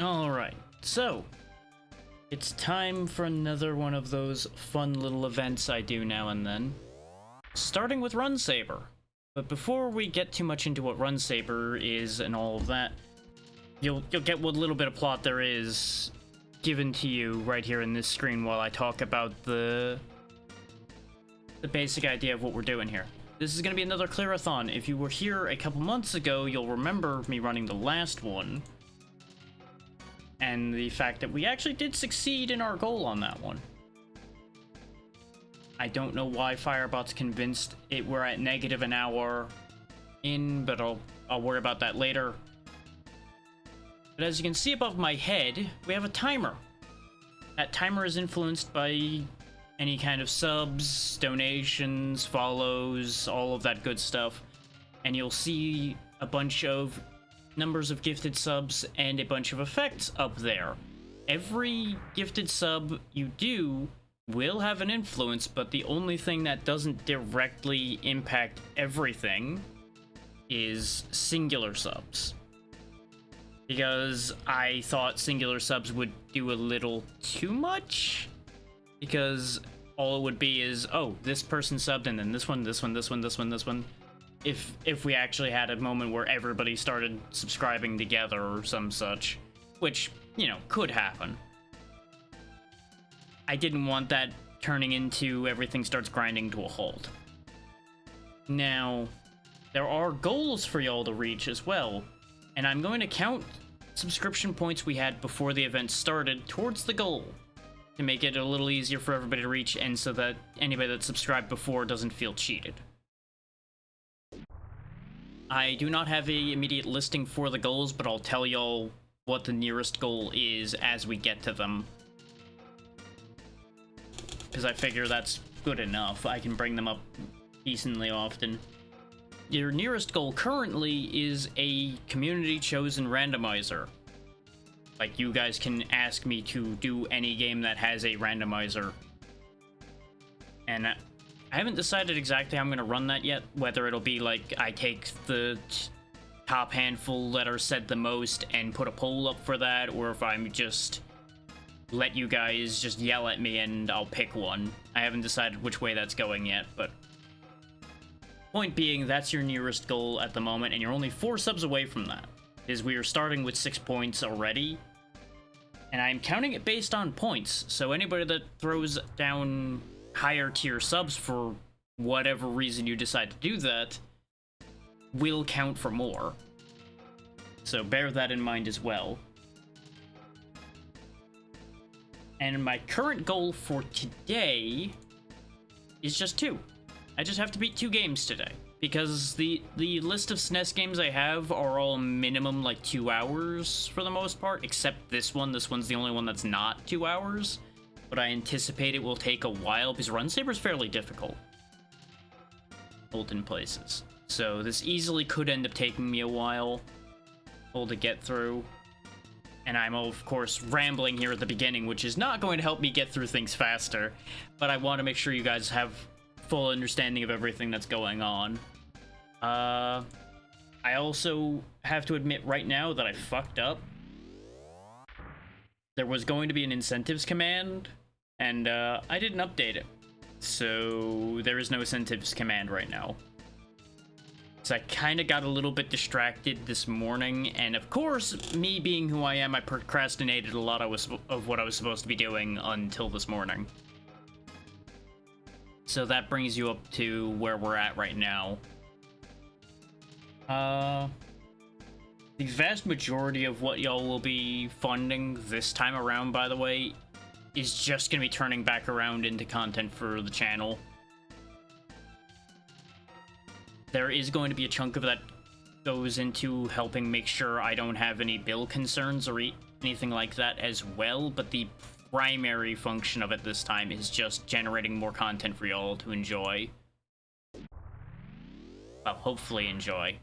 Alright, so it's time for another one of those fun little events I do now and then. Starting with Run Saber. But before we get too much into what Run Saber is and all of that, you'll get what little bit of plot there is given to you right here in this screen while I talk about the basic idea of what we're doing here. This is going to be another Clear-a-thon. If you were here a couple months ago, you'll remember me running the last one. And the fact that we actually did succeed in our goal on that one. I don't know why Firebot's convinced we're at negative an hour in, but I'll worry about that later. But as you can see above my head, we have a timer. That timer is influenced by any kind of subs, donations, follows, all of that good stuff. And you'll see a bunch of numbers of gifted subs and a bunch of effects up there. Every gifted sub you do will have an influence, but the only thing that doesn't directly impact everything is singular subs. Because I thought singular subs would do a little too much, because all it would be is, oh, this person subbed and then this one, this one, this one, this one, this one. If we actually had a moment where everybody started subscribing together or some such, which, you know, could happen. I didn't want that turning into everything starts grinding to a halt. Now, there are goals for y'all to reach as well, and I'm going to count subscription points we had before the event started towards the goal to make it a little easier for everybody to reach, and so that anybody that subscribed before doesn't feel cheated. I do not have a immediate listing for the goals, but I'll tell y'all what the nearest goal is as we get to them. Because I figure that's good enough. I can bring them up decently often. Your nearest goal currently is a community-chosen randomizer. Like, you guys can ask me to do any game that has a randomizer. And I haven't decided exactly how I'm going to run that yet, whether it'll be like I take the top handful that are said the most and put a poll up for that, or if I'm just let you guys just yell at me and I'll pick one. I haven't decided which way that's going yet, but point being, that's your nearest goal at the moment, and you're only 4 subs away from that, is we are starting with 6 points already, and I'm counting it based on points, so anybody that throws down higher tier subs for whatever reason you decide to do that will count for more. So bear that in mind as well. And my current goal for today is just 2. I just have to beat 2 games today, because the list of Snes games I have are all minimum like 2 hours for the most part, except this one. This one's the only one that's not 2 hours. But I anticipate it will take a while, because Run Saber's fairly difficult. Hold in places. So this easily could end up taking me a while to get through. And I'm, of course, rambling here at the beginning, which is not going to help me get through things faster. But I want to make sure you guys have full understanding of everything that's going on. I also have to admit right now that I fucked up. There was going to be an incentives command, and I didn't update it. So there is no incentives command right now. So I kind of got a little bit distracted this morning, and of course, me being who I am, I procrastinated a lot of what I was supposed to be doing until this morning. So that brings you up to where we're at right now. The vast majority of what y'all will be funding this time around, by the way, is just going to be turning back around into content for the channel. There is going to be a chunk of that goes into helping make sure I don't have any bill concerns or anything like that as well, but the primary function of it this time is just generating more content for y'all to enjoy. Well, hopefully enjoy.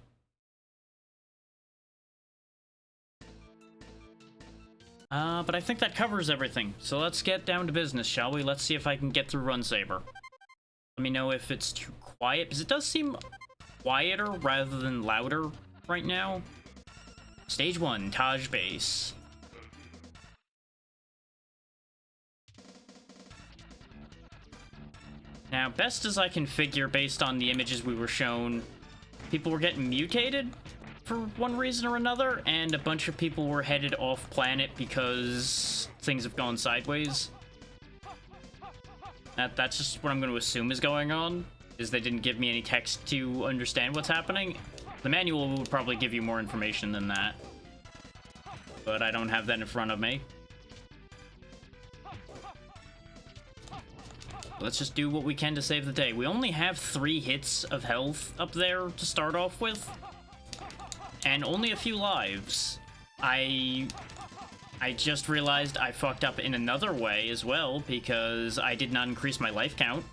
But I think that covers everything. So let's get down to business, shall we? Let's see if I can get through Run Saber. Let me know if it's too quiet, because it does seem quieter rather than louder right now. Stage 1, Taj Base. Now, best as I can figure based on the images we were shown, people were getting mutated for one reason or another, and a bunch of people were headed off planet because things have gone sideways. That's just what I'm going to assume is going on, is they didn't give me any text to understand what's happening. The manual would probably give you more information than that, but I don't have that in front of me. Let's just do what we can to save the day. We only have 3 hits of health up there to start off with, and only a few lives. I just realized I fucked up in another way as well, because I did not increase my life count.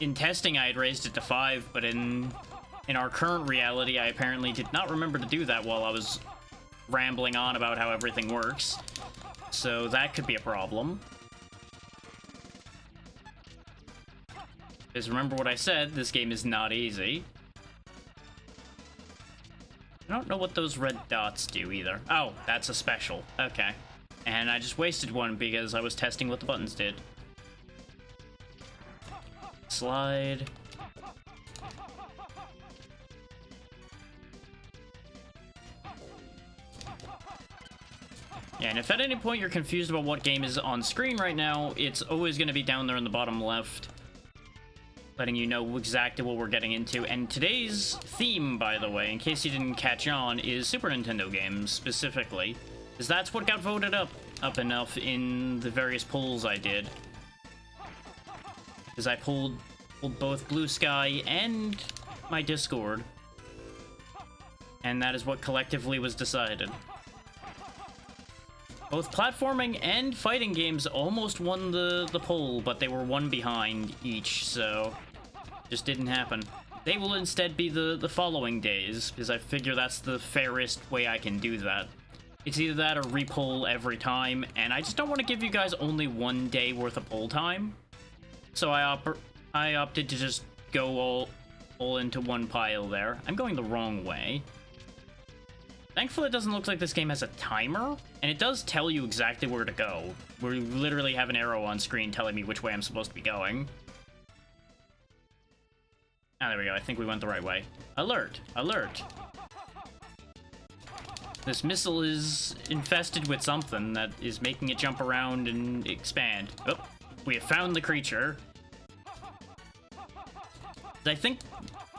In testing, I had raised it to 5, but in our current reality, I apparently did not remember to do that while I was rambling on about how everything works. So that could be a problem. Because remember what I said, this game is not easy. I don't know what those red dots do either. Oh, that's a special. Okay. And I just wasted one because I was testing what the buttons did. Slide. Yeah, and if at any point you're confused about what game is on screen right now, it's always going to be down there in the bottom left, letting you know exactly what we're getting into. And today's theme, by the way, in case you didn't catch on, is Super Nintendo games, specifically. Because that's what got voted up enough in the various polls I did. Because I pulled both Blue Sky and my Discord. And that is what collectively was decided. Both platforming and fighting games almost won the poll, but they were one behind each, so just didn't happen. They will instead be the following days, because I figure that's the fairest way I can do that. It's either that or re-poll every time, and I just don't want to give you guys only 1 day worth of poll time. So I opted to just go all into one pile there. I'm going the wrong way. Thankfully, it doesn't look like this game has a timer, and it does tell you exactly where to go. We literally have an arrow on screen telling me which way I'm supposed to be going. Ah, there we go. I think we went the right way. Alert! Alert! This missile is infested with something that is making it jump around and expand. Oh, we have found the creature. I think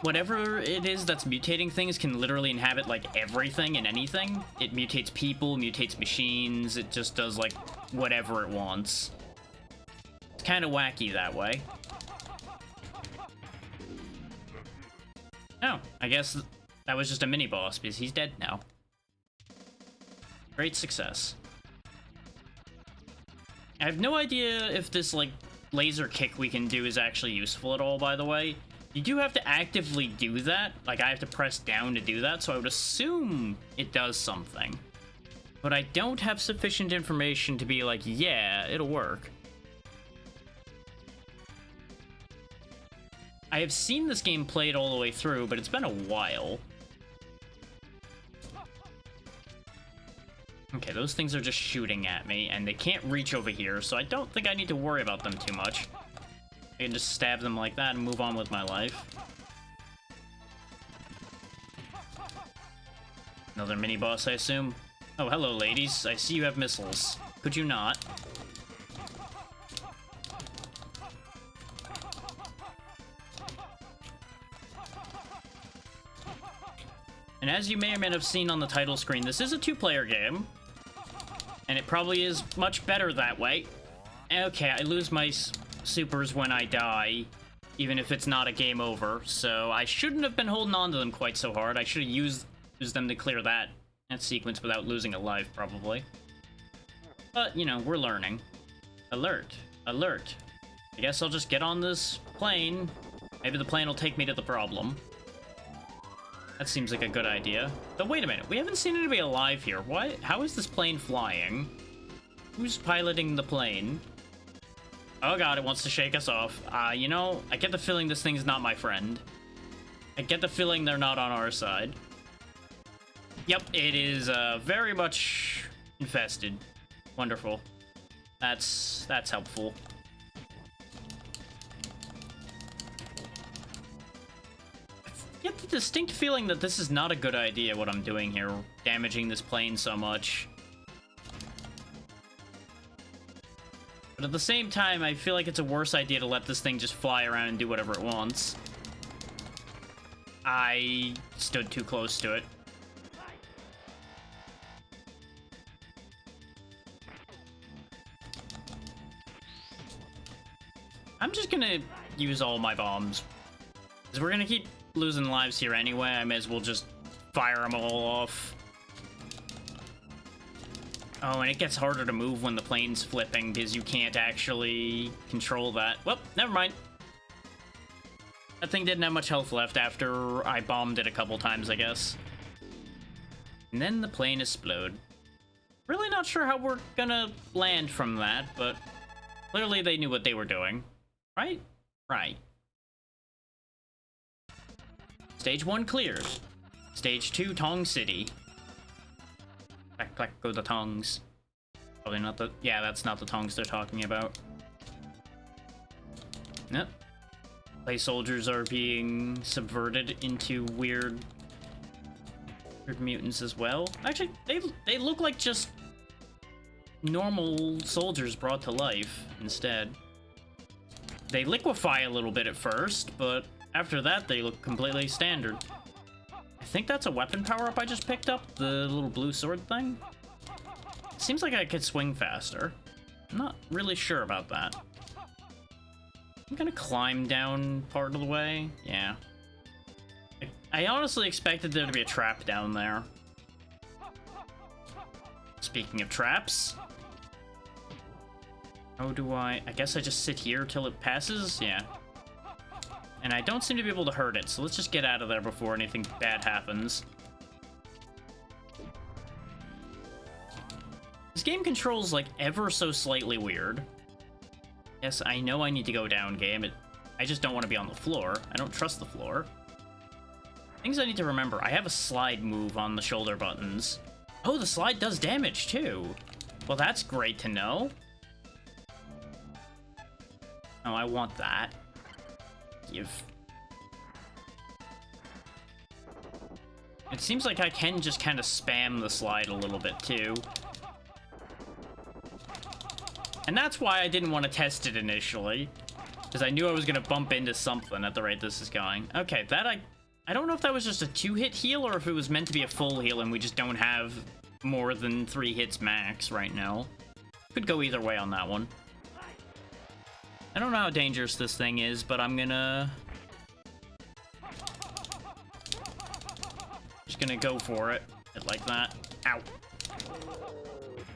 whatever it is that's mutating things can literally inhabit, like, everything and anything. It mutates people, mutates machines, it just does, like, whatever it wants. It's kind of wacky that way. Oh, I guess that was just a mini-boss, because he's dead now. Great success. I have no idea if this, like, laser kick we can do is actually useful at all, by the way. You do have to actively do that. Like, I have to press down to do that, so I would assume it does something. But I don't have sufficient information to be like, yeah, it'll work. I have seen this game played all the way through, but it's been a while. Okay, those things are just shooting at me, and they can't reach over here, so I don't think I need to worry about them too much. I can just stab them like that and move on with my life. Another mini-boss, I assume. Oh, hello, ladies. I see you have missiles. Could you not? And as you may or may not have seen on the title screen, this is a 2-player game. And it probably is much better that way. Okay, I lose my supers when I die, even if it's not a game over, so I shouldn't have been holding on to them quite so hard. I should have used them to clear that sequence without losing a life, probably. But, you know, we're learning. Alert. Alert. I guess I'll just get on this plane. Maybe the plane will take me to the problem. That seems like a good idea. But wait a minute, we haven't seen anybody alive here. Why? How is this plane flying? Who's piloting the plane? Oh god, it wants to shake us off. You know, I get the feeling this thing's not my friend. I get the feeling they're not on our side. Yep, it is very much infested. Wonderful. That's helpful. get the distinct feeling that this is not a good idea, what I'm doing here, damaging this plane so much. But at the same time, I feel like it's a worse idea to let this thing just fly around and do whatever it wants. I stood too close to it. I'm just gonna use all my bombs. Because we're gonna keep losing lives here anyway, I may as well just fire them all off. Oh, and it gets harder to move when the plane's flipping because you can't actually control that. Well, never mind. That thing didn't have much health left after I bombed it a couple times, I guess. And then the plane exploded. Really not sure how we're gonna land from that, but clearly they knew what they were doing. Right? Right. Stage 1 cleared. Stage 2, Tong City. Back go the tongs. Probably not the... Yeah, that's not the tongs they're talking about. Nope. Clay soldiers are being subverted into weird mutants as well. Actually, they look like just normal soldiers brought to life instead. They liquefy a little bit at first, but after that they look completely standard. I think that's a weapon power-up I just picked up, the little blue sword thing. Seems like I could swing faster. I'm not really sure about that. I'm gonna climb down part of the way. Yeah. I honestly expected there to be a trap down there. Speaking of traps. How do I guess I just sit here till it passes? Yeah. And I don't seem to be able to hurt it, so let's just get out of there before anything bad happens. This game controls, like, ever so slightly weird. Yes, I know I need to go down, game. I just don't want to be on the floor. I don't trust the floor. Things I need to remember. I have a slide move on the shoulder buttons. Oh, the slide does damage, too. Well, that's great to know. Oh, I want that. Give. It seems like I can just kind of spam the slide a little bit, too. And that's why I didn't want to test it initially. Because I knew I was going to bump into something at the rate this is going. Okay, that I don't know if that was just a 2-hit heal or if it was meant to be a full heal and we just don't have more than 3 hits max right now. Could go either way on that one. I don't know how dangerous this thing is, but I'm gonna... just gonna go for it. Like that. Ow.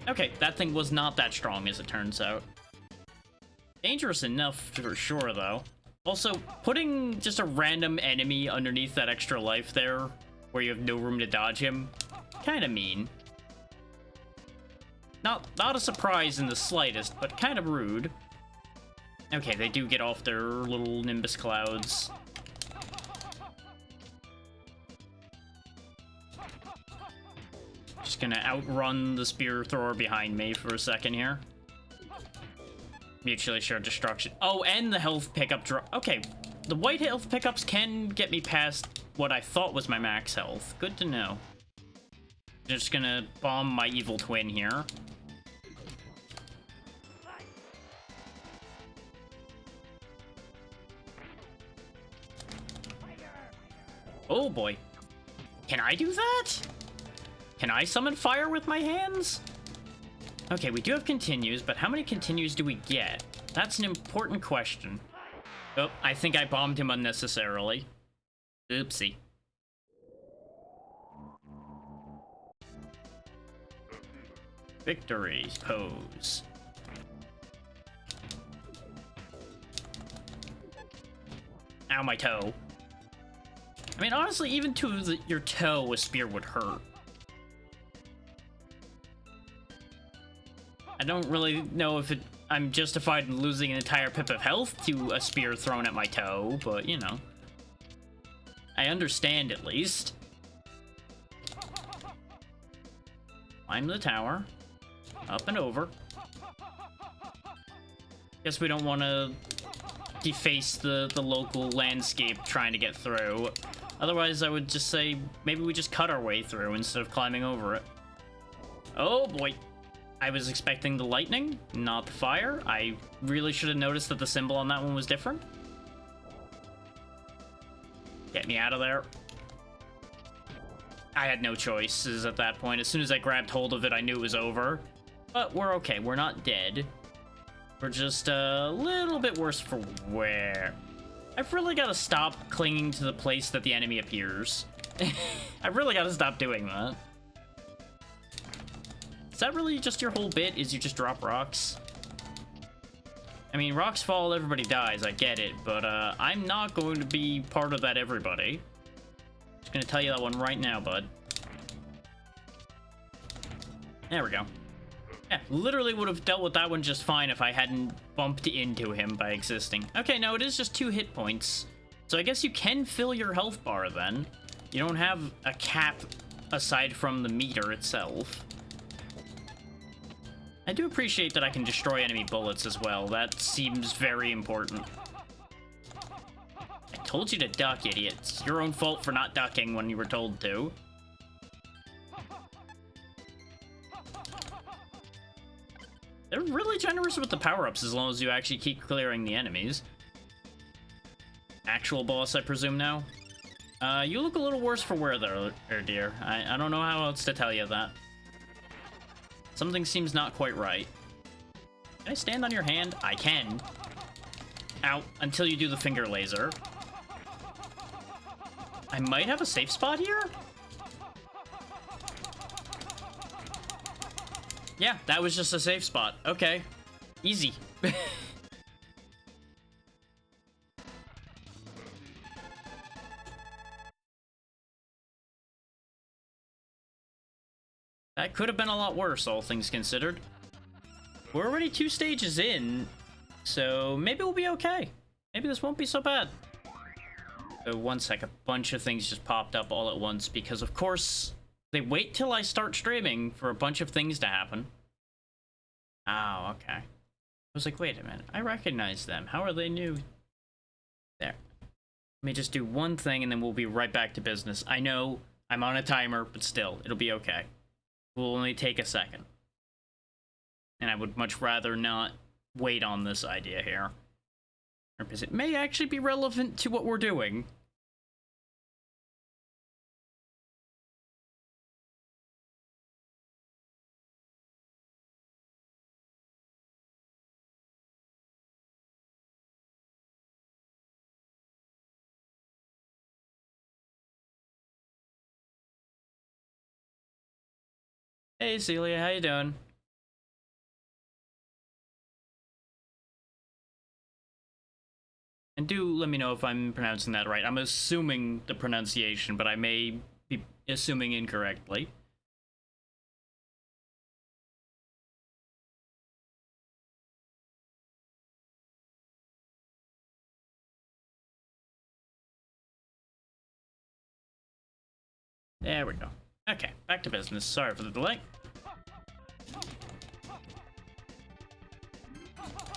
Okay, that thing was not that strong, as it turns out. Dangerous enough, for sure, though. Also, putting just a random enemy underneath that extra life there, where you have no room to dodge him, kinda mean. Not a surprise in the slightest, but kind of rude. Okay, they do get off their little nimbus clouds. Just gonna outrun the spear thrower behind me for a second here. Mutually assured destruction. Oh, and the health pickup drop. Okay, the white health pickups can get me past what I thought was my max health. Good to know. Just gonna bomb my evil twin here. Oh boy. Can I do that? Can I summon fire with my hands? Okay, we do have continues, but how many continues do we get? That's an important question. Oh, I think I bombed him unnecessarily. Oopsie. Victory pose. Ow, my toe. I mean, honestly, even to your toe, a spear would hurt. I don't really know if I'm justified in losing an entire pip of health to a spear thrown at my toe, but, you know. I understand, at least. Climb the tower. Up and over. Guess we don't want to deface the local landscape trying to get through. Otherwise, I would just say maybe we just cut our way through instead of climbing over it. Oh boy. I was expecting the lightning, not the fire. I really should have noticed that the symbol on that one was different. Get me out of there. I had no choices at that point. As soon as I grabbed hold of it, I knew it was over. But we're okay. We're not dead. We're just a little bit worse for wear. I've really got to stop clinging to the place that the enemy appears. I've really got to stop doing that. Is that really just your whole bit? Is you just drop rocks? I mean, rocks fall, everybody dies. I get it. But I'm not going to be part of that everybody. Just going to tell you that one right now, bud. There we go. Yeah, literally would have dealt with that one just fine if I hadn't bumped into him by existing. Okay, no, it is just 2 hit points. So I guess you can fill your health bar then. You don't have a cap aside from the meter itself. I do appreciate that I can destroy enemy bullets as well. That seems very important. I told you to duck, idiot. It's your own fault for not ducking when you were told to. They're really generous with the power-ups as long as you actually keep clearing the enemies. Actual boss, I presume now? You look a little worse for wear there, dear. I don't know how else to tell you that. Something seems not quite right. Can I stand on your hand? I can. Ow, until you do the finger laser. I might have a safe spot here? Yeah, that was just a safe spot. Okay. Easy. That could have been a lot worse, all things considered. We're already 2 stages in, so maybe we'll be okay. Maybe this won't be so bad. So one sec, a bunch of things just popped up all at once because, of course, they wait till I start streaming for a bunch of things to happen. Oh, okay. I was like, wait a minute, I recognize them. How are they new? There. Let me just do one thing and then we'll be right back to business. I know I'm on a timer, but still, it'll be okay. Will only take a second. And I would much rather not wait on this idea here. Because it may actually be relevant to what we're doing. Hey Celia, how you doing? And do let me know if I'm pronouncing that right. I'm assuming the pronunciation, but I may be assuming incorrectly. There we go. Okay, back to business. Sorry for the delay.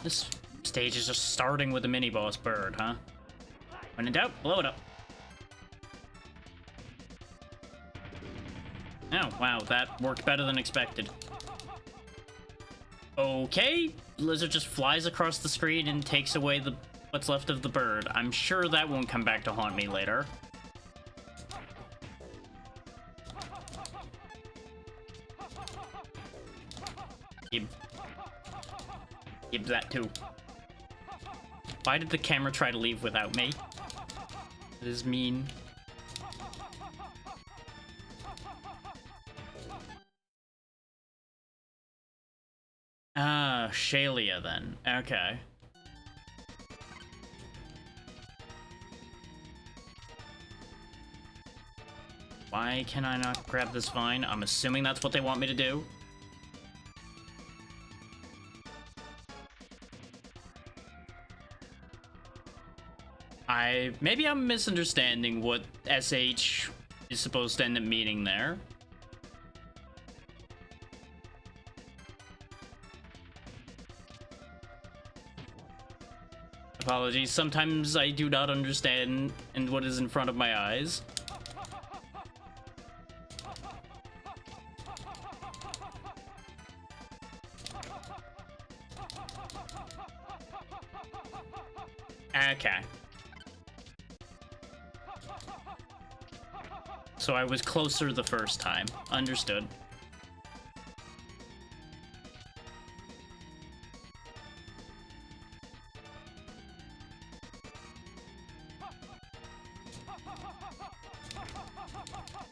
This stage is just starting with a mini-boss bird, huh? When in doubt, blow it up. Oh, wow, that worked better than expected. Okay, lizard just flies across the screen and takes away what's left of the bird. I'm sure that won't come back to haunt me later. Give that too. Why did the camera try to leave without me? That is mean. Ah, Shalia then. Okay. Why can I not grab this vine? I'm assuming that's what they want me to do. Maybe I'm misunderstanding what SH is supposed to end up meaning there. Apologies, sometimes I do not understand what is in front of my eyes. Okay. So I was closer the first time. Understood.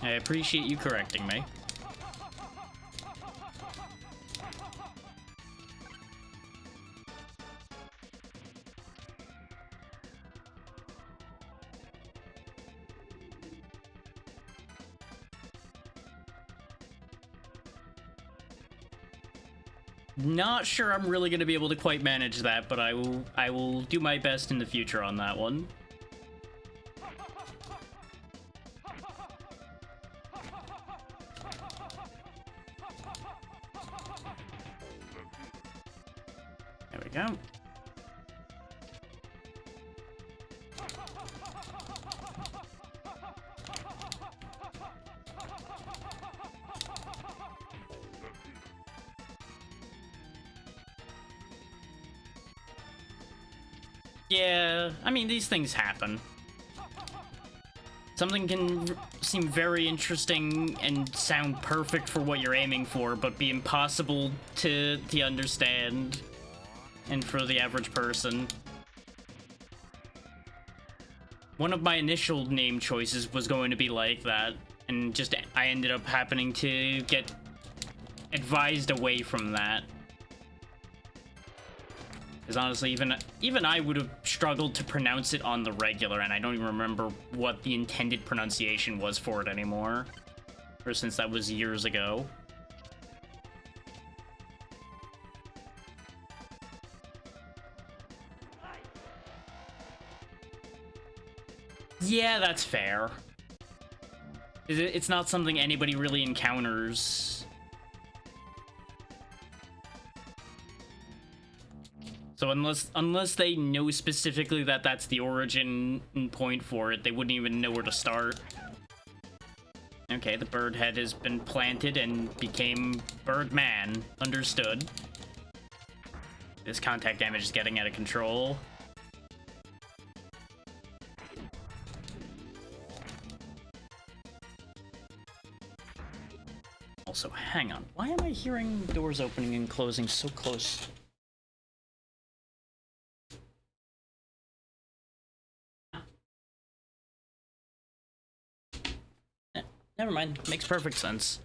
I appreciate you correcting me. Not sure I'm really going to be able to quite manage that, but I will do my best in the future on that one. There we go. Yeah, I mean, these things happen. Something can seem very interesting and sound perfect for what you're aiming for, but be impossible to understand and for the average person. One of my initial name choices was going to be like that, and just I ended up happening to get advised away from that. Because honestly, even I would have struggled to pronounce it on the regular, and I don't even remember what the intended pronunciation was for it anymore. Or since that was years ago. Yeah, that's fair. It's not something anybody really encounters. So unless they know specifically that that's the origin point for it, they wouldn't even know where to start. Okay, the bird head has been planted and became Birdman. Understood. This contact damage is getting out of control. Also, hang on. Why am I hearing doors opening and closing so close? Never mind. Makes perfect sense.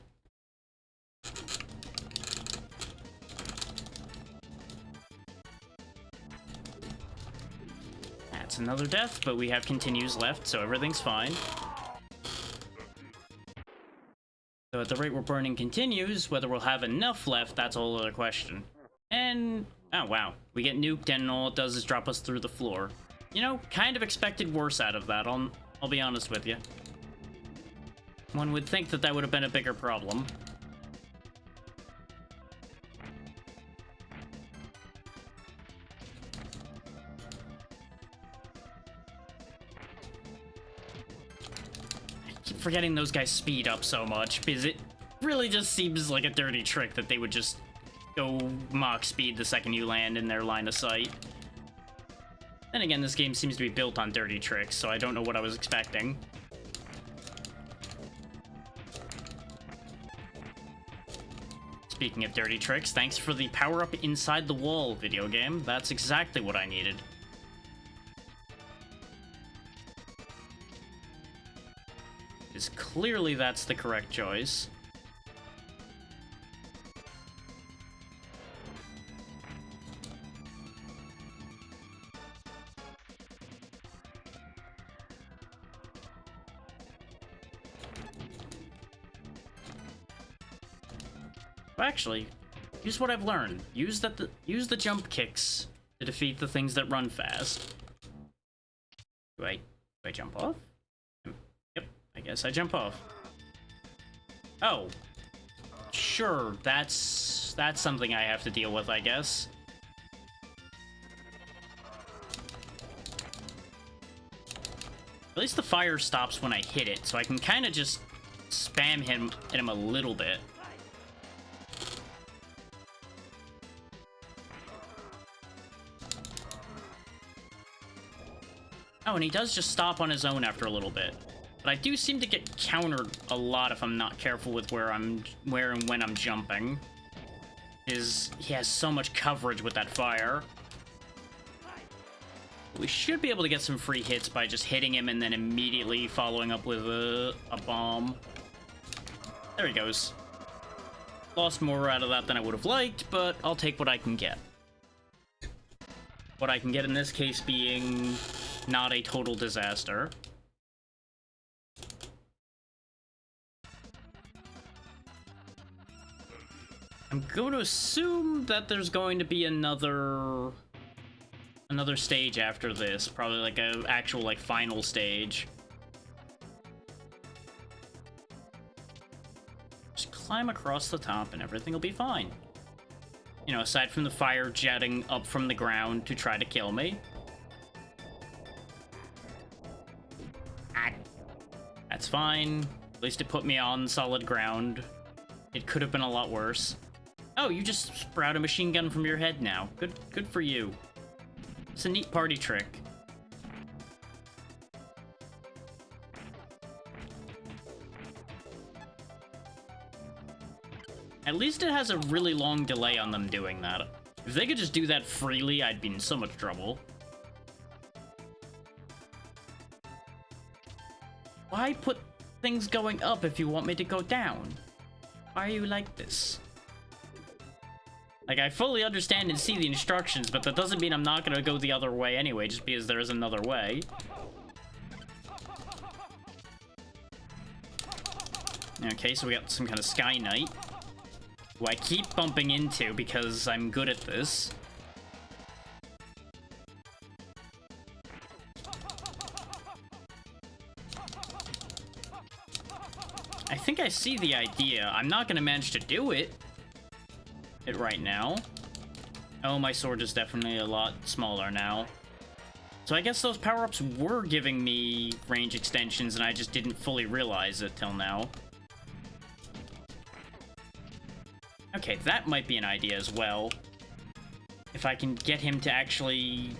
That's another death, but we have continues left, so everything's fine. So at the rate we're burning continues, whether we'll have enough left, that's a whole other question. And, oh wow, we get nuked and all it does is drop us through the floor. You know, kind of expected worse out of that, I'll be honest with you. One would think that that would have been a bigger problem. I keep forgetting those guys speed up so much, because it really just seems like a dirty trick that they would just go Mach speed the second you land in their line of sight. Then again, this game seems to be built on dirty tricks, so I don't know what I was expecting. Speaking of dirty tricks, thanks for the power-up inside the wall video game. That's exactly what I needed. Because clearly that's the correct choice. Actually, use what I've learned. Use the jump kicks to defeat the things that run fast. Do I jump off? Yep, I guess I jump off. Oh. Sure, that's something I have to deal with, I guess. At least the fire stops when I hit it, so I can kind of just spam him a little bit. Oh, and he does just stop on his own after a little bit. But I do seem to get countered a lot if I'm not careful with where and when I'm jumping. He has so much coverage with that fire. We should be able to get some free hits by just hitting him and then immediately following up with a bomb. There he goes. Lost more out of that than I would have liked, but I'll take what I can get. What I can get in this case being not a total disaster. I'm going to assume that there's going to be another stage after this, probably like a actual like final stage. Just climb across the top and everything will be fine. You know, aside from the fire jetting up from the ground to try to kill me. That's fine. At least it put me on solid ground. It could have been a lot worse. Oh, you just sprout a machine gun from your head now. Good for you. It's a neat party trick. At least it has a really long delay on them doing that. If they could just do that freely, I'd be in so much trouble. Why put things going up if you want me to go down? Why are you like this? Like, I fully understand and see the instructions, but that doesn't mean I'm not gonna go the other way anyway, just because there is another way. Okay, so we got some kind of Sky Knight, who I keep bumping into because I'm good at this. I think I see the idea. I'm not gonna manage to do it right now. Oh, my sword is definitely a lot smaller now. So I guess those power-ups were giving me range extensions and I just didn't fully realize it till now. Okay, that might be an idea as well. If I can get him to actually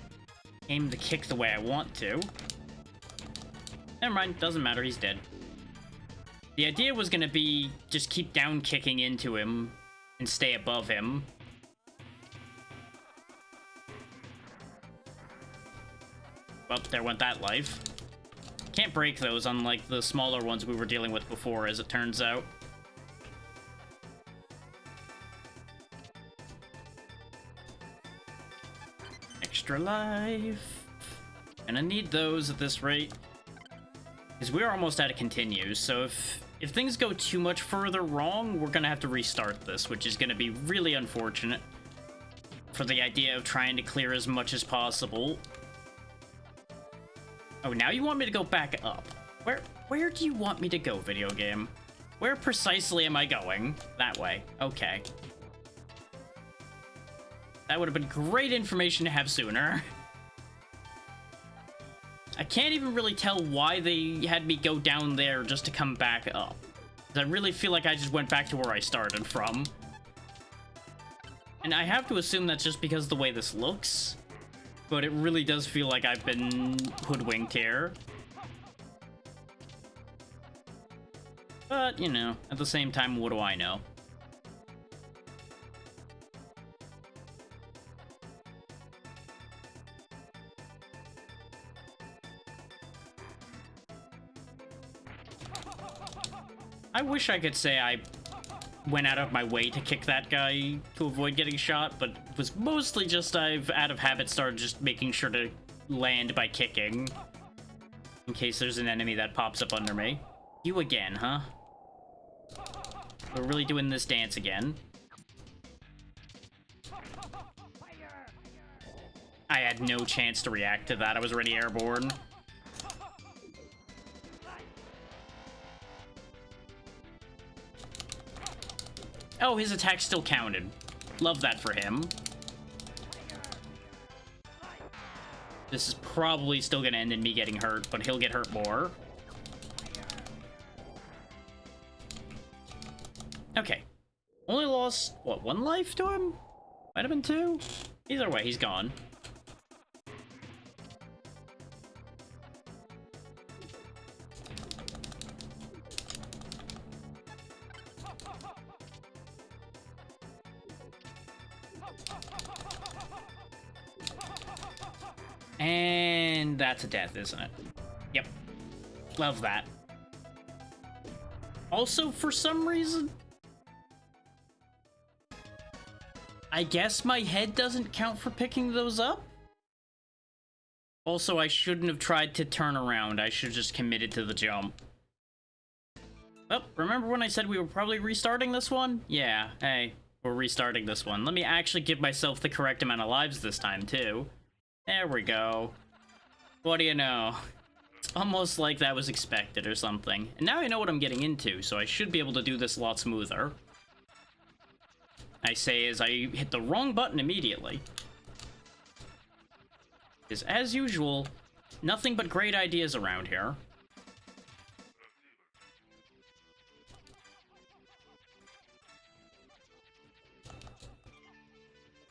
aim the kick the way I want to. Never mind, doesn't matter, he's dead. The idea was gonna be just keep down kicking into him and stay above him. Well, there went that life. Can't break those, unlike the smaller ones we were dealing with before, as it turns out. Extra life. Gonna need those at this rate. Because we're almost out of continues, so if things go too much further wrong, we're gonna have to restart this, which is gonna be really unfortunate for the idea of trying to clear as much as possible. Oh, now you want me to go back up? Where do you want me to go, video game? Where precisely am I going? That way. Okay. That would have been great information to have sooner. I can't even really tell why they had me go down there just to come back up. I really feel like I just went back to where I started from. And I have to assume that's just because of the way this looks. But it really does feel like I've been hoodwinked here. But, you know, at the same time, what do I know? I wish I could say I went out of my way to kick that guy to avoid getting shot, but it was mostly just I've, out of habit, started just making sure to land by kicking. In case there's an enemy that pops up under me. You again, huh? We're really doing this dance again. I had no chance to react to that. I was already airborne. Oh, his attack still counted. Love that for him. This is probably still gonna end in me getting hurt, but he'll get hurt more. Okay. Only lost, what, 1 life to him? Might have been 2? Either way, he's gone. And that's a death, isn't it? Yep. Love that. Also, for some reason, I guess my head doesn't count for picking those up? Also, I shouldn't have tried to turn around. I should have just committed to the jump. Oh, remember when I said we were probably restarting this one? Yeah, hey, we're restarting this one. Let me actually give myself the correct amount of lives this time, too. There we go. What do you know? It's almost like that was expected or something. And now I know what I'm getting into, so I should be able to do this a lot smoother. I say as I hit the wrong button immediately. Because as usual, nothing but great ideas around here.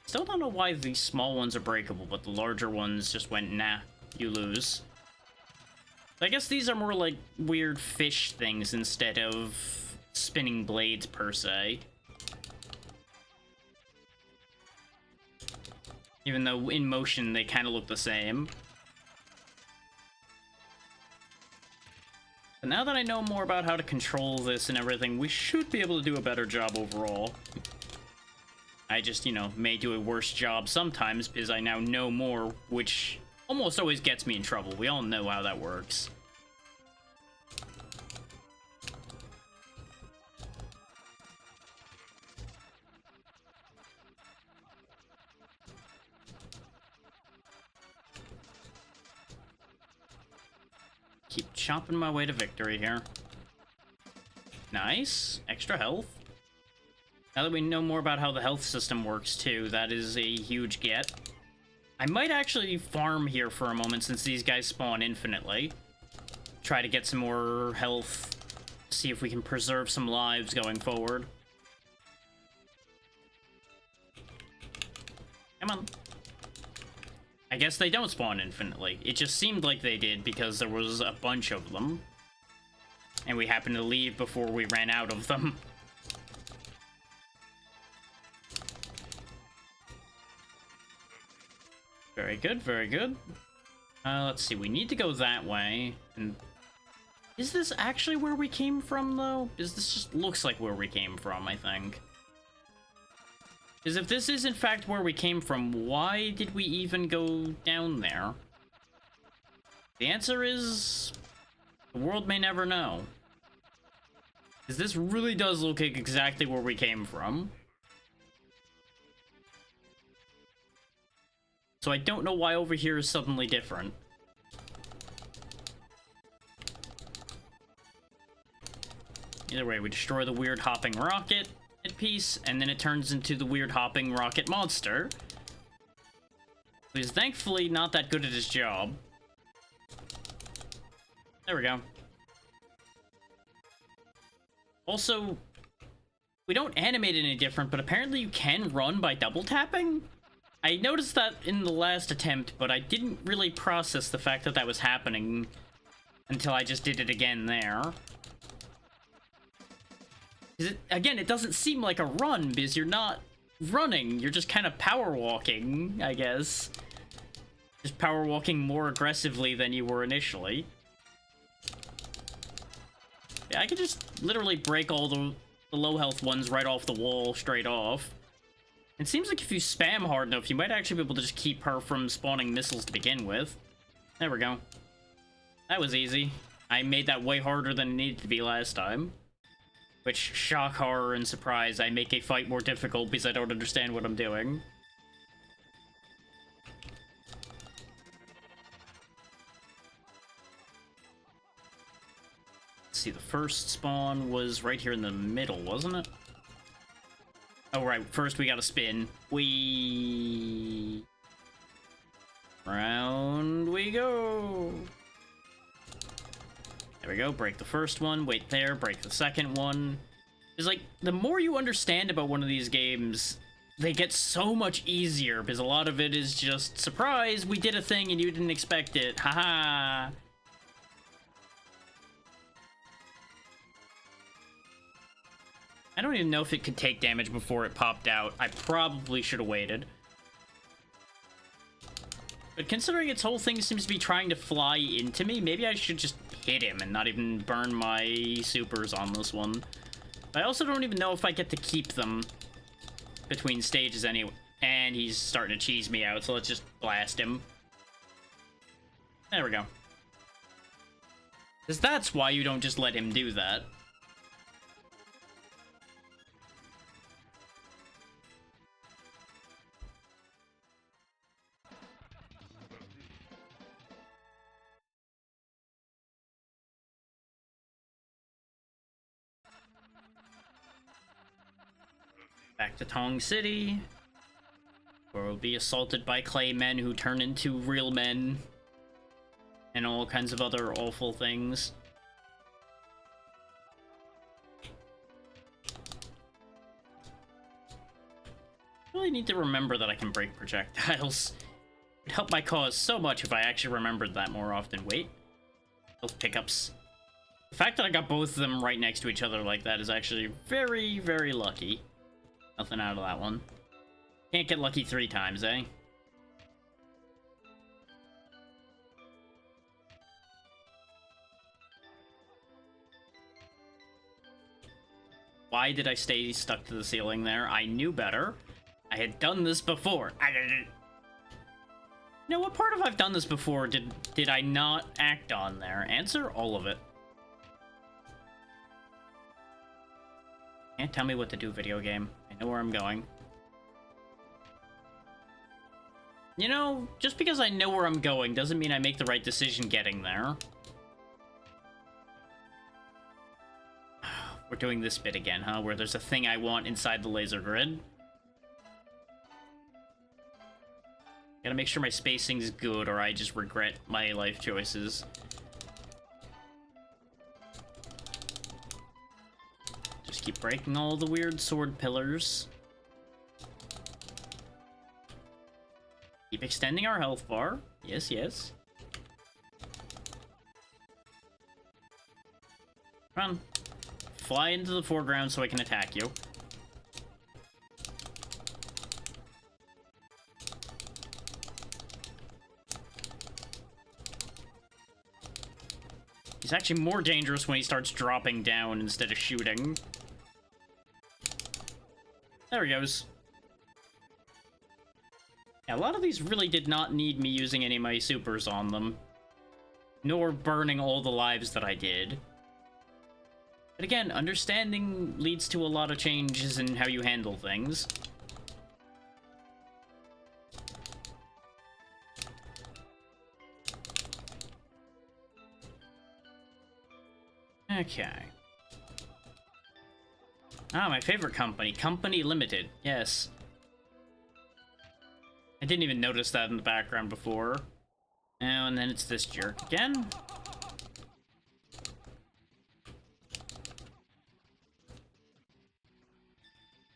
Still don't know why these small ones are breakable, but the larger ones just went, nah, you lose. I guess these are more like weird fish things instead of spinning blades, per se. Even though in motion they kind of look the same. But now that I know more about how to control this and everything, we should be able to do a better job overall. I just, you know, may do a worse job sometimes because I now know more, which almost always gets me in trouble. We all know how that works. Keep chopping my way to victory here. Nice. Extra health. Now that we know more about how the health system works, too, that is a huge get. I might actually farm here for a moment since these guys spawn infinitely. Try to get some more health. See if we can preserve some lives going forward. Come on. I guess they don't spawn infinitely. It just seemed like they did because there was a bunch of them. And we happened to leave before we ran out of them. Very good, very good. Let's see, we need to go that way. And is this actually where we came from, though? This just looks like where we came from, I think. Because if this is in fact where we came from, why did we even go down there? The answer is... the world may never know. Because this really does look like exactly where we came from. So I don't know why over here is suddenly different. Either way, we destroy the weird hopping rocket piece, and then it turns into the weird hopping rocket monster. Who's thankfully not that good at his job. There we go. Also, we don't animate any different, but apparently you can run by double tapping? I noticed that in the last attempt, but I didn't really process the fact that that was happening until I just did it again there. Again, it doesn't seem like a run because you're not running, you're just kind of power walking, I guess. Just power walking more aggressively than you were initially. Yeah, I could just literally break all the low health ones right off the wall straight off. It seems like if you spam hard enough, you might actually be able to just keep her from spawning missiles to begin with. There we go. That was easy. I made that way harder than it needed to be last time. Which, shock, horror, and surprise, I make a fight more difficult because I don't understand what I'm doing. Let's see, the first spawn was right here in the middle, wasn't it? Oh, right. First, we gotta spin. Round we go. There we go. Break the first one. Wait there. Break the second one. It's like, the more you understand about one of these games, they get so much easier, because a lot of it is just, surprise, we did a thing and you didn't expect it. Haha. I don't even know if it could take damage before it popped out. I probably should have waited. But considering its whole thing seems to be trying to fly into me, maybe I should just hit him and not even burn my supers on this one. I also don't even know if I get to keep them between stages anyway. And he's starting to cheese me out, so let's just blast him. There we go. Because that's why you don't just let him do that. Back to Tong City, where we'll be assaulted by clay men who turn into real men, and all kinds of other awful things. I really need to remember that I can break projectiles. It would help my cause so much if I actually remembered that more often. Wait. Health pickups. The fact that I got both of them right next to each other like that is actually very, very lucky. Nothing out of that one. Can't get lucky 3 times, eh? Why did I stay stuck to the ceiling there? I knew better. I had done this before. You know, what part of I've done this before did I not act on there? Answer all of it. Can't tell me what to do, video game. I know where I'm going. You know, just because I know where I'm going doesn't mean I make the right decision getting there. We're doing this bit again, huh? Where there's a thing I want inside the laser grid. Gotta make sure my spacing's good or I just regret my life choices. Just keep breaking all the weird sword pillars. Keep extending our health bar. Yes, yes. Come on. Fly into the foreground so I can attack you. He's actually more dangerous when he starts dropping down instead of shooting. There he goes. Yeah, a lot of these really did not need me using any of my supers on them. Nor burning all the lives that I did. But again, understanding leads to a lot of changes in how you handle things. Okay. Ah, my favorite company. Company Limited. Yes. I didn't even notice that in the background before. Oh, and then it's this jerk again.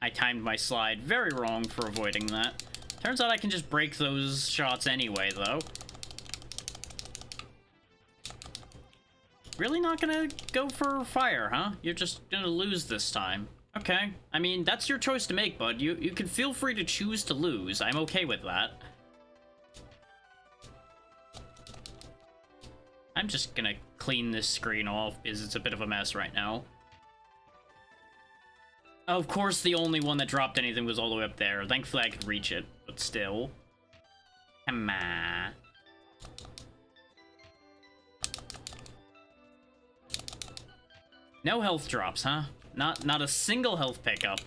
I timed my slide very wrong for avoiding that. Turns out I can just break those shots anyway, though. Really not gonna go for fire, huh? You're just gonna lose this time. Okay. I mean, that's your choice to make, bud. You can feel free to choose to lose. I'm okay with that. I'm just gonna clean this screen off because it's a bit of a mess right now. Of course, the only one that dropped anything was all the way up there. Thankfully, I could reach it, but still. Come on. No health drops, huh? Not a single health pickup.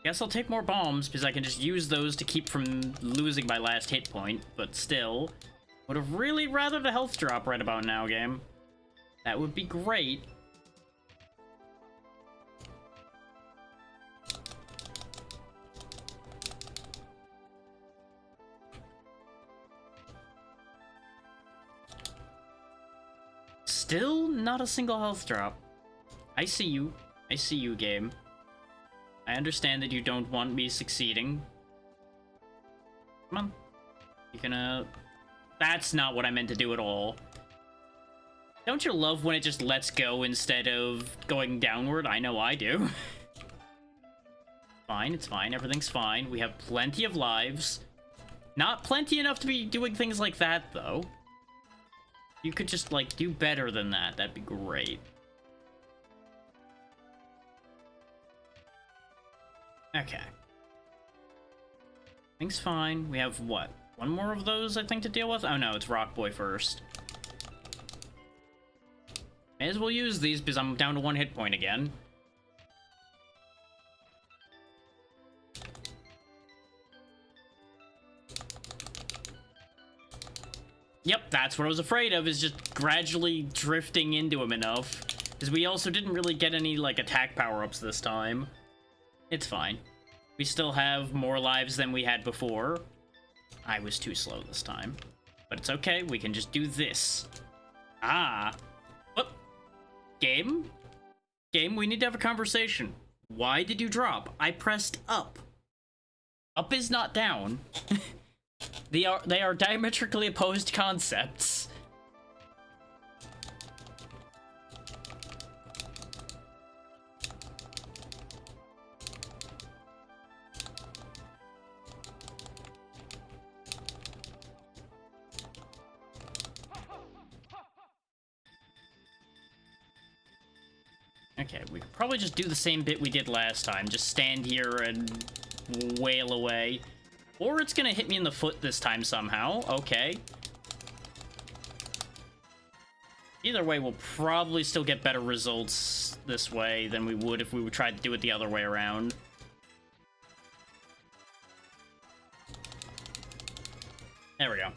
Guess I'll take more bombs, because I can just use those to keep from losing my last hit point, but still. Would have really rather the health drop right about now, game. That would be great. Still not a single health drop. I see you. I see you, game. I understand that you don't want me succeeding. Come on. You can, That's not what I meant to do at all. Don't you love when it just lets go instead of going downward? I know I do. Fine, it's fine. Everything's fine. We have plenty of lives. Not plenty enough to be doing things like that, though. You could just, like, do better than that. That'd be great. Okay. Things fine. We have, what? One more of those, I think, to deal with? Oh, no, it's Rock Boy first. May as well use these because I'm down to 1 hit point again. Yep, that's what I was afraid of, is just gradually drifting into him enough. Because we also didn't really get any, like, attack power-ups this time. It's fine. We still have more lives than we had before. I was too slow this time. But it's okay, we can just do this. Ah. Oh. Game? Game, we need to have a conversation. Why did you drop? I pressed up. Up is not down. They are diametrically opposed concepts. Okay, we could probably just do the same bit we did last time. Just stand here and wail away. Or it's gonna hit me in the foot this time somehow. Okay. Either way, we'll probably still get better results this way than we would if we would try to do it the other way around. There we go.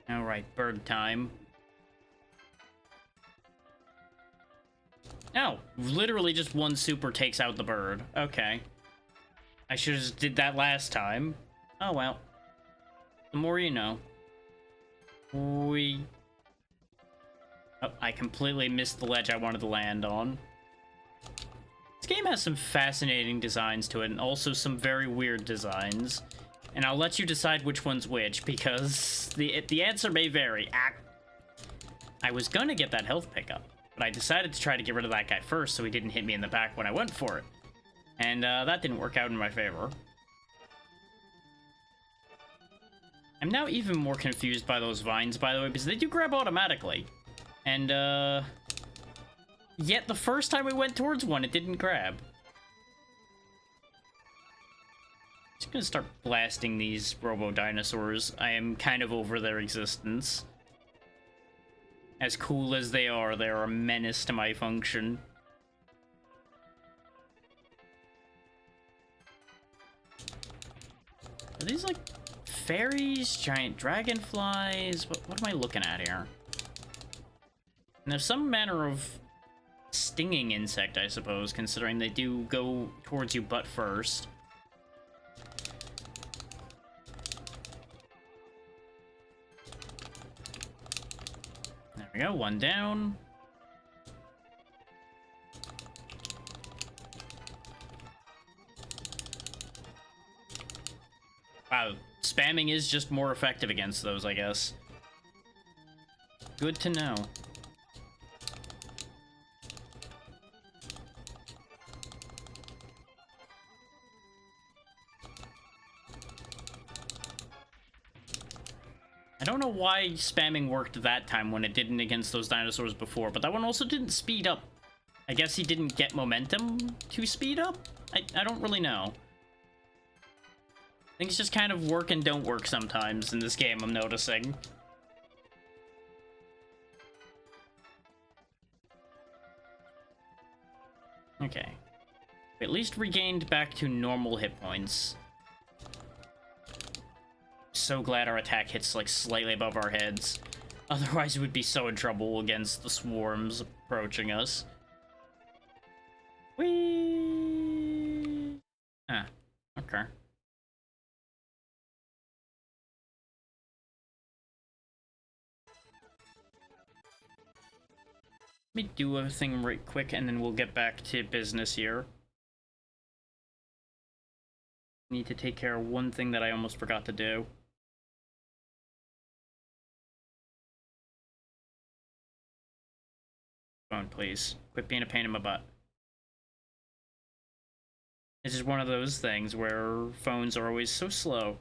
Alright, bird time. Oh, literally just one super takes out the bird. Okay. I should have just did that last time. Oh well. The more you know. Oh, I completely missed the ledge I wanted to land on. This game has some fascinating designs to it, and also some very weird designs. And I'll let you decide which one's which, because the answer may vary. I was gonna get that health pickup, but I decided to try to get rid of that guy first so he didn't hit me in the back when I went for it. And that didn't work out in my favor. I'm now even more confused by those vines, by the way, because they do grab automatically. And, yet the first time we went towards one, it didn't grab. Just gonna start blasting these robo-dinosaurs. I am kind of over their existence. As cool as they are a menace to my function. Are these like fairies? Giant dragonflies? What am I looking at here? And there's some manner of stinging insect, I suppose, considering they do go towards you butt first. There we go, one down. Wow, spamming is just more effective against those, I guess. Good to know. I don't know why spamming worked that time when it didn't against those dinosaurs before, but that one also didn't speed up. I guess he didn't get momentum to speed up? I don't really know. Things just kind of work and don't work sometimes in this game, I'm noticing. Okay. We at least regained back to normal hit points. So glad our attack hits like slightly above our heads. Otherwise, we would be so in trouble against the swarms approaching us. Whee! Ah, okay. Let me do a thing right quick, and then we'll get back to business here. Need to take care of one thing that I almost forgot to do. Phone, please. Quit being a pain in my butt. It's just one of those things where phones are always so slow.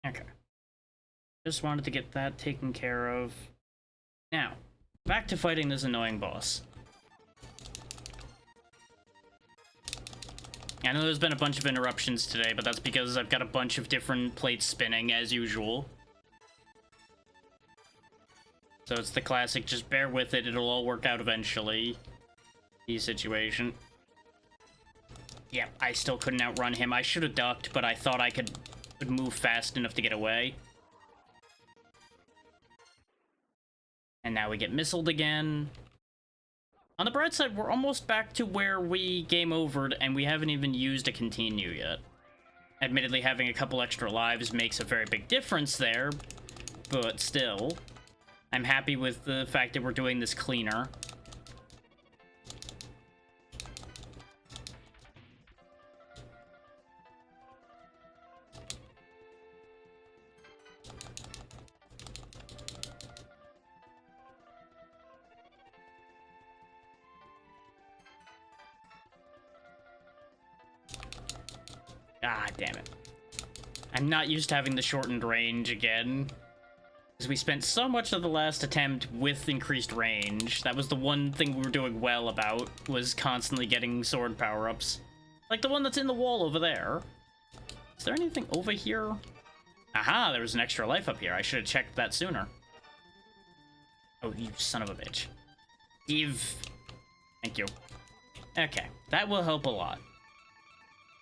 Okay. Just wanted to get that taken care of. Now, back to fighting this annoying boss. I know there's been a bunch of interruptions today, but that's because I've got a bunch of different plates spinning, as usual. So it's the classic, just bear with it, it'll all work out eventually. Situation. Yeah, I still couldn't outrun him. I should have ducked, but I thought I could move fast enough to get away. And now we get missiled again. On the bright side, we're almost back to where we game overed, and we haven't even used a continue yet. Admittedly, having a couple extra lives makes a very big difference there, but still, I'm happy with the fact that we're doing this cleaner. Ah, damn it. I'm not used to having the shortened range again. Because we spent so much of the last attempt with increased range. That was the one thing we were doing well about, was constantly getting sword power-ups. Like the one that's in the wall over there. Is there anything over here? Aha, there was an extra life up here. I should have checked that sooner. Oh, you son of a bitch. Eve. Thank you. Okay, that will help a lot.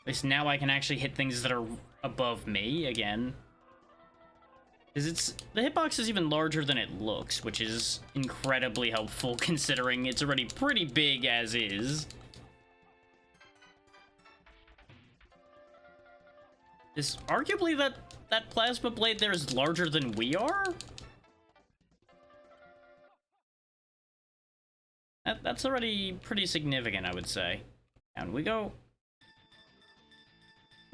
At least now I can actually hit things that are above me again. Because the hitbox is even larger than it looks, which is incredibly helpful considering it's already pretty big as is. Is arguably that plasma blade there is larger than we are? That's already pretty significant, I would say. Down we go.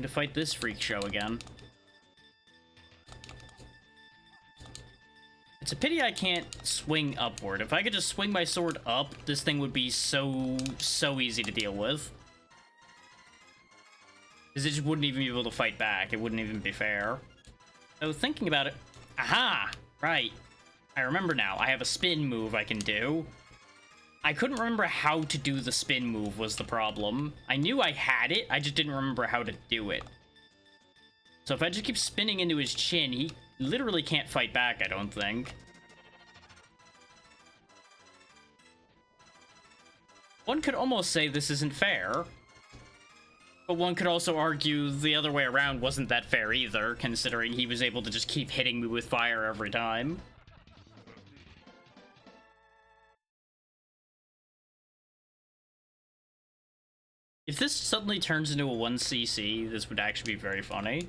To fight this freak show again. It's a pity I can't swing upward. If I could just swing my sword up, this thing would be so easy to deal with. Because it just wouldn't even be able to fight back. It wouldn't even be fair. So thinking about it... Aha! Right. I remember now. I have a spin move I can do. I couldn't remember how to do the spin move was the problem. I knew I had it, I just didn't remember how to do it. So if I just keep spinning into his chin, he literally can't fight back, I don't think. One could almost say this isn't fair. But one could also argue the other way around wasn't that fair either, considering he was able to just keep hitting me with fire every time. If this suddenly turns into a 1cc, this would actually be very funny.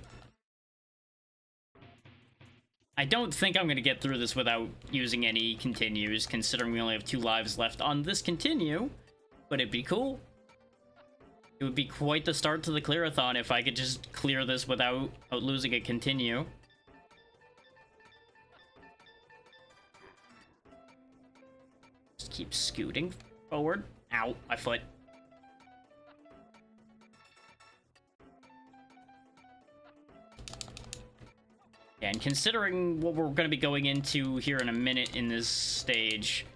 I don't think I'm going to get through this without using any continues, considering we only have 2 lives left on this continue, but it'd be cool. It would be quite the start to the Clear-a-thon if I could just clear this without losing a continue. keep scooting forward. Ow, my foot. Yeah, and considering what we're going to be going into here in a minute in this stage,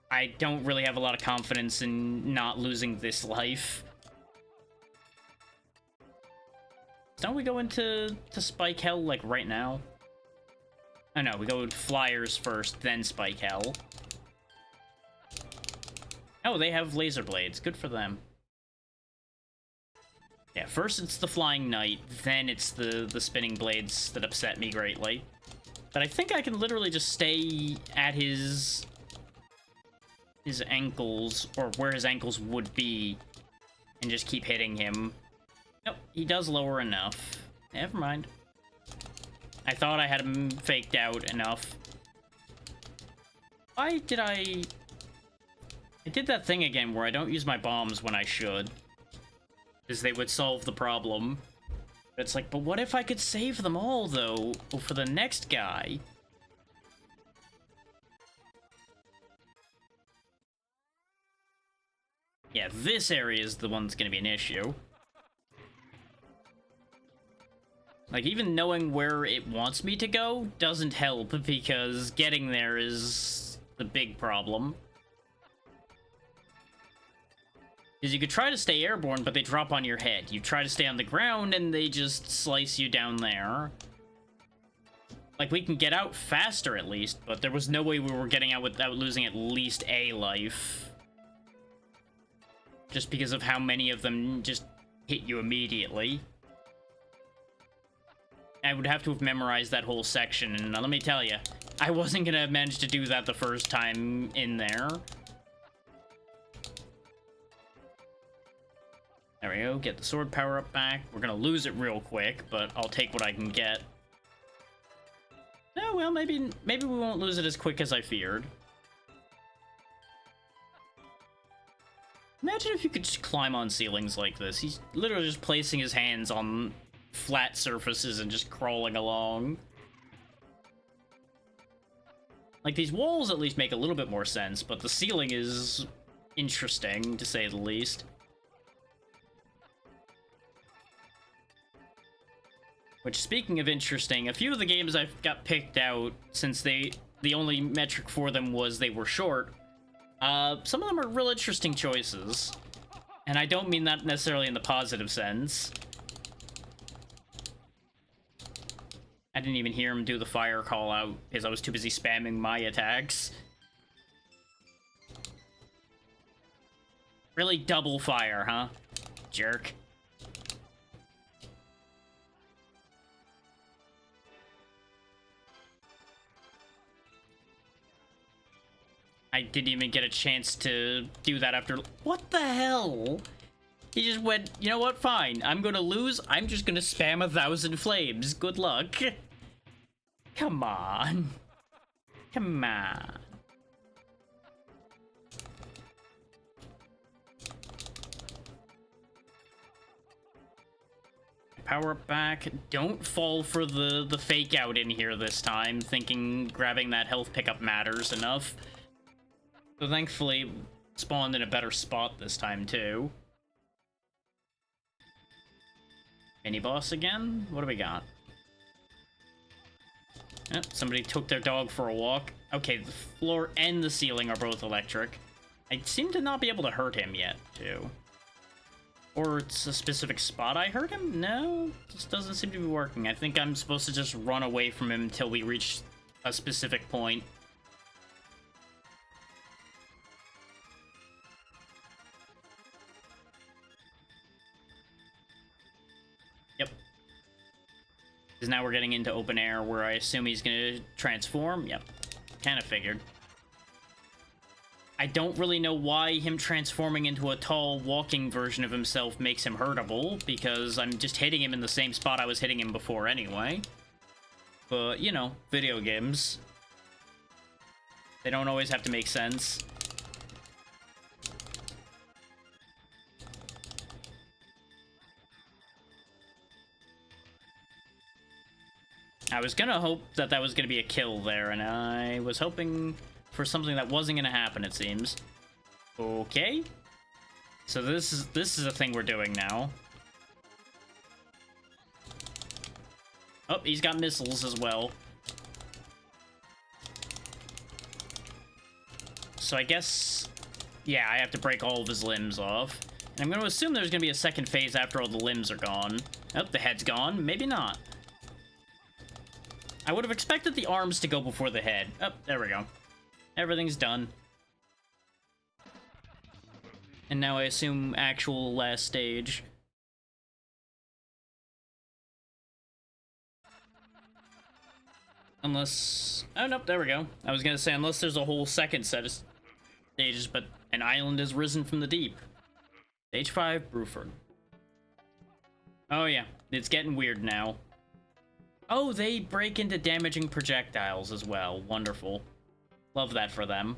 I don't really have a lot of confidence in not losing this life. Don't we go into Spike Hell, like, right now? Oh, no, we go with Flyers first, then Spike Hell. Oh, they have laser blades. Good for them. Yeah, first it's the Flying Knight, then it's the spinning blades that upset me greatly. But I think I can literally just stay at his ankles, or where his ankles would be, and just keep hitting him. Nope, he does lower enough. Never mind. I thought I had him faked out enough. Why did I did that thing again where I don't use my bombs when I should. Because they would solve the problem. But it's like, but what if I could save them all, though, for the next guy? Yeah, this area is the one that's going to be an issue. Like, even knowing where it wants me to go doesn't help, because getting there is the big problem. Because you could try to stay airborne, but they drop on your head. You try to stay on the ground, and they just slice you down there. Like, we can get out faster, at least, but there was no way we were getting out without losing at least a life. Just because of how many of them just hit you immediately. I would have to have memorized that whole section, and let me tell you, I wasn't gonna manage to do that the first time in there. There we go, get the sword power up back. We're gonna lose it real quick, but I'll take what I can get. Oh, well, maybe we won't lose it as quick as I feared. Imagine if you could just climb on ceilings like this. He's literally just placing his hands on flat surfaces and just crawling along. Like, these walls at least make a little bit more sense, but the ceiling is interesting, to say the least. Which, speaking of interesting, a few of the games I've got picked out, since the only metric for them was they were short, some of them are real interesting choices. And I don't mean that necessarily in the positive sense. I didn't even hear him do the fire call out, because I was too busy spamming my attacks. Really double fire, huh? Jerk. I didn't even get a chance to do that after... What the hell? He just went, you know what, fine. I'm gonna lose. I'm just gonna spam 1,000 flames. Good luck. Come on. Come on. Power up back. Don't fall for the fake out in here this time, thinking grabbing that health pickup matters enough. So thankfully, spawned in a better spot this time, too. Mini-boss again? What do we got? Oh, somebody took their dog for a walk. Okay, the floor and the ceiling are both electric. I seem to not be able to hurt him yet, too. Or it's a specific spot I hurt him? No, this doesn't seem to be working. I think I'm supposed to just run away from him until we reach a specific point. Yep. Because now we're getting into open air where I assume he's gonna transform. Yep. Kind of figured. I don't really know why him transforming into a tall, walking version of himself makes him hurtable, because I'm just hitting him in the same spot I was hitting him before anyway. But, you know, video games. They don't always have to make sense. I was gonna hope that that was gonna be a kill there, and I was hoping for something that wasn't gonna happen, it seems. Okay. So this is a thing we're doing now. Oh, he's got missiles as well. So I guess, yeah, I have to break all of his limbs off. And I'm going to assume there's going to be a second phase after all the limbs are gone. Oh, the head's gone. Maybe not. I would have expected the arms to go before the head. Oh, there we go. Everything's done. And now I assume actual last stage. Unless... oh, nope, there we go. I was gonna say, unless there's a whole second set of stages, but an island has risen from the deep. Stage 5, Bruford. Oh yeah, it's getting weird now. Oh, they break into damaging projectiles as well. Wonderful. Love that for them.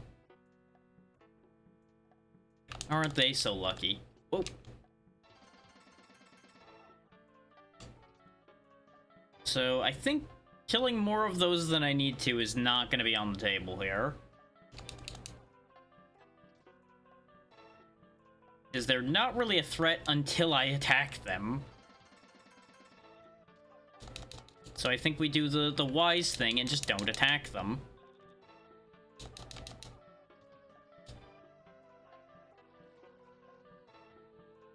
Aren't they so lucky? Whoa. So, I think killing more of those than I need to is not going to be on the table here. Because they're not really a threat until I attack them. So I think we do the wise thing and just don't attack them.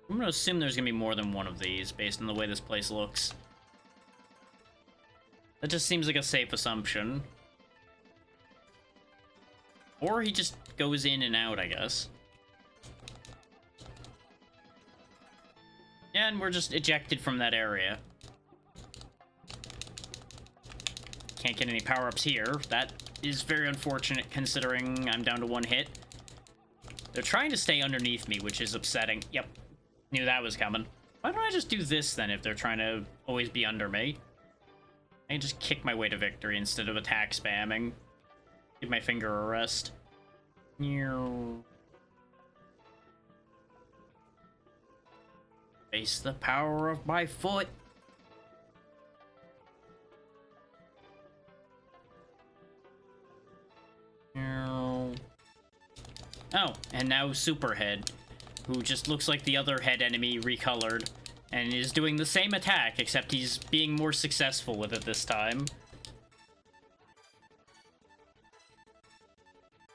I'm going to assume there's going to be more than one of these based on the way this place looks. That just seems like a safe assumption. Or he just goes in and out, I guess. Yeah, and we're just ejected from that area. Can't get any power-ups here. That is very unfortunate considering I'm down to one hit. They're trying to stay underneath me, which is upsetting. Yep. Knew that was coming. Why don't I just do this then if they're trying to always be under me? I can just kick my way to victory instead of attack spamming. Give my finger a rest. Face the power of my foot. Oh, and now Superhead, who just looks like the other head enemy recolored, and is doing the same attack, except he's being more successful with it this time.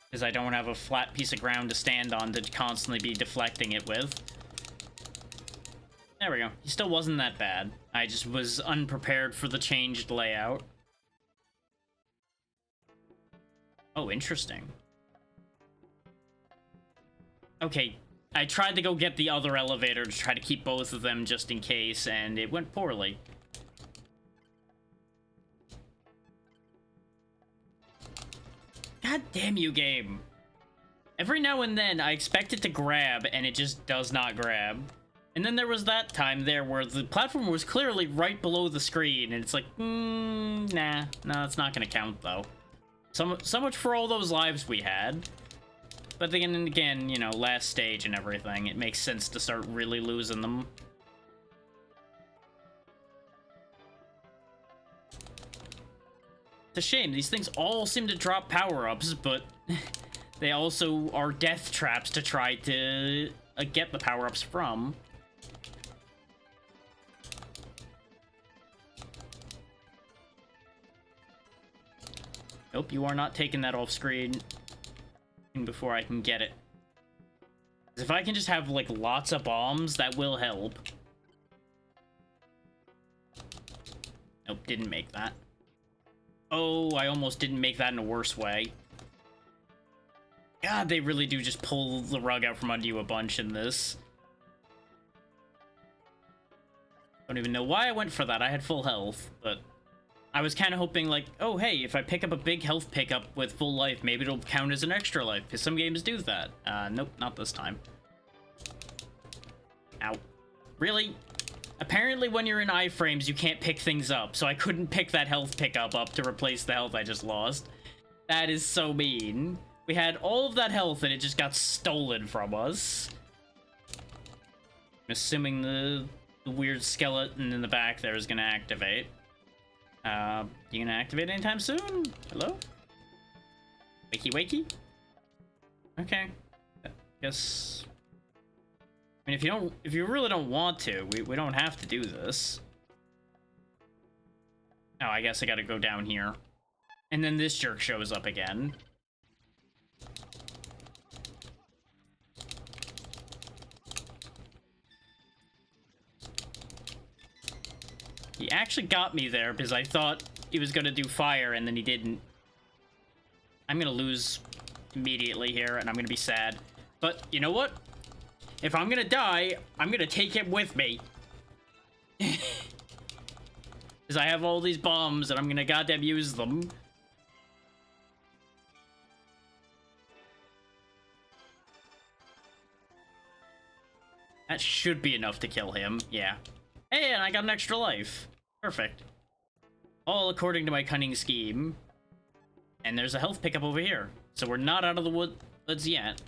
Because I don't have a flat piece of ground to stand on to constantly be deflecting it with. There we go. He still wasn't that bad. I just was unprepared for the changed layout. Oh, interesting. Okay, I tried to go get the other elevator to try to keep both of them just in case, and it went poorly. God damn you, game. Every now and then, I expect it to grab, and it just does not grab. And then there was that time there where the platform was clearly right below the screen, and it's like, nah, it's not gonna count, though. So much for all those lives we had. But then again, you know, last stage and everything, it makes sense to start really losing them. It's a shame, these things all seem to drop power-ups, but they also are death traps to try to get the power-ups from. Nope, you are not taking that off screen before I can get it. If I can just have, like, lots of bombs, that will help. Nope, didn't make that. Oh, I almost didn't make that in a worse way. God, they really do just pull the rug out from under you a bunch in this. Don't even know why I went for that. I had full health, but I was kind of hoping, like, oh, hey, if I pick up a big health pickup with full life, maybe it'll count as an extra life, because some games do that. Nope, not this time. Ow. Really? Apparently when you're in iframes, you can't pick things up, so I couldn't pick that health pickup up to replace the health I just lost. That is so mean. We had all of that health, and it just got stolen from us. I'm assuming the weird skeleton in the back there is going to activate. You gonna activate anytime soon? Hello? Wakey wakey? Okay. Guess... I mean, if you really don't want to, we don't have to do this. Oh, I guess I gotta go down here. And then this jerk shows up again. He actually got me there because I thought he was gonna do fire and then he didn't. I'm gonna lose immediately here and I'm gonna be sad. But you know what? If I'm gonna die, I'm gonna take him with me. Because I have all these bombs and I'm gonna goddamn use them. That should be enough to kill him, yeah. Hey, and I got an extra life. Perfect. All according to my cunning scheme. And there's a health pickup over here. So we're not out of the woods yet.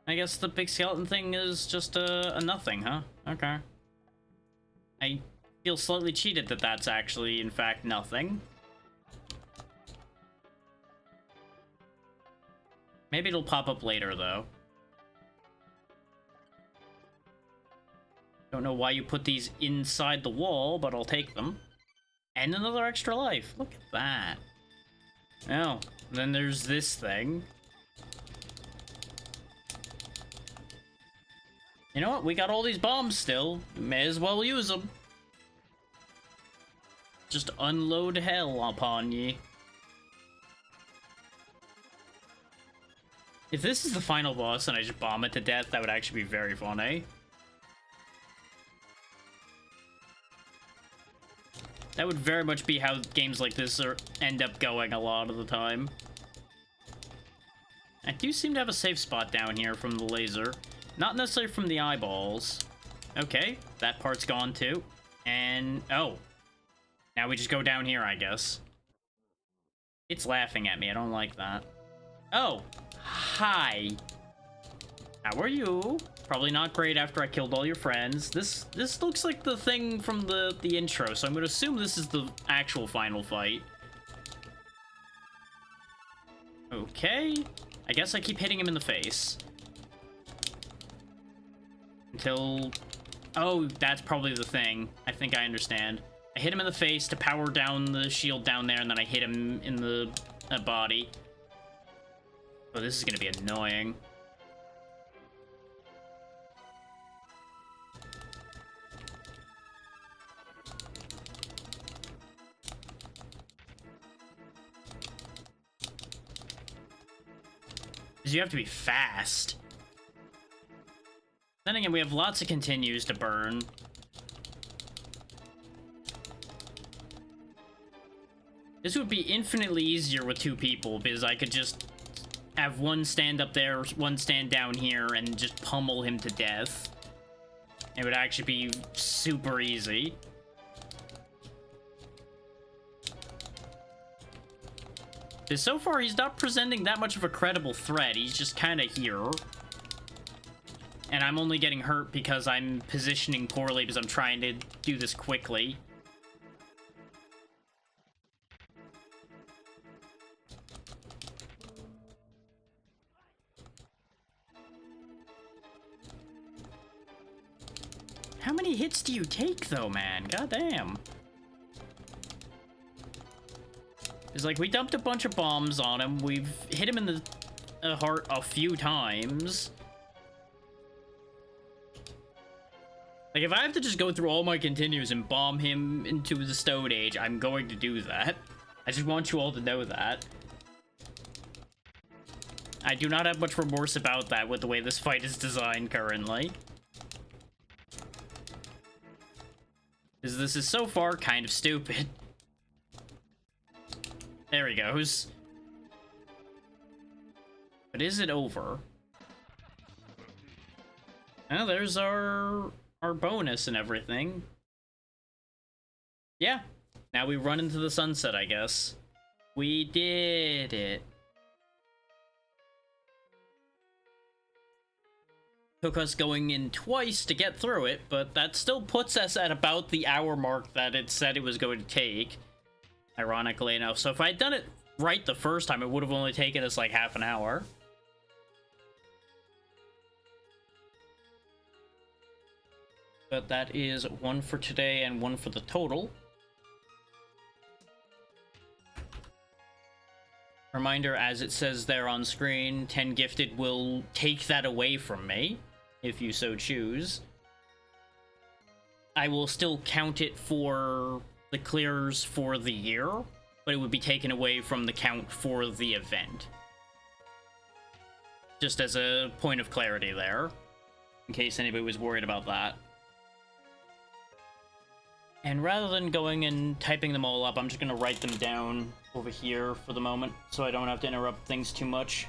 I guess the big skeleton thing is just a nothing, huh? Okay. I feel slightly cheated that that's actually, in fact, nothing. Maybe it'll pop up later, though. Don't know why you put these inside the wall, but I'll take them. And another extra life. Look at that. Oh, then there's this thing. You know what? We got all these bombs still. May as well use them. Just unload hell upon ye. If this is the final boss and I just bomb it to death, that would actually be very funny. That would very much be how games like this end up going a lot of the time. I do seem to have a safe spot down here from the laser. Not necessarily from the eyeballs. Okay, that part's gone too. And, oh. Now we just go down here, I guess. It's laughing at me, I don't like that. Oh, hi. How are you? Probably not great after I killed all your friends. This looks like the thing from the intro, so I'm gonna assume this is the actual final fight. Okay. I guess I keep hitting him in the face. Until... Oh, that's probably the thing. I think I understand. I hit him in the face to power down the shield down there, and then I hit him in the body. Oh, this is gonna be annoying. Because you have to be fast. Then again, we have lots of continues to burn. This would be infinitely easier with two people, because I could just have one stand up there, one stand down here, and just pummel him to death. It would actually be super easy. Because so far, he's not presenting that much of a credible threat. He's just kind of here. And I'm only getting hurt because I'm positioning poorly because I'm trying to do this quickly. How many hits do you take, though, man? Goddamn. It's like, we dumped a bunch of bombs on him. We've hit him in the heart a few times. Like, if I have to just go through all my continues and bomb him into the Stone Age, I'm going to do that. I just want you all to know that. I do not have much remorse about that with the way this fight is designed currently. Because this is so far kind of stupid. There he goes. But is it over? Oh, there's our bonus and everything. Yeah. Now we run into the sunset, I guess. We did it. Took us going in twice to get through it, but that still puts us at about the hour mark that it said it was going to take. Ironically enough. So if I had done it right the first time, it would have only taken us like half an hour. But that is one for today and one for the total. Reminder, as it says there on screen, 10 gifted will take that away from me, if you so choose. I will still count it for the clears for the year, but it would be taken away from the count for the event. Just as a point of clarity there, in case anybody was worried about that. And rather than going and typing them all up, I'm just going to write them down over here for the moment, so I don't have to interrupt things too much.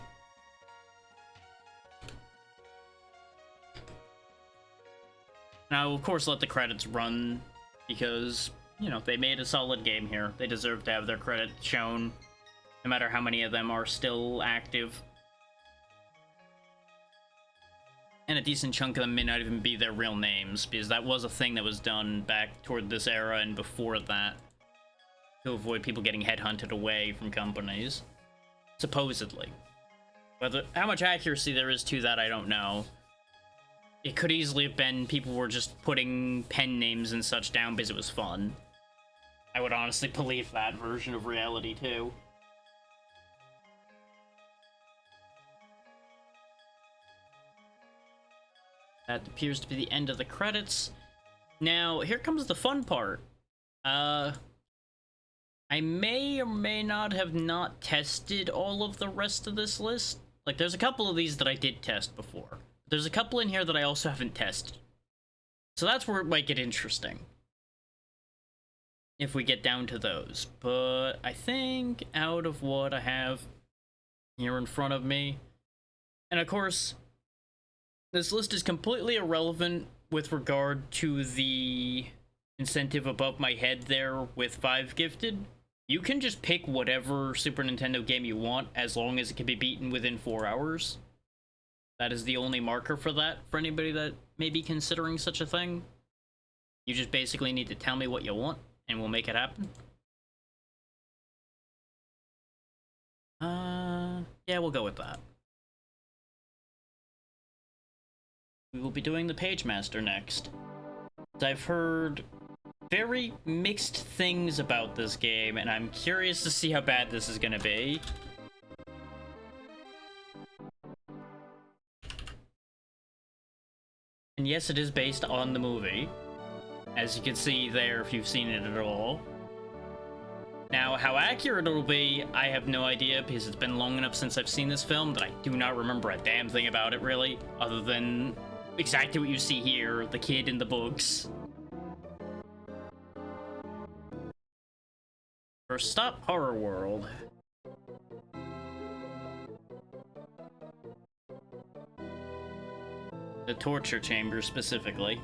And I will, of course, let the credits run, because, you know, they made a solid game here. They deserve to have their credit shown, no matter how many of them are still active. And a decent chunk of them may not even be their real names, because that was a thing that was done back toward this era and before that, to avoid people getting headhunted away from companies. Supposedly. How much accuracy there is to that, I don't know. It could easily have been people were just putting pen names and such down because it was fun. I would honestly believe that version of reality, too. That appears to be the end of the credits. Now, here comes the fun part. I may or may not have not tested all of the rest of this list. Like, there's a couple of these that I did test before. There's a couple in here that I also haven't tested. So that's where it might get interesting, if we get down to those. But I think out of what I have here in front of me, and of course, this list is completely irrelevant with regard to the incentive above my head there with 5 gifted. You can just pick whatever Super Nintendo game you want, as long as it can be beaten within 4 hours. That is the only marker for that, for anybody that may be considering such a thing. You just basically need to tell me what you want, and we'll make it happen. Yeah, we'll go with that. We will be doing the Page Master next. I've heard very mixed things about this game, and I'm curious to see how bad this is gonna be. And yes, it is based on the movie, as you can see there if you've seen it at all. Now, how accurate it'll be, I have no idea, because it's been long enough since I've seen this film that I do not remember a damn thing about it, really, other than exactly what you see here, the kid in the books. First stop, Horror World. The torture chamber, specifically.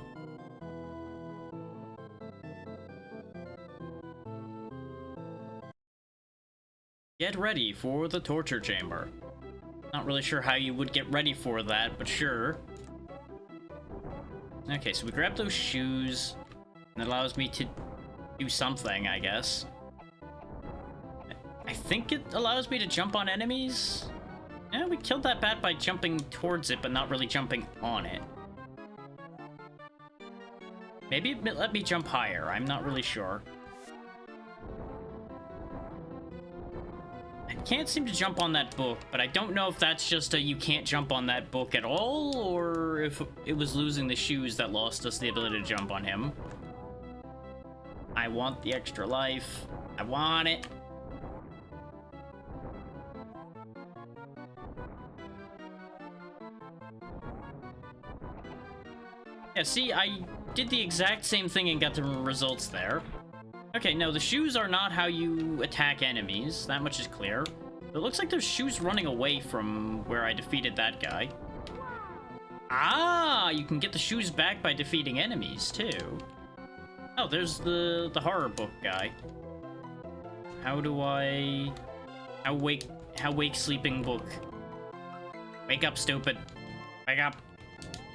Get ready for the torture chamber. Not really sure how you would get ready for that, but sure. Okay, so we grab those shoes. And that allows me to do something, I guess. I think it allows me to jump on enemies? Yeah, we killed that bat by jumping towards it, but not really jumping on it. Maybe it let me jump higher, I'm not really sure. I can't seem to jump on that book, but I don't know if that's just a you can't jump on that book at all, or if it was losing the shoes that lost us the ability to jump on him. I want the extra life. I want it. Yeah, see, I did the exact same thing and got the results there. Okay, no, the shoes are not how you attack enemies. That much is clear. It looks like there's shoes running away from where I defeated that guy. Ah, you can get the shoes back by defeating enemies, too. Oh, there's the horror book guy. How do I... How wake sleeping book. Wake up, stupid. Wake up.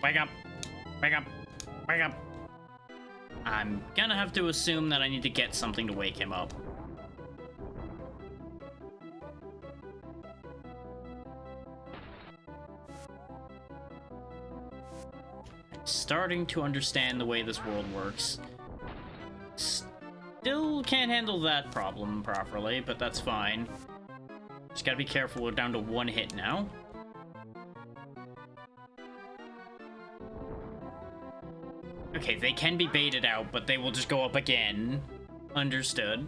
Wake up. Wake up! Wake up! I'm gonna have to assume that I need to get something to wake him up. Starting to understand the way this world works. Still can't handle that problem properly, but that's fine. Just gotta be careful, we're down to 1 hit now. Okay, they can be baited out, but they will just go up again. Understood.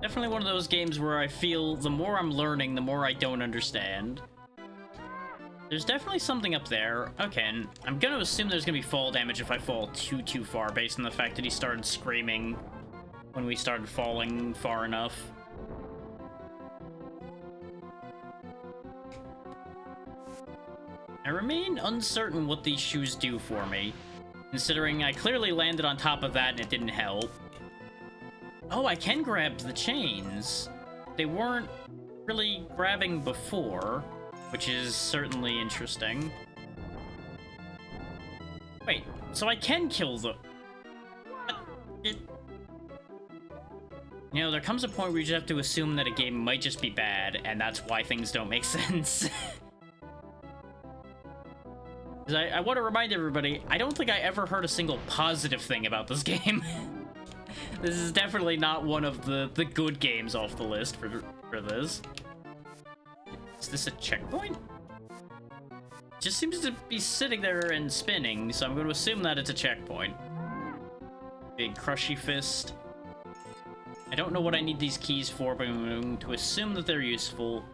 Definitely one of those games where I feel the more I'm learning, the more I don't understand. There's definitely something up there. Okay, and I'm gonna assume there's gonna be fall damage if I fall too far, based on the fact that he started screaming when we started falling far enough. I remain uncertain what these shoes do for me, considering I clearly landed on top of that and it didn't help. Oh, I can grab the chains. They weren't really grabbing before, which is certainly interesting. Wait, so I can kill the... You know, there comes a point where you just have to assume that a game might just be bad, and that's why things don't make sense. I want to remind everybody, I don't think I ever heard a single positive thing about this game. This is definitely not one of the good games off the list for this. Is this a checkpoint? Just seems to be sitting there and spinning, so I'm going to assume that it's a checkpoint. Big crushy fist. I don't know what I need these keys for, but I'm going to assume that they're useful.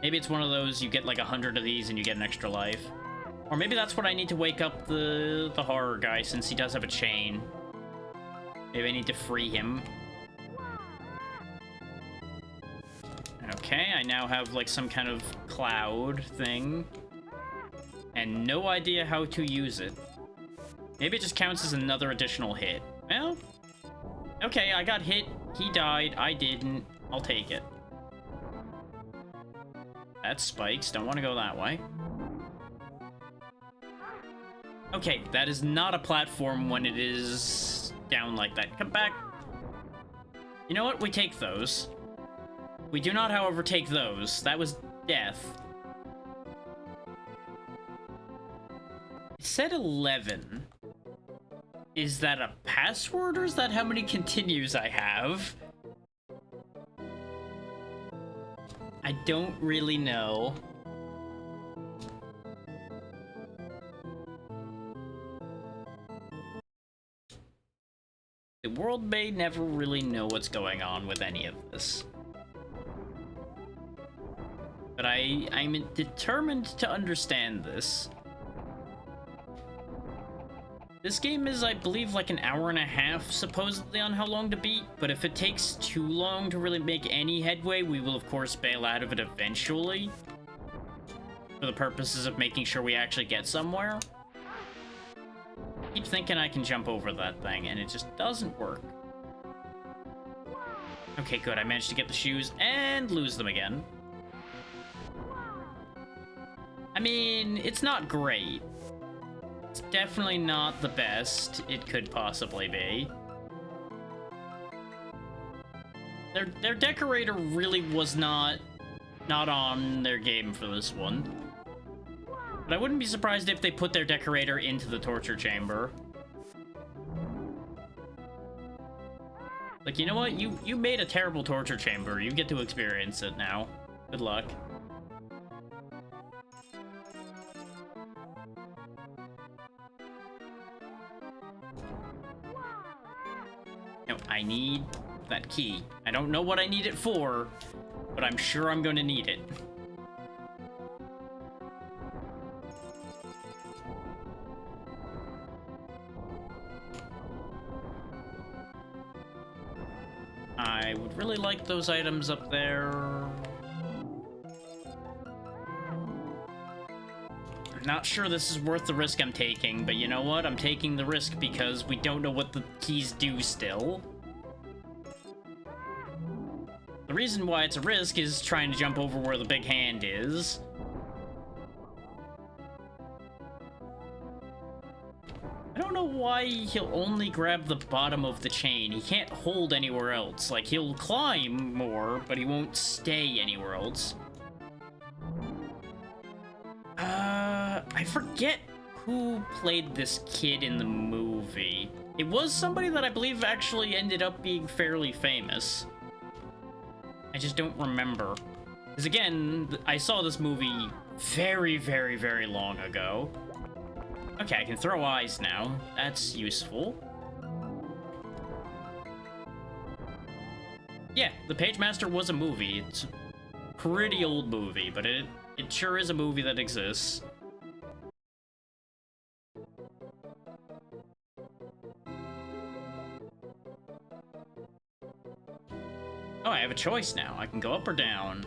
Maybe it's one of those you get like 100 of these and you get an extra life. Or maybe that's what I need to wake up the horror guy, since he does have a chain. Maybe I need to free him. Okay, I now have like some kind of cloud thing. And no idea how to use it. Maybe it just counts as another additional hit. Well, okay, I got hit. He died. I didn't. I'll take it. That's spikes. Don't want to go that way. Okay, that is not a platform when it is down like that. Come back. You know what? We take those. We do not, however, take those. That was death. It said 11. Is that a password, or is that how many continues I have? I don't really know. The world may never really know what's going on with any of this. But I'm determined to understand this. This game is, I believe, like an hour and a half, supposedly, on how long to beat, but if it takes too long to really make any headway, we will, of course, bail out of it eventually. For the purposes of making sure we actually get somewhere. I keep thinking I can jump over that thing, and it just doesn't work. Okay, good. I managed to get the shoes and lose them again. I mean, it's not great. It's definitely not the best it could possibly be. Their decorator really was not on their game for this one. But I wouldn't be surprised if they put their decorator into the torture chamber. Like, you know what? You made a terrible torture chamber. You get to experience it now. Good luck. No, I need that key. I don't know what I need it for, but I'm sure I'm going to need it. I would really like those items up there. I'm not sure this is worth the risk I'm taking, but you know what? I'm taking the risk because we don't know what the keys do still. The reason why it's a risk is trying to jump over where the big hand is. I don't know why he'll only grab the bottom of the chain. He can't hold anywhere else. Like, he'll climb more, but he won't stay anywhere else. I forget who played this kid in the movie. It was somebody that I believe actually ended up being fairly famous. I just don't remember. Because again, I saw this movie very, very, very long ago. Okay, I can throw eyes now. That's useful. Yeah, The Page Master was a movie. It's a pretty old movie, but it sure is a movie that exists. Oh, I have a choice now. I can go up or down.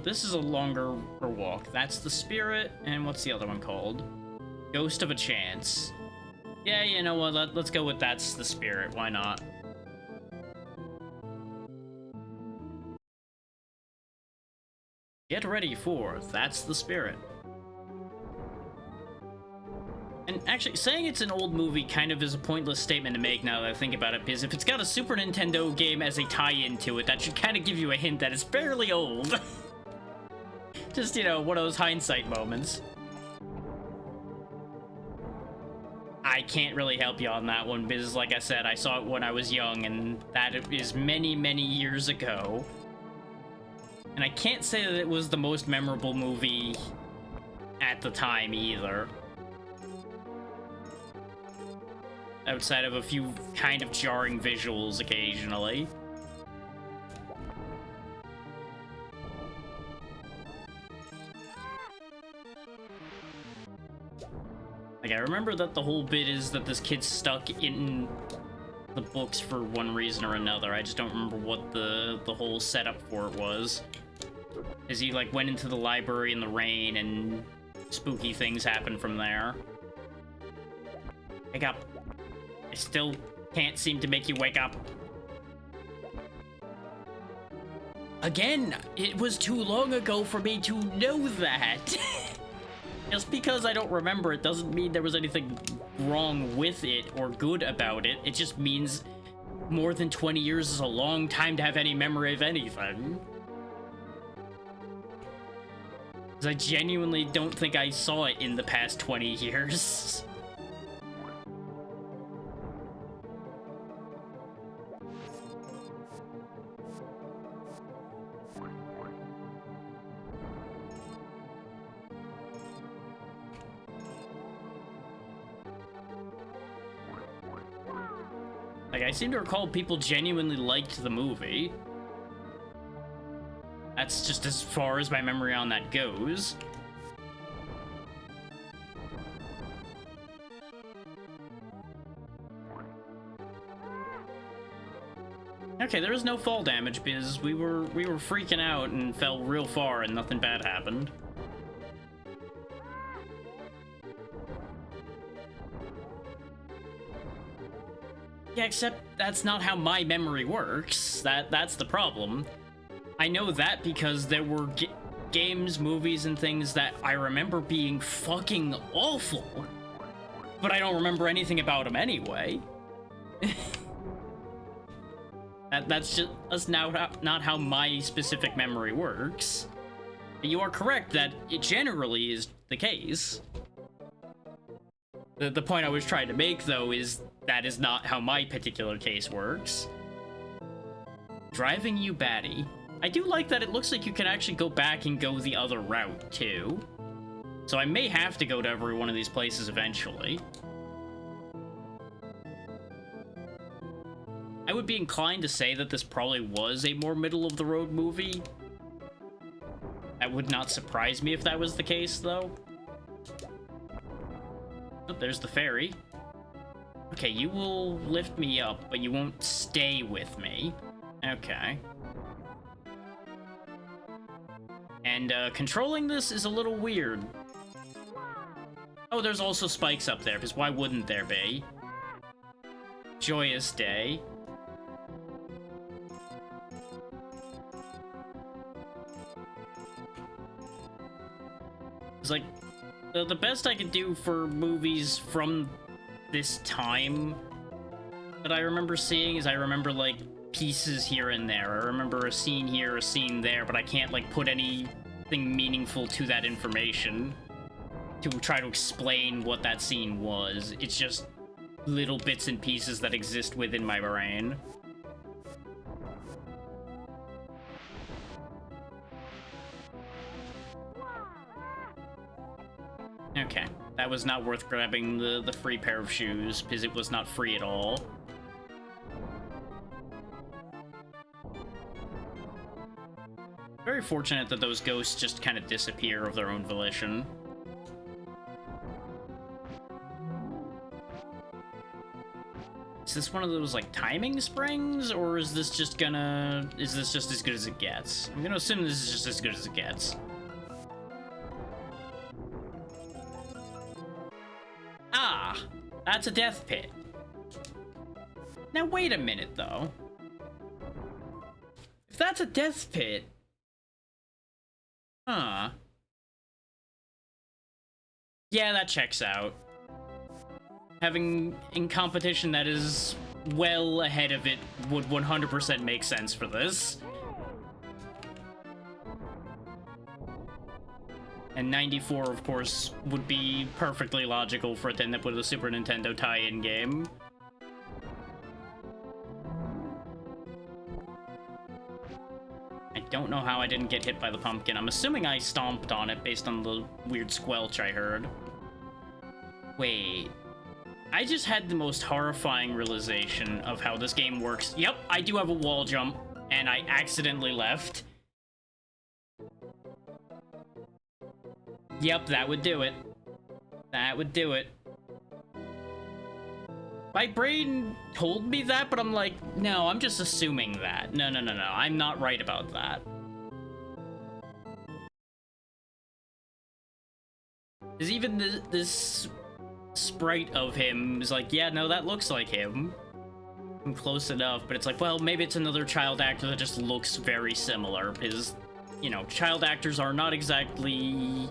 This is a longer walk. That's the Spirit, and what's the other one called? Ghost of a Chance. Yeah, you know what? Let's go with That's the Spirit. Why not? Get ready for That's the Spirit. And actually, saying it's an old movie kind of is a pointless statement to make now that I think about it, because if it's got a Super Nintendo game as a tie-in to it, that should kind of give you a hint that it's fairly old. Just, you know, one of those hindsight moments. I can't really help you on that one, because like I said, I saw it when I was young, and that is many, many years ago. And I can't say that it was the most memorable movie at the time either. Outside of a few kind of jarring visuals occasionally. Like, I remember that the whole bit is that this kid's stuck in the books for one reason or another. I just don't remember what the whole setup for it was. As he, like, went into the library in the rain and spooky things happened from there. Wake up. I still can't seem to make you wake up. Again, it was too long ago for me to know that. Just because I don't remember it doesn't mean there was anything wrong with it or good about it. It just means more than 20 years is a long time to have any memory of anything. Because I genuinely don't think I saw it in the past 20 years. Like, I seem to recall people genuinely liked the movie. That's just as far as my memory on that goes. Okay, there was no fall damage because we were freaking out and fell real far and nothing bad happened. Yeah, except that's not how my memory works. That's the problem. I know that because there were games, movies, and things that I remember being fucking awful. But I don't remember anything about them anyway. That's not how my specific memory works. You are correct that it generally is the case. The point I was trying to make, though, is that is not how my particular case works. Driving you batty. I do like that it looks like you can actually go back and go the other route, too. So I may have to go to every one of these places eventually. I would be inclined to say that this probably was a more middle-of-the-road movie. That would not surprise me if that was the case, though. Oh, there's the ferry. Okay, you will lift me up, but you won't stay with me. Okay. And, controlling this is a little weird. Oh, there's also spikes up there, because why wouldn't there be? Joyous day. It's like, the best I could do for movies from this time that I remember seeing. Is I remember, like, pieces here and there. I remember a scene here, a scene there, but I can't, like, put anything meaningful to that information to try to explain what that scene was. It's just little bits and pieces that exist within my brain. Okay, that was not worth grabbing the free pair of shoes, because it was not free at all. Very fortunate that those ghosts just kind of disappear of their own volition. Is this one of those, like, timing springs, or is this just as good as it gets? I'm gonna assume this is just as good as it gets. Ah, that's a death pit. Now wait a minute, though. If that's a death pit... Huh. Yeah, that checks out. Having in competition that is well ahead of it would 100% make sense for this. And 94, of course, would be perfectly logical for it to end up with a Super Nintendo tie-in game. I don't know how I didn't get hit by the pumpkin. I'm assuming I stomped on it based on the weird squelch I heard. Wait. I just had the most horrifying realization of how this game works. Yep, I do have a wall jump, and I accidentally left. Yep, that would do it. That would do it. My brain told me that, but I'm like, no, I'm just assuming that. No, I'm not right about that. Because even this sprite of him is like, yeah, no, that looks like him. I'm close enough, but it's like, well, maybe it's another child actor that just looks very similar, because, you know, child actors are not exactly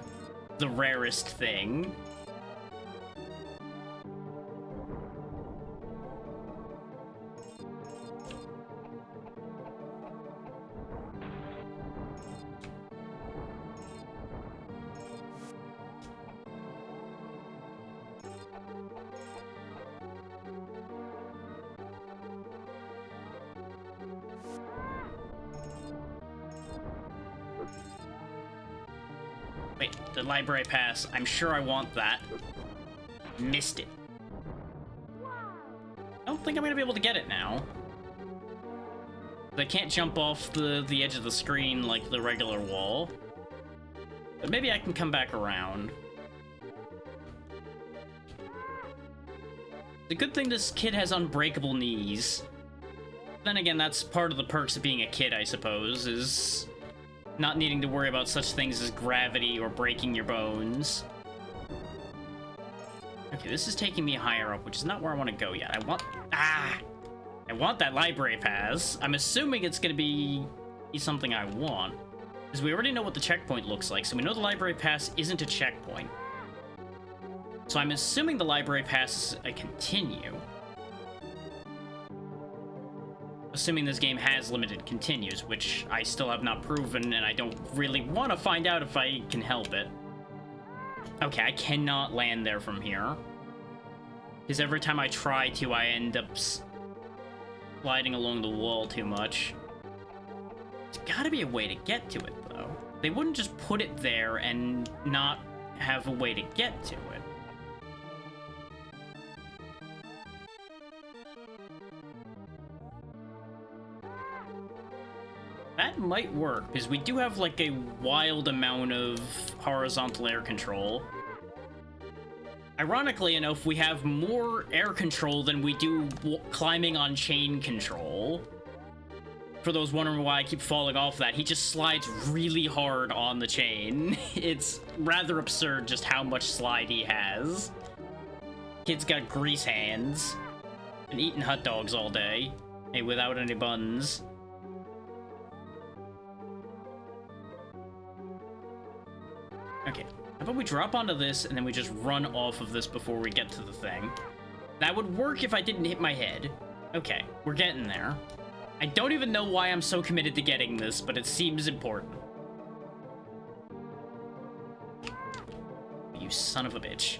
the rarest thing. Wait, the library pass. I'm sure I want that. Missed it. I don't think I'm gonna be able to get it now. I can't jump off the edge of the screen like the regular wall. But maybe I can come back around. The good thing this kid has unbreakable knees. Then again, that's part of the perks of being a kid, I suppose, is not needing to worry about such things as gravity or breaking your bones. Okay, this is taking me higher up, which is not where I want to go yet. I want that library pass. I'm assuming it's going to be something I want, because we already know what the checkpoint looks like, so we know the library pass isn't a checkpoint. So I'm assuming the library pass is a continue. Assuming this game has limited continues, which I still have not proven, and I don't really want to find out if I can help it. Okay, I cannot land there from here. Because every time I try to, I end up sliding along the wall too much. There's gotta be a way to get to it, though. They wouldn't just put it there and not have a way to get to it. That might work, because we do have, like, a wild amount of horizontal air control. Ironically enough, we have more air control than we do climbing on chain control. For those wondering why I keep falling off that, he just slides really hard on the chain. It's rather absurd just how much slide he has. Kid's got grease hands. Been eating hot dogs all day. Hey, without any buns. Okay, how about we drop onto this and then we just run off of this before we get to the thing? That would work if I didn't hit my head. Okay, we're getting there. I don't even know why I'm so committed to getting this, but it seems important. You son of a bitch.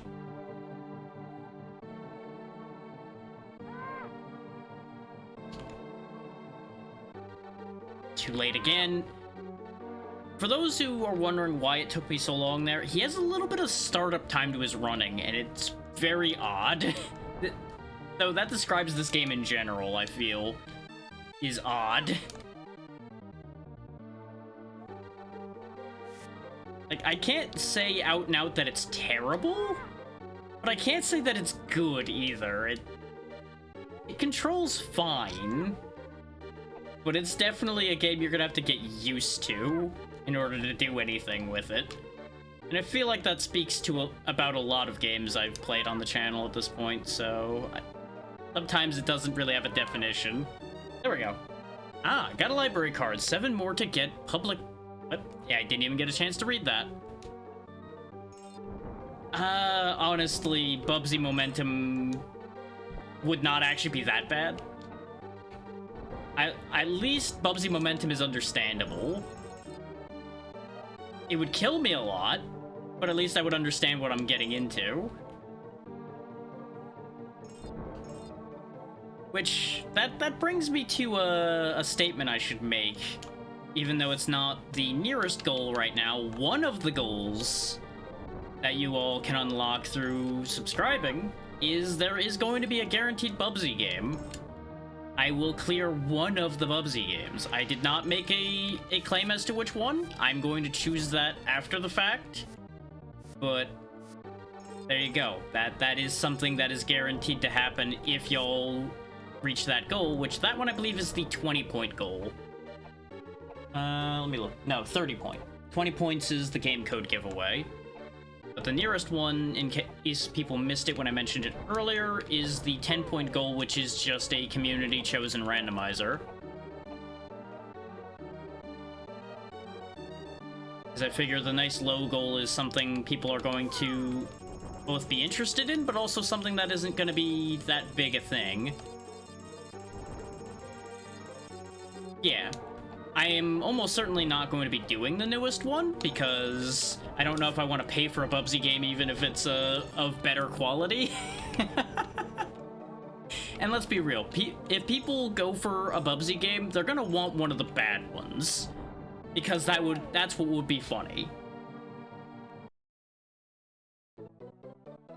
Too late again. For those who are wondering why it took me so long there, he has a little bit of startup time to his running, and it's very odd. So that describes this game in general, I feel, is odd. Like, I can't say out and out that it's terrible, but I can't say that it's good either. It controls fine, but it's definitely a game you're gonna have to get used to in order to do anything with it. And I feel like that speaks to about a lot of games I've played on the channel at this point, so sometimes it doesn't really have a definition. There we go. Ah, got a library card. 7 more to get public... What? Yeah, I didn't even get a chance to read that. Honestly, Bubsy Momentum would not actually be that bad. At least Bubsy Momentum is understandable. It would kill me a lot, but at least I would understand what I'm getting into. Which, that brings me to a statement I should make. Even though it's not the nearest goal right now, one of the goals that you all can unlock through subscribing is there is going to be a guaranteed Bubsy game. I will clear one of the Bubsy games. I did not make a claim as to which one. I'm going to choose that after the fact. But there you go. That is something that is guaranteed to happen if y'all reach that goal, which that one I believe is the 20-point goal. Let me look. No, 30 point. 20 points is the game code giveaway. But the nearest one, in case people missed it when I mentioned it earlier, is the 10-point goal, which is just a community-chosen randomizer. Because I figure the nice low goal is something people are going to both be interested in, but also something that isn't going to be that big a thing. Yeah. I am almost certainly not going to be doing the newest one, because I don't know if I want to pay for a Bubsy game even if it's of better quality. And let's be real, if people go for a Bubsy game, they're gonna want one of the bad ones, because that's what would be funny.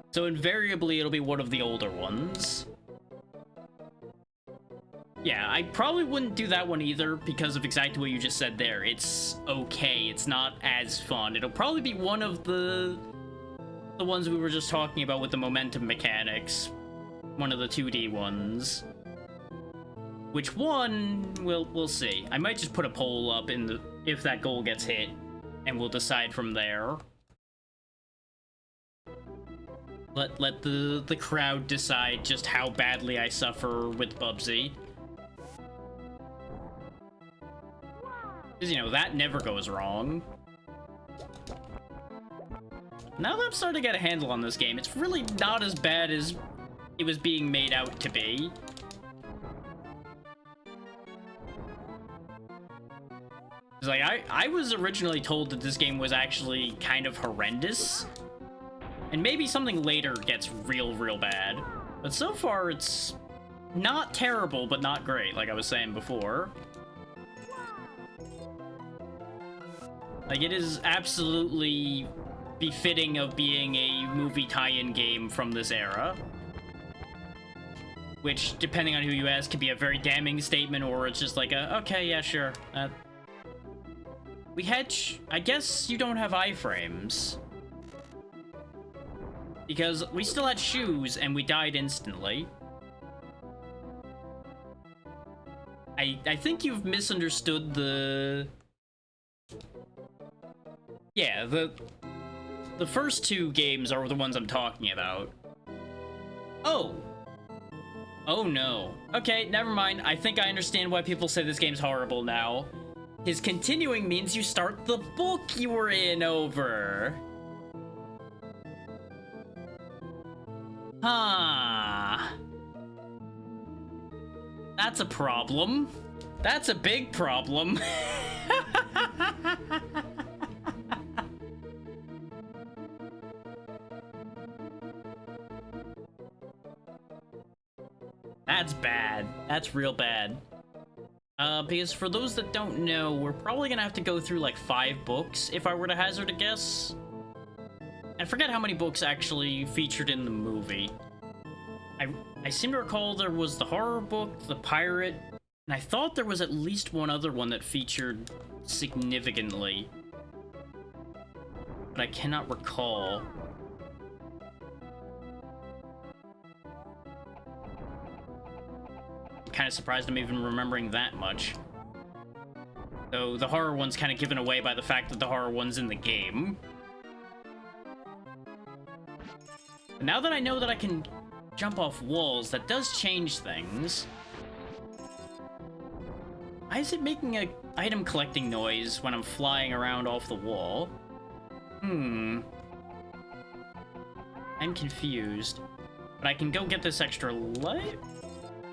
So invariably it'll be one of the older ones. Yeah, I probably wouldn't do that one either because of exactly what you just said there. It's okay, it's not as fun. It'll probably be one of the ones we were just talking about with the momentum mechanics. One of the 2D ones. Which one, we'll see. I might just put a poll up in if that goal gets hit, and we'll decide from there. Let the crowd decide just how badly I suffer with Bubsy. Because, you know, that never goes wrong. Now that I'm starting to get a handle on this game, it's really not as bad as it was being made out to be. It's like, I was originally told that this game was actually kind of horrendous. And maybe something later gets real bad. But so far, it's not terrible, but not great, like I was saying before. Like, it is absolutely befitting of being a movie tie-in game from this era. Which, depending on who you ask, could be a very damning statement, or it's just like okay, yeah, sure. We had, I guess you don't have iframes. Because we still had shoes, and we died instantly. I think you've misunderstood the... Yeah, the first 2 games are the ones I'm talking about. Oh! Oh no. Okay, never mind. I think I understand why people say this game's horrible now. His continuing means you start the book you were in over. Huh. That's a problem. That's a big problem. That's bad. That's real bad. Because for those that don't know, we're probably gonna have to go through like 5 books if I were to hazard a guess. I forget how many books actually featured in the movie. I seem to recall there was the horror book, the pirate, and I thought there was at least one other one that featured significantly. But I cannot recall. I'm kind of surprised I'm even remembering that much. Though the horror one's kind of given away by the fact that the horror one's in the game. But now that I know that I can jump off walls, that does change things. Why is it making a item collecting noise when I'm flying around off the wall? I'm confused. But I can go get this extra light?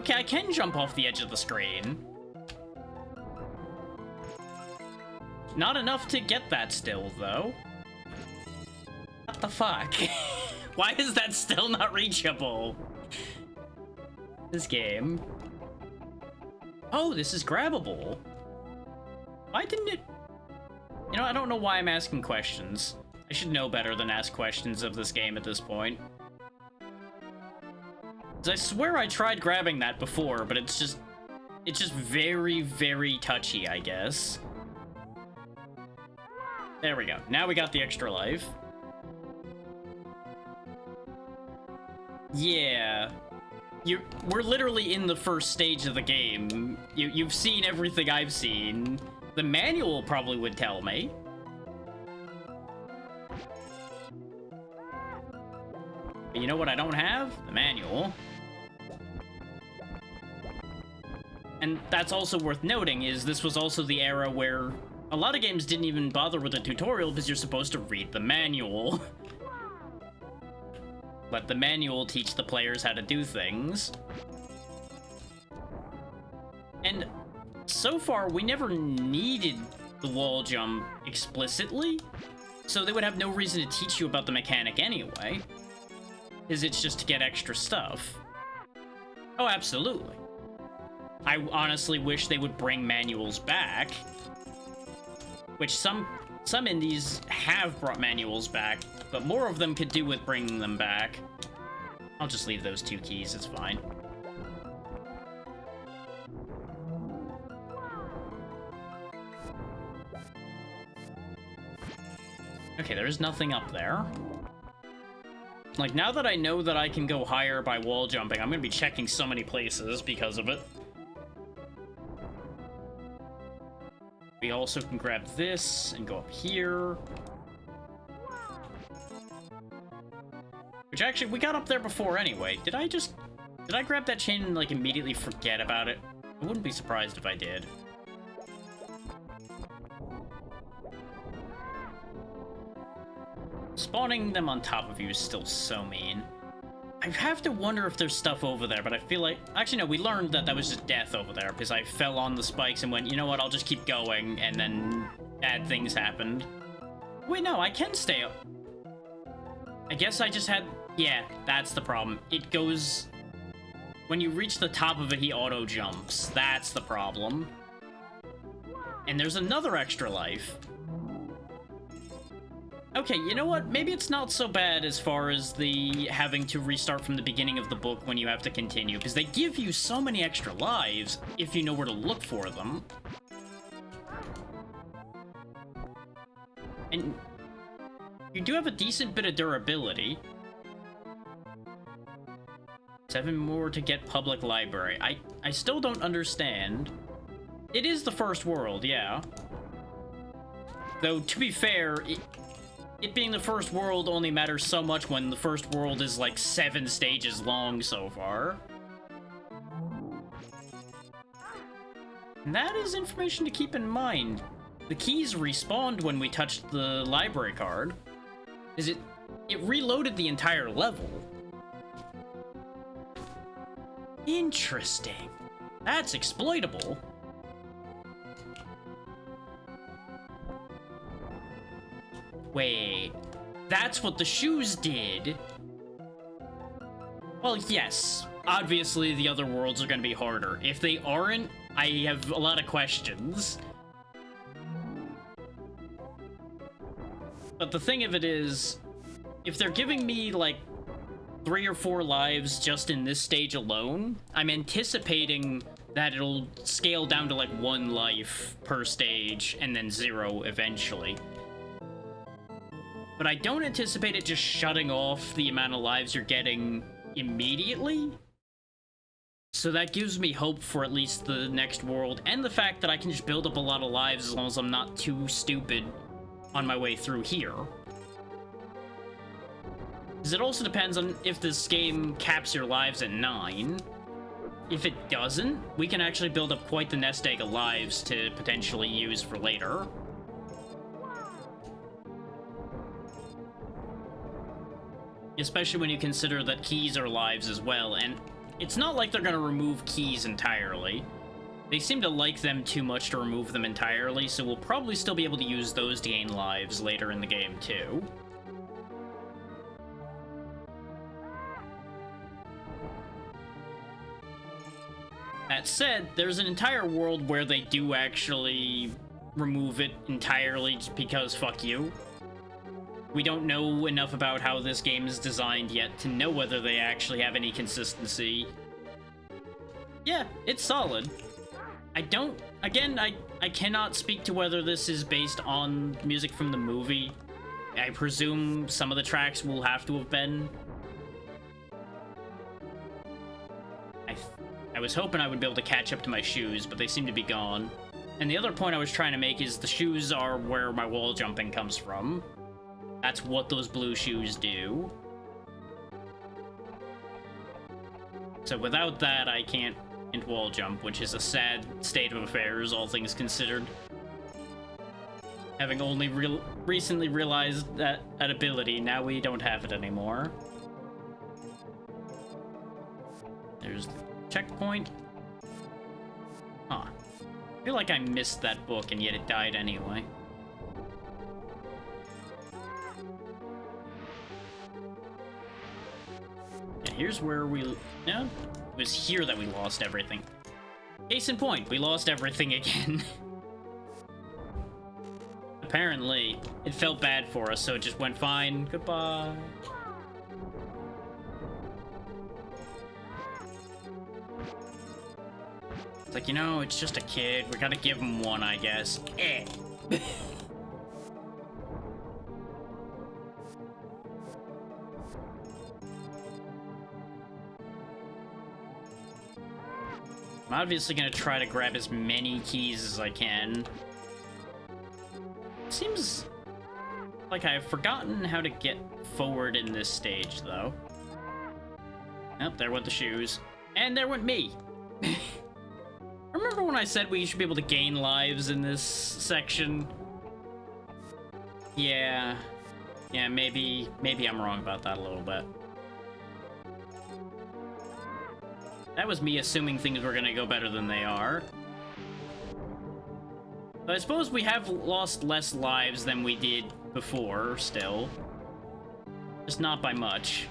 Okay, I can jump off the edge of the screen. Not enough to get that still, though. What the fuck? Why is that still not reachable? This game. Oh, this is grabbable. Why didn't it... You know, I don't know why I'm asking questions. I should know better than ask questions of this game at this point. 'Cause I swear I tried grabbing that before, but it's just very, very touchy, I guess. There we go. Now we got the extra life. Yeah. We're literally in the first stage of the game. You've seen everything I've seen. The manual probably would tell me. But you know what I don't have? The manual. And that's also worth noting, is this was also the era where a lot of games didn't even bother with a tutorial because you're supposed to read the manual. Let the manual teach the players how to do things. And so far, we never needed the wall jump explicitly, so they would have no reason to teach you about the mechanic anyway, because it's just to get extra stuff. Oh, absolutely. I honestly wish they would bring manuals back, which some indies have brought manuals back, but more of them could do with bringing them back. I'll just leave those 2 keys, it's fine. Okay, there's nothing up there. Like, now that I know that I can go higher by wall jumping, I'm gonna be checking so many places because of it. We also can grab this and go up here. Which actually, we got up there before anyway. Did I grab that chain and, like, immediately forget about it? I wouldn't be surprised if I did. Spawning them on top of you is still so mean. I have to wonder if there's stuff over there, but I feel like... Actually, no, we learned that that was just death over there, because I fell on the spikes and went, you know what, I'll just keep going, and then bad things happened. Wait, no, I can stay up. I guess I just had... Yeah, that's the problem. It goes... When you reach the top of it, he auto-jumps. That's the problem. And there's another extra life. Okay, you know what? Maybe it's not so bad as far as the having to restart from the beginning of the book when you have to continue, because they give you so many extra lives if you know where to look for them. And you do have a decent bit of durability. 7 more to get public library. I still don't understand. It is the first world, yeah. Though, to be fair, it being the first world only matters so much when the first world is like 7 stages long so far. And that is information to keep in mind. The keys respawned when we touched the library card. It reloaded the entire level. Interesting. That's exploitable. Wait, that's what the shoes did. Well, yes. Obviously, the other worlds are going to be harder. If they aren't, I have a lot of questions. But the thing of it is, if they're giving me, like, 3 or 4 lives just in this stage alone, I'm anticipating that it'll scale down to, like, 1 life per stage and then 0 eventually. But I don't anticipate it just shutting off the amount of lives you're getting immediately. So that gives me hope for at least the next world, and the fact that I can just build up a lot of lives as long as I'm not too stupid on my way through here. Because it also depends on if this game caps your lives at 9. If it doesn't, we can actually build up quite the nest egg of lives to potentially use for later. Especially when you consider that keys are lives as well, and it's not like they're gonna remove keys entirely. They seem to like them too much to remove them entirely, so we'll probably still be able to use those to gain lives later in the game too. That said, there's an entire world where they do actually remove it entirely just because fuck you. We don't know enough about how this game is designed yet to know whether they actually have any consistency. Yeah, it's solid. I cannot speak to whether this is based on music from the movie. I presume some of the tracks will have to have been. I was hoping I would be able to catch up to my shoes, but they seem to be gone. And the other point I was trying to make is the shoes are where my wall jumping comes from. That's what those blue shoes do. So without that, I can't wall jump, which is a sad state of affairs, all things considered. Having only recently realized that ability, now we don't have it anymore. There's the checkpoint. Huh. I feel like I missed that book, and yet it died anyway. Here's where we... No, it was here that we lost everything. Case in point, we lost everything again. Apparently, it felt bad for us, so it just went fine. Goodbye. It's like, you know, it's just a kid. We gotta give him one, I guess. Eh. I'm obviously gonna try to grab as many keys as I can. Seems like I've forgotten how to get forward in this stage, though. Oh, there went the shoes. And there went me. Remember when I said we should be able to gain lives in this section? Yeah. Yeah, maybe I'm wrong about that a little bit. That was me assuming things were gonna go better than they are. But I suppose we have lost less lives than we did before, still. Just not by much.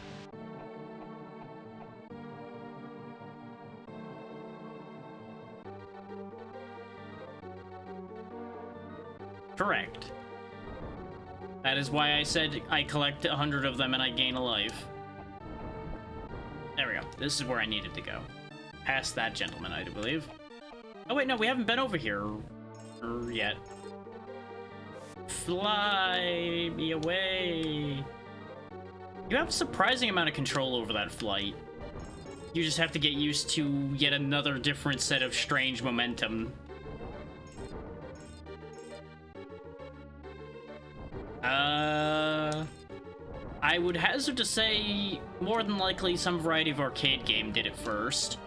Correct. That is why I said I collect 100 of them and I gain a life. There we go. This is where I needed to go. Past that gentleman, I do believe. Oh wait, no, we haven't been over here yet. Fly me away. You have a surprising amount of control over that flight. You just have to get used to yet another different set of strange momentum. I would hazard to say more than likely some variety of arcade game did it first.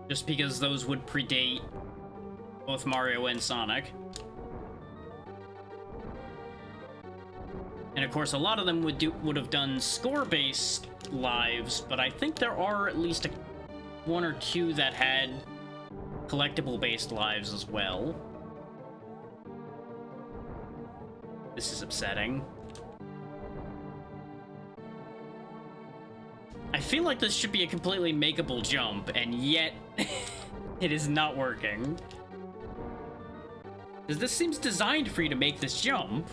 Just because those would predate both Mario and Sonic. And of course, a lot of them would have done score-based lives, but I think there are at least one or two that had collectible-based lives as well. This is upsetting. I feel like this should be a completely makeable jump, and yet it is not working. Because this seems designed for you to make this jump.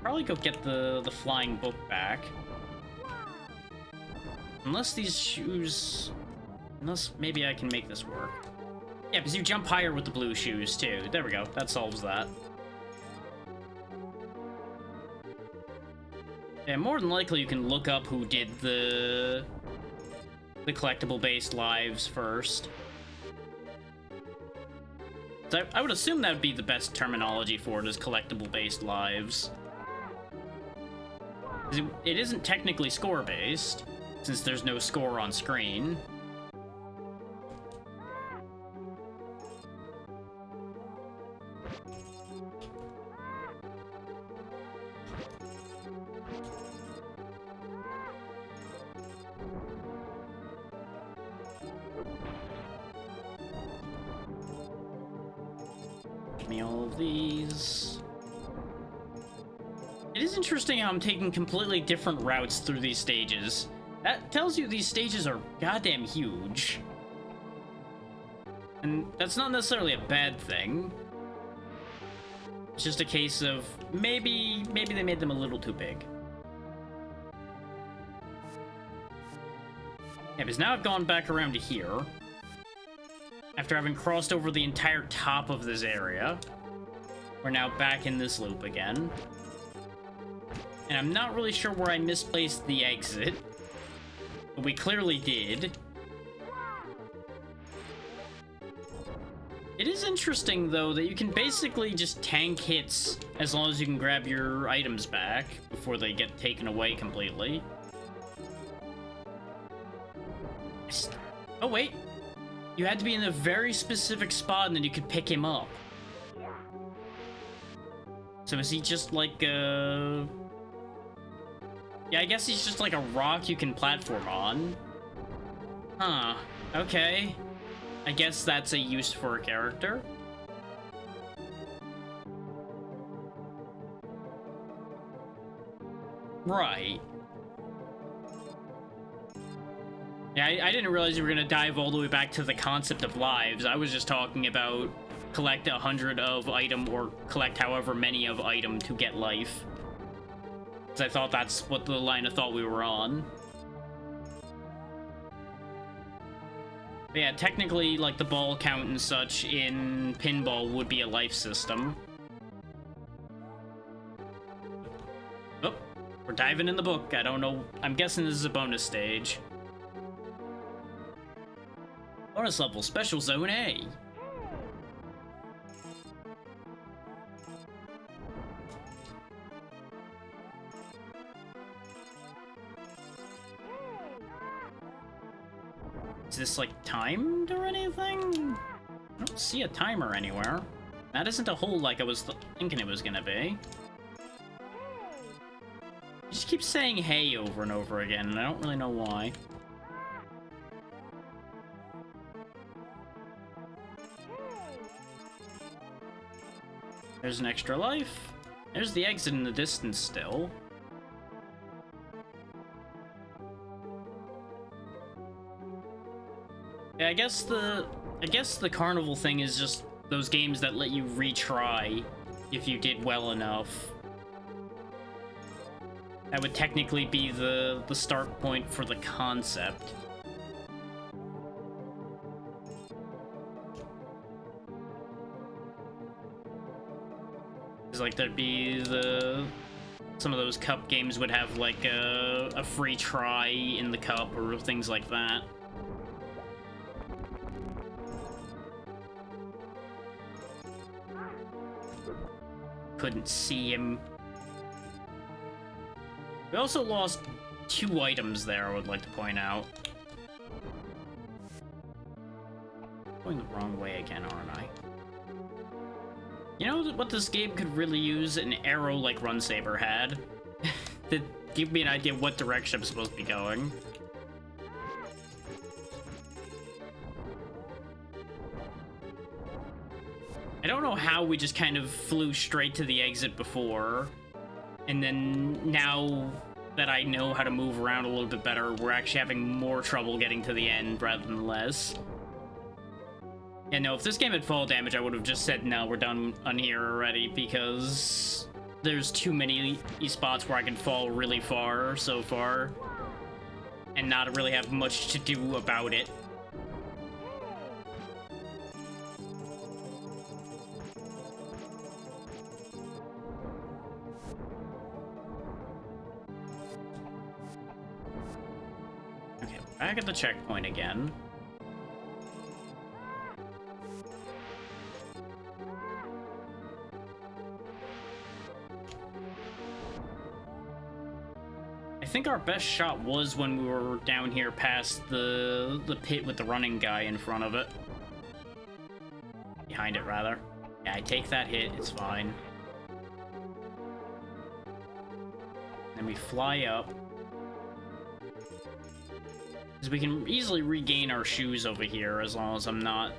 Probably go get the flying book back. Unless these shoes... Unless maybe I can make this work. Yeah, because you jump higher with the blue shoes, too. There we go. That solves that. Yeah, more than likely you can look up who did the collectible-based lives first. So I would assume that would be the best terminology for it, is collectible-based lives. It isn't technically score-based, since there's no score on screen. Give me all of these. It is interesting how I'm taking completely different routes through these stages. That tells you these stages are goddamn huge. And that's not necessarily a bad thing. It's just a case of maybe they made them a little too big. Yeah, because now I've gone back around to here. After having crossed over the entire top of this area. We're now back in this loop again. And I'm not really sure where I misplaced the exit. But we clearly did. It is interesting, though, that you can basically just tank hits as long as you can grab your items back before they get taken away completely. Oh, wait. You had to be in a very specific spot and then you could pick him up. So is he just like a... Yeah, I guess he's just like a rock you can platform on. Huh. Okay. I guess that's a use for a character. Right. Yeah, I didn't realize you were gonna dive all the way back to the concept of lives. I was just talking about collect 100 of item or collect however many of item to get life. Because I thought that's what the line of thought we were on. But yeah, technically, like, the ball count and such in pinball would be a life system. Oh, we're diving in the book. I don't know. I'm guessing this is a bonus stage. Bonus level, Special Zone A. Is this, like, timed or anything? I don't see a timer anywhere. That isn't a hole like I was thinking it was gonna be. You just keep saying hey over and over again, and I don't really know why. There's an extra life. There's the exit in the distance still. Yeah, I guess the carnival thing is just those games that let you retry if you did well enough. That would technically be the start point for the concept. Like, there'd be some of those cup games would have like a free try in the cup or things like that. Couldn't see him. We also lost 2 items there, I would like to point out. Going the wrong way again, aren't I? You know what this game could really use? An arrow like Run Saber had. To give me an idea what direction I'm supposed to be going. I don't know how we just kind of flew straight to the exit before, and then now that I know how to move around a little bit better, we're actually having more trouble getting to the end rather than less. Yeah, no, if this game had fall damage, I would have just said, no, we're done on here already, because there's too many spots where I can fall really far so far, and not really have much to do about it. Okay, back at the checkpoint again. I think our best shot was when we were down here past the pit with the running guy in front of it. Behind it, rather. Yeah, I take that hit, it's fine. Then we fly up. Because we can easily regain our shoes over here as long as I'm not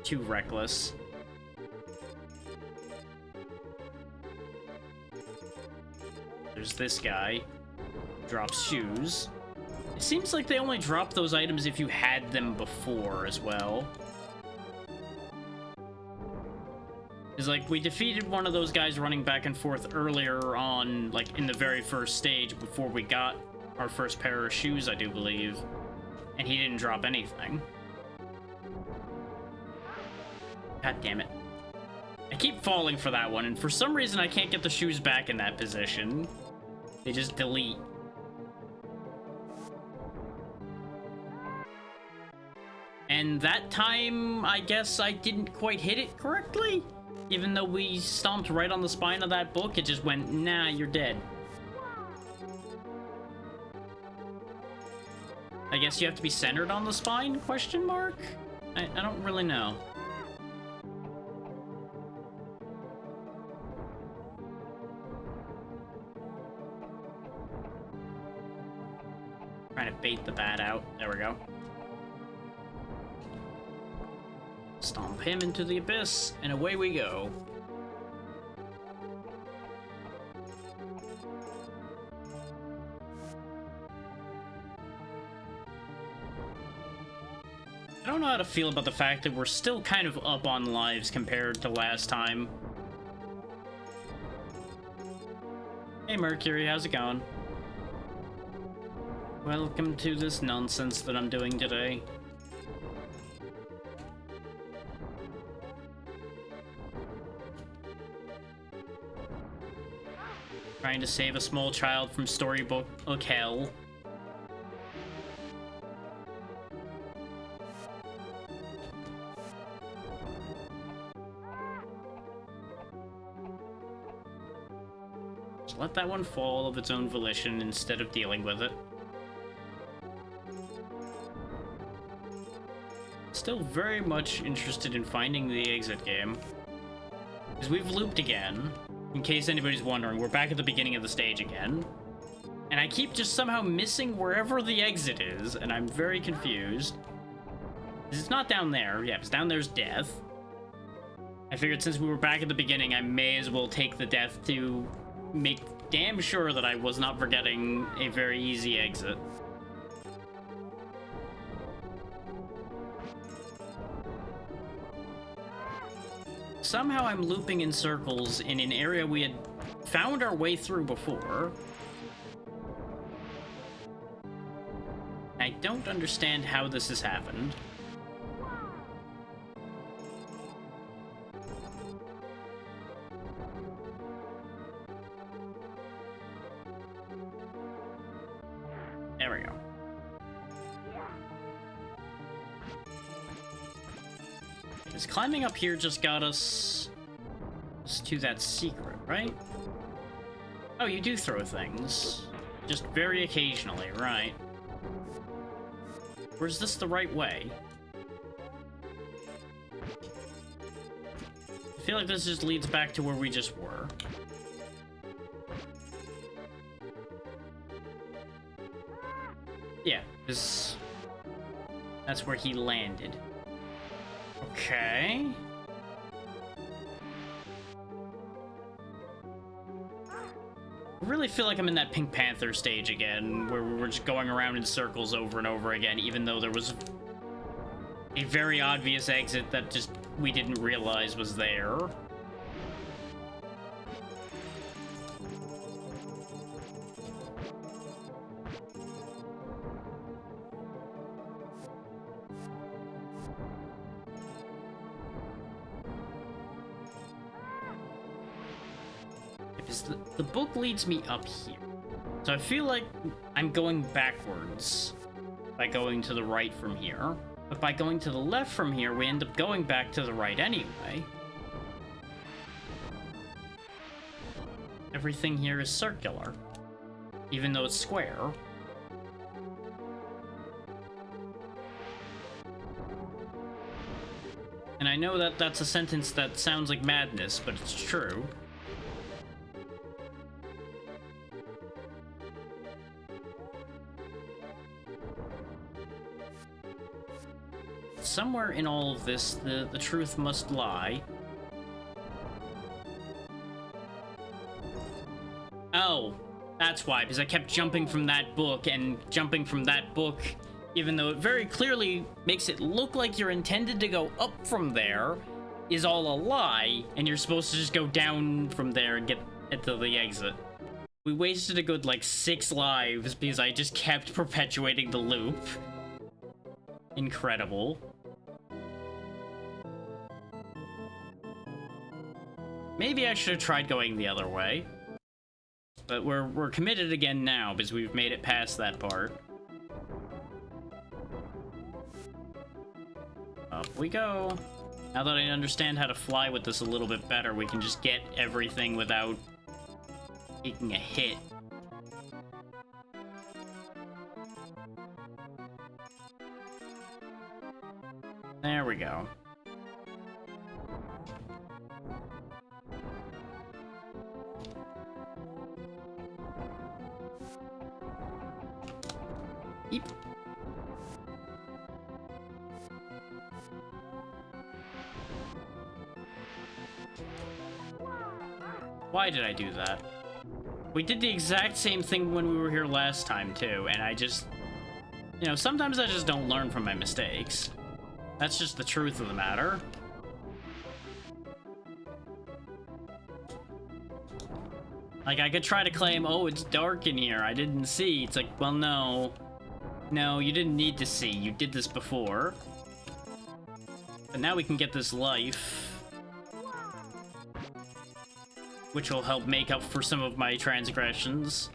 too reckless. There's this guy. Drops shoes. It seems like they only drop those items if you had them before as well. It's like we defeated one of those guys running back and forth earlier on, like in the very first stage before we got our first pair of shoes, I do believe. And he didn't drop anything. God damn it. I keep falling for that one, and for some reason I can't get the shoes back in that position. They just delete. And that time, I guess I didn't quite hit it correctly? Even though we stomped right on the spine of that book, it just went, nah, you're dead. I guess you have to be centered on the spine, question mark? I don't really know. Trying to bait the bat out. There we go. Stomp him into the abyss, and away we go. I don't know how to feel about the fact that we're still kind of up on lives compared to last time. Hey Mercury, how's it going? Welcome to this nonsense that I'm doing today. Trying to save a small child from storybook hell. Just let that one fall of its own volition instead of dealing with it. Still very much interested in finding the exit game. Because we've looped again. In case anybody's wondering, we're back at the beginning of the stage again. And I keep just somehow missing wherever the exit is, and I'm very confused. It's not down there. Yeah, because down there's death. I figured since we were back at the beginning, I may as well take the death to make damn sure that I was not forgetting a very easy exit. Somehow I'm looping in circles in an area we had found our way through before. I don't understand how this has happened. There we go. Because climbing up here just got us to that secret, right? Oh, you do throw things. Just very occasionally, right? Or is this the right way? I feel feel like this just leads back to where we just were. Yeah, that's where he landed. Okay. I really feel like I'm in that Pink Panther stage again, where we're just going around in circles over and over again, even though there was a very obvious exit that just we didn't realize was there. Because the book leads me up here. So I feel like I'm going backwards by going to the right from here. But by going to the left from here, we end up going back to the right anyway. Everything here is circular, even though it's square. And I know that that's a sentence that sounds like madness, but it's true. Somewhere in all of this, the truth must lie. Oh, that's why, because I kept jumping from that book and jumping from that book, even though it very clearly makes it look like you're intended to go up from there, is all a lie, and you're supposed to just go down from there and get to the exit. We wasted a good, like, 6 lives because I just kept perpetuating the loop. Incredible. Maybe I should have tried going the other way. But we're committed again now because we've made it past that part. Up we go. Now that I understand how to fly with this a little bit better, we can just get everything without taking a hit. There we go. Eep. Why did I do that? We did the exact same thing when we were here last time, too, and I just... You know, sometimes I just don't learn from my mistakes. That's just the truth of the matter. Like, I could try to claim, oh, it's dark in here, I didn't see. It's like, well, no. No, you didn't need to see. You did this before. But now we can get this life. Which will help make up for some of my transgressions.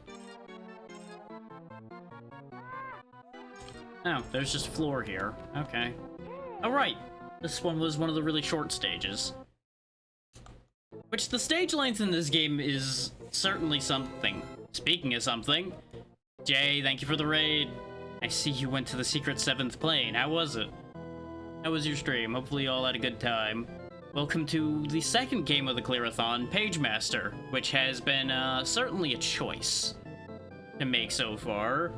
Oh, there's just floor here. Okay. Oh, right. This one was one of the really short stages. Which, the stage length in this game is certainly something. Speaking of something, Jay, thank you for the raid. I see you went to the secret 7th plane. How was it? How was your stream? Hopefully you all had a good time. Welcome to the second game of the Clear-a-thon, Page Master, which has been certainly a choice to make so far.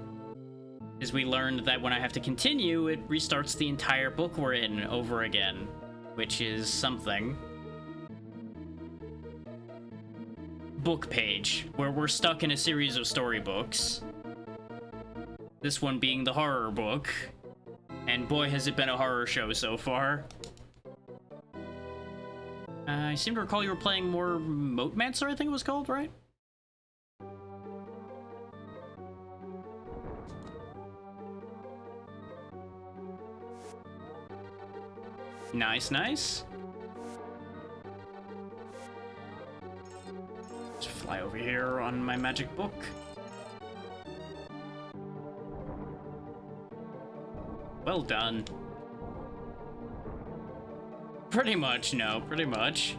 As we learned that when I have to continue, it restarts the entire book we're in over again, which is something. Book page, where we're stuck in a series of storybooks. This one being the horror book. And boy, has it been a horror show so far. I seem to recall you were playing more Motemancer, I think it was called, right? Nice, nice. Let's fly over here on my magic book. Well done. Pretty much, no, pretty much.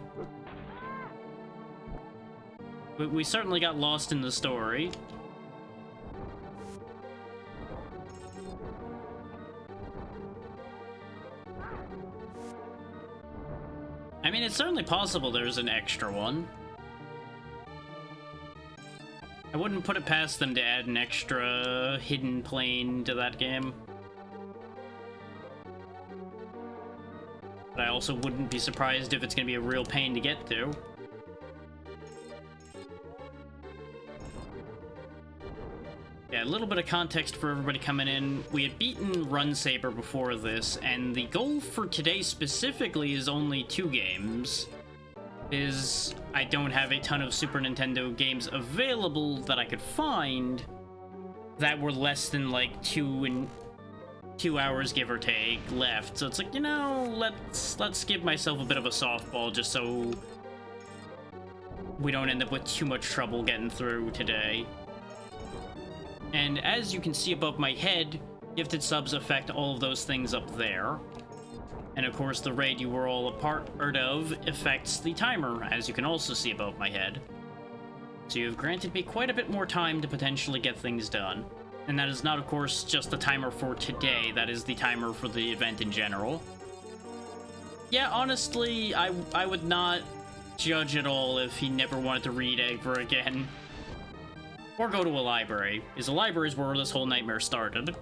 We certainly got lost in the story. I mean, it's certainly possible there's an extra one. I wouldn't put it past them to add an extra hidden plane to that game. But I also wouldn't be surprised if it's going to be a real pain to get to. Yeah, a little bit of context for everybody coming in. We had beaten Run Saber before this, and the goal for today specifically is only 2 games. I don't have a ton of Super Nintendo games available that I could find that were less than like 2 hours, give or take, left. So it's like, you know, let's give myself a bit of a softball just so we don't end up with too much trouble getting through today. And as you can see above my head, gifted subs affect all of those things up there. And of course, the raid you were all a part of affects the timer, as you can also see above my head. So you've granted me quite a bit more time to potentially get things done. And that is not, of course, just the timer for today, that is the timer for the event in general. Yeah, honestly, I would not judge at all if he never wanted to read ever again. Or go to a library, because the library is where this whole nightmare started.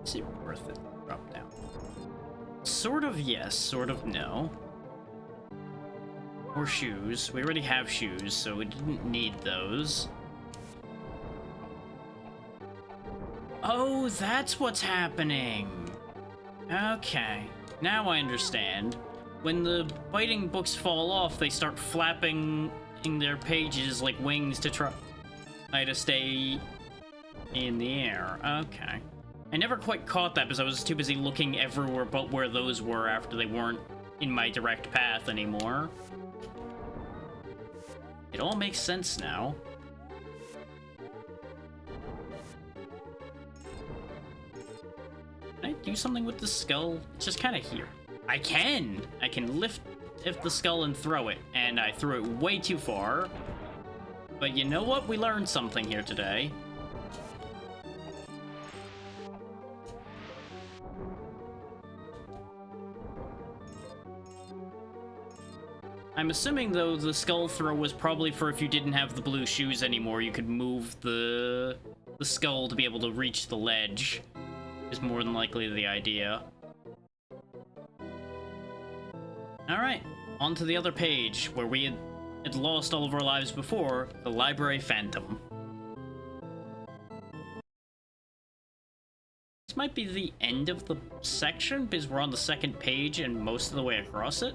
Is it worth it? Drop down. Sort of yes, sort of no. Or shoes. We already have shoes, so we didn't need those. Oh, that's what's happening. Okay. Now I understand. When the biting books fall off, they start flapping in their pages like wings to try to stay in the air. Okay. I never quite caught that because I was too busy looking everywhere but where those were after they weren't in my direct path anymore. It all makes sense now. Can I do something with the skull? It's just kind of here. I can! I can lift the skull and throw it, and I threw it way too far. But you know what? We learned something here today. I'm assuming, though, the skull throw was probably for if you didn't have the blue shoes anymore, you could move the skull to be able to reach the ledge, is more than likely the idea. Alright, on to the other page, where we had lost all of our lives before, the Library Phantom. This might be the end of the section, because we're on the second page and most of the way across it.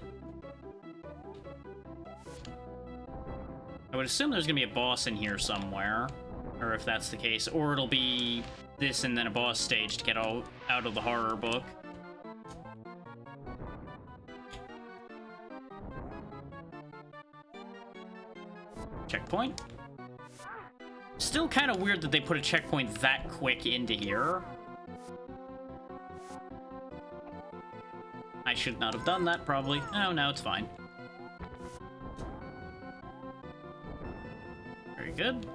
I would assume there's gonna be a boss in here somewhere, or if that's the case, or it'll be this and then a boss stage to get out of the horror book. Checkpoint. Still kind of weird that they put a checkpoint that quick into here. I should not have done that, probably. Oh, no, it's fine. Very good.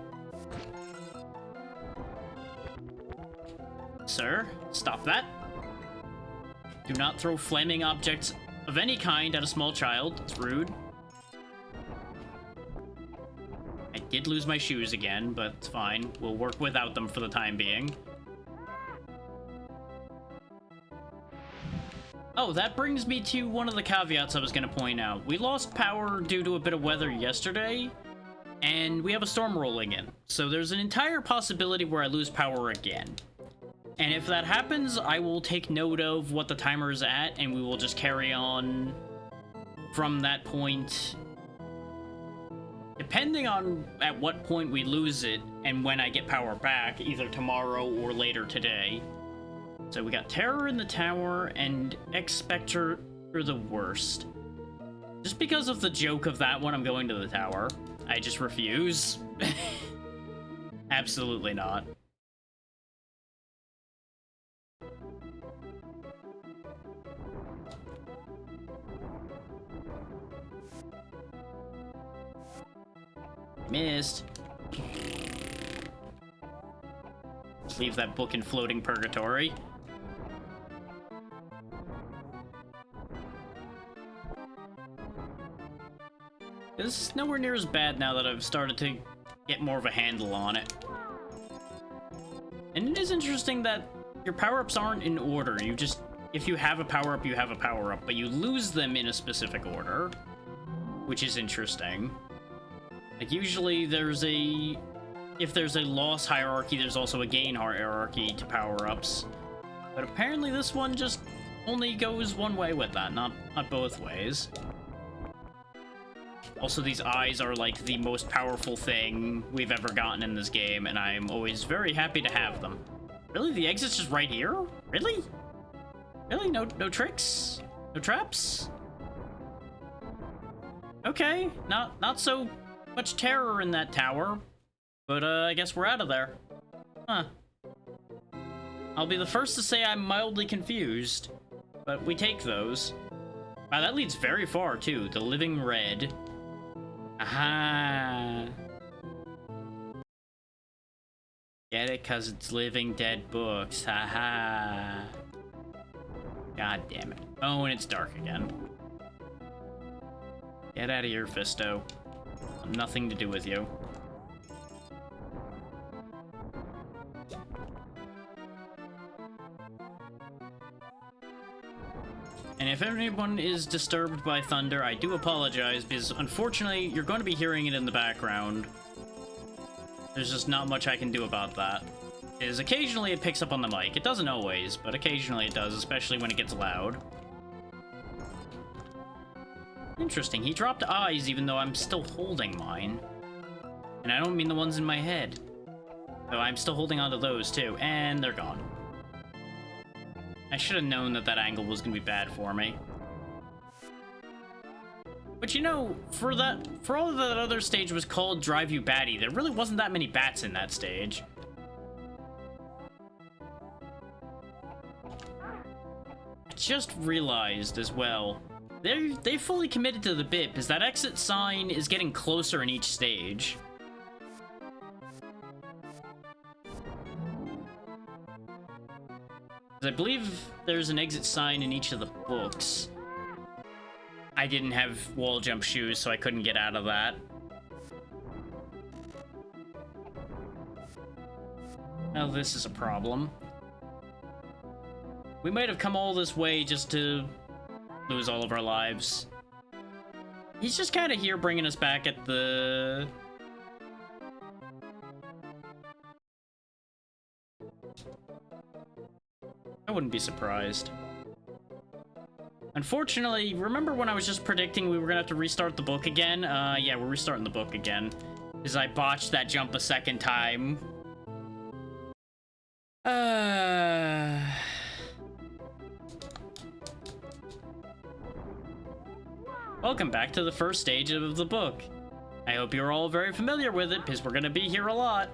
Sir, stop that. Do not throw flaming objects of any kind at a small child. It's rude. I did lose my shoes again, but it's fine. We'll work without them for the time being. Oh, that brings me to one of the caveats I was going to point out. We lost power due to a bit of weather yesterday, and we have a storm rolling in. So there's an entire possibility where I lose power again. And if that happens, I will take note of what the timer is at, and we will just carry on from that point. Depending on at what point we lose it, and when I get power back, either tomorrow or later today. So we got Terror in the Tower and X-Spectre are the worst. Just because of the joke of that one, I'm going to the tower. I just refuse. Absolutely not. Missed. Leave that book in floating purgatory. This is nowhere near as bad now that I've started to get more of a handle on it. And it is interesting that your power-ups aren't in order. You just, if you have a power-up, you have a power-up, but you lose them in a specific order, which is interesting. Like, usually if there's a loss hierarchy, there's also a gain hierarchy to power-ups. But apparently this one just only goes one way with that, not both ways. Also, these eyes are like the most powerful thing we've ever gotten in this game, and I'm always very happy to have them. Really? The exit's just right here? Really? Really? No tricks? No traps? Okay, not so much terror in that tower, but I guess we're out of there. Huh. I'll be the first to say I'm mildly confused, but we take those. Wow, that leads very far, too. The Living Red. Aha! Get it? 'Cause it's living dead books. Haha! God damn it. Oh, and it's dark again. Get out of here, Fisto. Nothing to do with you. And if anyone is disturbed by thunder, I do apologize, because unfortunately, you're going to be hearing it in the background. There's just not much I can do about that. Occasionally it picks up on the mic. It doesn't always, but occasionally it does, especially when it gets loud. Interesting, he dropped eyes even though I'm still holding mine. And I don't mean the ones in my head. Though I'm still holding onto those too, and they're gone. I should have known that that angle was going to be bad for me. But you know, for all that other stage was called Drive You Batty, there really wasn't that many bats in that stage. I just realized as well, they fully committed to the bit, because that exit sign is getting closer in each stage. I believe there's an exit sign in each of the books. I didn't have wall jump shoes, so I couldn't get out of that. Now this is a problem. We might have come all this way just to lose all of our lives. He's just kind of here bringing us back at the... I wouldn't be surprised. Unfortunately, remember when I was just predicting we were gonna have to restart the book again? Yeah, we're restarting the book again. Because I botched that jump a second time. Welcome back to the first stage of the book. I hope you're all very familiar with it, because we're gonna be here a lot.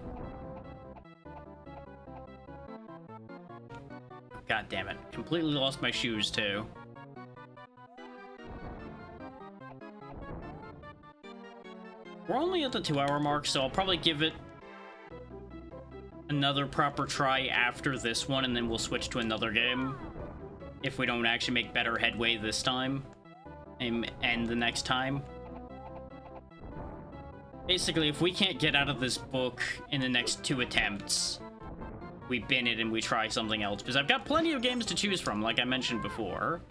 God damn it. Completely lost my shoes, too. We're only at the 2-hour mark, so I'll probably give it another proper try after this one, and then we'll switch to another game. If we don't actually make better headway this time. And the next time. Basically, if we can't get out of this book in the next 2 attempts... we bin it and we try something else, because I've got plenty of games to choose from, like I mentioned before.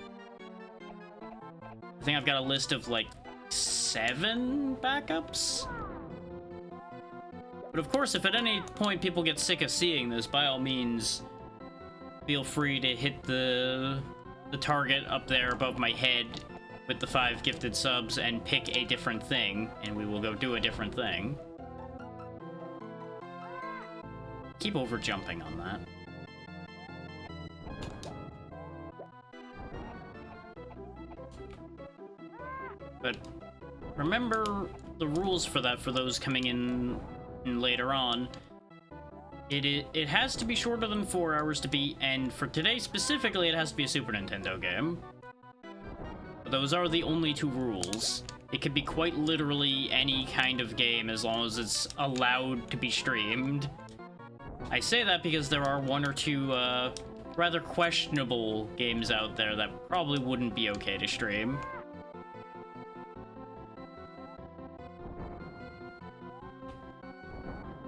I think I've got a list of, like, 7 backups? But of course, if at any point people get sick of seeing this, by all means, feel free to hit the target up there above my head with the 5 gifted subs and pick a different thing, and we will go do a different thing. Keep over jumping on that. But remember the rules for that for those coming in later on. It has to be shorter than 4 hours to beat, and for today specifically, it has to be a Super Nintendo game. But those are the only 2 rules. It could be quite literally any kind of game as long as it's allowed to be streamed. I say that because there are one or two rather questionable games out there that probably wouldn't be okay to stream.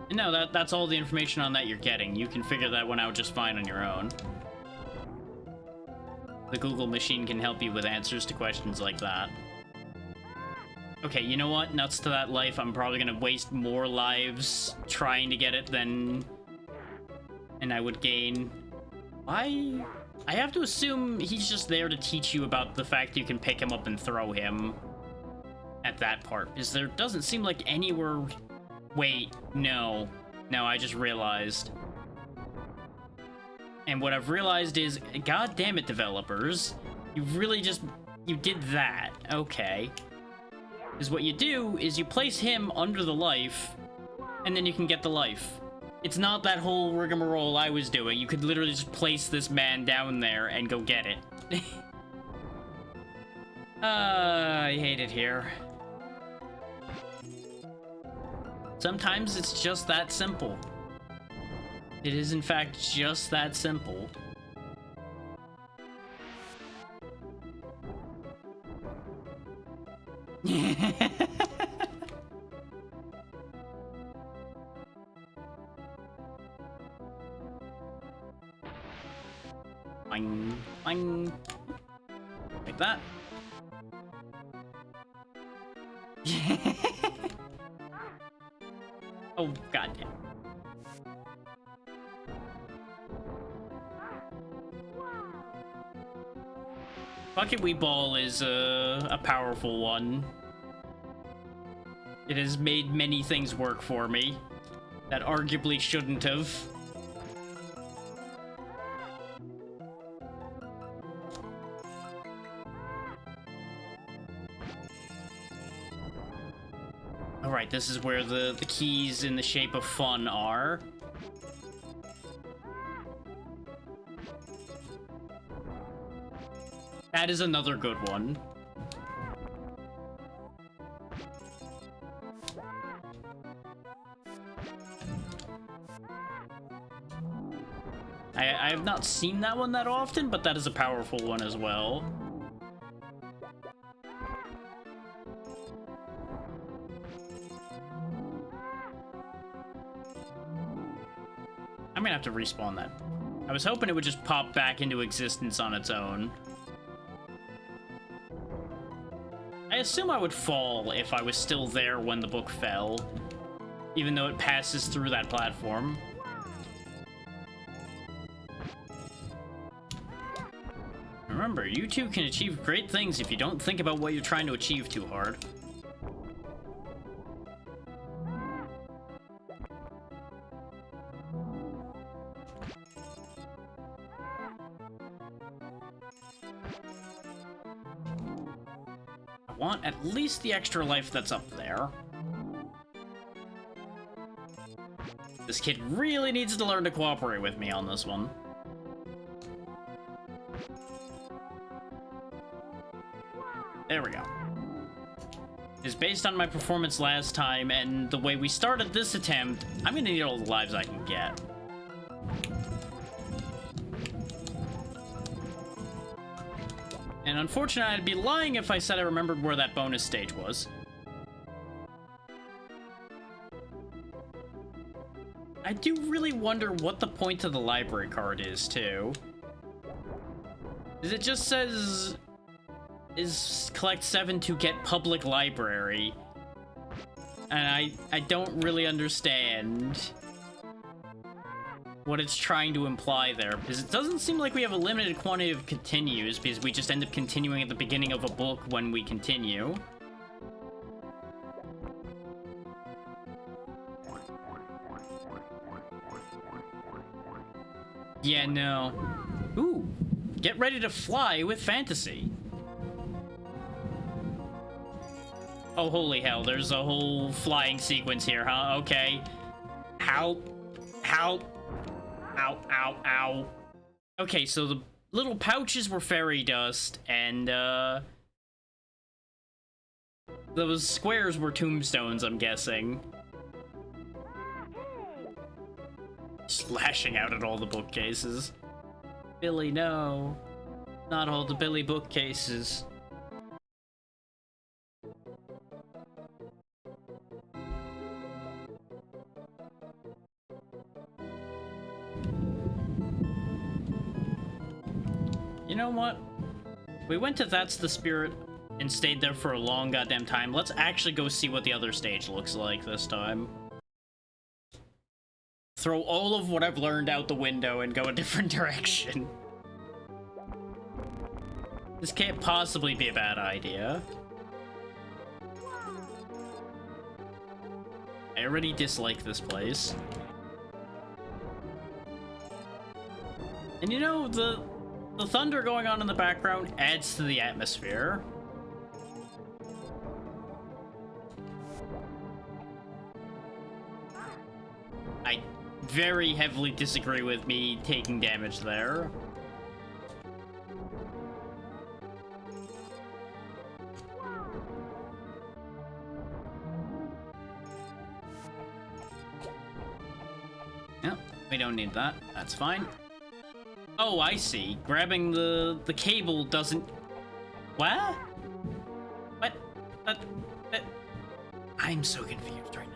And no, that's all the information on that you're getting. You can figure that one out just fine on your own. The Google machine can help you with answers to questions like that. Okay, you know what? Nuts to that life. I'm probably gonna waste more lives trying to get it than I would gain. I have to assume he's just there to teach you about the fact you can pick him up and throw him at that part. Because there doesn't seem like anywhere... Wait, no. No, I just realized. And what I've realized is, god damn it, developers. You really just... You did that. Okay. Because what you do is you place him under the life, and then you can get the life. It's not that whole rigmarole I was doing. You could literally just place this man down there and go get it. I hate it here. Sometimes it's just that simple. It is, in fact, just that simple. Boing, boing. Like that. Oh, goddamn. Bucket Wee Ball is a powerful one. It has made many things work for me that arguably shouldn't have. Alright, this is where the keys in the shape of fun are. That is another good one. I have not seen that one that often, but that is a powerful one as well. I'm gonna have to respawn that. I was hoping it would just pop back into existence on its own. I assume I would fall if I was still there when the book fell, even though it passes through that platform. Remember, you two can achieve great things if you don't think about what you're trying to achieve too hard. I want at least the extra life that's up there. This kid really needs to learn to cooperate with me on this one. There we go. It's based on my performance last time and the way we started this attempt, I'm gonna need all the lives I can get. And unfortunately, I'd be lying if I said I remembered where that bonus stage was. I do really wonder what the point of the library card is, too. Because it just says... is collect 7 to get public library. And I don't really understand what it's trying to imply there, because it doesn't seem like we have a limited quantity of continues, because we just end up continuing at the beginning of a book when we continue. Yeah, no. Ooh, get ready to fly with fantasy. Oh, holy hell, there's a whole flying sequence here, huh? Okay. Ow. Ow. Ow, ow, ow. Okay, so the little pouches were fairy dust, and, Those squares were tombstones, I'm guessing. Just lashing out at all the bookcases. Billy, no. Not all the Billy bookcases. You know what? We went to That's the Spirit and stayed there for a long goddamn time. Let's actually go see what the other stage looks like this time. Throw all of what I've learned out the window and go a different direction. This can't possibly be a bad idea. I already dislike this place. And you know, the thunder going on in the background adds to the atmosphere. I very heavily disagree with me taking damage there. Yep, we don't need that. That's fine. Oh, I see. Grabbing the cable doesn't... What? What? I'm so confused right now.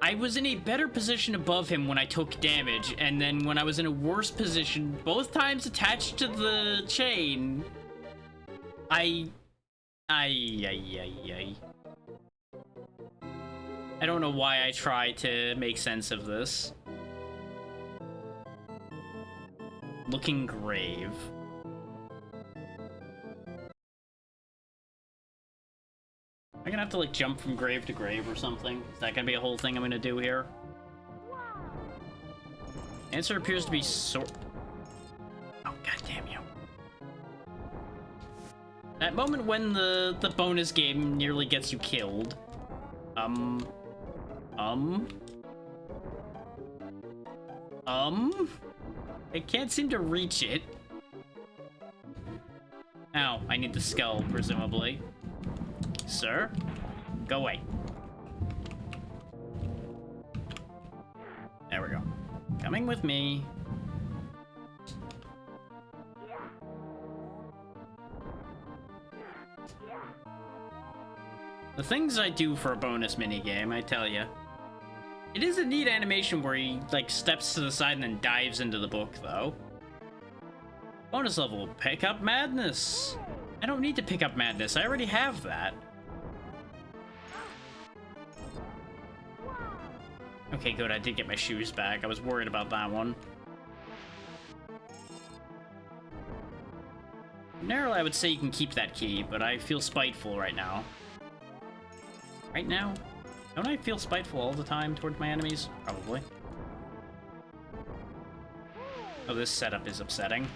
I was in a better position above him when I took damage, and then when I was in a worse position, both times attached to the chain, I don't know why I try to make sense of this. Looking grave. I'm gonna have to like jump from grave to grave or something. Is that gonna be a whole thing I'm gonna do here? Answer appears to be sort. Oh, god damn you. That moment when the bonus game nearly gets you killed. I can't seem to reach it. Ow, I need the skull, presumably. Sir, go away. There we go. Coming with me. The things I do for a bonus minigame, I tell ya. It is a neat animation where he, like, steps to the side and then dives into the book, though. Bonus level, pick up madness. I don't need to pick up madness, I already have that. Okay, good, I did get my shoes back. I was worried about that one. Narrowly, I would say you can keep that key, but I feel spiteful right now. Right now? Don't I feel spiteful all the time towards my enemies? Probably. Oh, this setup is upsetting.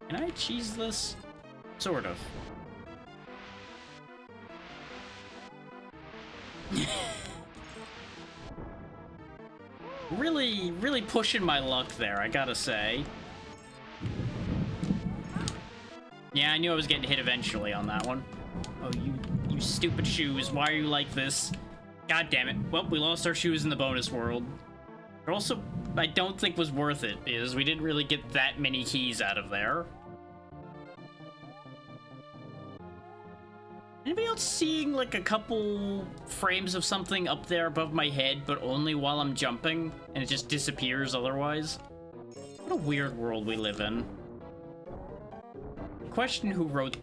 Can I cheese this? Sort of. Really pushing my luck there, I gotta say. Yeah, I knew I was getting hit eventually on that one. Oh, you stupid shoes, why are you like this? God damn it. Well, we lost our shoes in the bonus world. But also, I don't think was worth it, because we didn't really get that many keys out of there. Anybody else seeing, like, a couple frames of something up there above my head, but only while I'm jumping, and it just disappears otherwise? What a weird world we live in. Question who wrote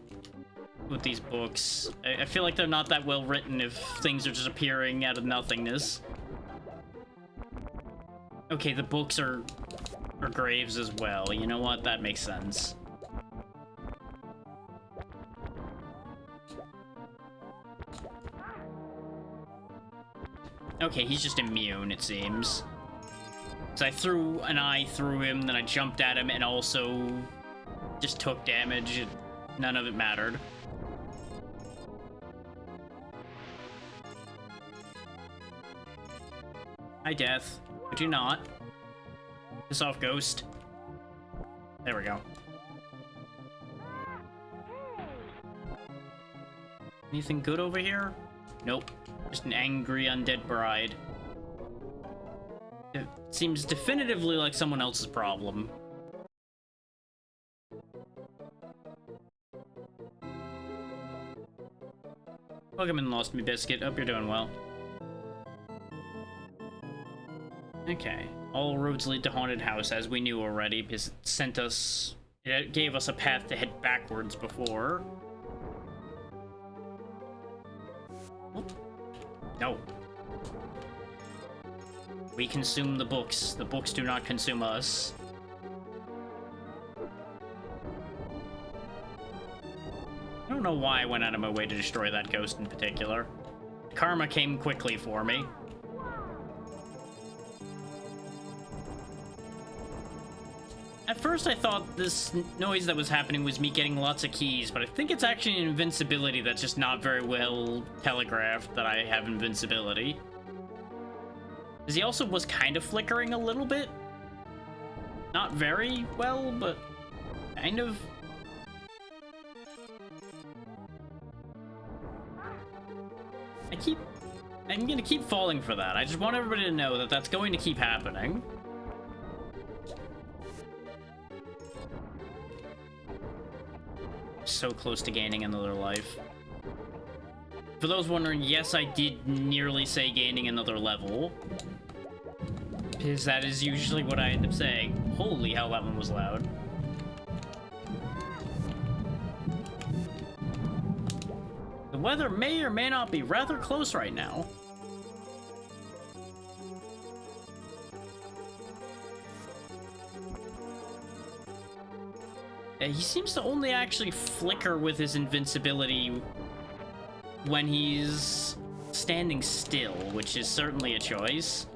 with these books. I feel like they're not that well written if things are just appearing out of nothingness. Okay, the books are graves as well. You know what? That makes sense. Okay, he's just immune, it seems. So I threw an eye through him, then I jumped at him and also just took damage. None of it mattered. Hi, Death. Could you not? Piss off, Ghost. There we go. Anything good over here? Nope. Just an angry undead bride. It seems definitively like someone else's problem. Welcome in, Lost Me Biscuit. Hope you're doing well. Okay. All roads lead to Haunted House, as we knew already, because it sent us... It gave us a path to head backwards before. Oh. No. We consume the books. The books do not consume us. I don't know why I went out of my way to destroy that ghost in particular. Karma came quickly for me. At first I thought this noise that was happening was me getting lots of keys, but I think it's actually an invincibility that's just not very well telegraphed that I have invincibility. Because he also was kind of flickering a little bit. Not very well, but kind of. I'm gonna keep falling for that. I just want everybody to know that that's going to keep happening. So close to gaining another life. For those wondering, yes, I did nearly say gaining another level. Because that is usually what I end up saying. Holy hell, that one was loud. The weather may or may not be rather close right now. He seems to only actually flicker with his invincibility when he's standing still, which is certainly a choice.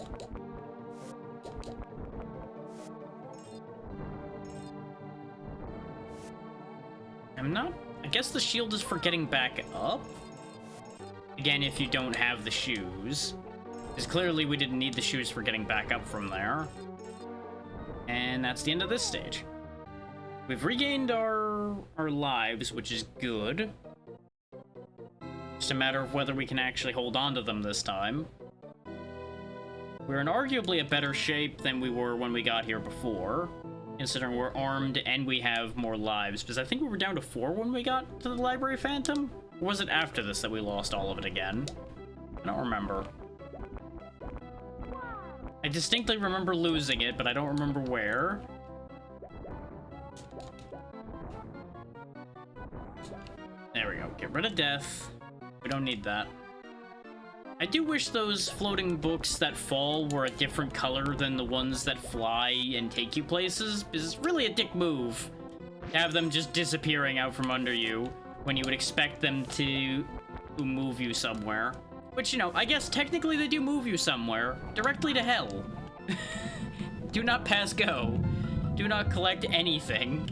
I guess the shield is for getting back up? Again, if you don't have the shoes. Because clearly we didn't need the shoes for getting back up from there. And that's the end of this stage. We've regained our lives, which is good. Just a matter of whether we can actually hold on to them this time. We're in arguably a better shape than we were when we got here before, considering we're armed and we have more lives, because I think we were down to 4 when we got to the Library Phantom? Or was it after this that we lost all of it again? I don't remember. I distinctly remember losing it, but I don't remember where. There we go. Get rid of death. We don't need that. I do wish those floating books that fall were a different color than the ones that fly and take you places, because it's really a dick move to have them just disappearing out from under you when you would expect them to move you somewhere. Which, you know, I guess technically they do move you somewhere. Directly to hell. Do not pass go. Do not collect anything.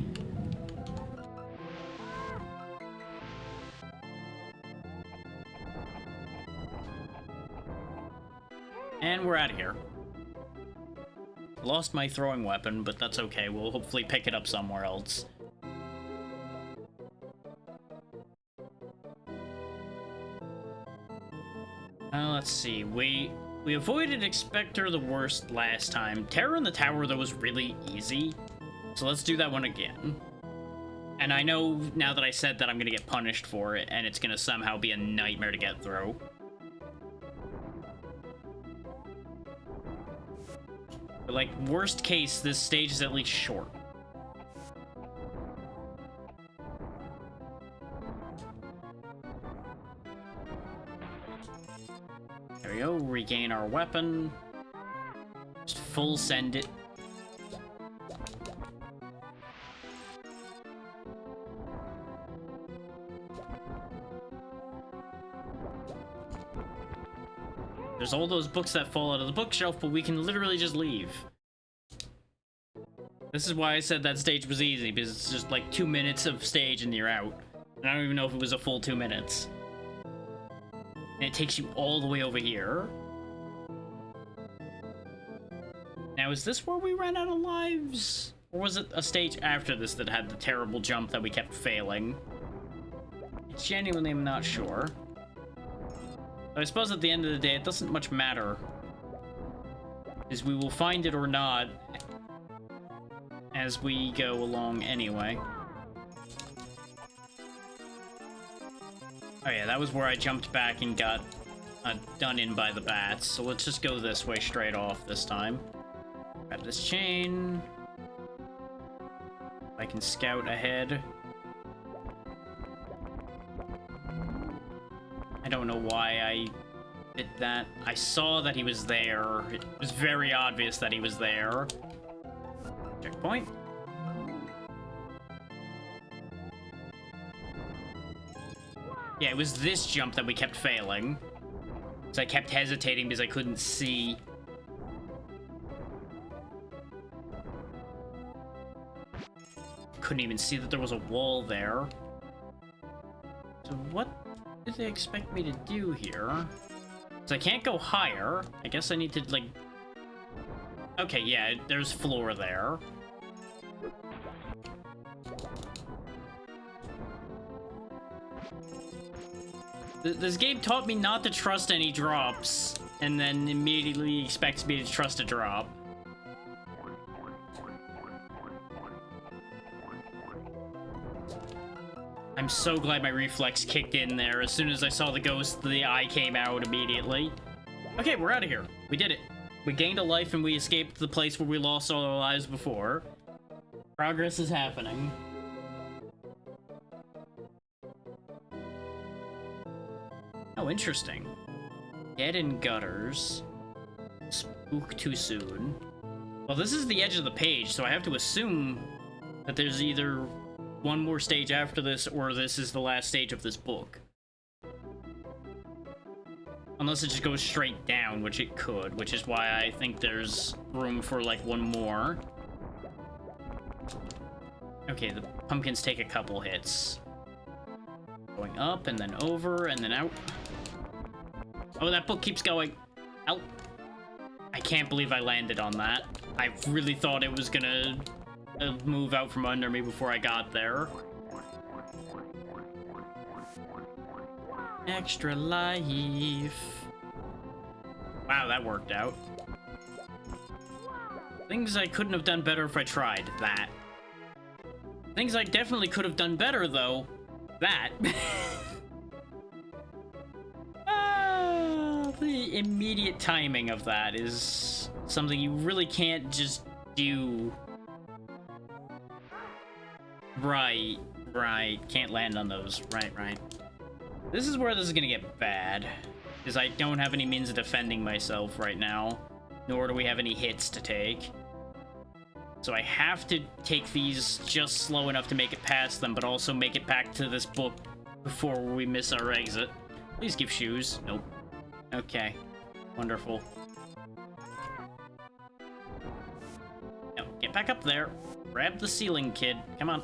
And we're out of here. Lost my throwing weapon, but that's okay. We'll hopefully pick it up somewhere else. Let's see. We avoided Expector the Worst last time. Terror in the Tower, though, was really easy. So let's do that one again. And I know now that I said that I'm gonna get punished for it, and it's gonna somehow be a nightmare to get through. But, like, worst case, this stage is at least short. There we go, regain our weapon. Just full send it. There's all those books that fall out of the bookshelf, but we can literally just leave. This is why I said that stage was easy, because it's just like 2 minutes of stage and you're out. And I don't even know if it was a full 2 minutes. And it takes you all the way over here. Now, is this where we ran out of lives? Or was it a stage after this that had the terrible jump that we kept failing? I genuinely am not sure. I suppose at the end of the day, it doesn't much matter. Is we will find it or not as we go along anyway. Oh yeah, that was where I jumped back and got done in by the bats. So let's just go this way straight off this time. Grab this chain. I can scout ahead. I don't know why I did that. I saw that he was there. It was very obvious that he was there. Checkpoint. Yeah, it was this jump that we kept failing. So I kept hesitating because I couldn't see. Couldn't even see that there was a wall there. So what did they expect me to do here? So I can't go higher. I guess I need to, like... Okay, yeah, there's floor there. This game taught me not to trust any drops, and then immediately expects me to trust a drop. I'm so glad my reflex kicked in there. As soon as I saw the ghost, the eye came out immediately. Okay, we're out of here. We did it. We gained a life and we escaped the place where we lost all our lives before. Progress is happening. Oh, interesting. Dead in gutters. Spook too soon. Well, this is the edge of the page, so I have to assume that there's either one more stage after this, or this is the last stage of this book. Unless it just goes straight down, which it could, which is why I think there's room for, like, one more. Okay, the pumpkins take a couple hits. Going up, and then over, and then out. Oh, that book keeps going. Out. I can't believe I landed on that. I really thought it was gonna move out from under me before I got there. Extra life. Wow, that worked out. Things I couldn't have done better if I tried. That. Things I definitely could have done better, though. That. The immediate timing of that is something you really can't just do. Right. Can't land on those. Right. This is where this is gonna get bad, because I don't have any means of defending myself right now, nor do we have any hits to take. So I have to take these just slow enough to make it past them, but also make it back to this book before we miss our exit. Please give shoes. Nope. Okay. Wonderful. Now, get back up there. Grab the ceiling, kid. Come on.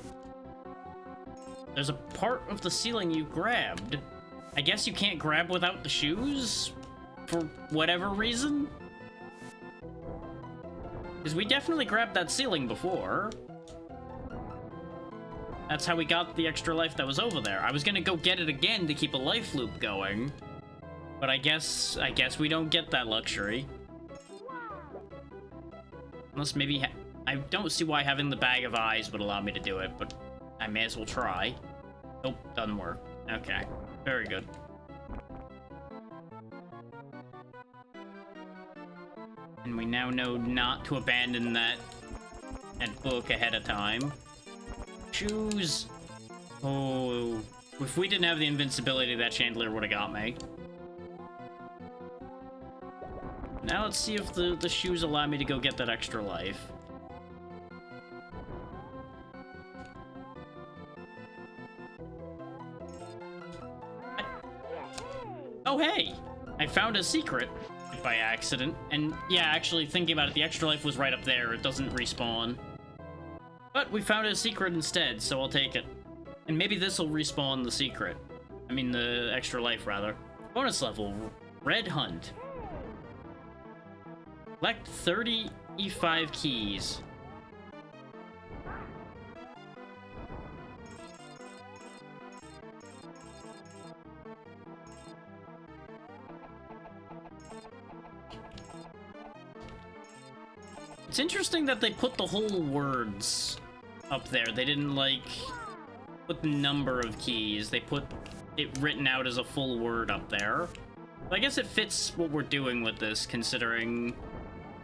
There's a part of the ceiling you grabbed. I guess you can't grab without the shoes? For whatever reason? Because we definitely grabbed that ceiling before. That's how we got the extra life that was over there. I was gonna go get it again to keep a life loop going. But I guess we don't get that luxury. Unless maybe... I don't see why having the bag of eyes would allow me to do it, but I may as well try. Nope, doesn't work. Okay, very good. And we now know not to abandon that book ahead of time. Shoes! Oh, if we didn't have the invincibility, that chandelier would have got me. Now let's see if the shoes allow me to go get that extra life. Oh, hey! I found a secret by accident. And yeah, actually, thinking about it, the extra life was right up there. It doesn't respawn. But we found a secret instead, so I'll take it. And maybe this will respawn the secret. I mean, the extra life, rather. Bonus level, Red Hunt. Collect 35 keys. It's interesting that they put the whole words up there. They didn't, like, put the number of keys. They put it written out as a full word up there. But I guess it fits what we're doing with this, considering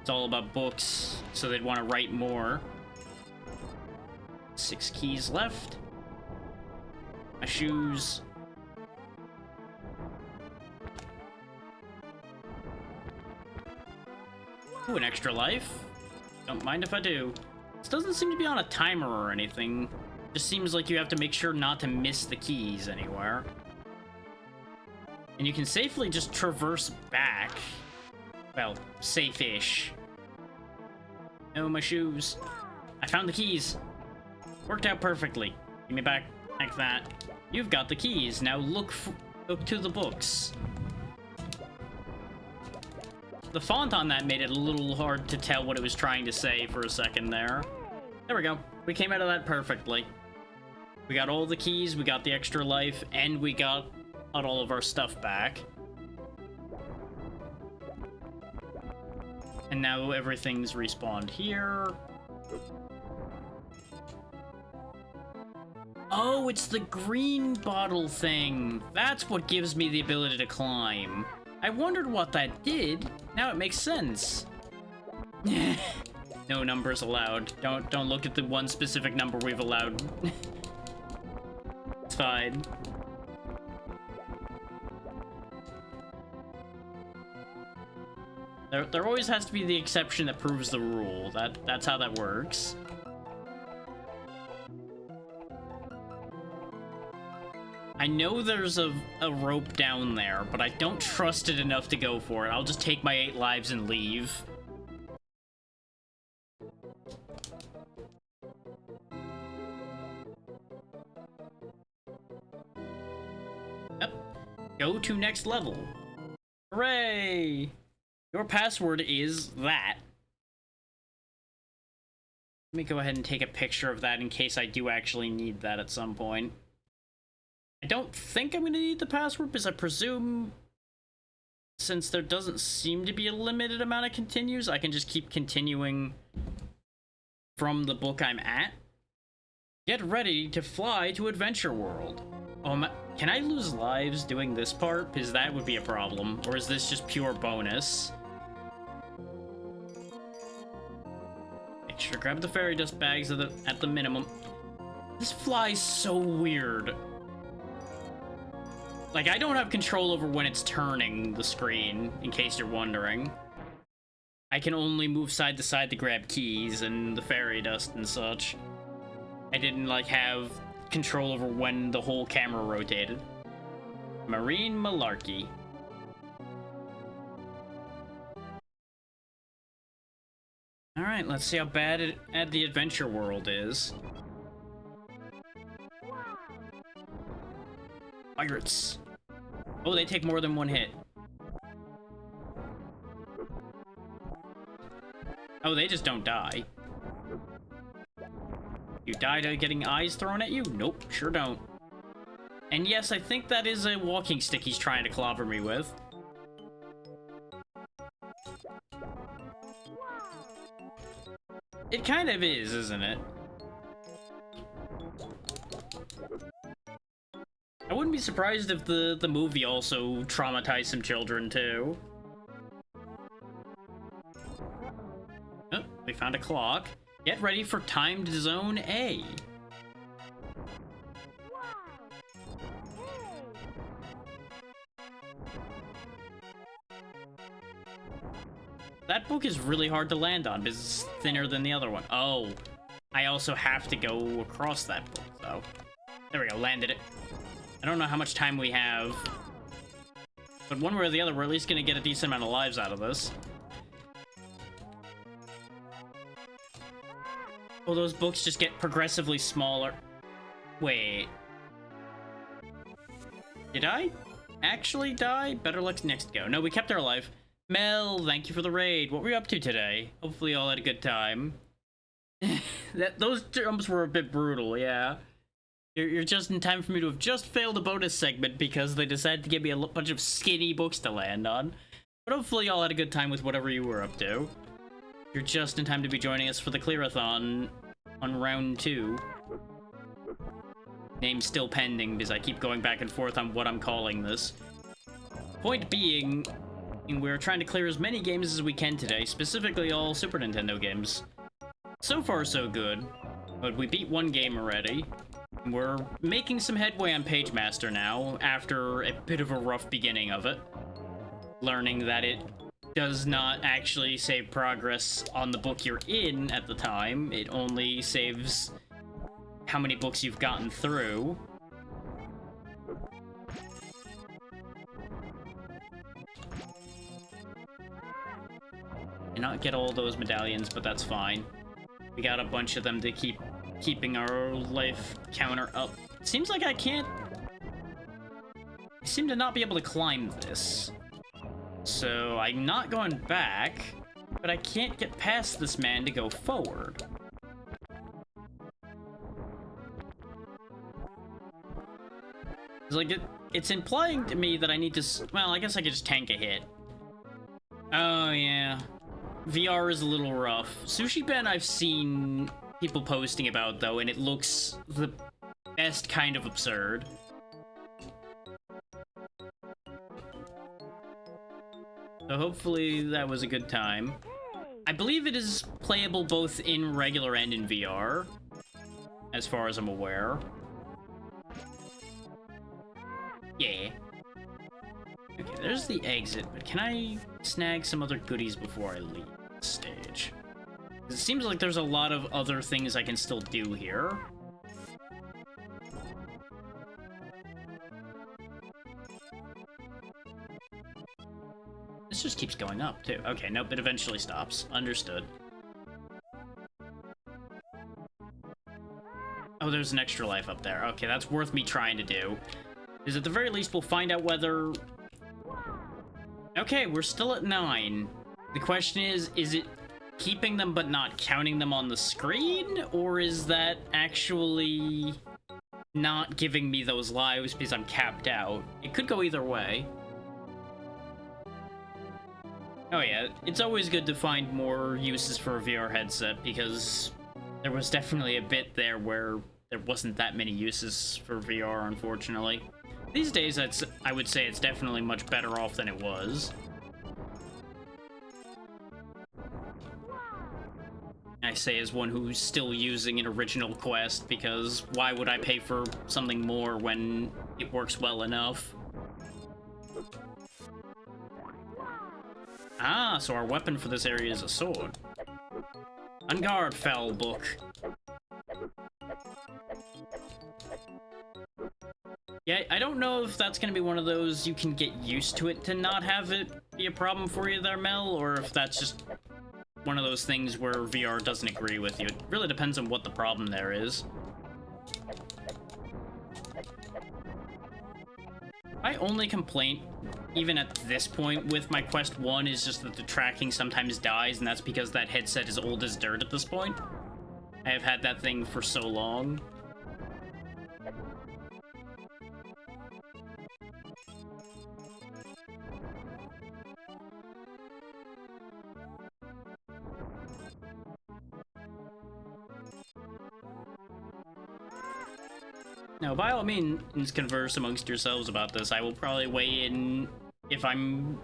it's all about books, so they'd want to write more. 6 keys left. My shoes. Ooh, an extra life. Don't mind if I do. This doesn't seem to be on a timer or anything. Just seems like you have to make sure not to miss the keys anywhere. And you can safely just traverse back. Well, safe-ish. Oh, my shoes. I found the keys. Worked out perfectly. Give me back like that. You've got the keys. Now look to the books. The font on that made it a little hard to tell what it was trying to say for a second there. There we go. We came out of that perfectly. We got all the keys, we got the extra life, and we got all of our stuff back. And now everything's respawned here. Oh, it's the green bottle thing. That's what gives me the ability to climb. I wondered what that did. Now it makes sense. No numbers allowed. Don't look at the one specific number we've allowed. It's fine. There always has to be the exception that proves the rule. That's how that works. I know there's a rope down there, but I don't trust it enough to go for it. I'll just take my 8 lives and leave. Yep. Go to next level. Hooray! Your password is that. Let me go ahead and take a picture of that in case I do actually need that at some point. I don't think I'm going to need the password, because I presume since there doesn't seem to be a limited amount of continues, I can just keep continuing from the book I'm at. Get ready to fly to Adventure World. Can I lose lives doing this part? Because that would be a problem. Or is this just pure bonus? Make sure to grab the fairy dust bags at the minimum. This flies so weird. Like, I don't have control over when it's turning the screen, in case you're wondering. I can only move side to side to grab keys and the fairy dust and such. I didn't, like, have control over when the whole camera rotated. Marine Malarkey. Alright, let's see how bad at the Adventure World is. Pirates. Oh, they take more than one hit. Oh, they just don't die. You die to getting eyes thrown at you? Nope, sure don't. And yes, I think that is a walking stick he's trying to clobber me with. It kind of is, isn't it? I wouldn't be surprised if the movie also traumatized some children, too. Oh, we found a clock. Get ready for timed zone A. That book is really hard to land on because it's thinner than the other one. Oh, I also have to go across that book, though. There we go, landed it. I don't know how much time we have, but one way or the other, we're at least gonna get a decent amount of lives out of this. Oh, those books just get progressively smaller. Wait. Did I actually die? Better luck next go. No, we kept our life. Mel, thank you for the raid. What were you up to today? Hopefully you all had a good time. Those jumps were a bit brutal, yeah. You're just in time for me to have just failed a bonus segment because they decided to give me a bunch of skinny books to land on. But hopefully y'all had a good time with whatever you were up to. You're just in time to be joining us for the Clear-a-thon on round 2. Name's still pending because I keep going back and forth on what I'm calling this. Point being, we're trying to clear as many games as we can today, specifically all Super Nintendo games. So far, so good, but we beat one game already. We're making some headway on Page Master now, after a bit of a rough beginning of it. Learning that it does not actually save progress on the book you're in at the time. It only saves how many books you've gotten through. Did not get all those medallions, but that's fine. We got a bunch of them to keeping our life counter up. Seems like I seem to not be able to climb this. So I'm not going back, but I can't get past this man to go forward. It's like it's implying to me that I need to, well, I guess I could just tank a hit. Oh yeah. VR is a little rough. Sushi Ben I've seen people posting about though, and it looks the best kind of absurd. So hopefully that was a good time. I believe it is playable both in regular and in VR, as far as I'm aware. Yeah. Okay, there's the exit, but can I snag some other goodies before I leave the stage? It seems like there's a lot of other things I can still do here. This just keeps going up, too. Okay, nope, it eventually stops. Understood. Oh, there's an extra life up there. Okay, that's worth me trying to do. Is at the very least, we'll find out whether... Okay, we're still at 9. The question is it keeping them but not counting them on the screen? Or is that actually not giving me those lives because I'm capped out? It could go either way. Oh yeah, it's always good to find more uses for a VR headset, because there was definitely a bit there where there wasn't that many uses for VR, unfortunately. These days, I would say it's definitely much better off than it was. I say as one who's still using an original Quest, because why would I pay for something more when it works well enough? Ah, so our weapon for this area is a sword. On guard, foul book. Yeah, I don't know if that's gonna be one of those you can get used to it to not have it be a problem for you there, Mel, or if that's just one of those things where VR doesn't agree with you. It really depends on what the problem there is. My only complaint, even at this point with my Quest 1, is just that the tracking sometimes dies, and that's because that headset is old as dirt at this point. I have had that thing for so long. Now, by all means, converse amongst yourselves about this. I will probably weigh in if I'm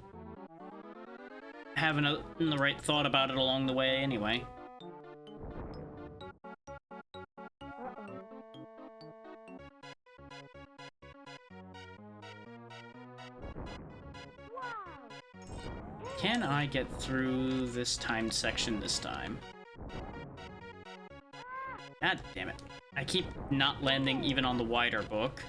having the right thought about it along the way anyway. Can I get through this timed section this time? God damn it. I keep not landing even on the wider book.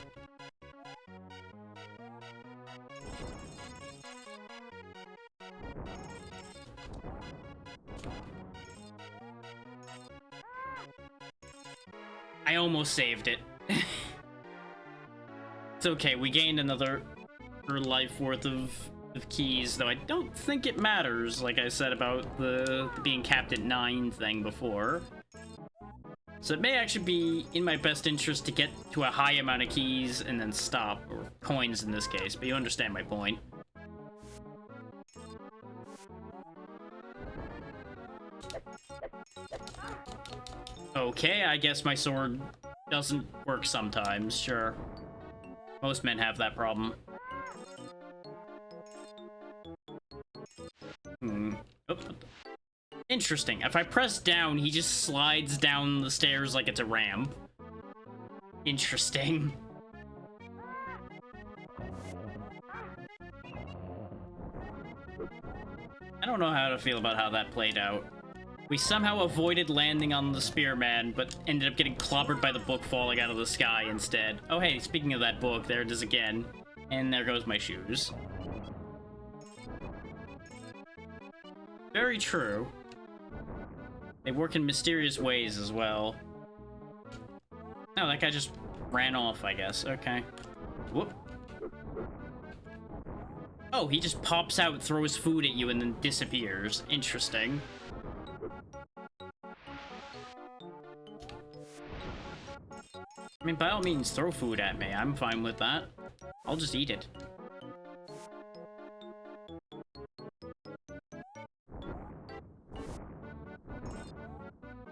I almost saved it. It's okay, we gained another life worth of keys, though I don't think it matters, like I said about the being capped at 9 thing before. So it may actually be in my best interest to get to a high amount of keys and then stop, or coins in this case, but you understand my point. Okay, I guess my sword doesn't work sometimes, sure. Most men have that problem. Oh. Interesting. If I press down, he just slides down the stairs like it's a ramp. Interesting. I don't know how to feel about how that played out. We somehow avoided landing on the spearman, but ended up getting clobbered by the book falling out of the sky instead. Oh hey, speaking of that book, there it is again. And there goes my shoes. Very true. They work in mysterious ways as well. No, that guy just ran off, I guess. Okay. Whoop. Oh, he just pops out, throws food at you, and then disappears. Interesting. I mean, by all means, throw food at me. I'm fine with that. I'll just eat it.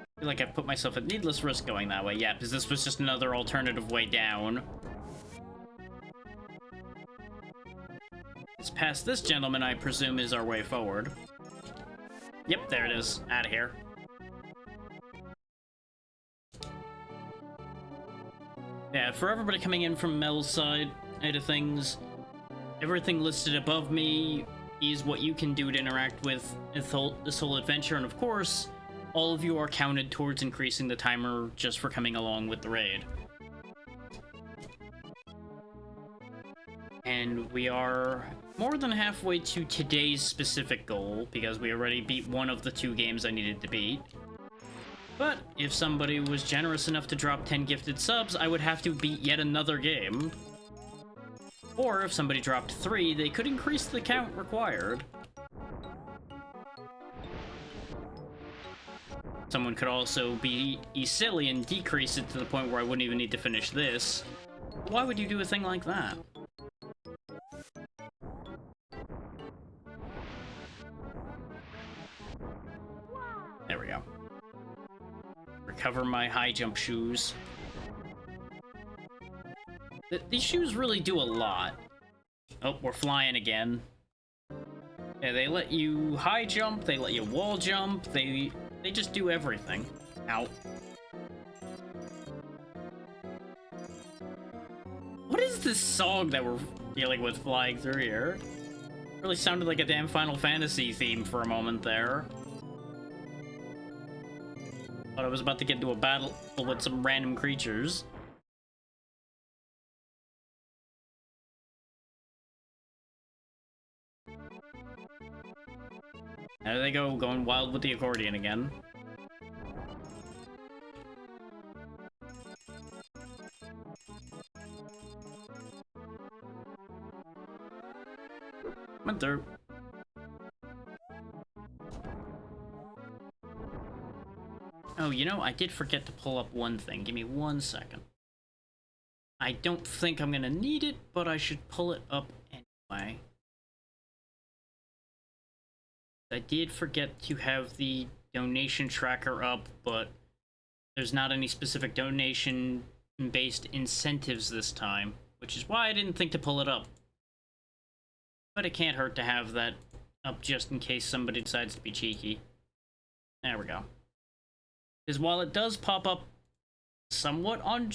I feel like I've put myself at needless risk going that way. Yeah, because this was just another alternative way down. It's past this gentleman, I presume, is our way forward. Yep, there it is. Out of here. Yeah, for everybody coming in from Mel's side of things, everything listed above me is what you can do to interact with this whole adventure, and of course, all of you are counted towards increasing the timer just for coming along with the raid. And we are more than halfway to today's specific goal, because we already beat one of the 2 games I needed to beat. But if somebody was generous enough to drop 10 gifted subs, I would have to beat yet another game. Or if somebody dropped 3, they could increase the count required. Someone could also be silly and decrease it to the point where I wouldn't even need to finish this. Why would you do a thing like that? There we go. Recover my high jump shoes. These shoes really do a lot. Oh, we're flying again. Yeah, they let you high jump, they let you wall jump, they just do everything. Ow. What is this song that we're dealing with flying through here? Really sounded like a damn Final Fantasy theme for a moment there. Thought I was about to get into a battle with some random creatures. There they go, going wild with the accordion again. Went through. Oh, you know, I did forget to pull up one thing. Give me 1 second. I don't think I'm gonna need it, but I should pull it up anyway. I did forget to have the donation tracker up, but there's not any specific donation-based incentives this time, which is why I didn't think to pull it up. But it can't hurt to have that up just in case somebody decides to be cheeky. There we go. Because while it does pop up somewhat on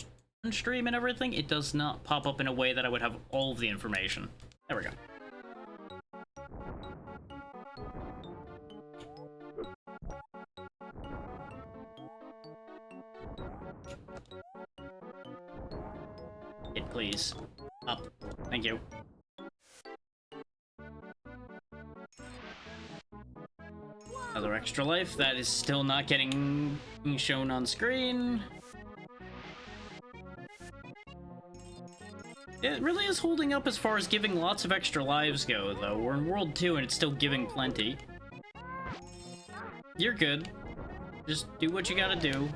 stream and everything, it does not pop up in a way that I would have all of the information. There we go. Hit, please. Up. Thank you. Another extra life that is still not getting shown on screen. It really is holding up as far as giving lots of extra lives go, though. We're in World 2 and it's still giving plenty. You're good. Just do what you gotta do.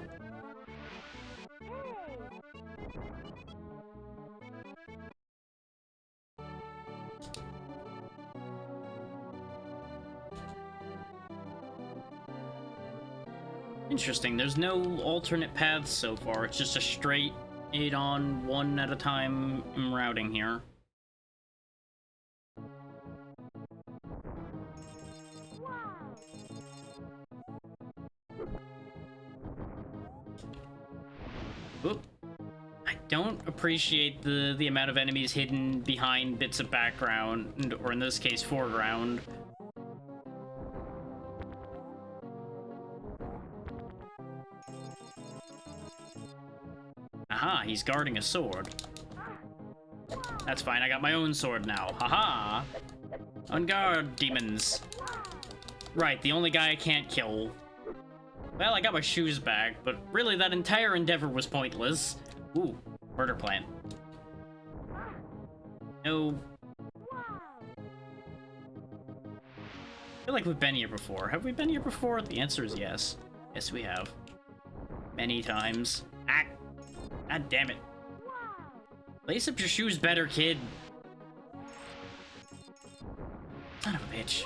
interesting. There's no alternate paths so far. It's just a straight 8 on 1 at a time routing here. Oop. I don't appreciate the amount of enemies hidden behind bits of background, or in this case, foreground. Aha, he's guarding a sword. That's fine, I got my own sword now. Haha! On guard, demons. Right, the only guy I can't kill. Well, I got my shoes back, but really that entire endeavor was pointless. Ooh, murder plant. No. I feel like we've been here before. Have we been here before? The answer is yes. Yes, we have. Many times. Ah! God damn it. Lace up your shoes better, kid. Son of a bitch.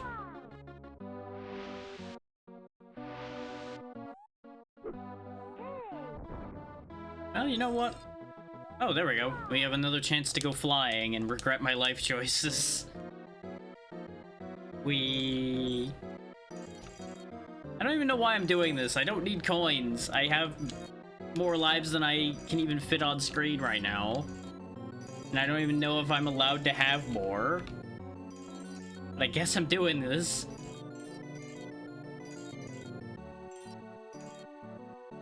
Well, you know what? Oh, there we go. We have another chance to go flying and regret my life choices. I don't even know why I'm doing this. I don't need coins. I have more lives than I can even fit on screen right now. And I don't even know if I'm allowed to have more. But I guess I'm doing this.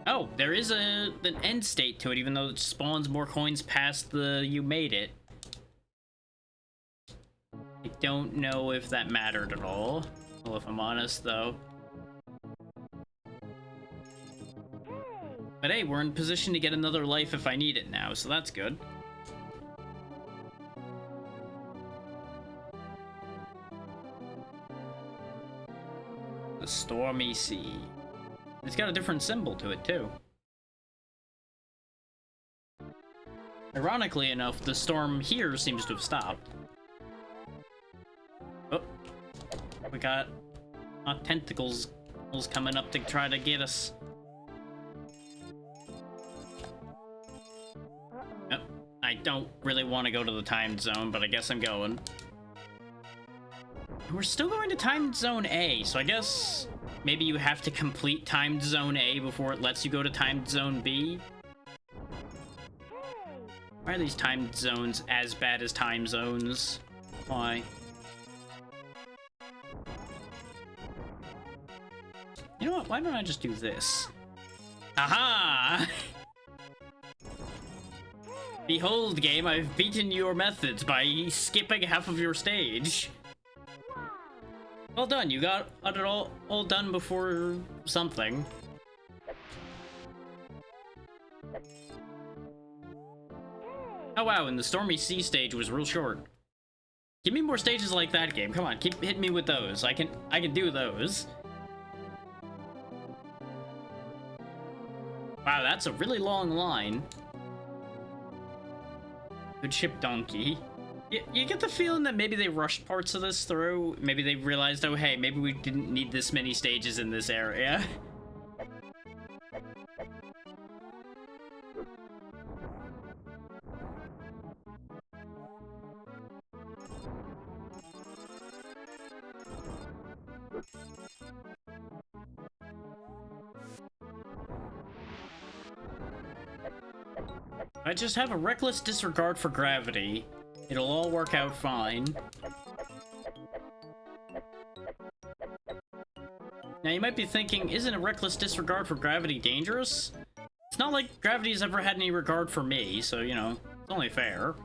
Oh, there is an end state to it, even though it spawns more coins past the you made it. I don't know if that mattered at all. Well, if I'm honest, though. But hey, we're in position to get another life if I need it now, so that's good. The Stormy Sea. It's got a different symbol to it, too. Ironically enough, the storm here seems to have stopped. Oh. We got tentacles coming up to try to get us. Oh, I don't really want to go to the time zone, but I guess I'm going. We're still going to time zone A, so I guess maybe you have to complete time zone A before it lets you go to time zone B. Why are these time zones as bad as time zones? Why? You know what? Why don't I just do this? Aha! Behold, game, I've beaten your methods by skipping half of your stage. Well done, you got it all done before something. Oh wow, and the Stormy Sea stage was real short. Give me more stages like that, game. Come on, keep hitting me with those. I can do those. Wow, that's a really long line. Good ship, donkey. You get the feeling that maybe they rushed parts of this through. Maybe they realized, oh hey, maybe we didn't need this many stages in this area. I just have a reckless disregard for gravity. It'll all work out fine. Now you might be thinking, isn't a reckless disregard for gravity dangerous? It's not like gravity's ever had any regard for me, so, you know, it's only fair.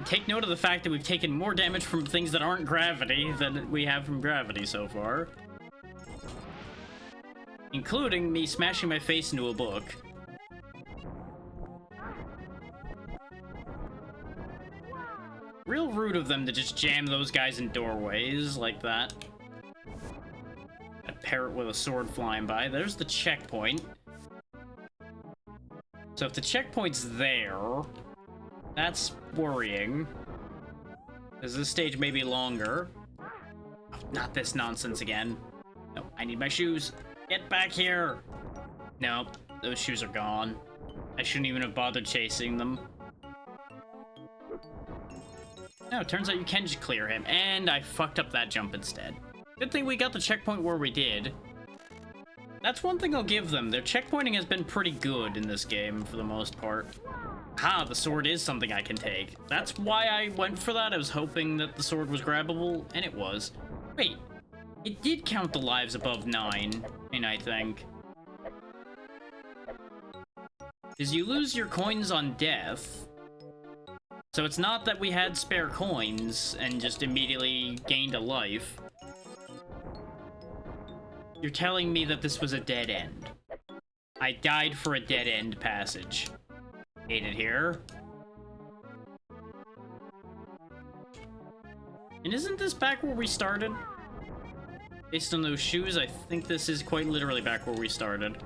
Take note of the fact that we've taken more damage from things that aren't gravity than we have from gravity so far. Including me smashing my face into a book. Real rude of them to just jam those guys in doorways like that. A parrot with a sword flying by. There's the checkpoint. So if the checkpoint's there, that's worrying. Because this stage may be longer. Oh, Not this nonsense again. No, I need my shoes. Get back here. Nope, those shoes are gone. I shouldn't even have bothered chasing them. No, it turns out you can just clear him, and I fucked up that jump instead. Good thing we got the checkpoint where we did. That's one thing I'll give them. Their checkpointing has been pretty good in this game for the most part. Ah, the sword is something I can take. That's why I went for that. I was hoping that the sword was grabbable, and it was. Wait, it did count the lives above 9, I think. Because you lose your coins on death. So it's not that we had spare coins and just immediately gained a life. You're telling me that this was a dead end. I died for a dead end passage. Hate it here. And isn't this back where we started? Based on those shoes, I think this is quite literally back where we started.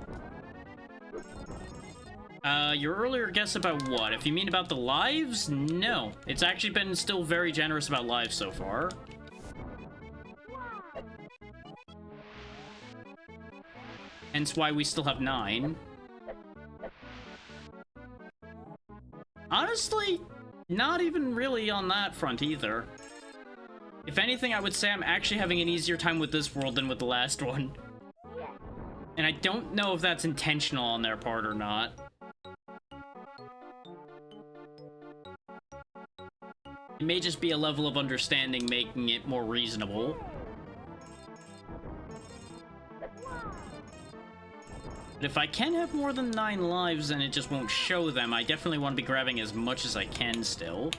Your earlier guess about what? If you mean about the lives? No. It's actually been still very generous about lives so far. Hence why we still have 9. Honestly, not even really on that front either. If anything, I would say I'm actually having an easier time with this world than with the last one. And I don't know if that's intentional on their part or not. It may just be a level of understanding making it more reasonable. But if I can have more than 9 lives and it just won't show them, I definitely want to be grabbing as much as I can still.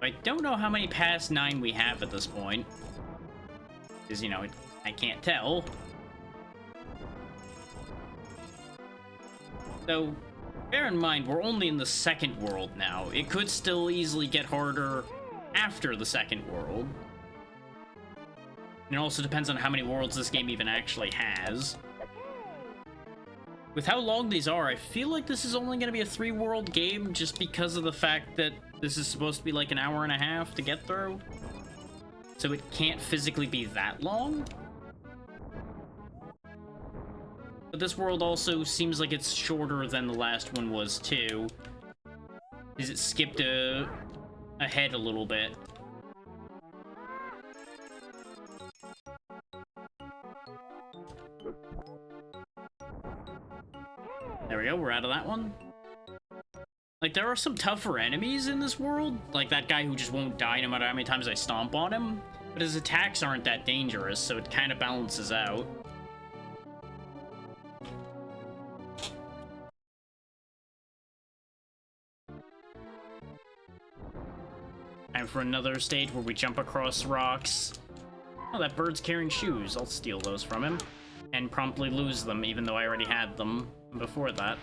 I don't know how many past 9 we have at this point. Because, you know, I can't tell. So, bear in mind, we're only in the second world now. It could still easily get harder after the second world. And it also depends on how many worlds this game even actually has. With how long these are, I feel like this is only going to be a 3-world game just because of the fact that this is supposed to be like an hour and a half to get through. So it can't physically be that long. But this world also seems like it's shorter than the last one was too. Because it skipped ahead a little bit. There we go, we're out of that one. Like, there are some tougher enemies in this world, like that guy who just won't die no matter how many times I stomp on him, but his attacks aren't that dangerous, so it kind of balances out. Time for another stage where we jump across rocks. Oh, that bird's carrying shoes. I'll steal those from him. And promptly lose them, even though I already had them before that.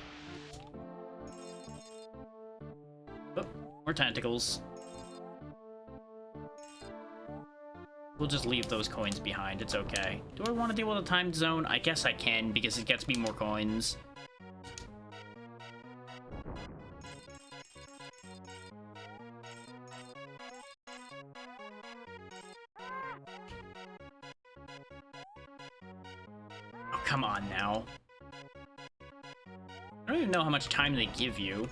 Oh, more tentacles. We'll just leave those coins behind, it's okay. Do I want to deal with a time zone? I guess I can, because it gets me more coins. Oh, come on now. I don't even know how much time they give you.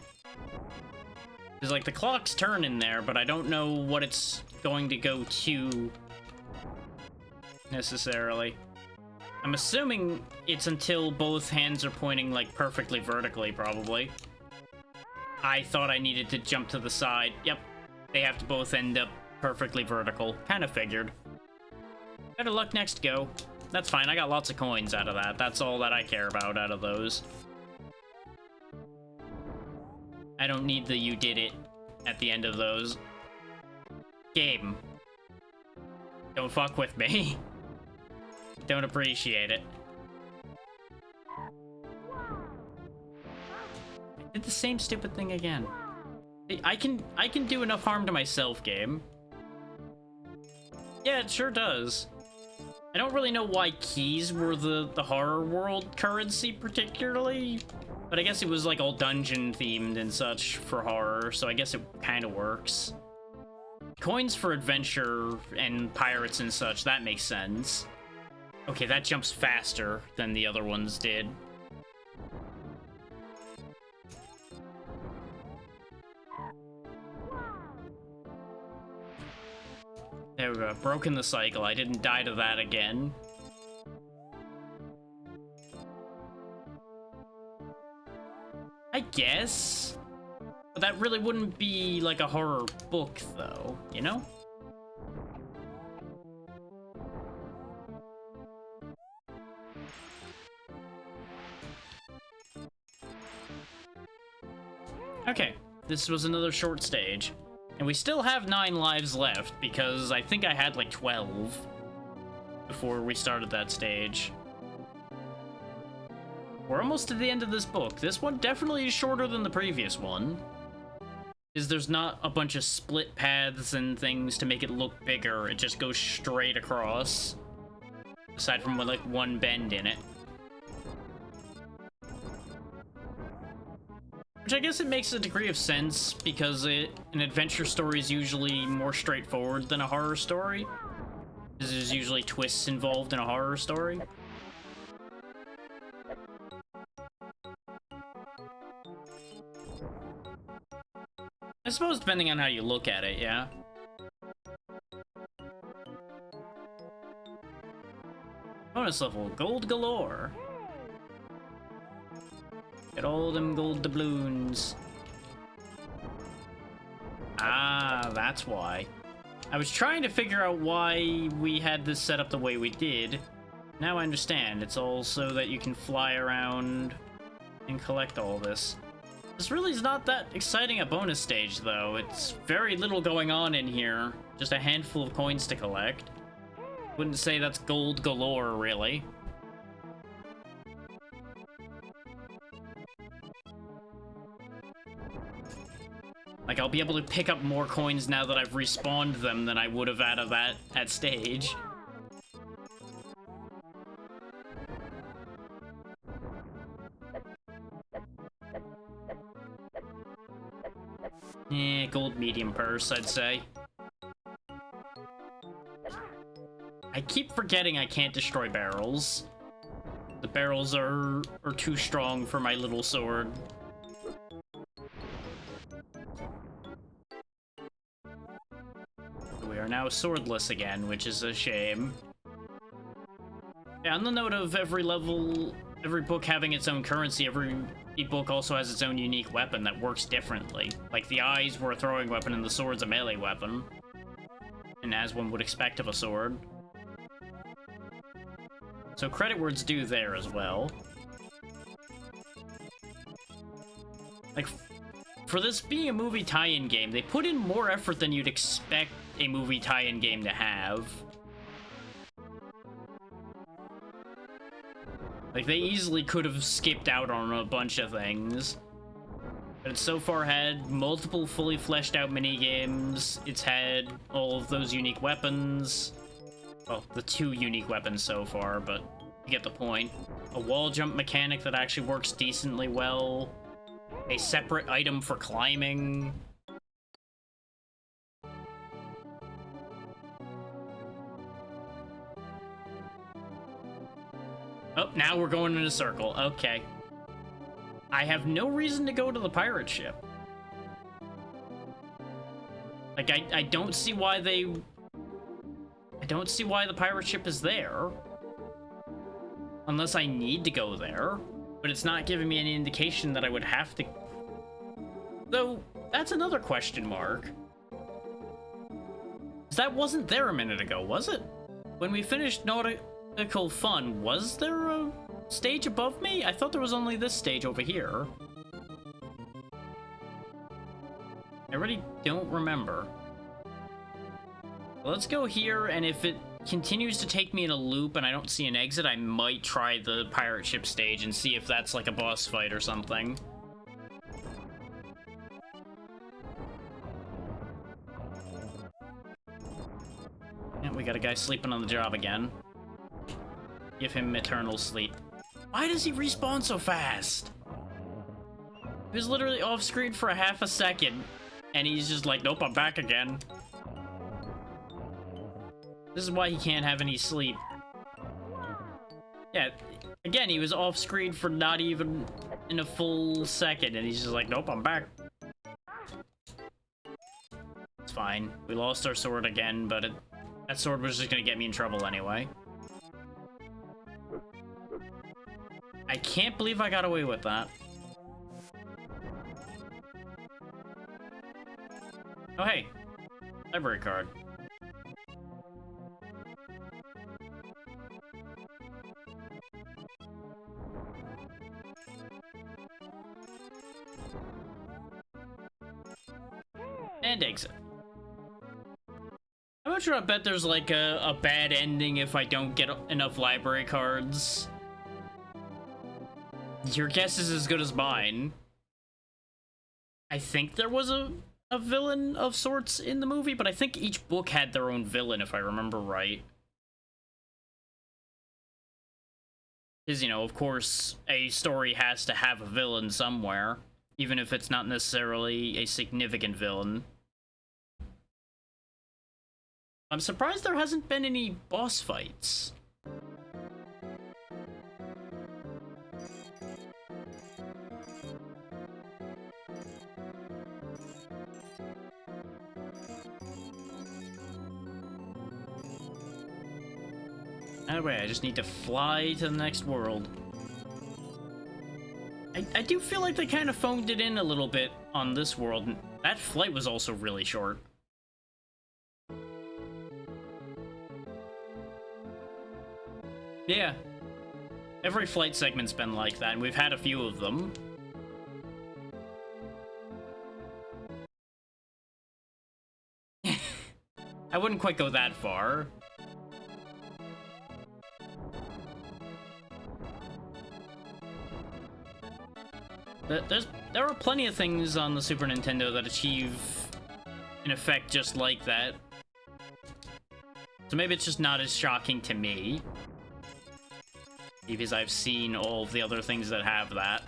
Because, like, the clocks turn in there, but I don't know what it's going to go to necessarily. I'm assuming it's until both hands are pointing, like, perfectly vertically, probably. I thought I needed to jump to the side. Yep, they have to both end up perfectly vertical. Kind of figured. Better luck next go. That's fine, I got lots of coins out of that. That's all that I care about out of those. I don't need the you did it at the end of those. Game. Don't fuck with me. Don't appreciate it. I did the same stupid thing again. I can do enough harm to myself, game. Yeah, it sure does. I don't really know why keys were the horror world currency particularly, but I guess it was like all dungeon themed and such for horror, so I guess it kind of works. coins for adventure and pirates and such, that makes sense. Okay, that jumps faster than the other ones did. There we go, broken the cycle. I didn't die to that again. I guess. But that really wouldn't be like a horror book, though, you know? Okay, this was another short stage. And we still have 9 lives left, because I think I had like 12 before we started that stage. We're almost to the end of this book. This one definitely is shorter than the previous one. Is there's not a bunch of split paths and things to make it look bigger. It just goes straight across. Aside from with like one bend in it. Which I guess it makes a degree of sense, because an adventure story is usually more straightforward than a horror story. Because there's usually twists involved in a horror story. I suppose depending on how you look at it, yeah. Bonus level, gold galore. Get all them gold doubloons. Ah, that's why. I was trying to figure out why we had this set up the way we did. Now I understand. It's all so that you can fly around and collect all this. This really is not that exciting a bonus stage, though. It's very little going on in here. Just a handful of coins to collect. Wouldn't say that's gold galore, really. Like, I'll be able to pick up more coins now that I've respawned them than I would have out of that stage. Gold medium purse, I'd say. I keep forgetting I can't destroy barrels. The barrels are too strong for my little sword. We are now swordless again, which is a shame. Yeah, on the note of every level, every book having its own currency, every book also has its own unique weapon that works differently. Like, the eyes were a throwing weapon and the sword's a melee weapon. And as one would expect of a sword. So credit where it's due there as well. Like, for this being a movie tie-in game, they put in more effort than you'd expect a movie tie-in game to have. Like, they easily could have skipped out on a bunch of things. But it's so far had multiple fully fleshed out minigames. It's had all of those unique weapons. Well, the 2 unique weapons so far, but you get the point. A wall jump mechanic that actually works decently well. A separate item for climbing. Oh, now we're going in a circle. Okay. I have no reason to go to the pirate ship. Like, I don't see why they... I don't see why the pirate ship is there. Unless I need to go there. But it's not giving me any indication that I would have to... Though, that's another question mark. 'Cause that wasn't there a minute ago, was it? When we finished Nautical Fun, was there a stage above me? I thought there was only this stage over here. I really don't remember. Let's go here, and if it continues to take me in a loop and I don't see an exit, I might try the pirate ship stage and see if that's like a boss fight or something. Yeah, we got a guy sleeping on the job again. Give him eternal sleep. Why does he respawn so fast? He was literally off screen for a half a second, and he's just like, nope, I'm back again. This is why he can't have any sleep. Yeah, again, he was off screen for not even in a full second, and he's just like, nope, I'm back. It's fine. We lost our sword again, but that sword was just gonna get me in trouble anyway. I can't believe I got away with that. Oh, hey. Library card. And exit. I'm not sure. I bet there's like a bad ending if I don't get enough library cards. Your guess is as good as mine. I think there was a villain of sorts in the movie, but I think each book had their own villain, if I remember right. Because, you know, of course, a story has to have a villain somewhere, even if it's not necessarily a significant villain. I'm surprised there hasn't been any boss fights. Anyway, I just need to fly to the next world. I do feel like they kind of phoned it in a little bit on this world. That flight was also really short. Yeah. Every flight segment's been like that, and we've had a few of them. I wouldn't quite go that far. There are plenty of things on the Super Nintendo that achieve an effect just like that. So maybe it's just not as shocking to me, because I've seen all of the other things that have that.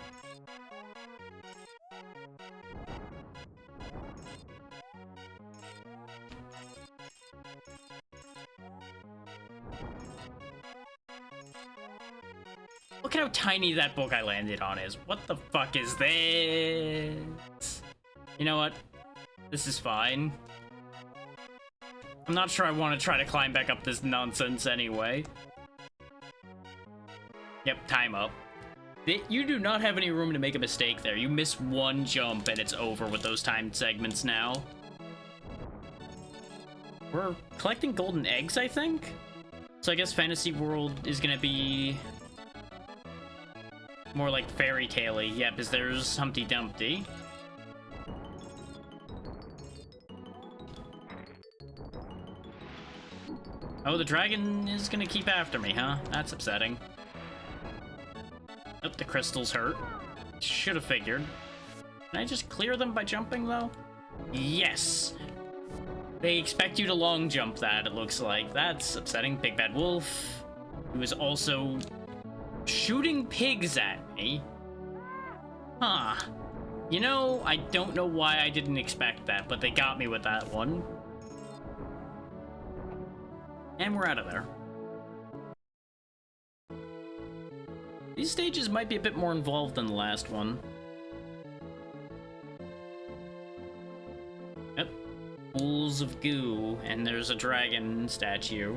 Look at how tiny that book I landed on is. What the fuck is this? You know what? This is fine. I'm not sure I want to try to climb back up this nonsense anyway. Yep, time up. You do not have any room to make a mistake there. You miss one jump and it's over with those timed segments now. We're collecting golden eggs, I think? So I guess Fantasy World is gonna be more like fairy tale-y. Yeah, because there's Humpty Dumpty. Oh, the dragon is gonna keep after me, huh? That's upsetting. Oh, the crystals hurt. Should have figured. Can I just clear them by jumping, though? Yes! They expect you to long jump that, it looks like. That's upsetting. Big Bad Wolf, who is also shooting pigs at me. Huh. You know, I don't know why I didn't expect that, but they got me with that one. And we're out of there. These stages might be a bit more involved than the last one. Yep. Pools of goo, and there's a dragon statue.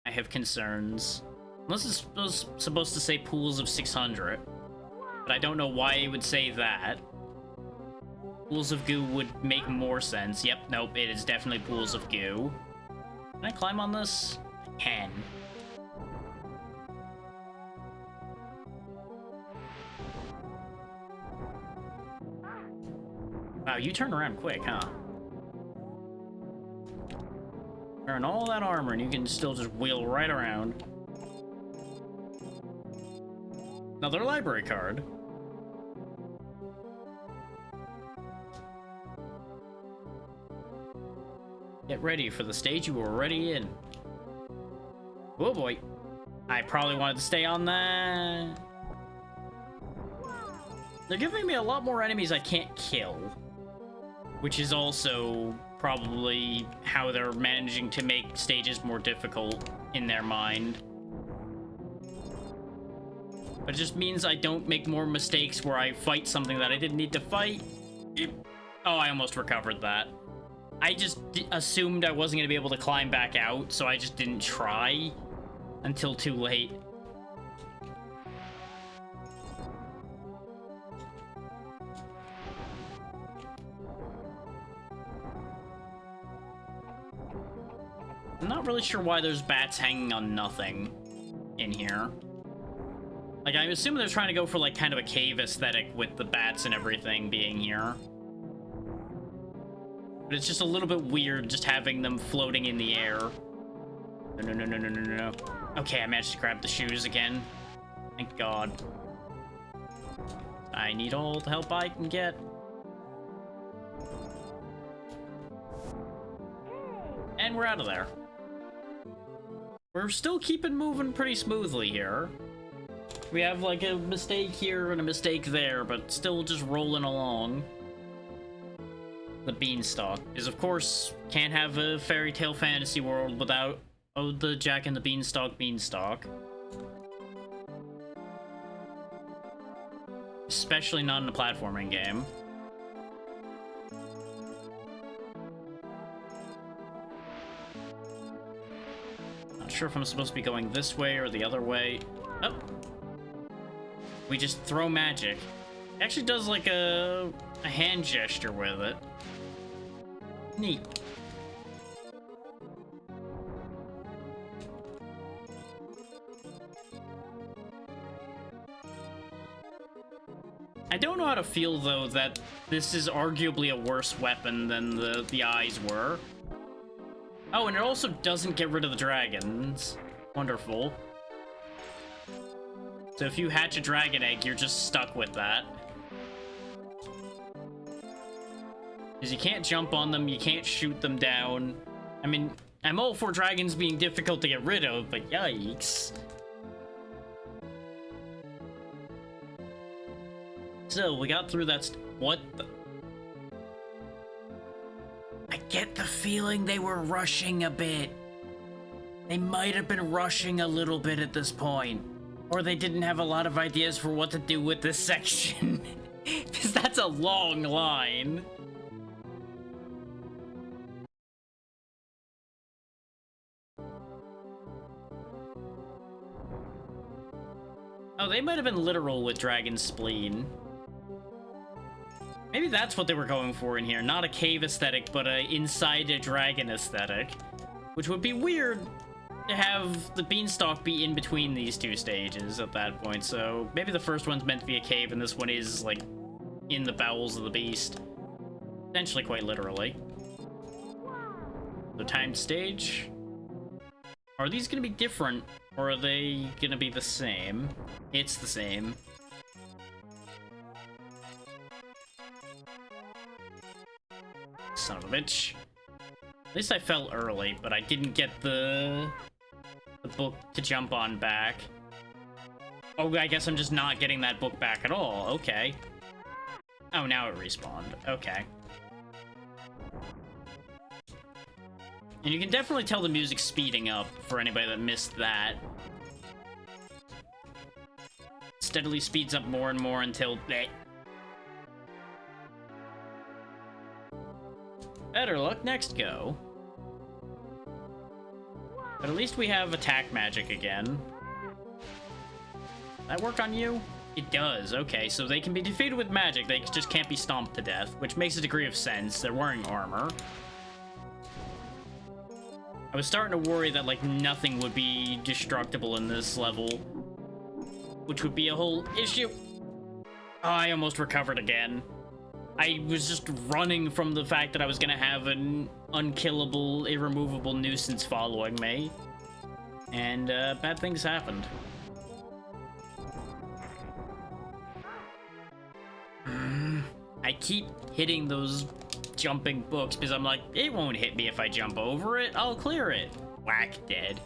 I have concerns. Unless it's supposed to say pools of 600. But I don't know why it would say that. Pools of goo would make more sense. Yep, nope, it is definitely pools of goo. Can I climb on this? I can. Wow, you turn around quick, huh? Wearing all that armor and you can still just wheel right around. Another library card. Get ready for the stage you were already in. Oh boy. I probably wanted to stay on that. They're giving me a lot more enemies I can't kill, which is also probably how they're managing to make stages more difficult in their mind. But it just means I don't make more mistakes where I fight something that I didn't need to fight. Oh, I almost recovered that. I just assumed I wasn't going to be able to climb back out, so I just didn't try until too late. I'm not really sure why there's bats hanging on nothing in here. Like, I assume they're trying to go for, like, kind of a cave aesthetic with the bats and everything being here. But it's just a little bit weird just having them floating in the air. No. Okay, I managed to grab the shoes again. Thank God. I need all the help I can get. And we're out of there. We're still keeping moving pretty smoothly here. We have like a mistake here and a mistake there, but still just rolling along. The beanstalk is, of course, can't have a fairy tale fantasy world without the Jack and the Beanstalk beanstalk. Especially not in a platforming game. Not sure if I'm supposed to be going this way or the other way. Oh. We just throw magic. It actually does like a hand gesture with it. Neat. I don't know how to feel, though, that this is arguably a worse weapon than the eyes were. Oh, and it also doesn't get rid of the dragons. Wonderful. So if you hatch a dragon egg, you're just stuck with that. Because you can't jump on them, you can't shoot them down. I mean, I'm all for dragons being difficult to get rid of, but yikes. So, we got through that what the... I get the feeling they were rushing a bit. They might have been rushing a little bit at this point. Or they didn't have a lot of ideas for what to do with this section. Because that's a long line. Oh, they might have been literal with Dragon Spleen. Maybe that's what they were going for in here. Not a cave aesthetic, but a inside a dragon aesthetic. Which would be weird to have the beanstalk be in between these two stages at that point. So maybe the first one's meant to be a cave and this one is, like, in the bowels of the beast. Potentially quite literally. The timed stage. Are these gonna be different, or are they gonna be the same? It's the same. Son of a bitch. At least I fell early, but I didn't get the book to jump on back. Oh, I guess I'm just not getting that book back at all. Okay. Oh, now it respawned. Okay. And you can definitely tell the music's speeding up for anybody that missed that. Steadily speeds up more and more until... Better luck next go. But at least we have attack magic again. That work on you? It does. Okay, so they can be defeated with magic. They just can't be stomped to death, which makes a degree of sense. They're wearing armor. I was starting to worry that, like, nothing would be destructible in this level, which would be a whole issue. Oh, I almost recovered again. I was just running from the fact that I was gonna have an unkillable, irremovable nuisance following me. And, bad things happened. I keep hitting those jumping books because I'm like, it won't hit me if I jump over it. I'll clear it. Whack, dead.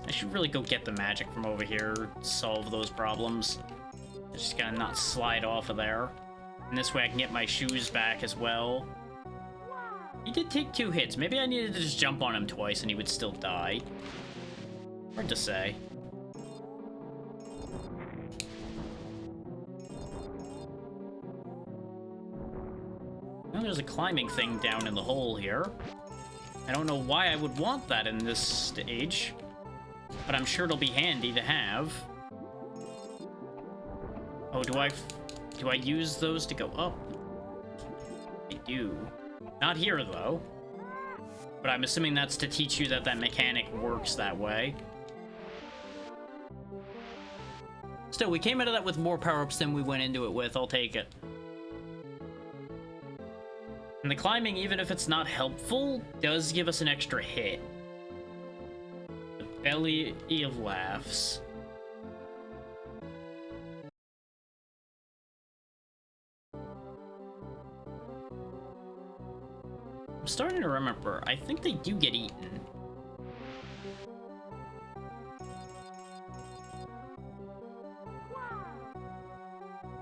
I should really go get the magic from over here, solve those problems. Just gotta not slide off of there. And this way I can get my shoes back as well. He did take 2 hits. Maybe I needed to just jump on him twice and he would still die. Hard to say. Well, there's a climbing thing down in the hole here. I don't know why I would want that in this stage, but I'm sure it'll be handy to have. Oh, do I use those to go up? I do. Not here, though. But I'm assuming that's to teach you that that mechanic works that way. Still, we came out of that with more power-ups than we went into it with. I'll take it. And the climbing, even if it's not helpful, does give us an extra hit. The belly of laughs. I'm starting to remember. I think they do get eaten.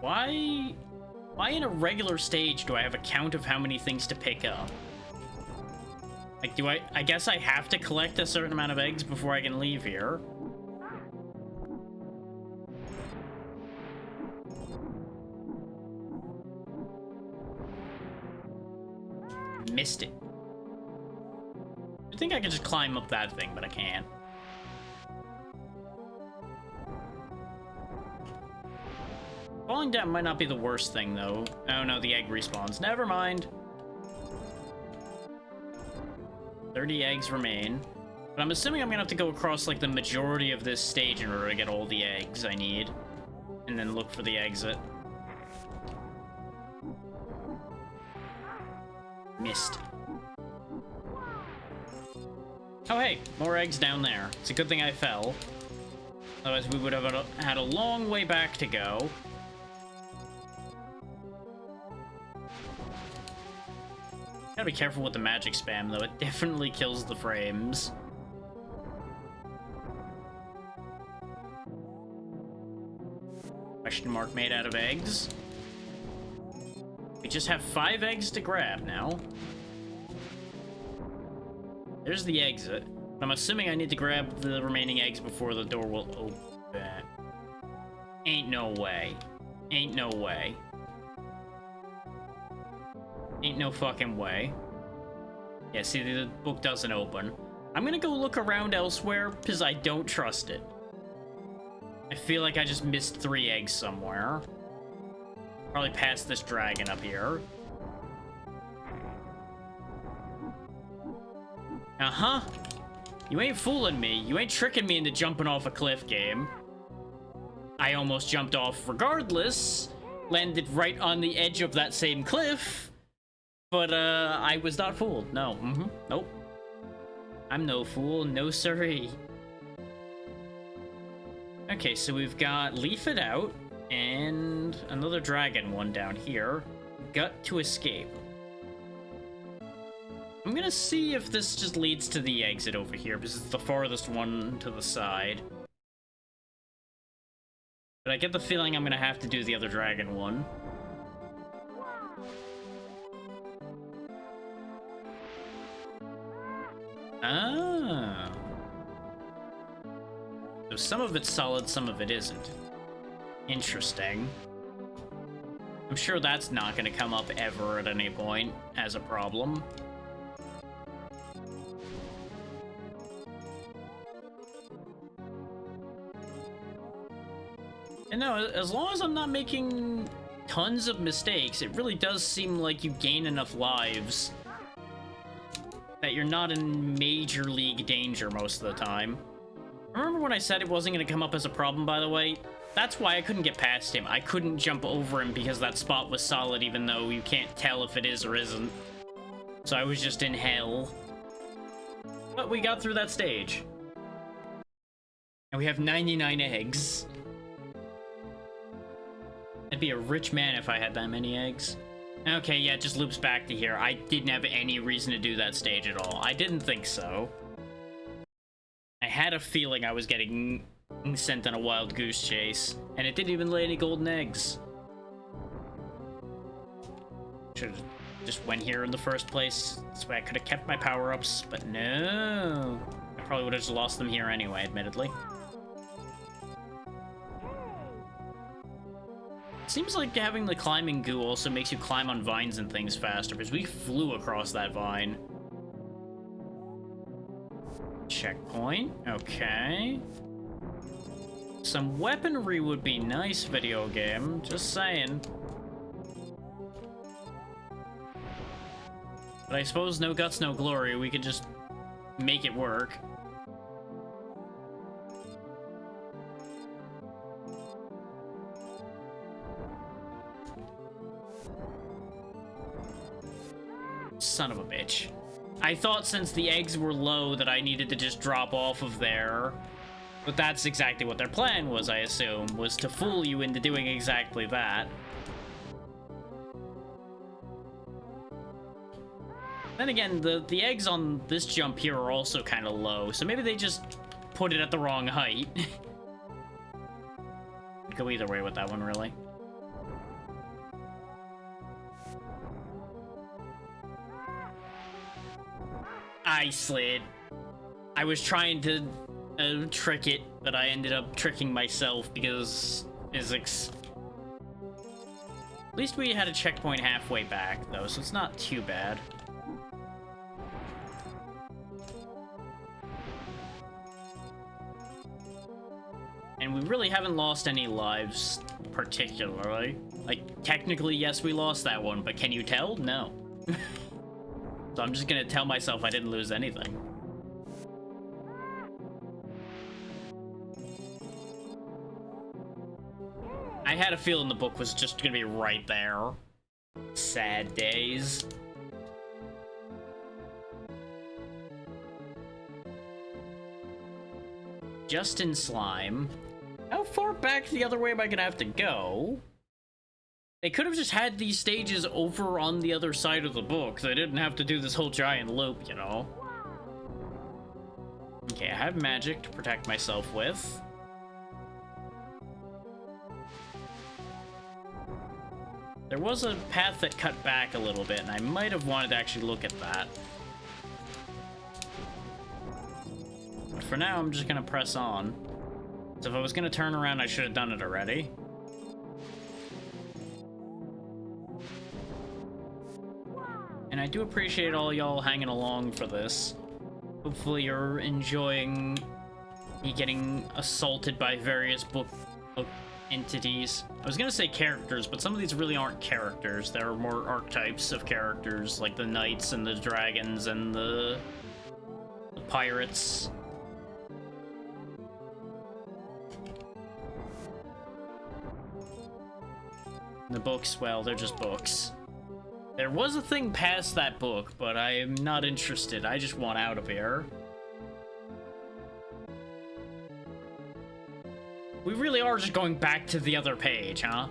Why in a regular stage do I have a count of how many things to pick up? Like, I guess I have to collect a certain amount of eggs before I can leave here. Missed it. I think I could just climb up that thing, but I can't. Falling down might not be the worst thing, though. Oh no, the egg respawns. Never mind. 30 eggs remain. But I'm assuming I'm gonna have to go across, like, the majority of this stage in order to get all the eggs I need. And then look for the exit. Missed. Oh hey, more eggs down there. It's a good thing I fell. Otherwise we would have had a long way back to go. Gotta be careful with the magic spam, though. It definitely kills the frames. Question mark made out of eggs. We just have 5 eggs to grab now. There's the exit. I'm assuming I need to grab the remaining eggs before the door will open. Ain't no way. Ain't no way. Ain't no fucking way. Yeah, see, the book doesn't open. I'm gonna go look around elsewhere, because I don't trust it. I feel like I just missed 3 eggs somewhere. Probably past this dragon up here. Uh-huh. You ain't fooling me. You ain't tricking me into jumping off a cliff, game. I almost jumped off regardless. Landed right on the edge of that same cliff. But, I was not fooled. No. Nope. I'm no fool. No siree. Okay, so we've got Leaf It Out and another dragon one down here. Gut to Escape. I'm gonna see if this just leads to the exit over here, because it's the farthest one to the side. But I get the feeling I'm gonna have to do the other dragon one. Ah. So some of it's solid, some of it isn't. Interesting. I'm sure that's not going to come up ever at any point as a problem. And no, as long as I'm not making tons of mistakes, it really does seem like you gain enough lives that you're not in major league danger most of the time. Remember when I said it wasn't going to come up as a problem, by the way? That's why I couldn't get past him. I couldn't jump over him because that spot was solid, even though you can't tell if it is or isn't. So I was just in hell. But we got through that stage. And we have 99 eggs. I'd be a rich man if I had that many eggs. Okay, yeah, it just loops back to here. I didn't have any reason to do that stage at all. I didn't think so. I had a feeling I was getting sent on a wild goose chase, and it didn't even lay any golden eggs. Should've Just went here in the first place. This way I could have kept my power-ups, but no. I probably would have just lost them here anyway, admittedly. Seems like having the climbing goo also makes you climb on vines and things faster, because we flew across that vine. Checkpoint. Okay. Some weaponry would be nice, video game. Just saying. But I suppose no guts, no glory. We could just make it work. Son of a bitch. I thought since the eggs were low that I needed to just drop off of there. But that's exactly what their plan was, I assume, was to fool you into doing exactly that. Then again, the eggs on this jump here are also kind of low, so maybe they just put it at the wrong height. Go either way with that one, really. I slid. I was trying to trick it, but I ended up tricking myself because physics. At least we had a checkpoint halfway back, though, so it's not too bad. And we really haven't lost any lives, particularly. Like, technically, yes, we lost that one, but can you tell? No. So I'm just gonna tell myself I didn't lose anything. I had a feeling the book was just gonna be right there. Sad days. Justin Slime. How far back the other way am I gonna have to go? They could have just had these stages over on the other side of the book. They didn't have to do this whole giant loop, you know? Okay, I have magic to protect myself with. There was a path that cut back a little bit, and I might have wanted to actually look at that. But for now, I'm just gonna press on. So if I was gonna turn around, I should have done it already. And I do appreciate all y'all hanging along for this. Hopefully you're enjoying me getting assaulted by various book entities. I was gonna say characters, but some of these really aren't characters. There are more archetypes of characters, like the knights and the dragons and the pirates. The books, well, they're just books. There was a thing past that book, but I am not interested. I just want out of here. We really are just going back to the other page, huh?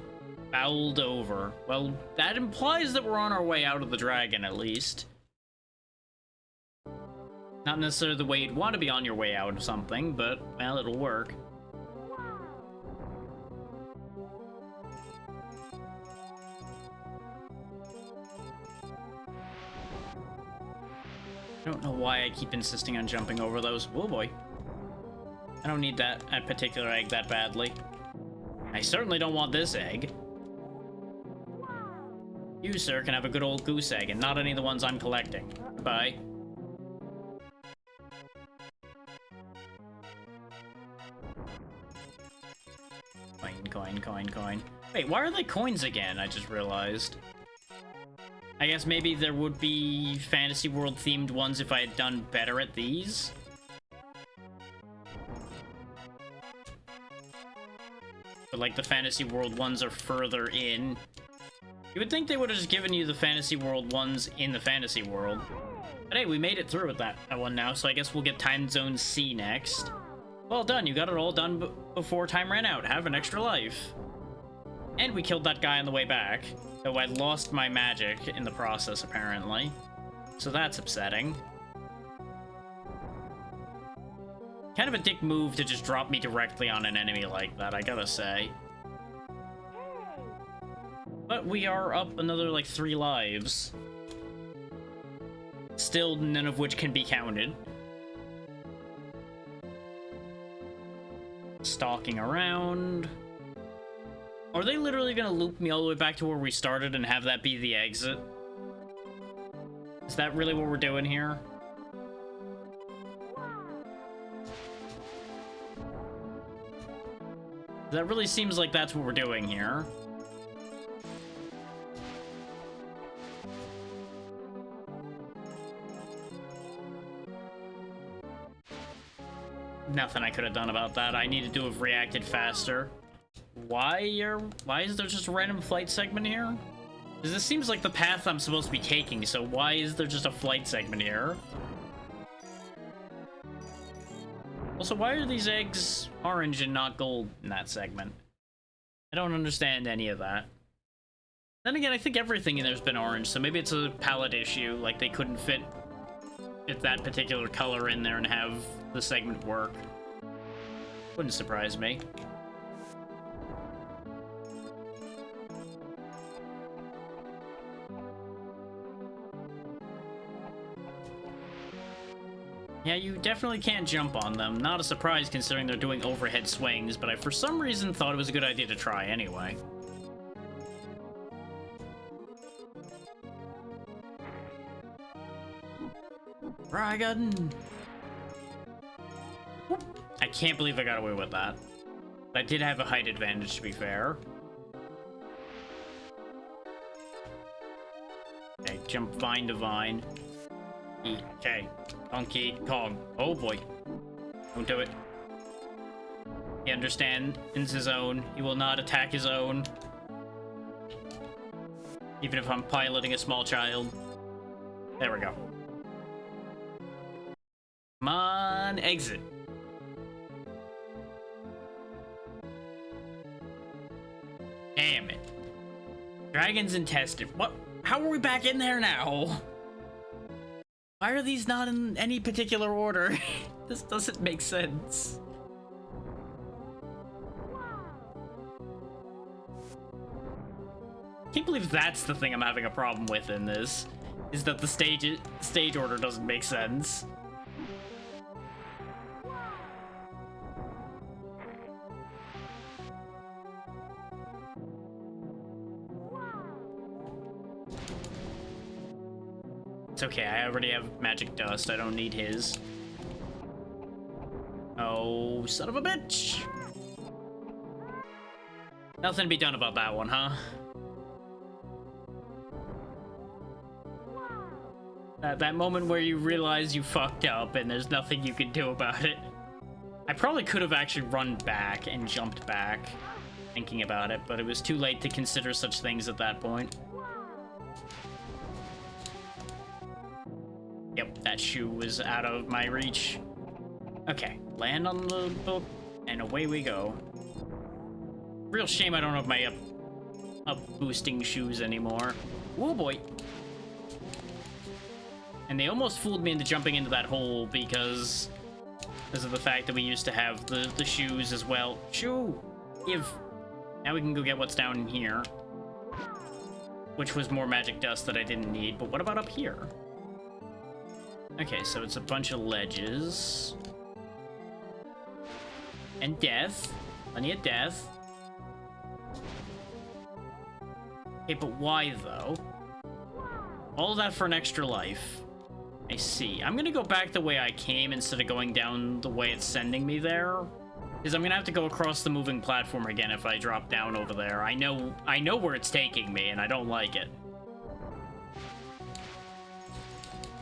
Bowled over. Well, that implies that we're on our way out of the dragon, at least. Not necessarily the way you'd want to be on your way out of something, but, well, it'll work. I don't know why I keep insisting on jumping over those. Oh boy. I don't need that particular egg that badly. I certainly don't want this egg. You, sir, can have a good old goose egg, and not any of the ones I'm collecting. Goodbye. Coin. Wait, why are they coins again? I just realized. I guess maybe there would be Fantasy World themed ones if I had done better at these. But like the Fantasy World ones are further in. You would think they would have just given you the Fantasy World ones in the Fantasy World. But hey, we made it through with that one now, so I guess we'll get Time Zone C next. Well done, you got it all done before time ran out. Have an extra life. And we killed that guy on the way back. Though I lost my magic in the process, apparently. So that's upsetting. Kind of a dick move to just drop me directly on an enemy like that, I gotta say. But we are up another, like, 3 lives. still none of which can be counted. Stalking around. Are they literally gonna loop me all the way back to where we started and have that be the exit? Is that really what we're doing here? That really seems like that's what we're doing here. Nothing I could have done about that. I needed to have reacted faster. Why is there just a random flight segment here? Because this seems like the path I'm supposed to be taking, so why is there just a flight segment here? Also, why are these eggs orange and not gold in that segment? I don't understand any of that. Then again, I think everything in there's been orange, so maybe it's a palette issue, like they couldn't fit that particular color in there and have the segment work. Wouldn't surprise me. Yeah, you definitely can't jump on them. Not a surprise considering they're doing overhead swings, but I for some reason thought it was a good idea to try anyway. Dragon! Whoop. I can't believe I got away with that. But I did have a height advantage, to be fair. Okay, jump vine to vine. Okay, Donkey Kong. Oh boy. Don't do it. He understands his own. He will not attack his own. Even if I'm piloting a small child. There we go. Come on, exit. Damn it. Dragons intestine. What? How are we back in there now? Why are these not in any particular order? This doesn't make sense. Can't believe that's the thing I'm having a problem with in this, is that the stage order doesn't make sense. It's okay, I already have magic dust. I don't need his. Oh, son of a bitch! Nothing to be done about that one, huh? That moment where you realize you fucked up and there's nothing you can do about it. I probably could have actually run back and jumped back, thinking about it, but it was too late to consider such things at that point. Yep, that shoe was out of my reach. Okay, land on the book, and away we go. Real shame I don't have my up boosting shoes anymore. Oh boy. And they almost fooled me into jumping into that hole because of the fact that we used to have the shoes as well. Shoo! Now we can go get what's down here. Which was more magic dust that I didn't need, but what about up here? Okay, so it's a bunch of ledges. And death. Plenty of death. Okay, but why, though? All of that for an extra life. I see. I'm gonna go back the way I came instead of going down the way it's sending me there. Because I'm gonna have to go across the moving platform again if I drop down over there. I know where it's taking me, and I don't like it.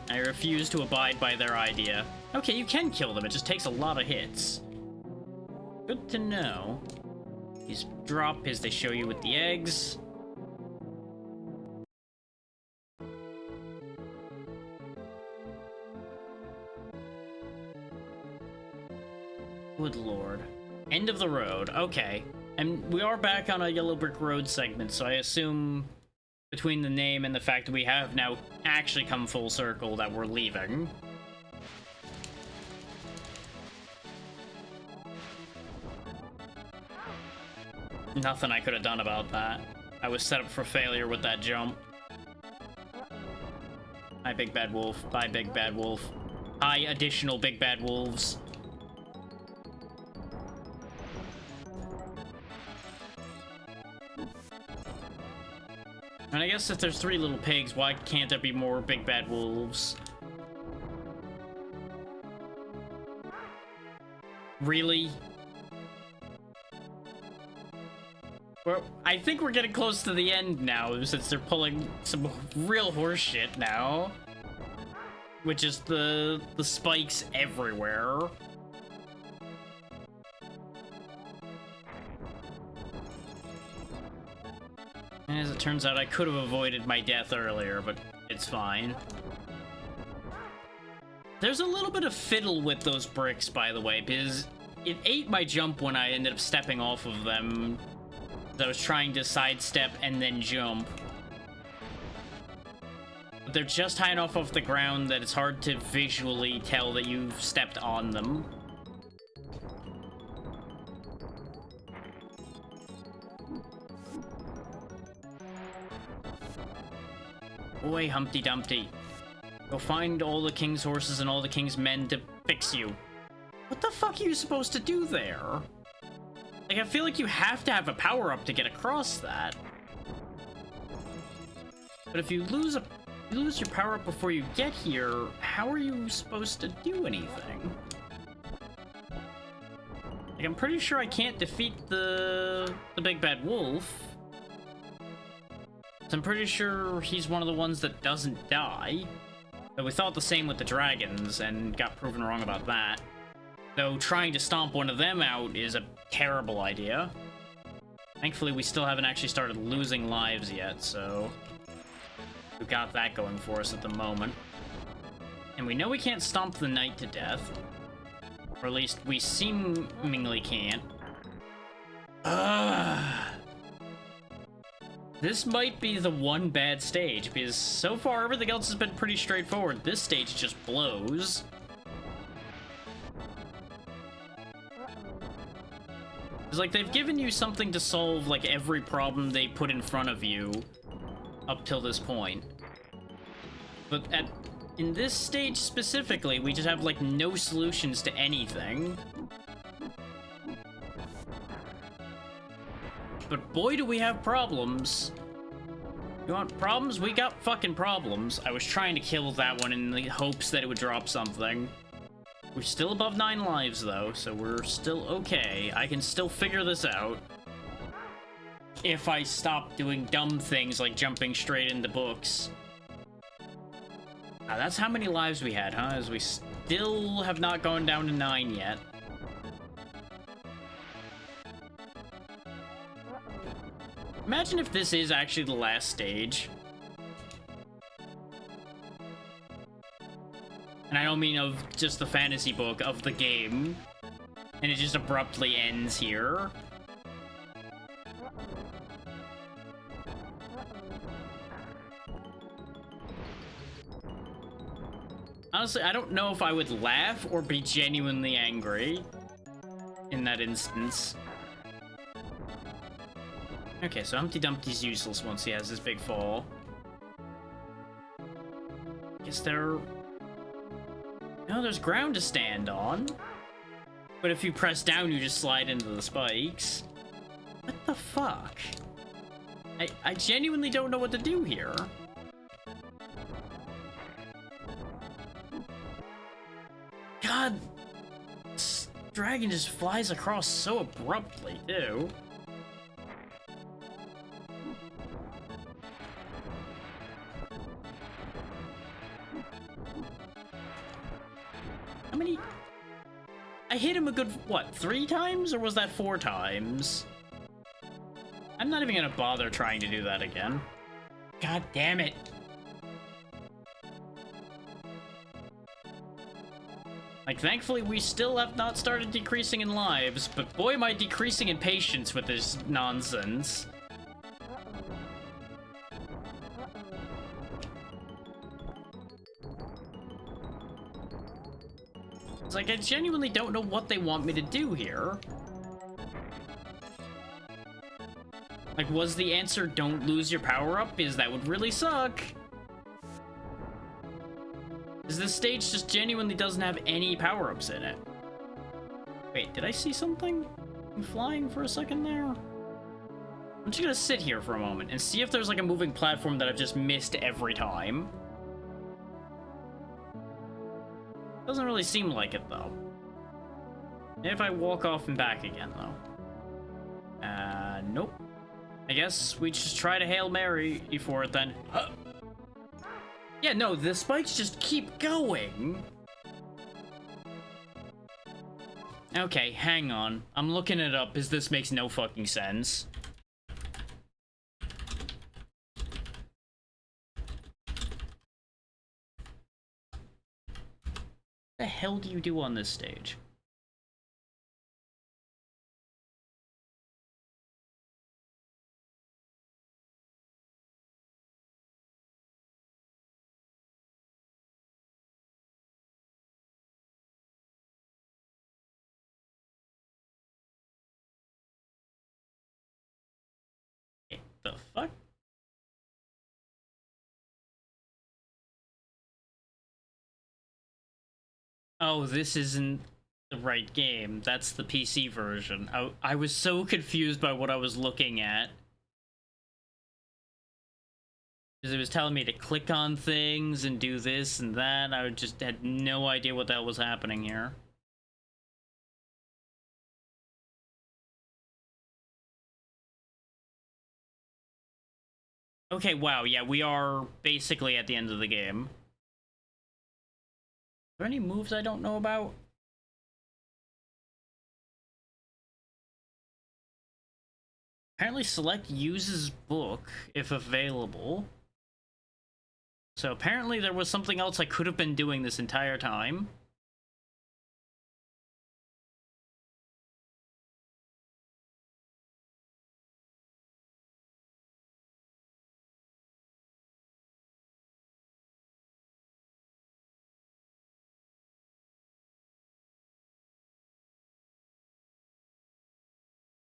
I refuse to abide by their idea. Okay, you can kill them, it just takes a lot of hits. Good to know. These drop as they show you with the eggs. Good lord. End of the road, okay. And we are back on a yellow brick road segment, so I assume between the name and the fact that we have now actually come full circle that we're leaving. Nothing I could have done about that. I was set up for failure with that jump. I Big Bad Wolf. Bye, Big Bad Wolf. Hi, additional Big Bad Wolves. And I guess if there's 3 little pigs, why can't there be more Big Bad Wolves? Really? Well, I think we're getting close to the end now, since they're pulling some real horse shit now. Which is the spikes everywhere. And as it turns out, I could have avoided my death earlier, but it's fine. There's a little bit of fiddle with those bricks, by the way, because it ate my jump when I ended up stepping off of them. I was trying to sidestep and then jump. But they're just high enough off the ground that it's hard to visually tell that you've stepped on them. Away, Humpty Dumpty. Go find all the king's horses and all the king's men to fix you. What the fuck are you supposed to do there? Like, I feel like you have to have a power-up to get across that. But if you lose your power-up before you get here, how are you supposed to do anything? Like, I'm pretty sure I can't defeat the Big Bad Wolf. So I'm pretty sure he's one of the ones that doesn't die. But we thought the same with the dragons and got proven wrong about that. Though trying to stomp one of them out is a terrible idea. Thankfully, we still haven't actually started losing lives yet, so we've got that going for us at the moment. And we know we can't stomp the knight to death. Or at least we seemingly can't. Ugh. This might be the one bad stage, because so far everything else has been pretty straightforward. This stage just blows. It's like they've given you something to solve like every problem they put in front of you up till this point. But in this stage specifically, we just have like no solutions to anything. But boy, do we have problems. You want problems? We got fucking problems. I was trying to kill that one in the hopes that it would drop something. We're still above 9 lives, though, so we're still okay. I can still figure this out. If I stop doing dumb things like jumping straight into books. That's how many lives we had, huh? As we still have not gone down to 9 yet. Imagine if this is actually the last stage. And I don't mean of just the fantasy book, of the game. And it just abruptly ends here. Honestly, I don't know if I would laugh or be genuinely angry in that instance. Okay, so Humpty Dumpty's useless once he has this big fall. Guess there... No, there's ground to stand on. But if you press down, you just slide into the spikes. What the fuck? I genuinely don't know what to do here. God, this dragon just flies across so abruptly, too. How many? I hit him a good, what, 3 times? Or was that 4 times? I'm not even gonna bother trying to do that again. God damn it. Like, thankfully, we still have not started decreasing in lives, but boy, am I decreasing in patience with this nonsense. It's like, I genuinely don't know what they want me to do here. Like, was the answer don't lose your power-up? Because that would really suck. Because this stage just genuinely doesn't have any power-ups in it. Wait, did I see something flying for a second there? I'm just gonna sit here for a moment and see if there's like a moving platform that I've just missed every time. Doesn't really seem like it, though. Maybe if I walk off and back again, though. Nope. I guess we just try to Hail Mary for it, then. Huh. Yeah, no, the spikes just keep going. Okay, hang on. I'm looking it up, because this makes no fucking sense. What the hell do you do on this stage? The fuck? Oh, this isn't the right game. That's the PC version. I was so confused by what I was looking at. Because it was telling me to click on things and do this and that. I just had no idea what the hell was happening here. Okay, wow, yeah, we are basically at the end of the game. Are there any moves I don't know about? Apparently select uses book if available. So apparently there was something else I could have been doing this entire time.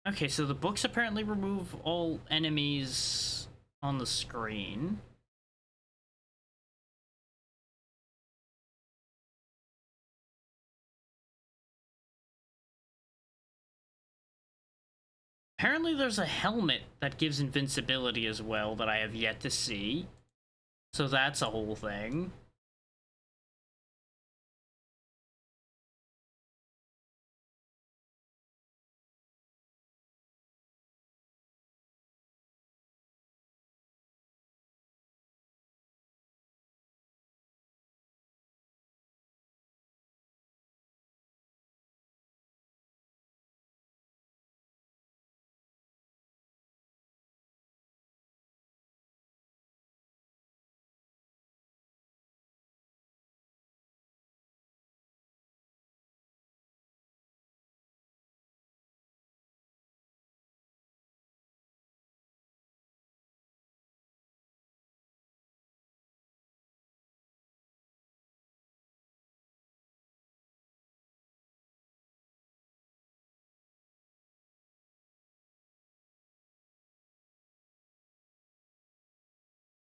Okay, so the books apparently remove all enemies on the screen. Apparently there's a helmet that gives invincibility as well that I have yet to see. So that's a whole thing.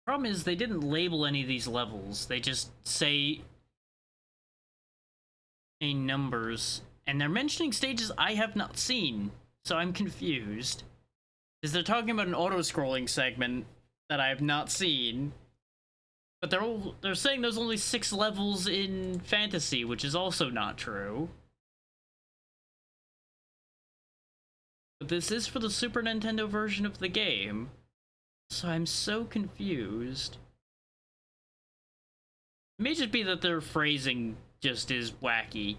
Problem is, they didn't label any of these levels. They just say numbers. And they're mentioning stages I have not seen. So I'm confused. Because they're talking about an auto-scrolling segment that I have not seen. But they're saying there's only 6 levels in Fantasy, which is also not true. But this is for the Super Nintendo version of the game. So I'm so confused. It may just be that their phrasing just is wacky.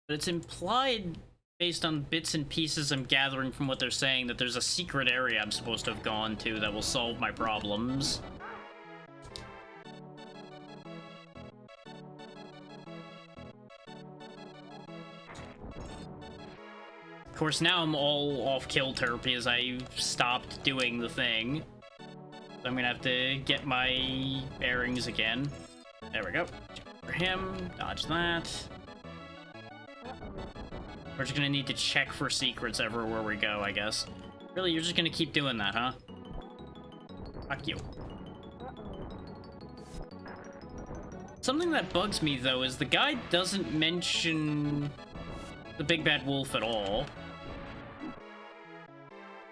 But it's implied, based on bits and pieces I'm gathering from what they're saying, that there's a secret area I'm supposed to have gone to that will solve my problems. Of course, now I'm all off kilter because I stopped doing the thing. So I'm gonna have to get my bearings again. There we go. For him, dodge that. We're just gonna need to check for secrets everywhere we go, I guess. Really, you're just gonna keep doing that, huh? Fuck you. Something that bugs me, though, is the guide doesn't mention the big bad wolf at all.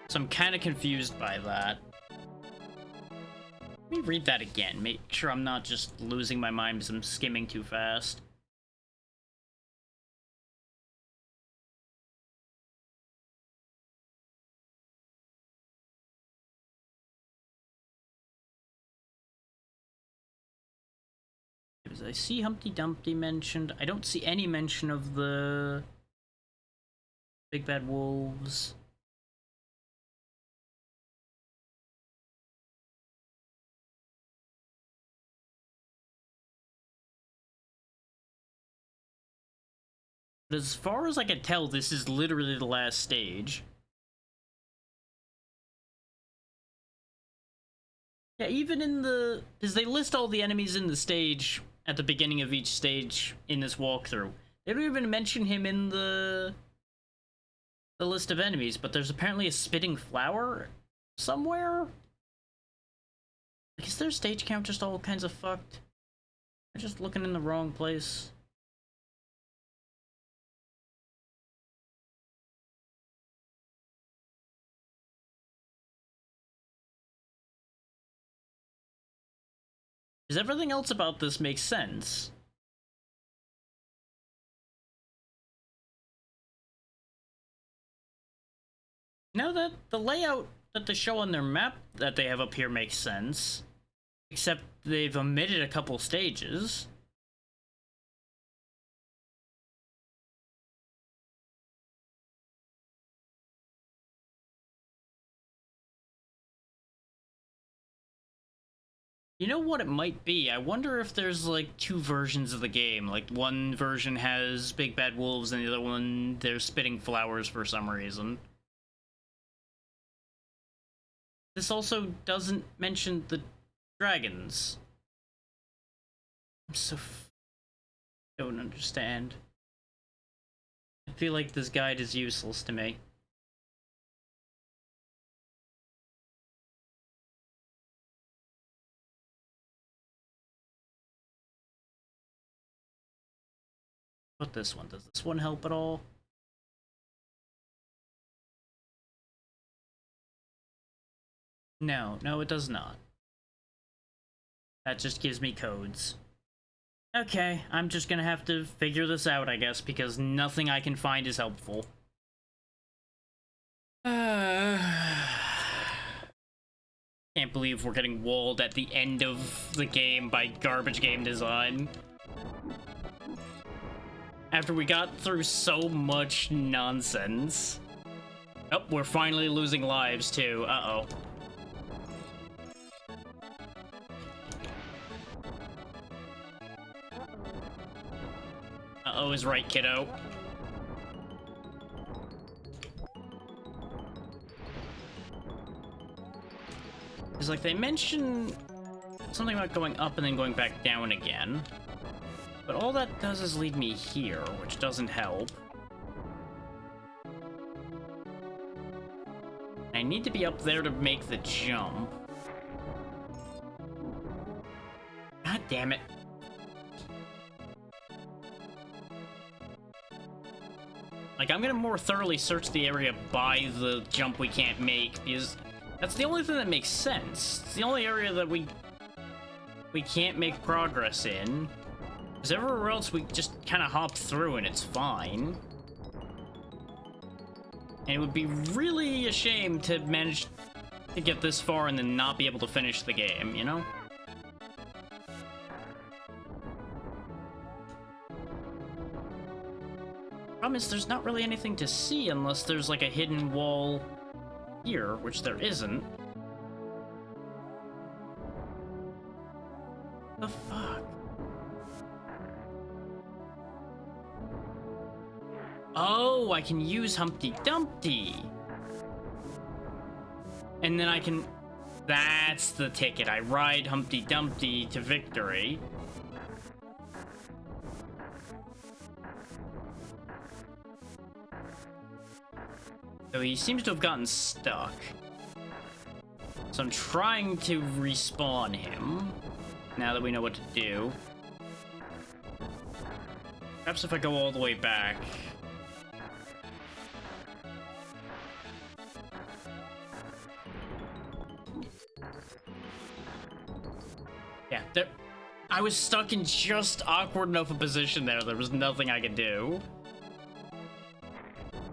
So I'm kind of confused by that. Let me read that again. Make sure I'm not just losing my mind because I'm skimming too fast. Because I see Humpty Dumpty mentioned. I don't see any mention of the big bad wolves. But as far as I can tell, this is literally the last stage. Yeah, even in the... because they list all the enemies in the stage at the beginning of each stage in this walkthrough. They don't even mention him in the list of enemies, but there's apparently a spitting flower somewhere? Like, is their stage count just all kinds of fucked? I'm just looking in the wrong place. Because everything else about this makes sense. Now that the layout that they show on their map that they have up here makes sense, except they've omitted a couple stages. You know what it might be? I wonder if there's like two versions of the game. Like one version has big bad wolves and the other one there's spitting flowers for some reason. This also doesn't mention the dragons. Don't understand. I feel like this guide is useless to me. What this one? Does this one help at all? No, it does not. That just gives me codes. Okay, I'm just gonna have to figure this out, I guess, because nothing I can find is helpful. Can't believe we're getting walled at the end of the game by garbage game design. After we got through so much nonsense. Oh, we're finally losing lives, too. Uh-oh. Uh-oh is right, kiddo. It's like they mention something about going up and then going back down again. But all that does is lead me here, which doesn't help. I need to be up there to make the jump. God damn it. Like, I'm gonna more thoroughly search the area by the jump we can't make, because that's the only thing that makes sense. It's the only area that we can't make progress in. Because everywhere else we just kind of hop through and it's fine. And it would be really a shame to manage to get this far and then not be able to finish the game, you know? Problem is, there's not really anything to see unless there's like a hidden wall here, which there isn't. The fuck? Oh, I can use Humpty Dumpty. And then I can... That's the ticket. I ride Humpty Dumpty to victory. So he seems to have gotten stuck. So I'm trying to respawn him, now that we know what to do. Perhaps if I go all the way back. Yeah, there. I was stuck in just awkward enough a position there. There was nothing I could do.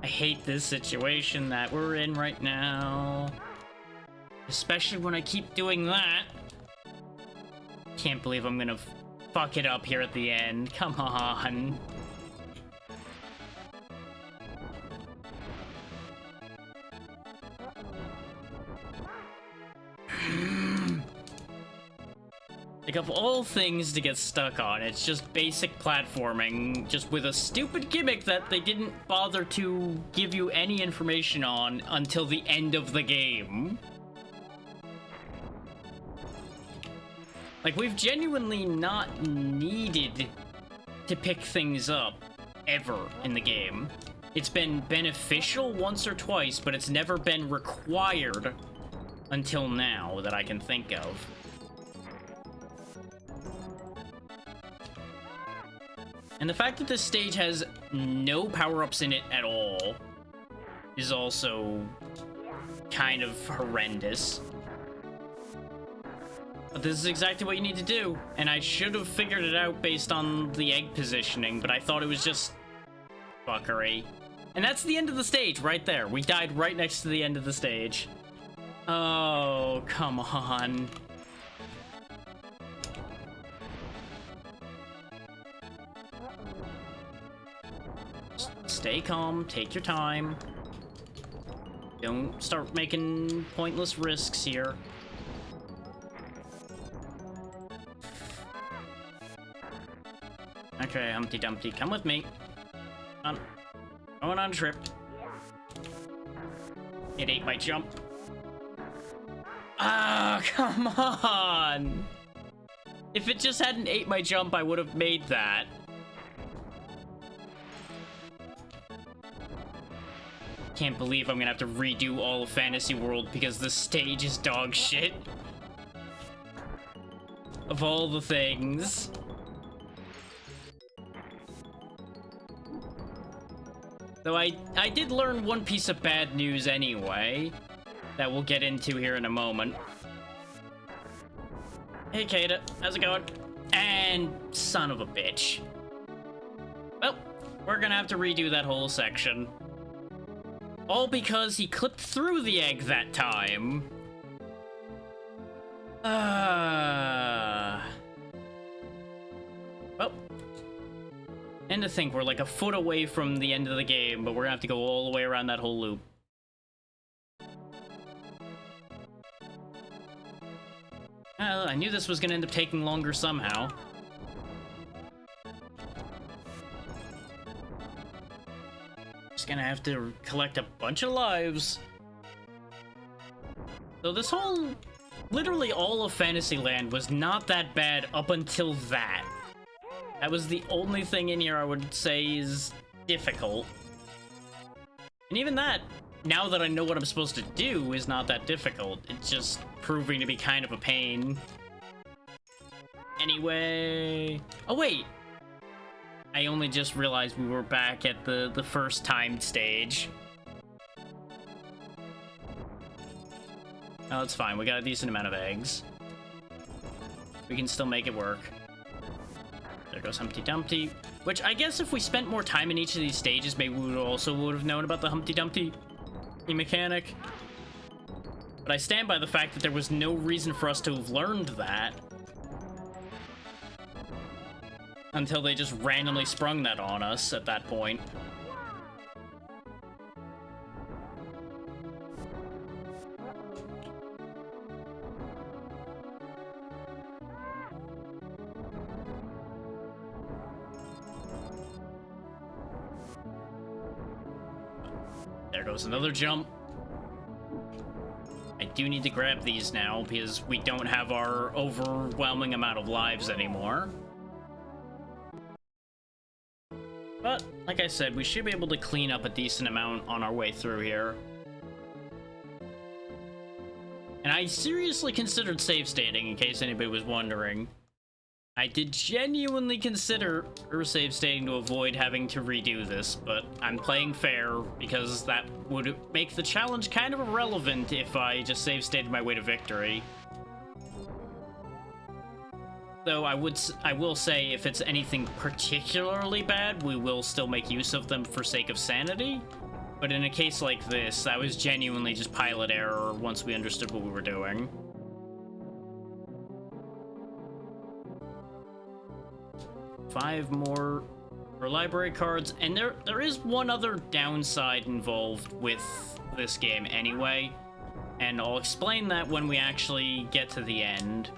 I hate this situation that we're in right now. Especially when I keep doing that. Can't believe I'm gonna fuck it up here at the end. Come on. Like, of all things to get stuck on, it's just basic platforming, just with a stupid gimmick that they didn't bother to give you any information on until the end of the game. Like, we've genuinely not needed to pick things up ever in the game. It's been beneficial once or twice, but it's never been required until now that I can think of. And the fact that this stage has no power-ups in it at all is also kind of horrendous. But this is exactly what you need to do, and I should have figured it out based on the egg positioning, but I thought it was just fuckery. And that's the end of the stage right there. We died right next to the end of the stage. Oh, come on. Stay calm, take your time. Don't start making pointless risks here. Okay, Humpty Dumpty, come with me. Going on a trip. It ate my jump. Ah, come on! If it just hadn't ate my jump, I would have made that. Can't believe I'm gonna have to redo all of Fantasy World because this stage is dog shit. Of all the things. Though I did learn one piece of bad news anyway, that we'll get into here in a moment. Hey, Kata, how's it going? And son of a bitch. Well, we're gonna have to redo that whole section. All because he clipped through the egg that time. Well. And to think we're like a foot away from the end of the game, but we're gonna have to go all the way around that whole loop. I knew this was gonna end up taking longer somehow. Just gonna have to collect a bunch of lives. So this whole, literally all of Fantasyland was not that bad up until that. That was the only thing in here I would say is difficult. And even that, now that I know what I'm supposed to do, is not that difficult. It's just proving to be kind of a pain. Anyway... Oh, wait! I only just realized we were back at the first timed stage. Oh, that's fine. We got a decent amount of eggs. We can still make it work. There goes Humpty Dumpty. Which, I guess if we spent more time in each of these stages, maybe we would have known about the Humpty Dumpty mechanic. But I stand by the fact that there was no reason for us to have learned that. Until they just randomly sprung that on us at that point. There goes another jump. I do need to grab these now because we don't have our overwhelming amount of lives anymore. But, like I said, we should be able to clean up a decent amount on our way through here. And I seriously considered save stating, in case anybody was wondering. I did genuinely consider save stating to avoid having to redo this, but I'm playing fair because that would make the challenge kind of irrelevant if I just save stated my way to victory. Though I will say if it's anything particularly bad, we will still make use of them for sake of sanity. But in a case like this, that was genuinely just pilot error once we understood what we were doing. 5 more for library cards, and there is one other downside involved with this game anyway, and I'll explain that when we actually get to the end.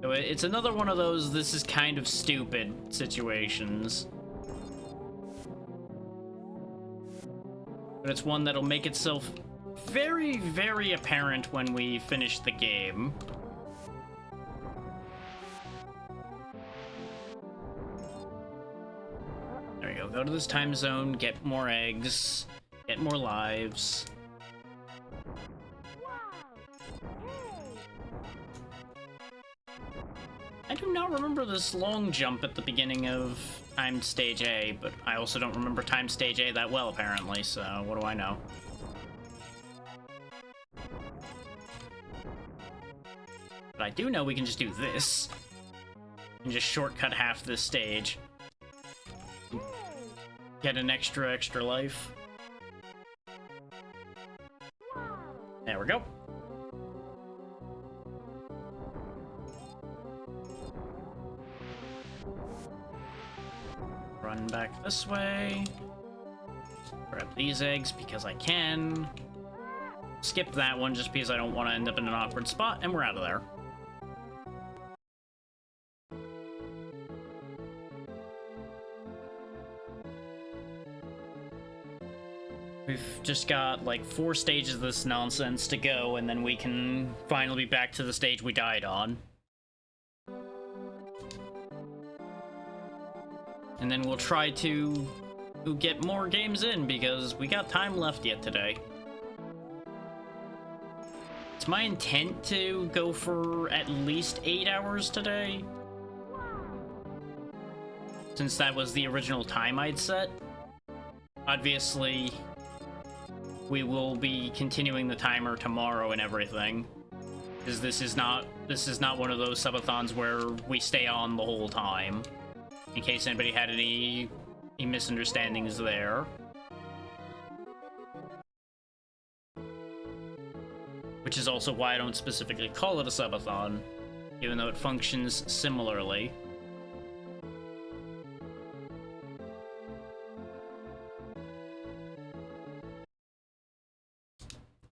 So it's another one of those this is kind of stupid situations. But it's one that'll make itself very, very apparent when we finish the game. There we go. Go to this time zone, get more eggs, get more lives. I do not remember this long jump at the beginning of timed stage A, but I also don't remember timed stage A that well, apparently, so what do I know? But I do know we can just do this. And just shortcut half this stage. Get an extra life. There we go. Run back this way. Grab these eggs because I can. Skip that one just because I don't want to end up in an awkward spot, and we're out of there. We've just got like 4 stages of this nonsense to go, and then we can finally be back to the stage we died on. And then we'll try to get more games in, because we got time left yet today. It's my intent to go for at least 8 hours today, since that was the original time I'd set. Obviously, we will be continuing the timer tomorrow and everything, because this is not one of those subathons where we stay on the whole time. In case anybody had any misunderstandings there. Which is also why I don't specifically call it a subathon, even though it functions similarly.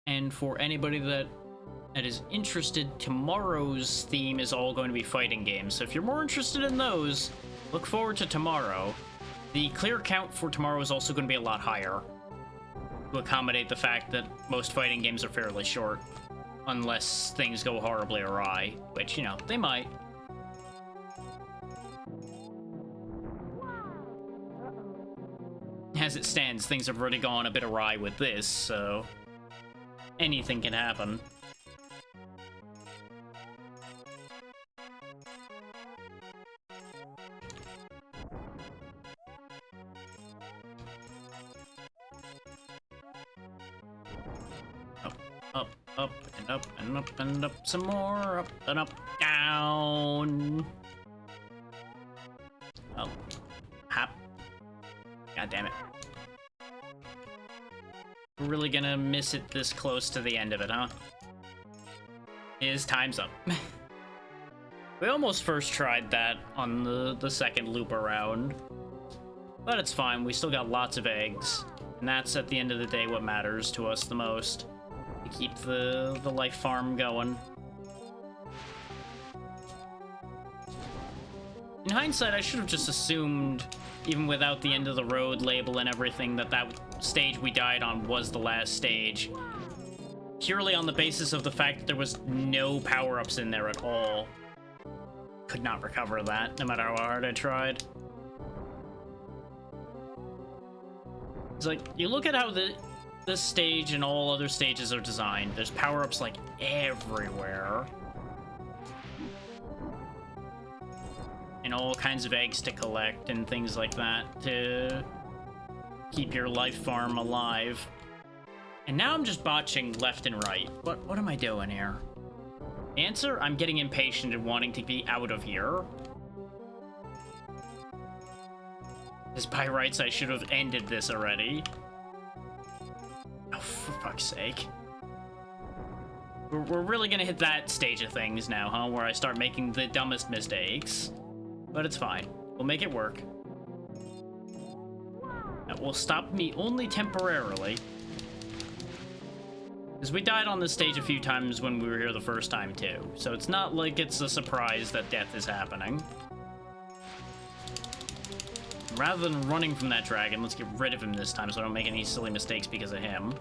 And for anybody that is interested, tomorrow's theme is all going to be fighting games. So if you're more interested in those, look forward to tomorrow. The clear count for tomorrow is also going to be a lot higher, to accommodate the fact that most fighting games are fairly short, unless things go horribly awry, which, you know, they might. As it stands, things have already gone a bit awry with this, so anything can happen. Up and up and up and up some more. Up and up, down. Oh, hop. God damn it. We're really gonna miss it this close to the end of it, huh? His time's up. We almost first tried that on the second loop around. But it's fine, we still got lots of eggs. And that's, at the end of the day, what matters to us the most. To keep the life farm going. In hindsight, I should have just assumed, even without the end of the road label and everything, that stage we died on was the last stage. Purely on the basis of the fact that there was no power-ups in there at all. could not recover that, no matter how hard I tried. It's like, you look at how this stage and all other stages are designed. There's power-ups, like, everywhere. And all kinds of eggs to collect and things like that to keep your life farm alive. And now I'm just botching left and right. What am I doing here? Answer, I'm getting impatient and wanting to be out of here. Because by rights, I should have ended this already. Oh, for fuck's sake. We're really gonna hit that stage of things now, huh? Where I start making the dumbest mistakes. But it's fine. We'll make it work. That will stop me only temporarily. Because we died on this stage a few times when we were here the first time, too. So it's not like it's a surprise that death is happening. Rather than running from that dragon, let's get rid of him this time so I don't make any silly mistakes because of him.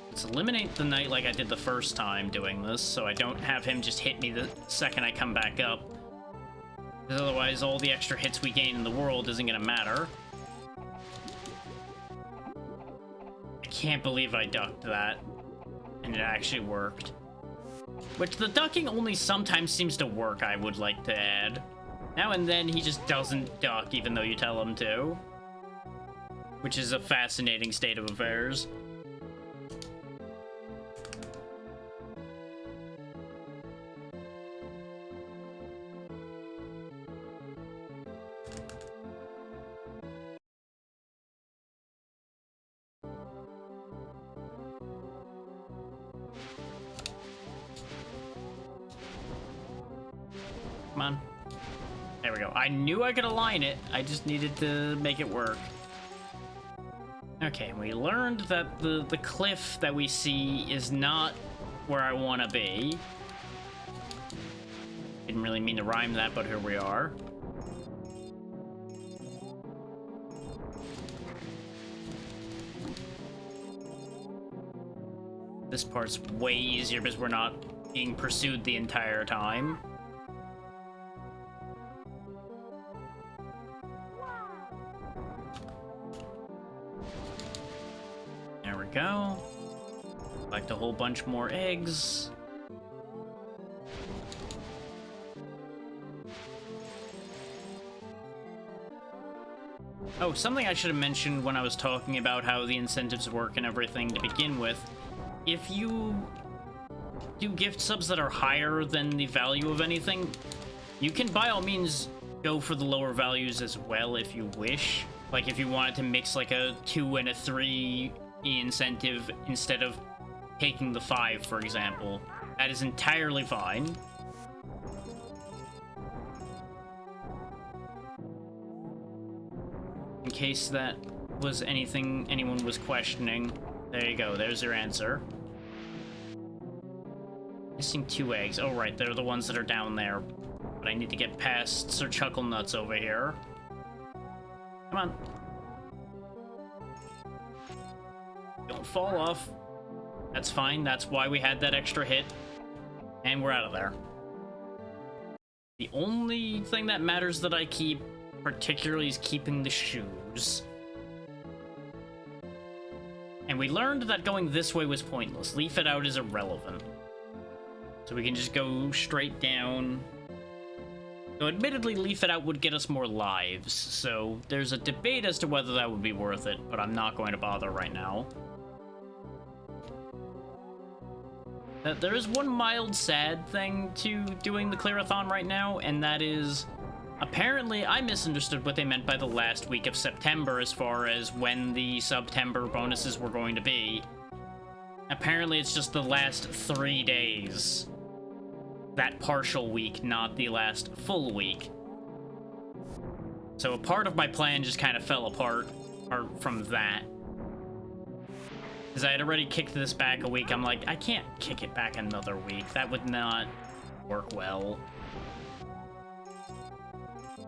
Let's eliminate the knight like I did the first time doing this, so I don't have him just hit me the second I come back up. Because otherwise, all the extra hits we gain in the world isn't gonna matter. I can't believe I ducked that. And it actually worked. Which, the ducking only sometimes seems to work, I would like to add. Now and then, he just doesn't duck, even though you tell him to. Which is a fascinating state of affairs. Come on. There we go. I knew I could align it. I just needed to make it work. Okay, we learned that the cliff that we see is not where I want to be. Didn't really mean to rhyme that, but here we are. This part's way easier because we're not being pursued the entire time. There we go. Collect a whole bunch more eggs. Oh, something I should have mentioned when I was talking about how the incentives work and everything to begin with. If you do gift subs that are higher than the value of anything, you can by all means go for the lower values as well if you wish. Like if you wanted to mix like a 2 and a 3 incentive instead of taking the 5, for example. That is entirely fine. In case that was anything anyone was questioning. There you go, there's your answer. Missing 2 eggs. Oh, right, they're the ones that are down there. But I need to get past Sir Chucklenuts over here. Come on. Don't fall off. That's fine, that's why we had that extra hit. And we're out of there. The only thing that matters that I keep, particularly, is keeping the shoes. And we learned that going this way was pointless. Leaf it out is irrelevant. So we can just go straight down. So admittedly, leaf it out would get us more lives. So there's a debate as to whether that would be worth it, but I'm not going to bother right now. There is one mild sad thing to doing the Clear-a-thon right now, and that is... apparently, I misunderstood what they meant by the last week of September as far as when the September bonuses were going to be. Apparently, it's just the last 3 days. That partial week, not the last full week. So a part of my plan just kind of fell apart from that. Because I had already kicked this back a week. I'm like, I can't kick it back another week. That would not work well.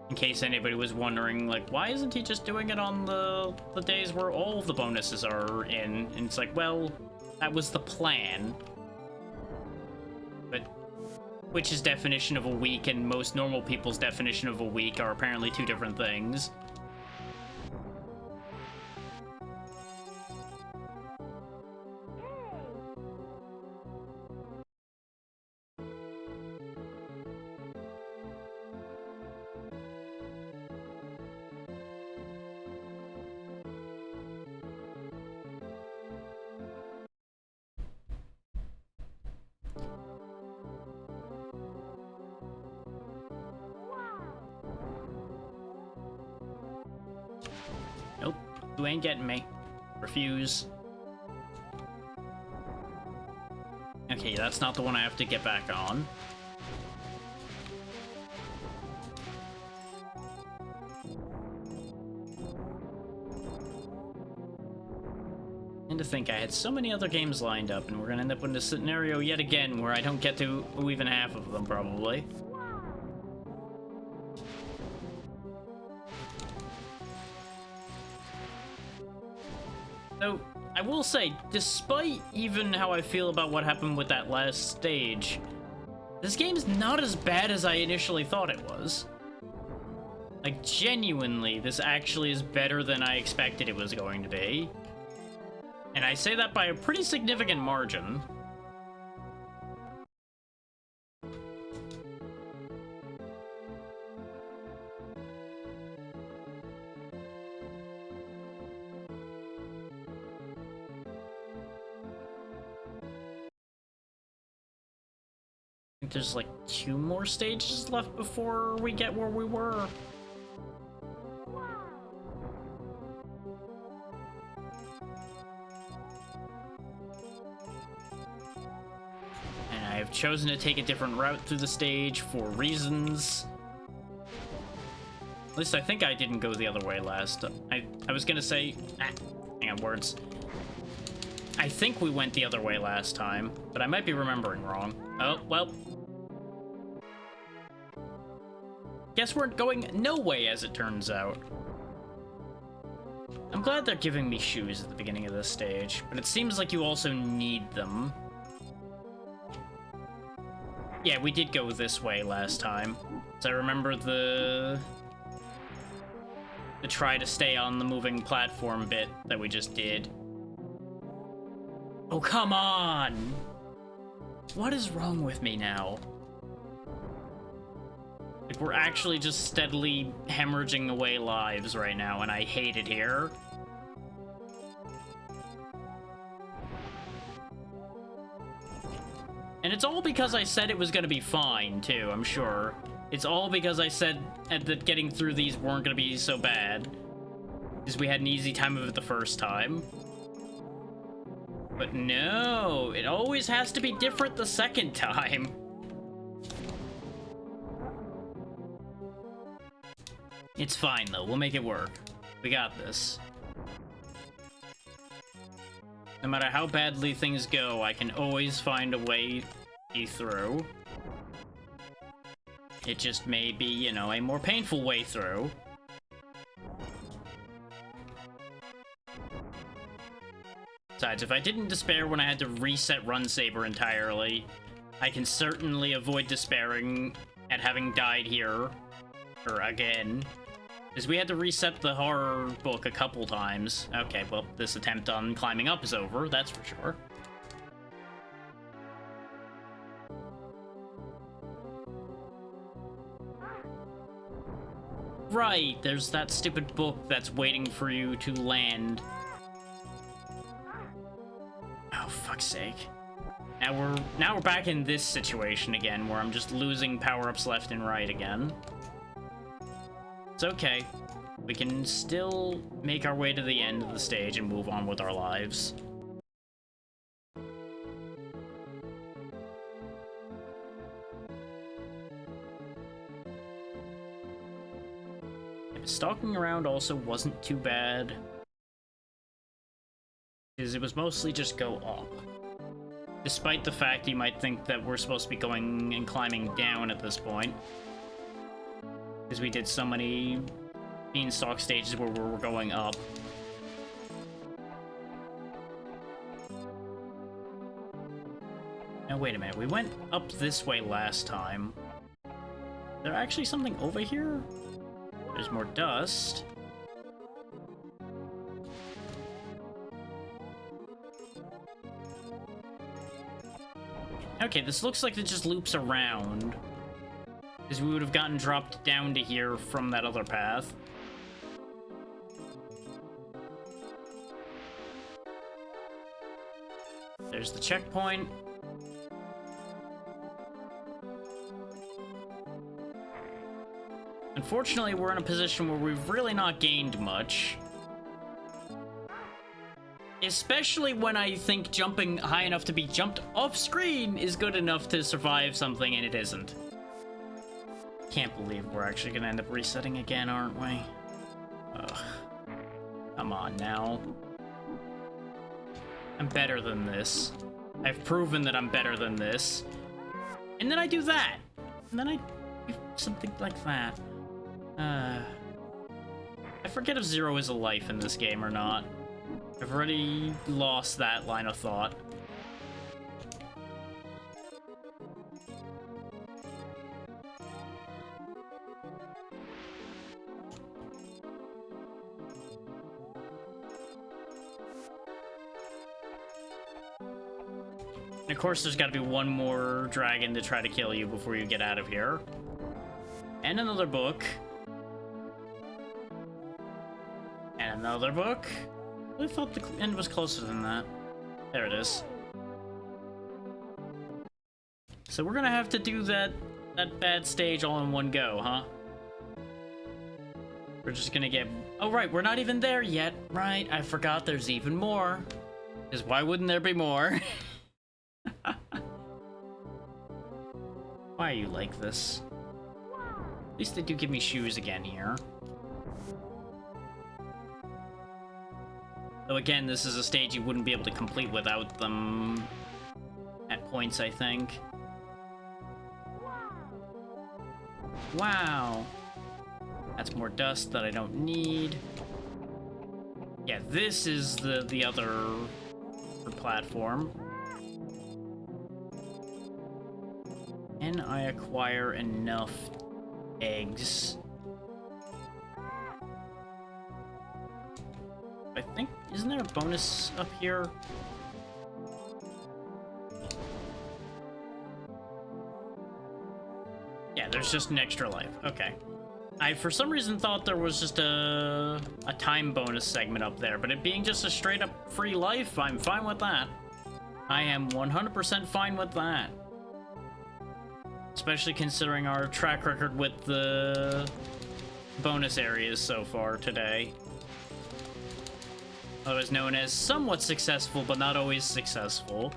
In case anybody was wondering, like, why isn't he just doing it on the days where all of the bonuses are in? And it's like, well, that was the plan. But Twitch's definition of a week and most normal people's definition of a week are apparently two different things. Nope, you ain't getting me. Refuse. Okay, that's not the one I have to get back on. And to think I had so many other games lined up, and we're gonna end up in this scenario yet again where I don't get to even half of them, probably. So, I will say, despite even how I feel about what happened with that last stage, this game's not as bad as I initially thought it was. Like, genuinely, this actually is better than I expected it was going to be. And I say that by a pretty significant margin. I think there's like 2 more stages left before we get where we were. And I have chosen to take a different route through the stage for reasons. At least I think I didn't go the other way last. I was gonna say, hang on, words. I think we went the other way last time, but I might be remembering wrong. Oh, well. Guess we're going no way, as it turns out. I'm glad they're giving me shoes at the beginning of this stage, but it seems like you also need them. Yeah, we did go this way last time. So I remember the try to stay on the moving platform bit that we just did. Oh, come on! What is wrong with me now? Like, we're actually just steadily hemorrhaging away lives right now, and I hate it here. And it's all because I said it was gonna be fine, too, I'm sure. It's all because I said that getting through these weren't gonna be so bad. Because we had an easy time of it the first time. But no, it always has to be different the second time. It's fine, though. We'll make it work. We got this. No matter how badly things go, I can always find a way through. It just may be, you know, a more painful way through. Besides, if I didn't despair when I had to reset Run Saber entirely, I can certainly avoid despairing at having died here, or again. Because we had to reset the horror book a couple times. Okay, well, this attempt on climbing up is over, that's for sure. Right, there's that stupid book that's waiting for you to land. Oh, fuck's sake. Now we're back in this situation again, where I'm just losing power-ups left and right again. It's okay. We can still make our way to the end of the stage and move on with our lives. Stalking around also wasn't too bad, because it was mostly just go up. Despite the fact you might think that we're supposed to be going and climbing down at this point. Because we did so many beanstalk stages where we were going up. Now, wait a minute. We went up this way last time. Is there actually something over here? There's more dust. Okay, this looks like it just loops around. Because we would have gotten dropped down to here from that other path. There's the checkpoint. Unfortunately, we're in a position where we've really not gained much. Especially when I think jumping high enough to be jumped off screen is good enough to survive something, and it isn't. Can't believe we're actually gonna end up resetting again, aren't we? Ugh. Come on now. I'm better than this. I've proven that I'm better than this. And then I do that. And then I do something like that. I forget if Zero is a life in this game or not. I've already lost that line of thought. And of course, there's got to be one more dragon to try to kill you before you get out of here. And another book. And another book. I thought the end was closer than that. There it is. So we're gonna have to do that bad stage all in one go, huh? We're just gonna get... Oh, right, we're not even there yet. Right, I forgot there's even more. Because why wouldn't there be more? Why are you like this? At least they do give me shoes again here. Though again, this is a stage you wouldn't be able to complete without them at points, I think. Wow. That's more dust that I don't need. Yeah, this is the other platform. Can I acquire enough eggs? I think, isn't there a bonus up here? Yeah, there's just an extra life. Okay. I, for some reason, thought there was just a time bonus segment up there, but it being just a straight-up free life, I'm fine with that. I am 100% fine with that. Especially considering our track record with the bonus areas so far today. Otherwise known as somewhat successful, but not always successful.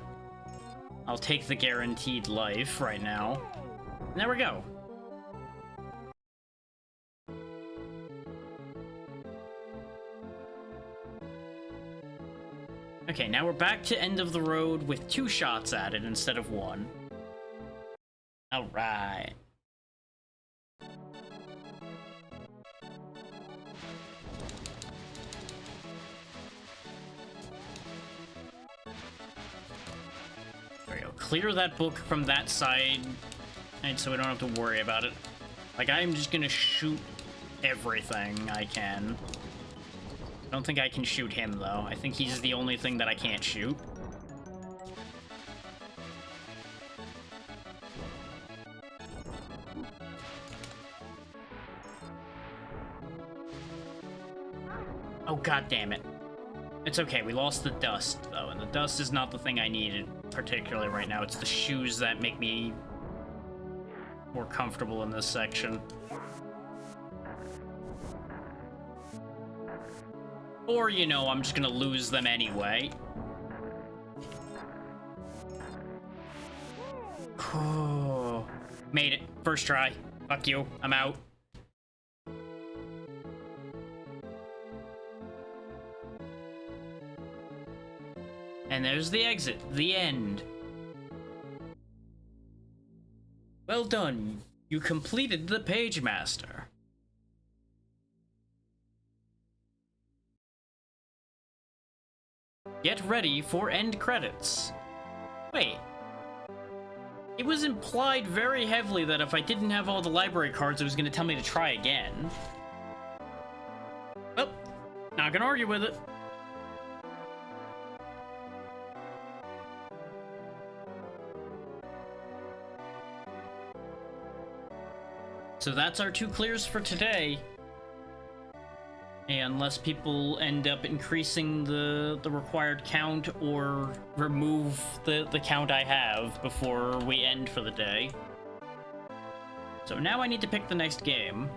I'll take the guaranteed life right now. And there we go. Okay, now we're back to end of the road with 2 shots at it instead of 1. Alright. There we go. Clear that book from that side, and so we don't have to worry about it. Like, I'm just gonna shoot everything I can. I don't think I can shoot him, though. I think he's the only thing that I can't shoot. Oh, god damn it. It's okay, we lost the dust, though, and the dust is not the thing I needed particularly right now. It's the shoes that make me more comfortable in this section. Or, you know, I'm just gonna lose them anyway. Oh, made it. First try. Fuck you. I'm out. And there's the exit. The end. Well done. You completed the Page Master. Get ready for end credits. Wait. It was implied very heavily that if I didn't have all the library cards, it was going to tell me to try again. Well, not gonna argue with it. So that's our 2 clears for today. And unless people end up increasing the required count or remove the count I have before we end for the day. So now I need to pick the next game.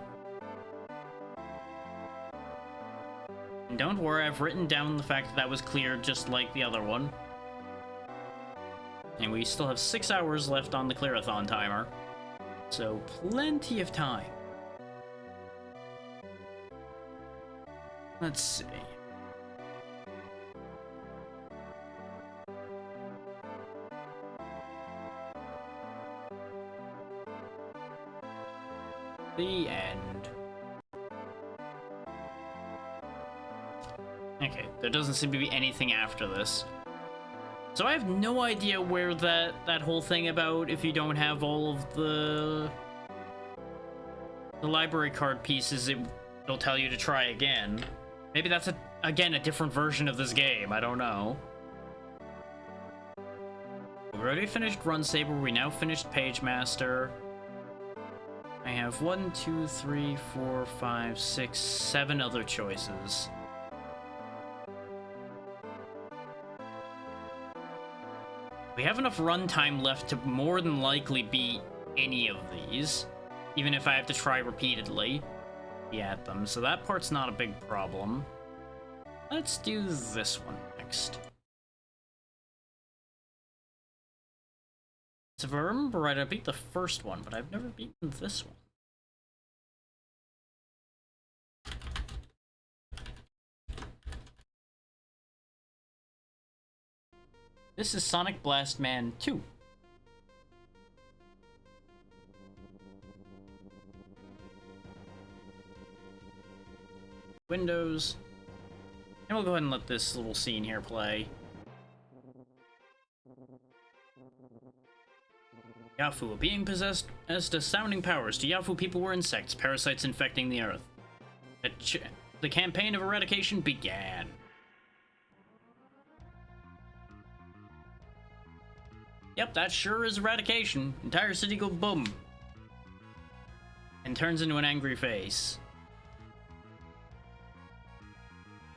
And don't worry, I've written down the fact that that was cleared just like the other one. And we still have 6 hours left on the Clear-a-thon timer. So plenty of time. Let's see. The end. Okay, there doesn't seem to be anything after this. So I have no idea where that whole thing about if you don't have all of the library card pieces, it'll tell you to try again. Maybe that's, again, a different version of this game. I don't know. We already finished Run Saber. We now finished Page Master. I have 1, 2, 3, 4, 5, 6, 7 other choices. We have enough runtime left to more than likely beat any of these, even if I have to try repeatedly. At them, so that part's not a big problem. Let's do this one next. So if I remember right, I beat the first one, but I've never beaten this one. This is Sonic Blast Man 2. Windows, and we'll go ahead and let this little scene here play. Yafu, a being possessed as astounding powers. To Yafu, people were insects, parasites infecting the earth. The campaign of eradication began. Yep, that sure is eradication. Entire city go boom. And turns into an angry face.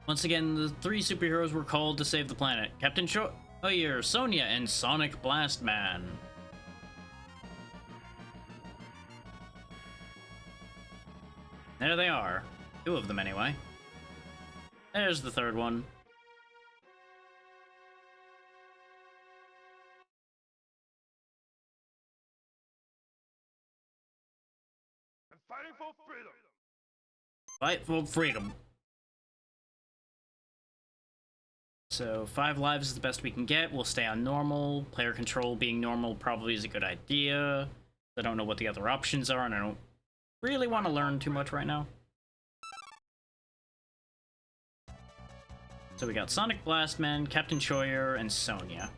Once again, the 3 superheroes were called to save the planet. Captain Shoyer, Sonya, and Sonic Blast Man. There they are. 2 of them, anyway. There's the 3rd one. I'm fighting for freedom. Fight for freedom. So 5 lives is the best we can get. We'll stay on normal. Player control being normal probably is a good idea. I don't know what the other options are, and I don't really want to learn too much right now. So we got Sonic Blastman, Captain Shoyer, and Sonya.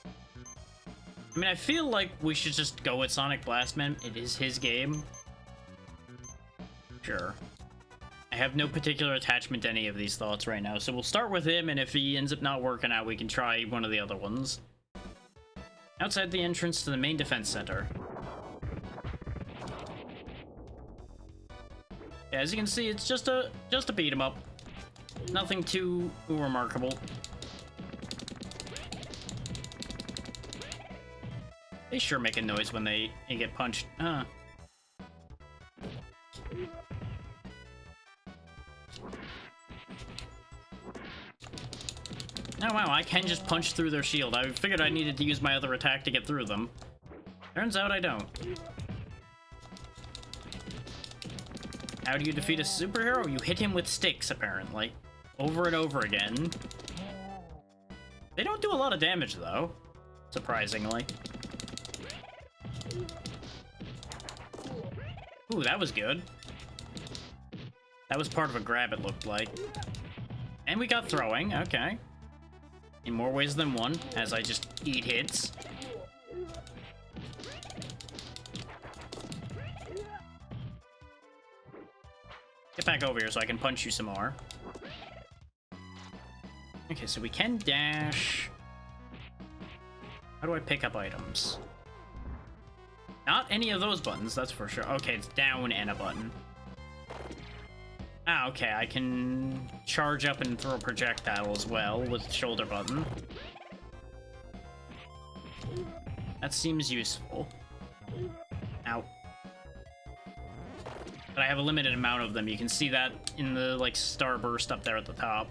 I mean, I feel like we should just go with Sonic Blastman. It is his game. Sure. I have no particular attachment to any of these thoughts right now, so we'll start with him, and if he ends up not working out, we can try one of the other ones. Outside the entrance to the main defense center. Yeah, as you can see, it's just a beat 'em up. Nothing too remarkable. They sure make a noise when they get punched. Huh. Oh wow, I can just punch through their shield. I figured I needed to use my other attack to get through them. Turns out I don't. How do you defeat a superhero? You hit him with sticks, apparently. Over and over again. They don't do a lot of damage, though. Surprisingly. Ooh, that was good. That was part of a grab, it looked like. And we got throwing, okay. In more ways than one, as I just eat hits. back over here so I can punch you some more. Okay, so we can dash. How do I pick up items? Not any of those buttons, that's for sure. Okay, it's down and a button. Ah, okay, I can charge up and throw a projectile as well with shoulder button. That seems useful. Ow. But I have a limited amount of them. You can see that in the, like, starburst up there at the top.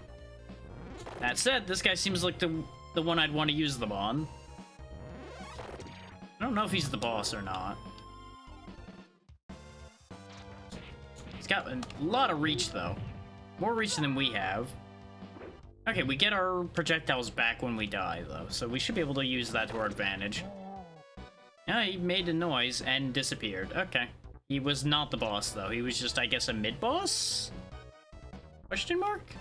That said, this guy seems like the one I'd want to use them on. I don't know if he's the boss or not. He's got a lot of reach, though. More reach than we have. Okay, we get our projectiles back when we die, though, so we should be able to use that to our advantage. Yeah, he made a noise and disappeared. Okay. He was not the boss, though. He was just, I guess, a mid-boss? Question mark?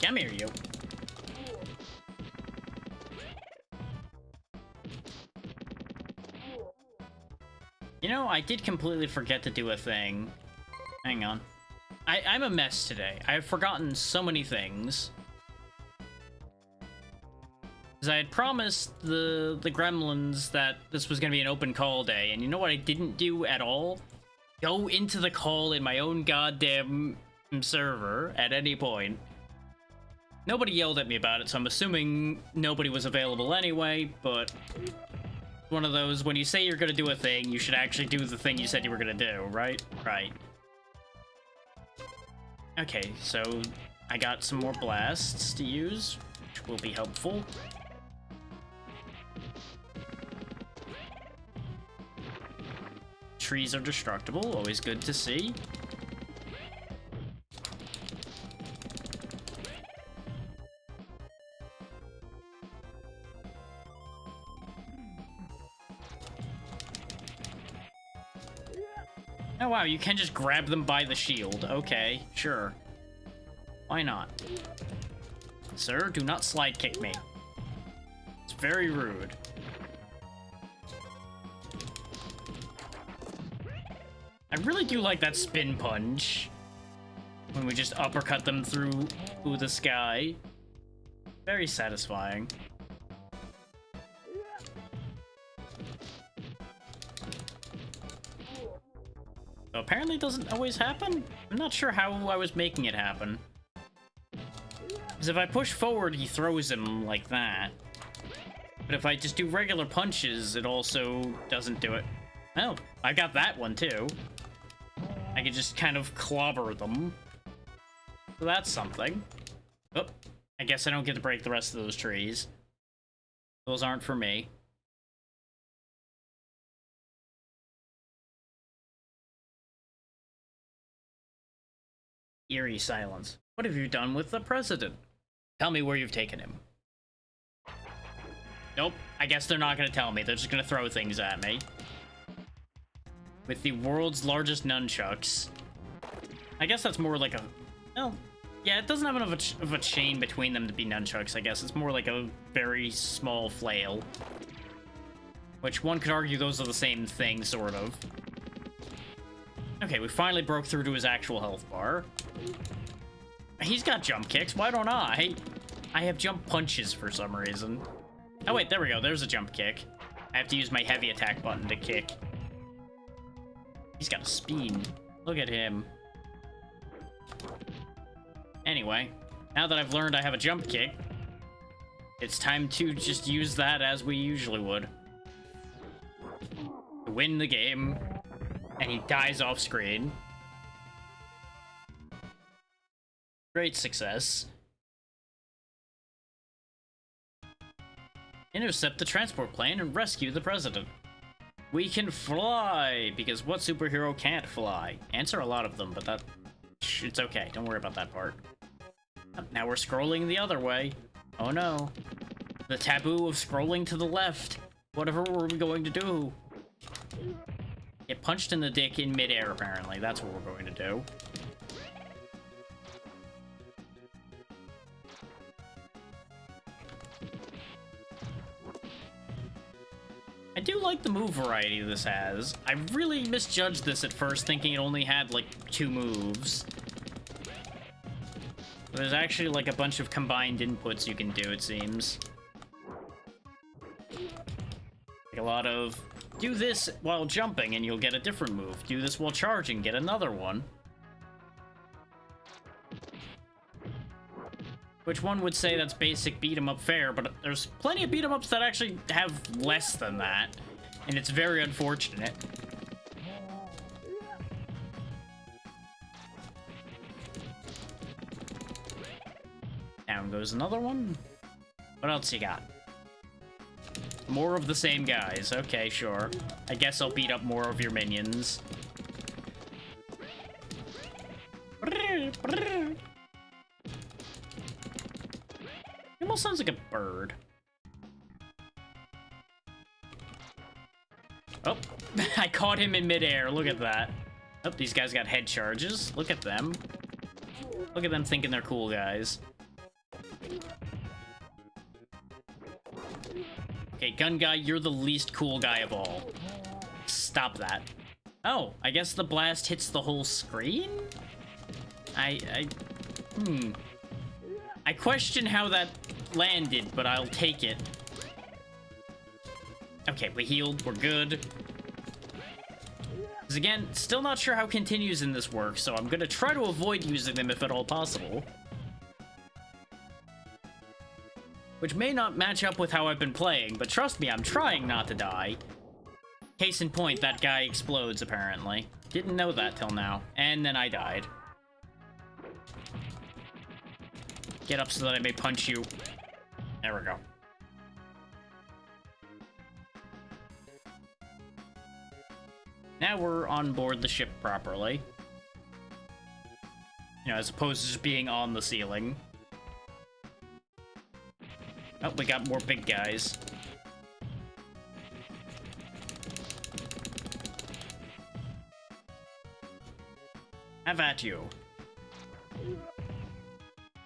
Come here, you. You know, I did completely forget to do a thing. Hang on. I'm a mess today. I've forgotten so many things. Because I had promised the gremlins that this was going to be an open call day, and you know what I didn't do at all? Go into the call in my own goddamn server at any point. Nobody yelled at me about it, so I'm assuming nobody was available anyway, but one of those, when you say you're gonna do a thing, you should actually do the thing you said you were gonna do, right? Right. Okay, so I got some more blasts to use, which will be helpful. Trees are destructible, always good to see. Oh wow, you can just grab them by the shield. Okay, sure. Why not? Sir, do not slide kick me. It's very rude. I really do like that spin punch. When we just uppercut them through the sky. Very satisfying. Apparently it doesn't always happen? I'm not sure how I was making it happen. Because if I push forward, he throws him like that. But if I just do regular punches, it also doesn't do it. Oh, I got that one too. I can just kind of clobber them. So that's something. Oh, I guess I don't get to break the rest of those trees. Those aren't for me. Eerie silence. What have you done with the president? Tell me where you've taken him. Nope, I guess they're not gonna tell me. They're just gonna throw things at me. With the world's largest nunchucks. I guess that's more like a... Well, yeah, it doesn't have enough of a chain between them to be nunchucks, I guess. It's more like a very small flail. Which one could argue those are the same thing, sort of. Okay, we finally broke through to his actual health bar. He's got jump kicks, why don't I? I have jump punches for some reason. Oh wait, there we go, there's a jump kick. I have to use my heavy attack button to kick. He's got a speed. Look at him. Anyway, now that I've learned I have a jump kick, it's time to just use that as we usually would. To win the game. And he dies off screen. Great success. Intercept the transport plane and rescue the president. We can fly! Because what superhero can't fly? Answer a lot of them, but it's okay. Don't worry about that part. Now we're scrolling the other way. Oh no. The taboo of scrolling to the left. Whatever were we going to do? Get punched in the dick in midair, apparently. That's what we're going to do. do like the move variety this has. I really misjudged this at first, thinking it only had, like, 2 moves. There's actually, like, a bunch of combined inputs you can do, it seems. Like a lot of, do this while jumping and you'll get a different move. Do this while charging, get another one. Which one would say that's basic beat-em-up fare, but there's plenty of beat-em-ups that actually have less than that, and it's very unfortunate. Down goes another one. What else you got? More of the same guys. Okay, sure. I guess I'll beat up more of your minions. It almost sounds like a bird. Oh, I caught him in midair. Look at that. Oh, these guys got head charges. Look at them. Look at them thinking they're cool guys. Okay, gun guy, you're the least cool guy of all. Stop that. Oh, I guess the blast hits the whole screen? I question how that landed, but I'll take it. Okay, we healed. We're good. Because again, still not sure how continues in this work, so I'm gonna try to avoid using them if at all possible. Which may not match up with how I've been playing, but trust me, I'm trying not to die. Case in point, that guy explodes, apparently. Didn't know that till now. And then I died. Get up so that I may punch you. There we go. Now we're on board the ship properly. You know, as opposed to just being on the ceiling. Oh, we got more big guys. Have at you.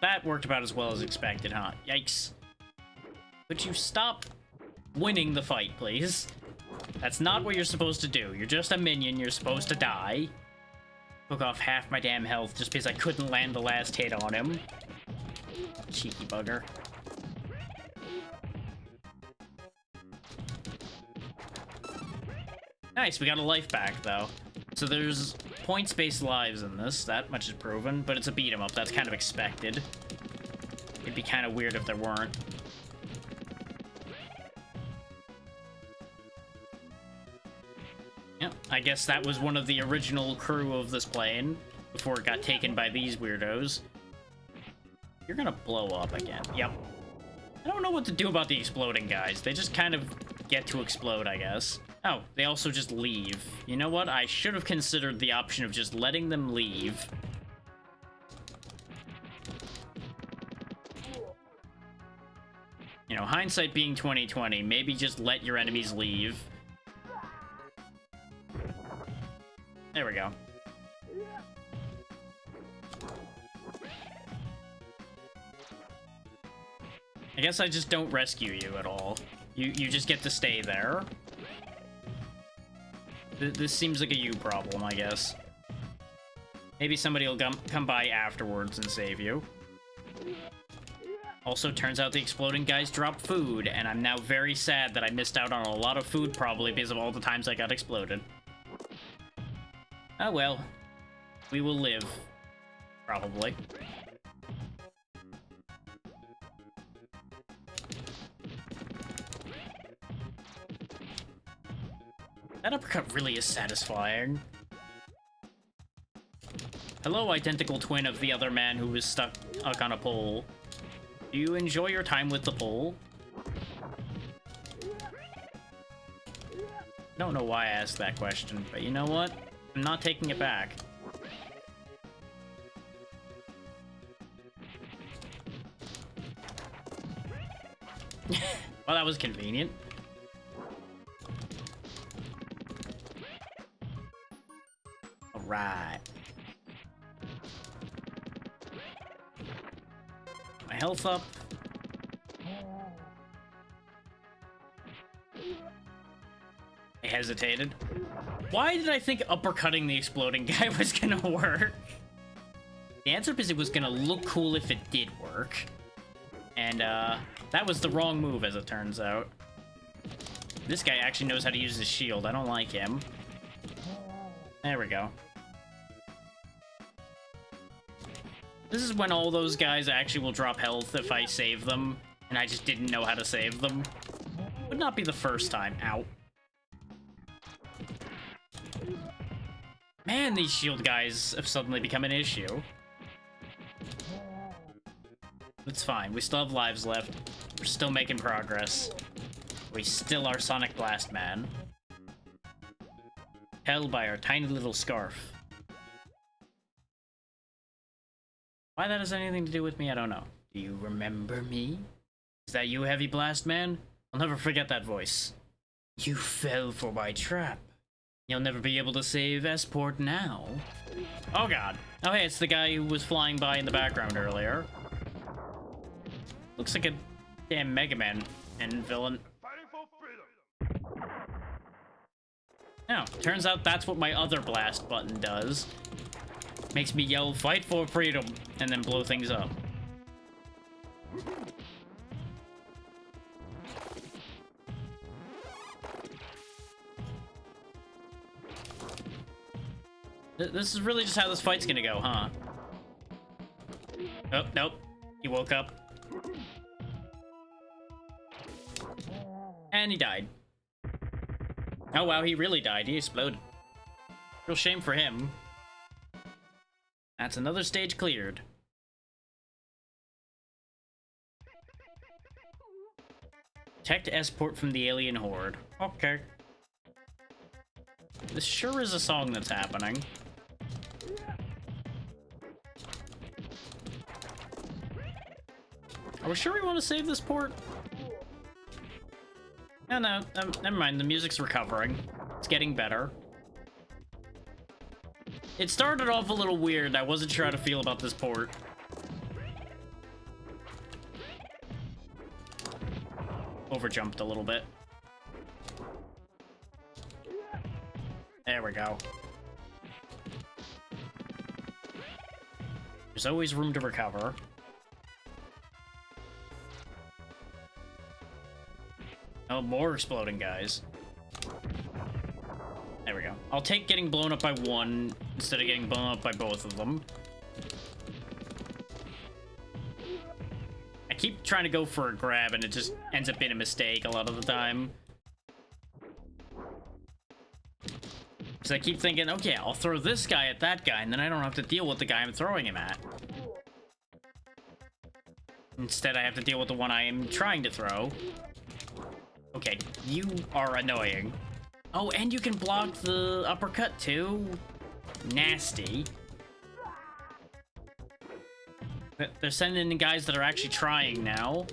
That worked about as well as expected, huh? Yikes. Could you stop winning the fight, please? That's not what you're supposed to do. You're just a minion. You're supposed to die. Took off half my damn health just because I couldn't land the last hit on him. Cheeky bugger. Nice, we got a life back, though. So there's points-based lives in this. That much is proven, but it's a beat-em-up. That's kind of expected. It'd be kind of weird if there weren't. Yep, I guess that was one of the original crew of this plane before it got taken by these weirdos. You're gonna blow up again. Yep. I don't know what to do about the exploding guys. They just kind of get to explode, I guess. Oh, they also just leave. You know what? I should have considered the option of just letting them leave. You know, hindsight being 2020, maybe just let your enemies leave. There we go. I guess I just don't rescue you at all. You just get to stay there. This seems like a you problem, I guess. Maybe somebody will come by afterwards and save you. Also, turns out the exploding guys drop food, and I'm now very sad that I missed out on a lot of food probably because of all the times I got exploded. Oh well. We will live. Probably. That uppercut really is satisfying. Hello, identical twin of the other man who was stuck on a pole. Do you enjoy your time with the pole? I don't know why I asked that question, but you know what? I'm not taking it back. Well, that was convenient. Alright. My health up. hesitated. Why did I think uppercutting the exploding guy was gonna work? The answer is it was gonna look cool if it did work. And, that was the wrong move, as it turns out. This guy actually knows how to use his shield. I don't like him. There we go. This is when all those guys actually will drop health if I save them, and I just didn't know how to save them. Would not be the first time. Ow. Man, these shield guys have suddenly become an issue. It's fine. We still have lives left. We're still making progress. We still are Sonic Blast Man. Held by our tiny little scarf. Why that has anything to do with me, I don't know. Do you remember me? Is that you, Heavy Blast Man? I'll never forget that voice. You fell for my trap. You'll never be able to save S-Port now. Oh god. Oh hey, it's the guy who was flying by in the background earlier. Looks like a damn Mega Man and villain. Fighting for freedom. No, turns out that's what my other blast button does. Makes me yell, fight for freedom, and then blow things up. This is really just how this fight's gonna go, huh? Oh, nope. He woke up. And he died. Oh wow, he really died. He exploded. Real shame for him. That's another stage cleared. Protect S-Port from the alien horde. Okay. This sure is a song that's happening. Are we sure we want to save this port? No, never mind. The music's recovering. It's getting better. It started off a little weird. I wasn't sure how to feel about this port. Overjumped a little bit. There we go. There's always room to recover. Oh, more exploding guys. There we go. I'll take getting blown up by one instead of getting blown up by both of them. I keep trying to go for a grab and it just ends up being a mistake a lot of the time. Because I keep thinking, okay, I'll throw this guy at that guy and then I don't have to deal with the guy I'm throwing him at. Instead, I have to deal with the one I am trying to throw. Okay, you are annoying. Oh, and you can block the uppercut too? Nasty. They're sending in guys that are actually trying now.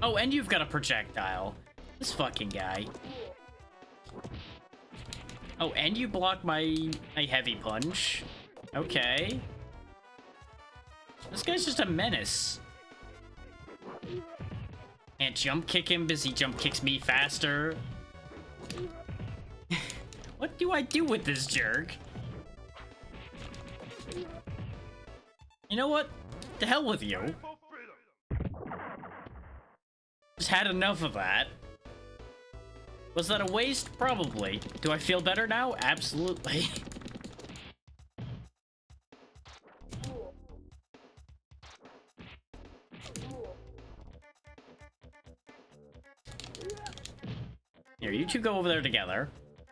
Oh, and you've got a projectile. This fucking guy. Oh, and you block my heavy punch. Okay. This guy's just a menace. Can't jump kick him because he jump kicks me faster. What do I do with this jerk? You know what? The hell with you. Fighting for freedom. Just had enough of that. Was that a waste? Probably. Do I feel better now? Absolutely. Here, you two go over there together.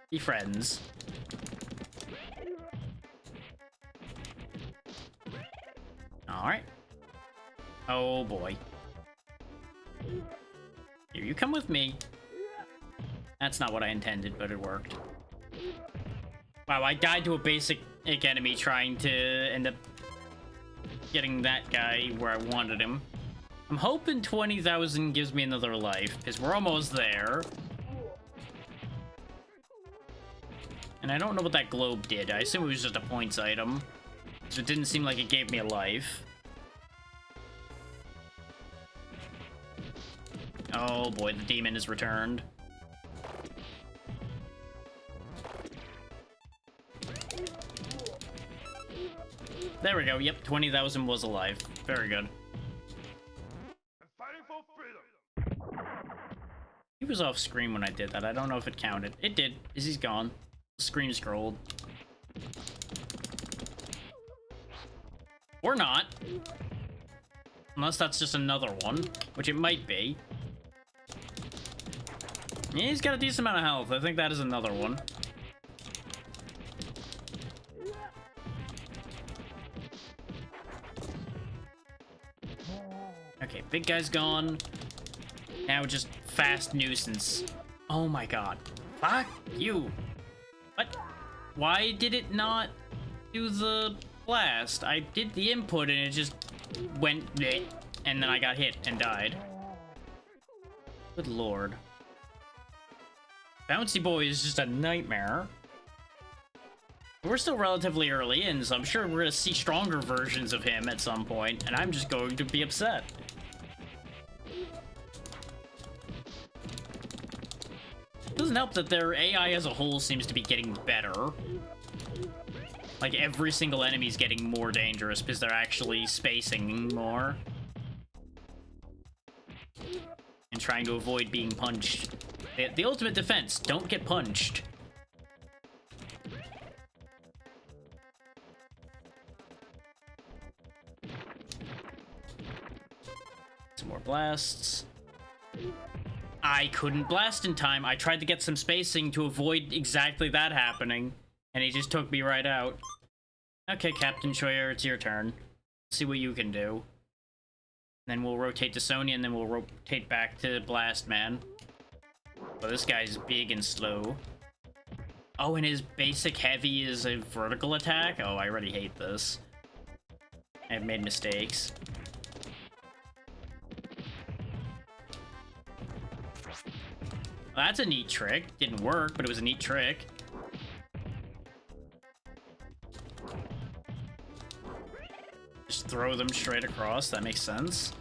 Be friends. Alright. Oh boy. Here, you come with me. That's not what I intended, but it worked. Wow, I died to a basic enemy trying to end up getting that guy where I wanted him. I'm hoping 20,000 gives me another life, because we're almost there. And I don't know what that globe did. I assume it was just a points item. So it didn't seem like it gave me a life. Oh boy, the demon is returned. There we go. Yep, 20,000 was alive. Very good. I'm fighting for freedom. He was off screen when I did that. I don't know if it counted. It did. He's gone. The screen scrolled. Or not. Unless that's just another one, which it might be. Yeah, he's got a decent amount of health. I think that is another one. Okay, big guy's gone. Now just fast nuisance. Oh my god. Fuck you. What? Why did it not do the blast? I did the input and it just went bleh, and then I got hit and died. Good lord. Bouncy Boy is just a nightmare. We're still relatively early in, so I'm sure we're gonna see stronger versions of him at some point, and I'm just going to be upset. Doesn't help that their AI as a whole seems to be getting better. Like, every single enemy is getting more dangerous because they're actually spacing more. And trying to avoid being punched. The ultimate defense, don't get punched. Some more blasts. I couldn't blast in time. I tried to get some spacing to avoid exactly that happening, and he just took me right out. Okay, Captain Shoyer, it's your turn. Let's see what you can do. Then we'll rotate to Sonya, and then we'll rotate back to Blast Man. But this guy's big and slow. Oh, and his basic heavy is a vertical attack? Oh, I already hate this. I've made mistakes. Well, that's a neat trick. Didn't work, but it was a neat trick. Just throw them straight across. That makes sense.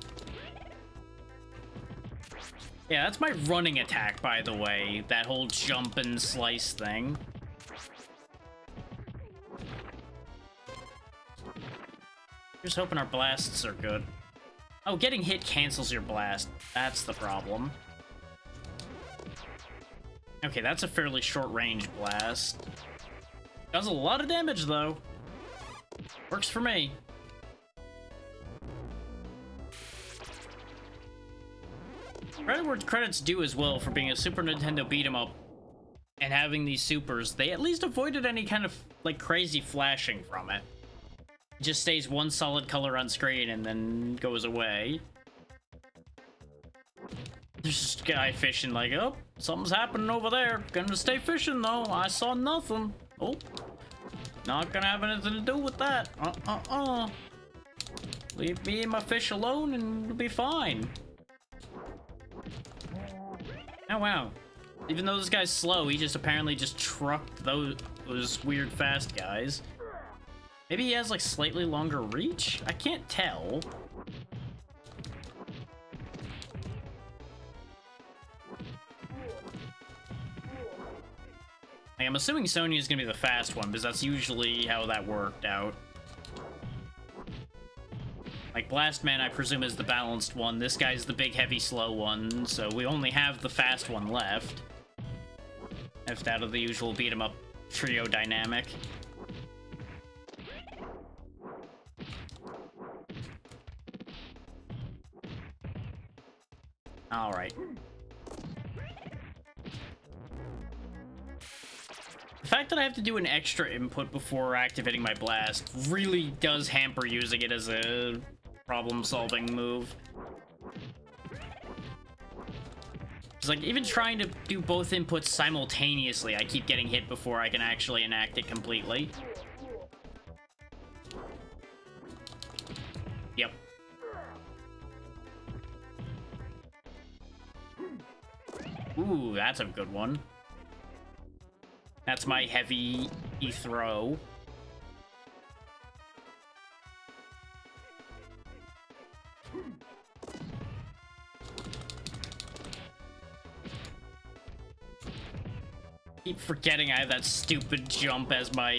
Yeah, that's my running attack, by the way. That whole jump and slice thing. Just hoping our blasts are good. Oh, getting hit cancels your blast. That's the problem. Okay, that's a fairly short-range blast. Does a lot of damage, though. Works for me. Credit where credit's due as well for being a Super Nintendo beat-em-up and having these supers. They at least avoided any kind of, like, crazy flashing from it. It just stays one solid color on screen and then goes away. There's just a guy fishing like, oh, something's happening over there. Gonna stay fishing, though. I saw nothing. Oh, not gonna have anything to do with that. Leave me and my fish alone and it'll be fine. Oh, wow. Even though this guy's slow, he just apparently just trucked those weird fast guys. Maybe he has, like, slightly longer reach? I can't tell. Like, I'm assuming Sonya's gonna be the fast one, because that's usually how that worked out. Like, Blast Man, I presume, is the balanced one. This guy's the big, heavy, slow one, so we only have the fast one left. Left out of the usual beat-em-up trio dynamic. Alright. The fact that I have to do an extra input before activating my blast really does hamper using it as a problem-solving move. It's like, even trying to do both inputs simultaneously, I keep getting hit before I can actually enact it completely. Yep. Ooh, that's a good one. That's my heavy throw. Keep forgetting I have that stupid jump as my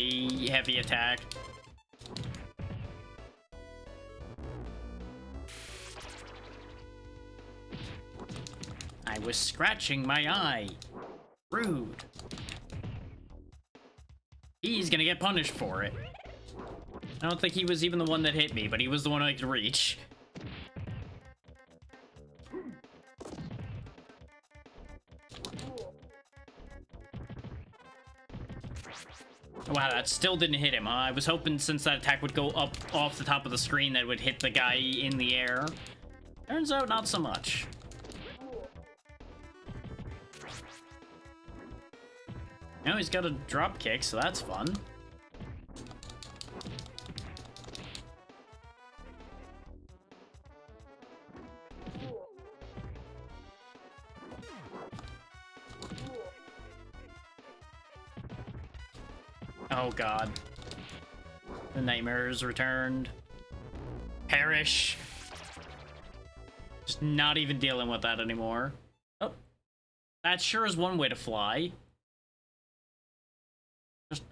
heavy attack. I was scratching my eye. Rude. He's gonna get punished for it. I don't think he was even the one that hit me, but he was the one I could reach. Wow, that still didn't hit him. I was hoping since that attack would go up off the top of the screen that it would hit the guy in the air. Turns out not so much. Now he's got a drop kick, so that's fun. Oh god. The nightmares returned. Perish. Just not even dealing with that anymore. Oh. That sure is one way to fly. Just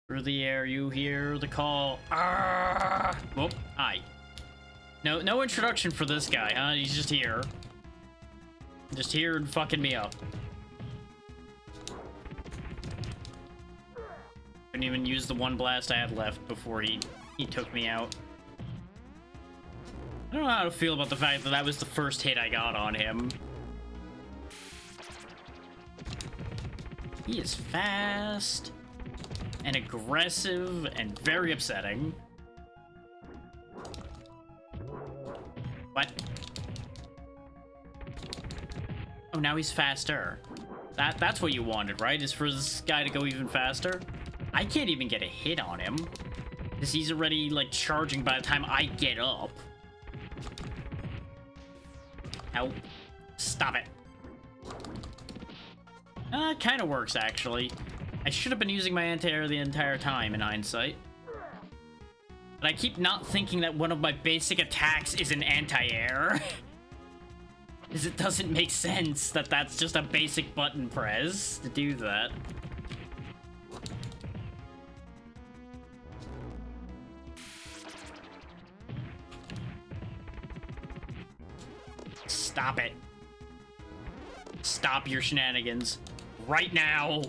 through the air you hear the call. Whoop. Hi. No introduction for this guy, huh? He's just here. Just here and fucking me up. Couldn't even use the one blast I had left before he took me out. I don't know how to feel about the fact that that was the first hit I got on him. He is fast and aggressive and very upsetting. What? Oh, now he's faster. That's what you wanted, right? Is for this guy to go even faster? I can't even get a hit on him, because he's already, like, charging by the time I get up. Ow. Stop it. It kind of works, actually. I should have been using my anti-air the entire time, in hindsight. But I keep not thinking that one of my basic attacks is an anti-air. Because it doesn't make sense that that's just a basic button press to do that. Stop it. Stop your shenanigans. Right now.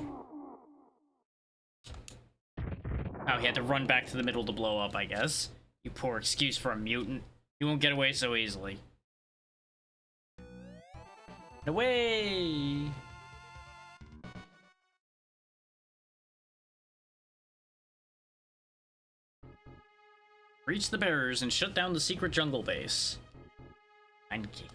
Oh, he had to run back to the middle to blow up, I guess. You poor excuse for a mutant. You won't get away so easily. Away! Reach the barriers and shut down the secret jungle base. Thank you.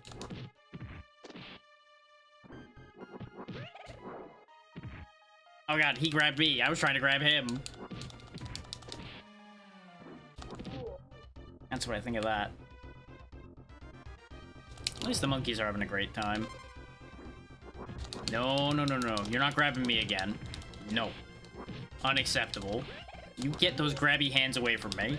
Oh god, he grabbed me. I was trying to grab him. That's what I think of that. At least the monkeys are having a great time. No. You're not grabbing me again. No. Unacceptable. You get those grabby hands away from me.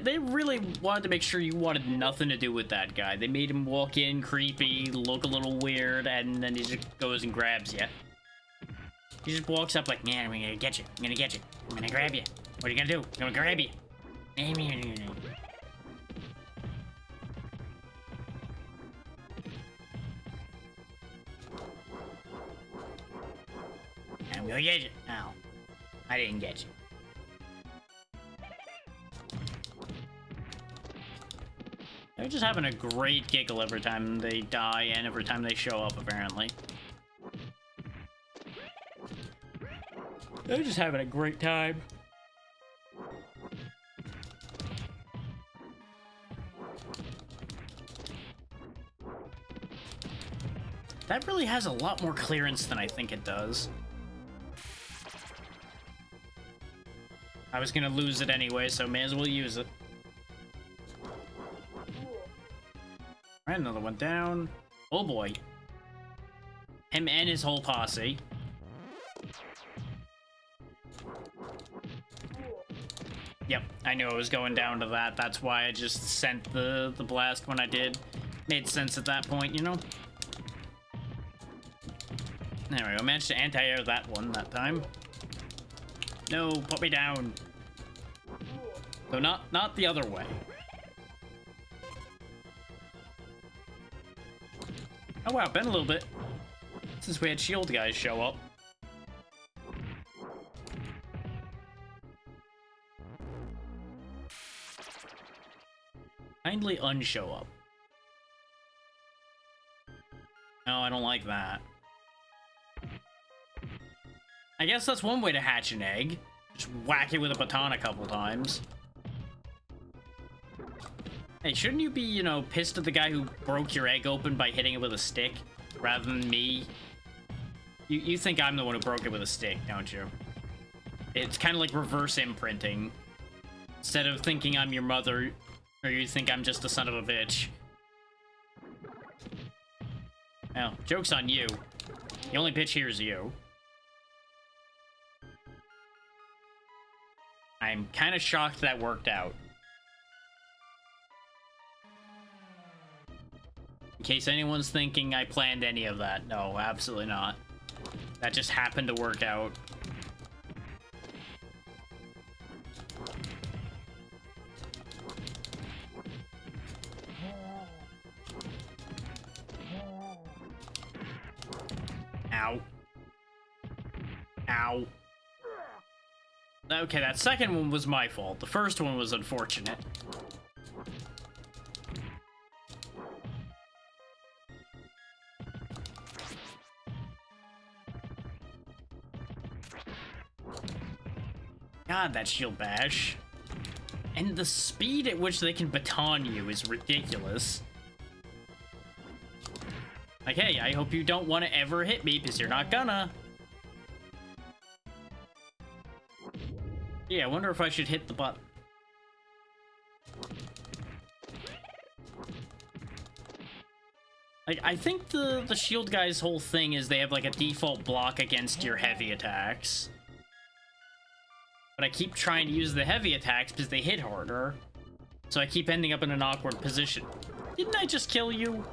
They really wanted to make sure you wanted nothing to do with that guy. They made him walk in creepy, look a little weird, and then he just goes and grabs you. He just walks up like, man, I'm gonna get you. I'm gonna get you. I'm gonna grab you. What are you gonna do? I'm gonna grab you. I'm gonna get you. No, I didn't get you. They're just having a great giggle every time they die and every time they show up, apparently. They're just having a great time. That really has a lot more clearance than I think it does. I was gonna lose it anyway, so may as well use it. Alright, another one down. Oh boy. Him and his whole posse. Yep, I knew it was going down to that. That's why I just sent the blast when I did. Made sense at that point, you know? There we go. Managed to anti-air that one that time. No, put me down. So not the other way. Oh wow, been a little bit since we had shield guys show up. Kindly unshow up. No, I don't like that. I guess that's one way to hatch an egg. Just whack it with a baton a couple times. Hey, shouldn't you be, you know, pissed at the guy who broke your egg open by hitting it with a stick, rather than me? You think I'm the one who broke it with a stick, don't you? It's kind of like reverse imprinting. Instead of thinking I'm your mother, or you think I'm just a son of a bitch. Well, joke's on you. The only bitch here is you. I'm kind of shocked that worked out. In case anyone's thinking I planned any of that. No, absolutely not. That just happened to work out. Ow. Ow. Okay, that second one was my fault. The first one was unfortunate. God, that shield bash. And the speed at which they can baton you is ridiculous. Like, hey, I hope you don't want to ever hit me, because you're not gonna. Yeah, I wonder if I should hit the button. Like, I think the shield guy's whole thing is they have, like, a default block against your heavy attacks. But I keep trying to use the heavy attacks because they hit harder. So I keep ending up in an awkward position. Didn't I just kill you?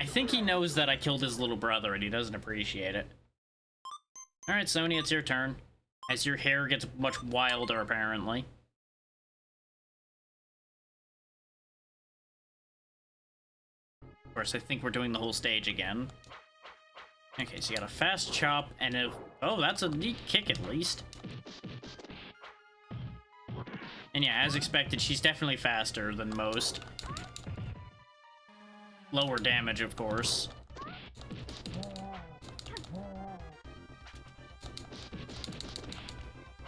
I think he knows that I killed his little brother and he doesn't appreciate it. Alright, Sony, it's your turn. As your hair gets much wilder, apparently. Of course, I think we're doing the whole stage again. Okay, so you got a fast chop and a... Oh, that's a neat kick at least. And yeah, as expected, she's definitely faster than most. Lower damage, of course.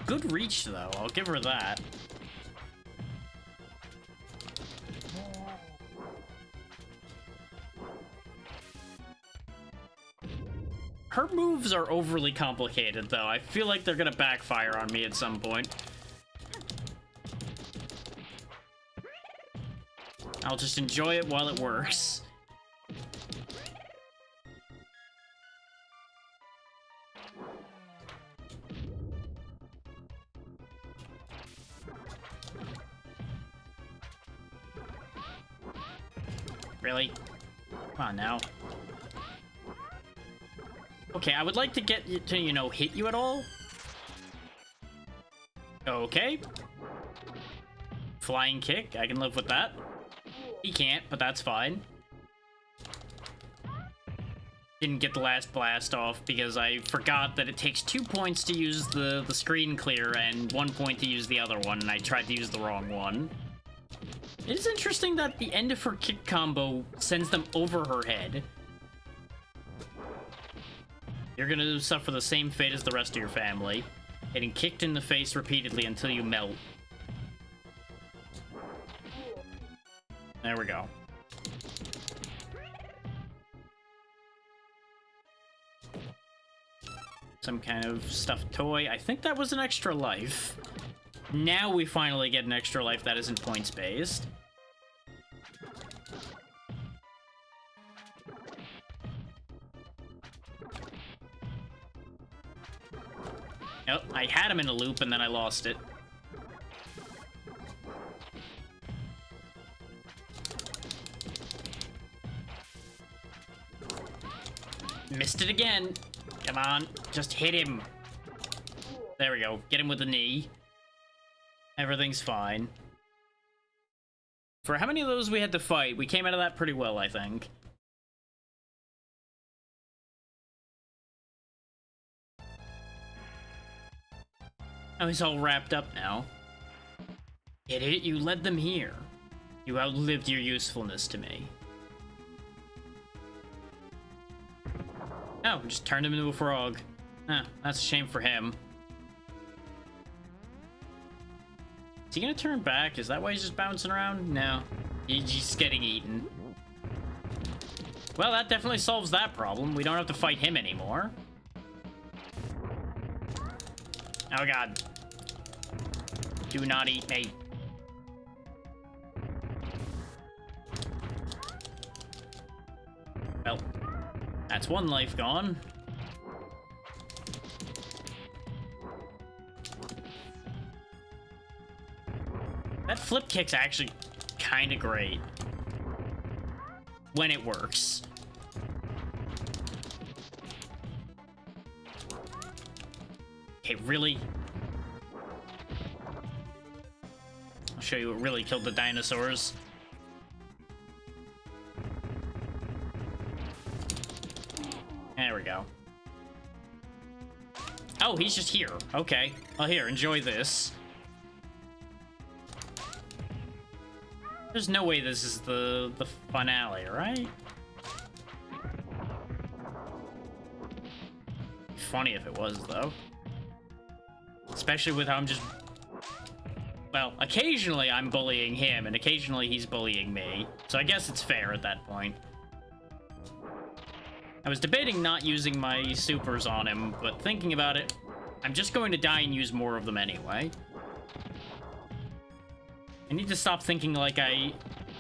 Good reach, though. I'll give her that. Her moves are overly complicated, though. I feel like they're gonna backfire on me at some point. I'll just enjoy it while it works. Really? Come on now. Okay, I would like to get you to, you know, hit you at all. Okay. Flying kick, I can live with that. He can't, but that's fine. Didn't get the last blast off because I forgot that it takes 2 points to use the screen clear and 1 point to use the other one, and I tried to use the wrong one. It is interesting that the end of her kick combo sends them over her head. You're gonna suffer the same fate as the rest of your family, getting kicked in the face repeatedly until you melt. There we go. Some kind of stuffed toy. I think that was an extra life. Now we finally get an extra life that isn't points-based. I had him in a loop and then I lost it. Missed it again. Come on, just hit him. There we go. Get him with the knee. Everything's fine. For how many of those we had to fight, we came out of that pretty well, I think. Oh, he's all wrapped up now. Idiot, you led them here. You outlived your usefulness to me. Oh, just turned him into a frog. Huh, that's a shame for him. Is he gonna turn back? Is that why he's just bouncing around? No. He's just getting eaten. Well, that definitely solves that problem. We don't have to fight him anymore. Oh god. Do not eat me. Well, that's one life gone. That flip kick's actually kind of great. When it works. Okay, really? I'll show you what really killed the dinosaurs. There we go. Oh, he's just here. Okay. Well, here, enjoy this. There's no way this is the finale, right? Funny if it was, though. Especially with how I'm just... Well, occasionally I'm bullying him, and occasionally he's bullying me. So I guess it's fair at that point. I was debating not using my supers on him, but thinking about it, I'm just going to die and use more of them anyway. I need to stop thinking like I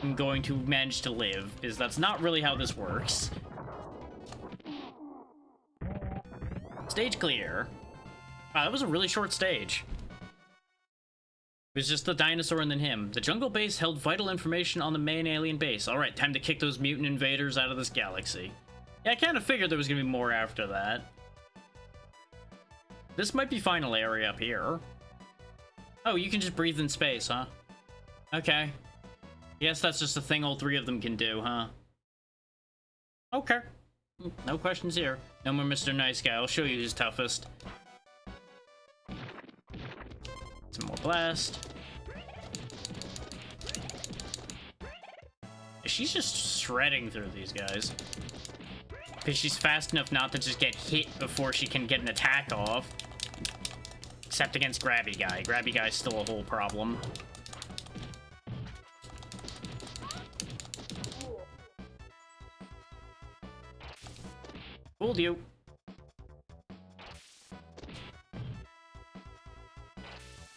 am going to manage to live, because that's not really how this works. Stage clear. Wow, that was a really short stage. It was just the dinosaur and then him. The jungle base held vital information on the main alien base. Alright, time to kick those mutant invaders out of this galaxy. Yeah, I kind of figured there was going to be more after that. This might be final area up here. Oh, you can just breathe in space, huh? Okay. Yes, that's just a thing all three of them can do, huh? Okay. No questions here. No more Mr. Nice Guy. I'll show you who's toughest. Some more blast. She's just shredding through these guys. Because she's fast enough not to just get hit before she can get an attack off. Except against Grabby Guy. Grabby Guy's still a whole problem. Fooled you.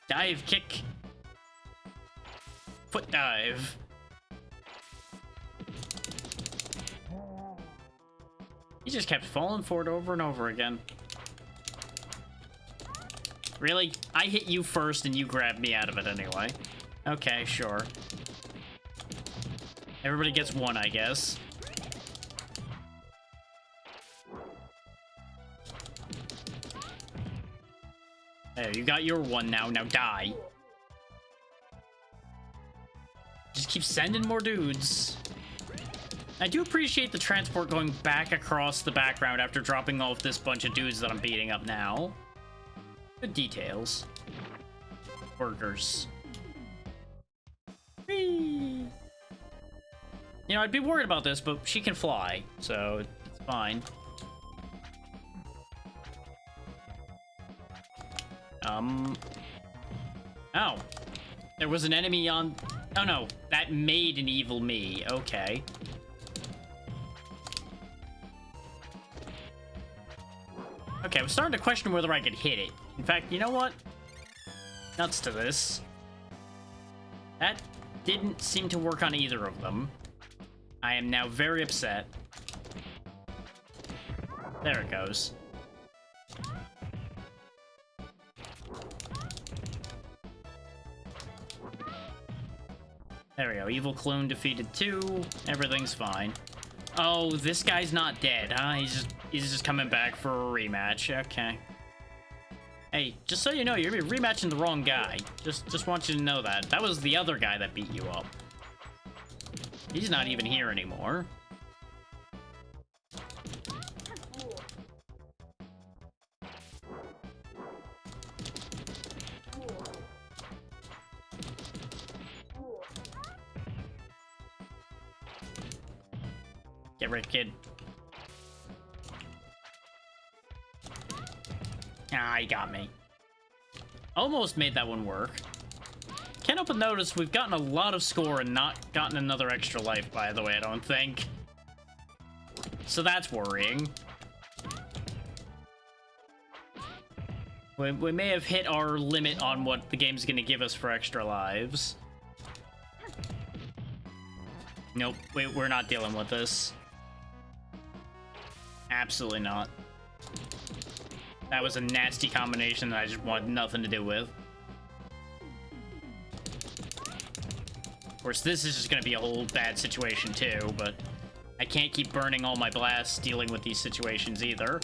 Dive kick. Foot dive. He just kept falling for it over and over again. Really? I hit you first and you grabbed me out of it anyway. Okay, sure. Everybody gets one, I guess. There, you got your one now. Now die. Just keep sending more dudes. I do appreciate the transport going back across the background after dropping off this bunch of dudes that I'm beating up now. Good details. Burgers. Whee! You know, I'd be worried about this, but she can fly, so it's fine. Oh. There was an enemy on... Oh, no. That made an evil me. Okay. Okay, I was starting to question whether I could hit it. In fact, you know what? Nuts to this. That didn't seem to work on either of them. I am now very upset. There it goes. There we go. Evil clone defeated 2. Everything's fine. Oh, this guy's not dead, huh? He's just coming back for a rematch. Okay. Hey, just so you know, you're rematching the wrong guy. Just want you to know that. That was the other guy that beat you up. He's not even here anymore. Get rid, kid. Ah, he got me. Almost made that one work. Can't help but notice we've gotten a lot of score and not gotten another extra life, by the way, I don't think. So that's worrying. We may have hit our limit on what the game's gonna give us for extra lives. Nope, we're not dealing with this. Absolutely not. That was a nasty combination that I just wanted nothing to do with. Of course, this is just gonna be a whole bad situation too, but I can't keep burning all my blasts dealing with these situations either.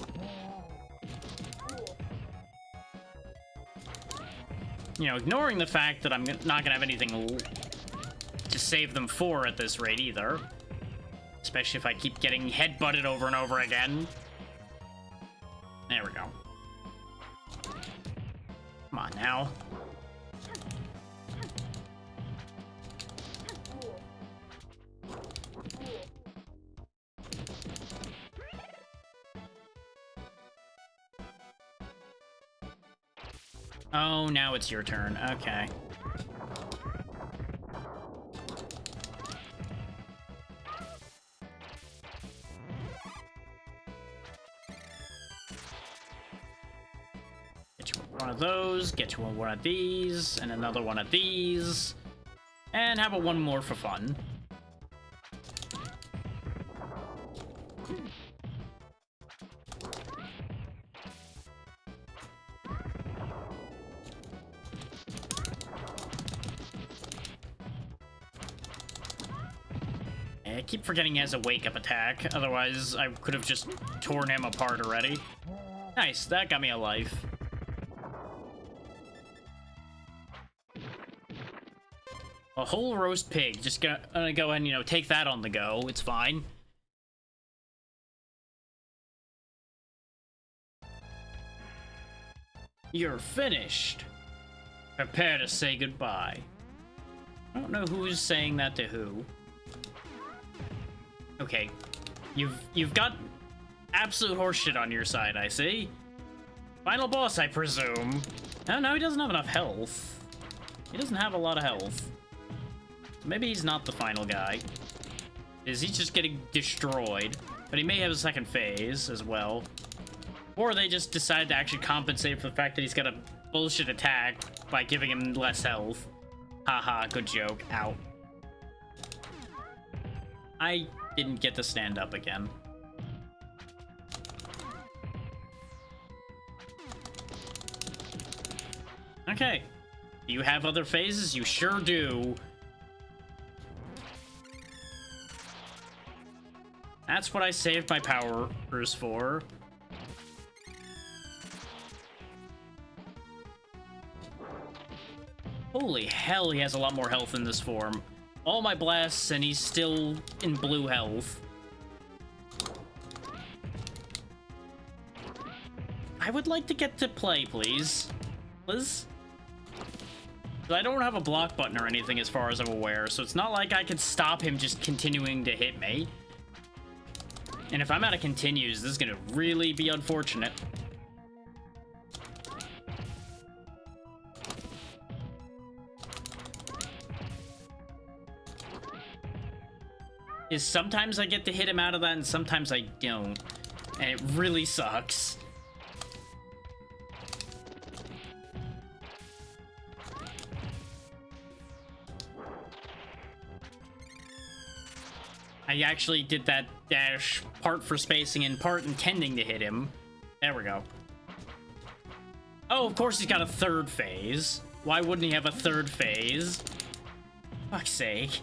You know, ignoring the fact that I'm not gonna have anything to save them for at this rate either. Especially if I keep getting headbutted over and over again. There we go. Come on now. Oh, now it's your turn. Okay. Get you one of those, get you one of these, and another one of these. And how about one more for fun? I keep forgetting he has a wake-up attack, otherwise I could have just torn him apart already. Nice, that got me a life. A whole roast pig, just gonna go ahead and, you know, take that on the go, it's fine. You're finished. Prepare to say goodbye. I don't know who's saying that to who. Okay, you've got absolute horseshit on your side, I see. Final boss, I presume. Oh, no, he doesn't have enough health. He doesn't have a lot of health. Maybe he's not the final guy. Is he just getting destroyed? But he may have a second phase as well. Or they just decided to actually compensate for the fact that he's got a bullshit attack by giving him less health. Haha, good joke. Ow. I didn't get to stand up again. Okay. Do you have other phases? You sure do. That's what I saved my powers for. Holy hell, he has a lot more health in this form. All my blasts, and he's still in blue health. I would like to get to play, please. Liz? I don't have a block button or anything as far as I'm aware, so it's not like I could stop him just continuing to hit me. And if I'm out of continues, this is gonna really be unfortunate. Is sometimes I get to hit him out of that and sometimes I don't. And it really sucks. I actually did that dash part for spacing and part intending to hit him. There we go. Oh, of course he's got a third phase. Why wouldn't he have a third phase? Fuck's sake.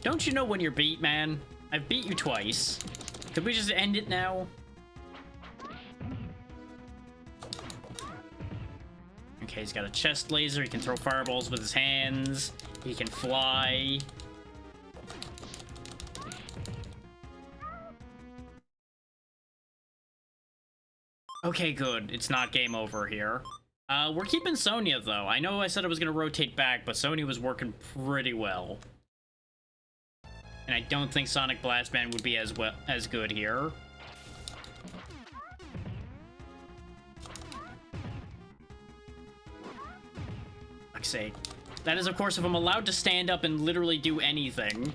Don't you know when you're beat, man? I've beat you twice. Could we just end it now? Okay, he's got a chest laser. He can throw fireballs with his hands. He can fly. Okay, good. It's not game over here. We're keeping Sonya, though. I know I said I was going to rotate back, but Sonya was working pretty well. And I don't think Sonic Blast Man would be as good here. Fuck's sake. That is, of course, if I'm allowed to stand up and literally do anything.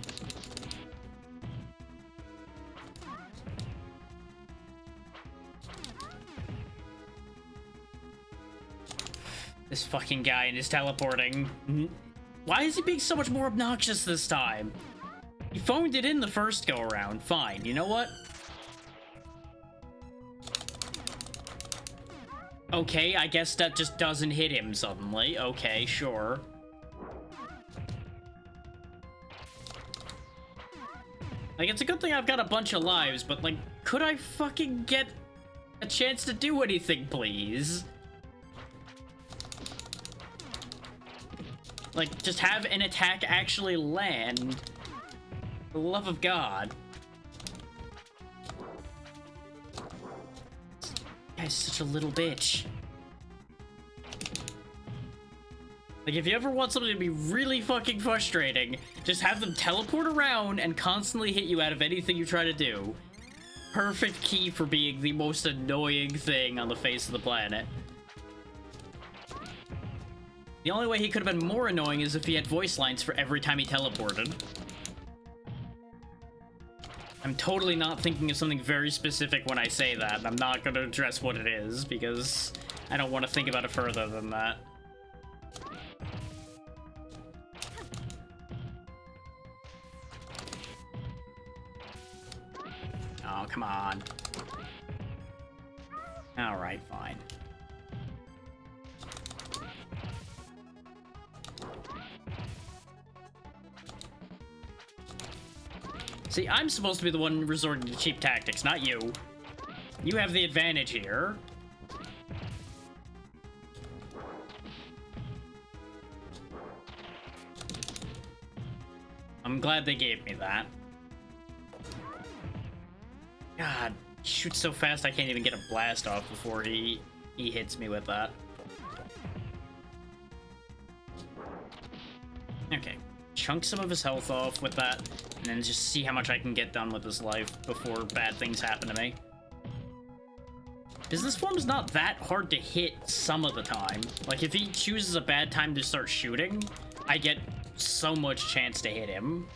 This fucking guy and his teleporting. Why is he being so much more obnoxious this time? He phoned it in the first go-around. Fine. You know what? Okay, I guess that just doesn't hit him suddenly. Okay, sure. Like, it's a good thing I've got a bunch of lives, but, like, could I fucking get a chance to do anything, please? Like, just have an attack actually land. For the love of God. This guy's such a little bitch. Like, if you ever want something to be really fucking frustrating, just have them teleport around and constantly hit you out of anything you try to do. Perfect key for being the most annoying thing on the face of the planet. The only way he could have been more annoying is if he had voice lines for every time he teleported. I'm totally not thinking of something very specific when I say that. I'm not going to address what it is, because I don't want to think about it further than that. Oh, come on. Alright, fine. See, I'm supposed to be the one resorting to cheap tactics, not you. You have the advantage here. I'm glad they gave me that. God, he shoots so fast I can't even get a blast off before he hits me with that. Okay. Chunk some of his health off with that, and then just see how much I can get done with his life before bad things happen to me. Because this form is not that hard to hit some of the time. Like, if he chooses a bad time to start shooting, I get so much chance to hit him.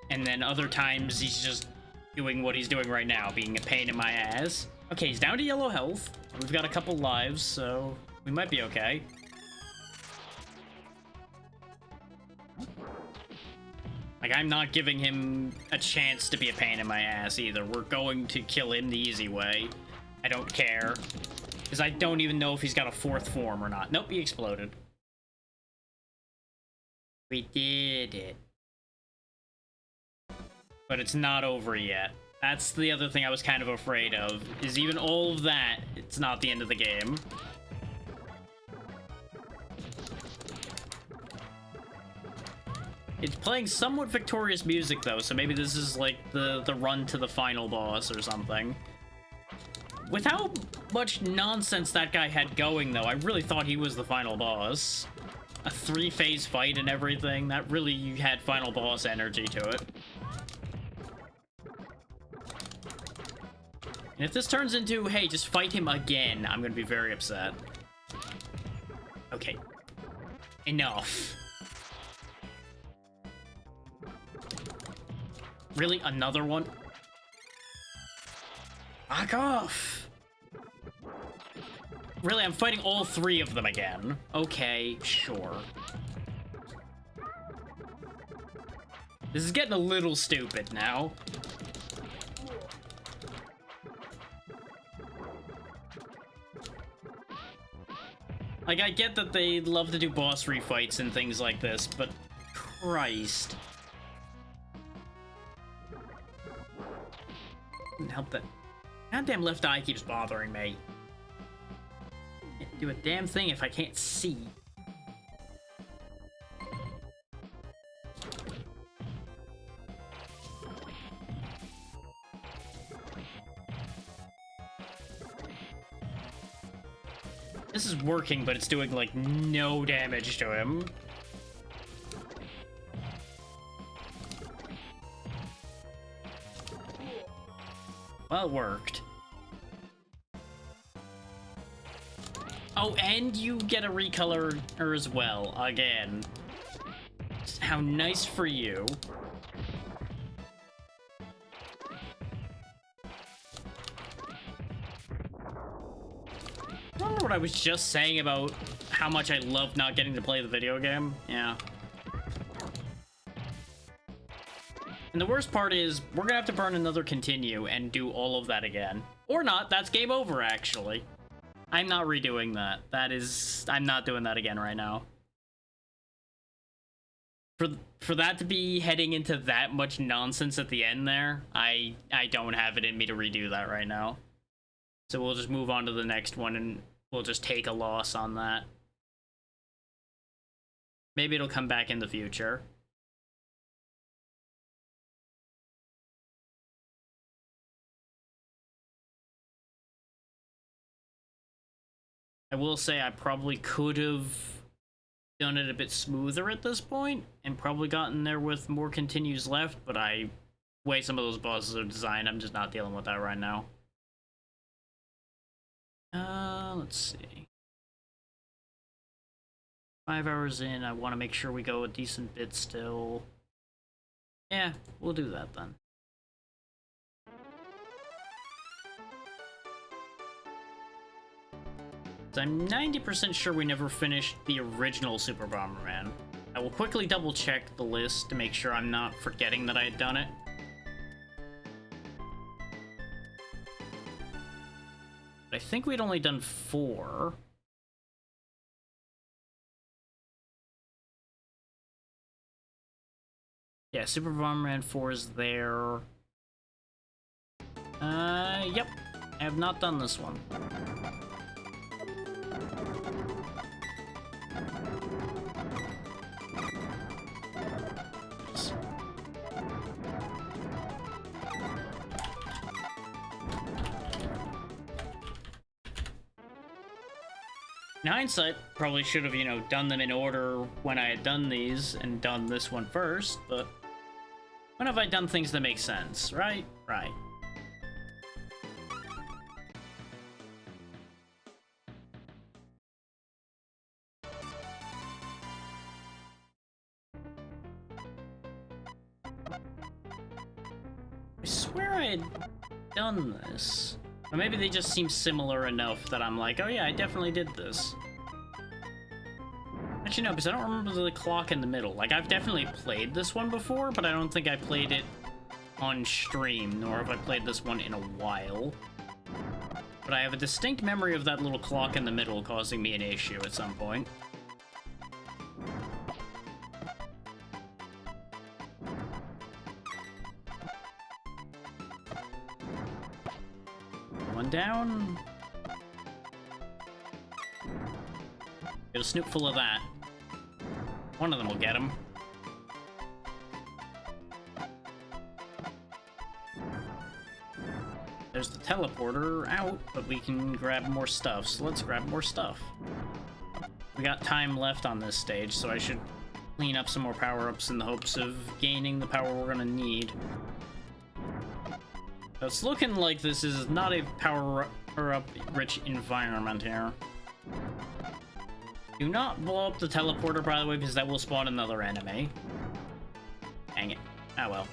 And then other times, he's just doing what he's doing right now, being a pain in my ass. Okay, he's down to yellow health. We've got a couple lives, so we might be okay. Like, I'm not giving him a chance to be a pain in my ass either. We're going to kill him the easy way. I don't care. Because I don't even know if he's got a fourth form or not. Nope, he exploded. We did it. But it's not over yet. That's the other thing I was kind of afraid of. Is even all of that, it's not the end of the game. It's playing somewhat victorious music, though, so maybe this is, like, the run to the final boss or something. With how much nonsense that guy had going, though, I really thought he was the final boss. A 3-phase fight and everything, that really had final boss energy to it. And if this turns into, hey, just fight him again, I'm gonna be very upset. Okay. Enough. Really? Another one? Back off! Really? I'm fighting all 3 of them again. Okay, sure. This is getting a little stupid now. Like, I get that they love to do boss refights and things like this, but Christ. Couldn't help that. Goddamn left eye keeps bothering me. Can't do a damn thing if I can't see. This is working, but it's doing, like, no damage to him. Well, it worked. Oh, and you get a recolor as well, again. How nice for you. Remember what I was just saying about how much I love not getting to play the video game? Yeah. And the worst part is, we're gonna have to burn another continue and do all of that again. Or not, that's game over, actually. I'm not redoing that. I'm not doing that again right now. For that to be heading into that much nonsense at the end there, I don't have it in me to redo that right now. So we'll just move on to the next one and we'll just take a loss on that. Maybe it'll come back in the future. I will say I probably could have done it a bit smoother at this point and probably gotten there with more continues left, but way some of those bosses are designed, I'm just not dealing with that right now. Let's see. 5 hours in, I want to make sure we go a decent bit still. Yeah, we'll do that then. I'm 90% sure we never finished the original Super Bomberman. I will quickly double check the list to make sure I'm not forgetting that I had done it. But I think we'd only done 4. Yeah, Super Bomberman 4 is there. Yep. I have not done this one. In hindsight, probably should have, done them in order when I had done these and done this one first, but when have I done things that make sense, right? Right. I swear I had done this. Or maybe they just seem similar enough that I'm like, oh yeah, I definitely did this. Actually, no, because I don't remember the clock in the middle. Like, I've definitely played this one before, but I don't think I played it on stream, nor have I played this one in a while. But I have a distinct memory of that little clock in the middle causing me an issue at some point. Down. Get a snoop full of that. One of them will get him. There's the teleporter out, but we can grab more stuff, so let's grab more stuff. We got time left on this stage, so I should clean up some more power-ups in the hopes of gaining the power we're gonna need. It's looking like this is not a power-up rich environment here. Do not blow up the teleporter, by the way, because that will spawn another enemy. Dang it. Ah, well.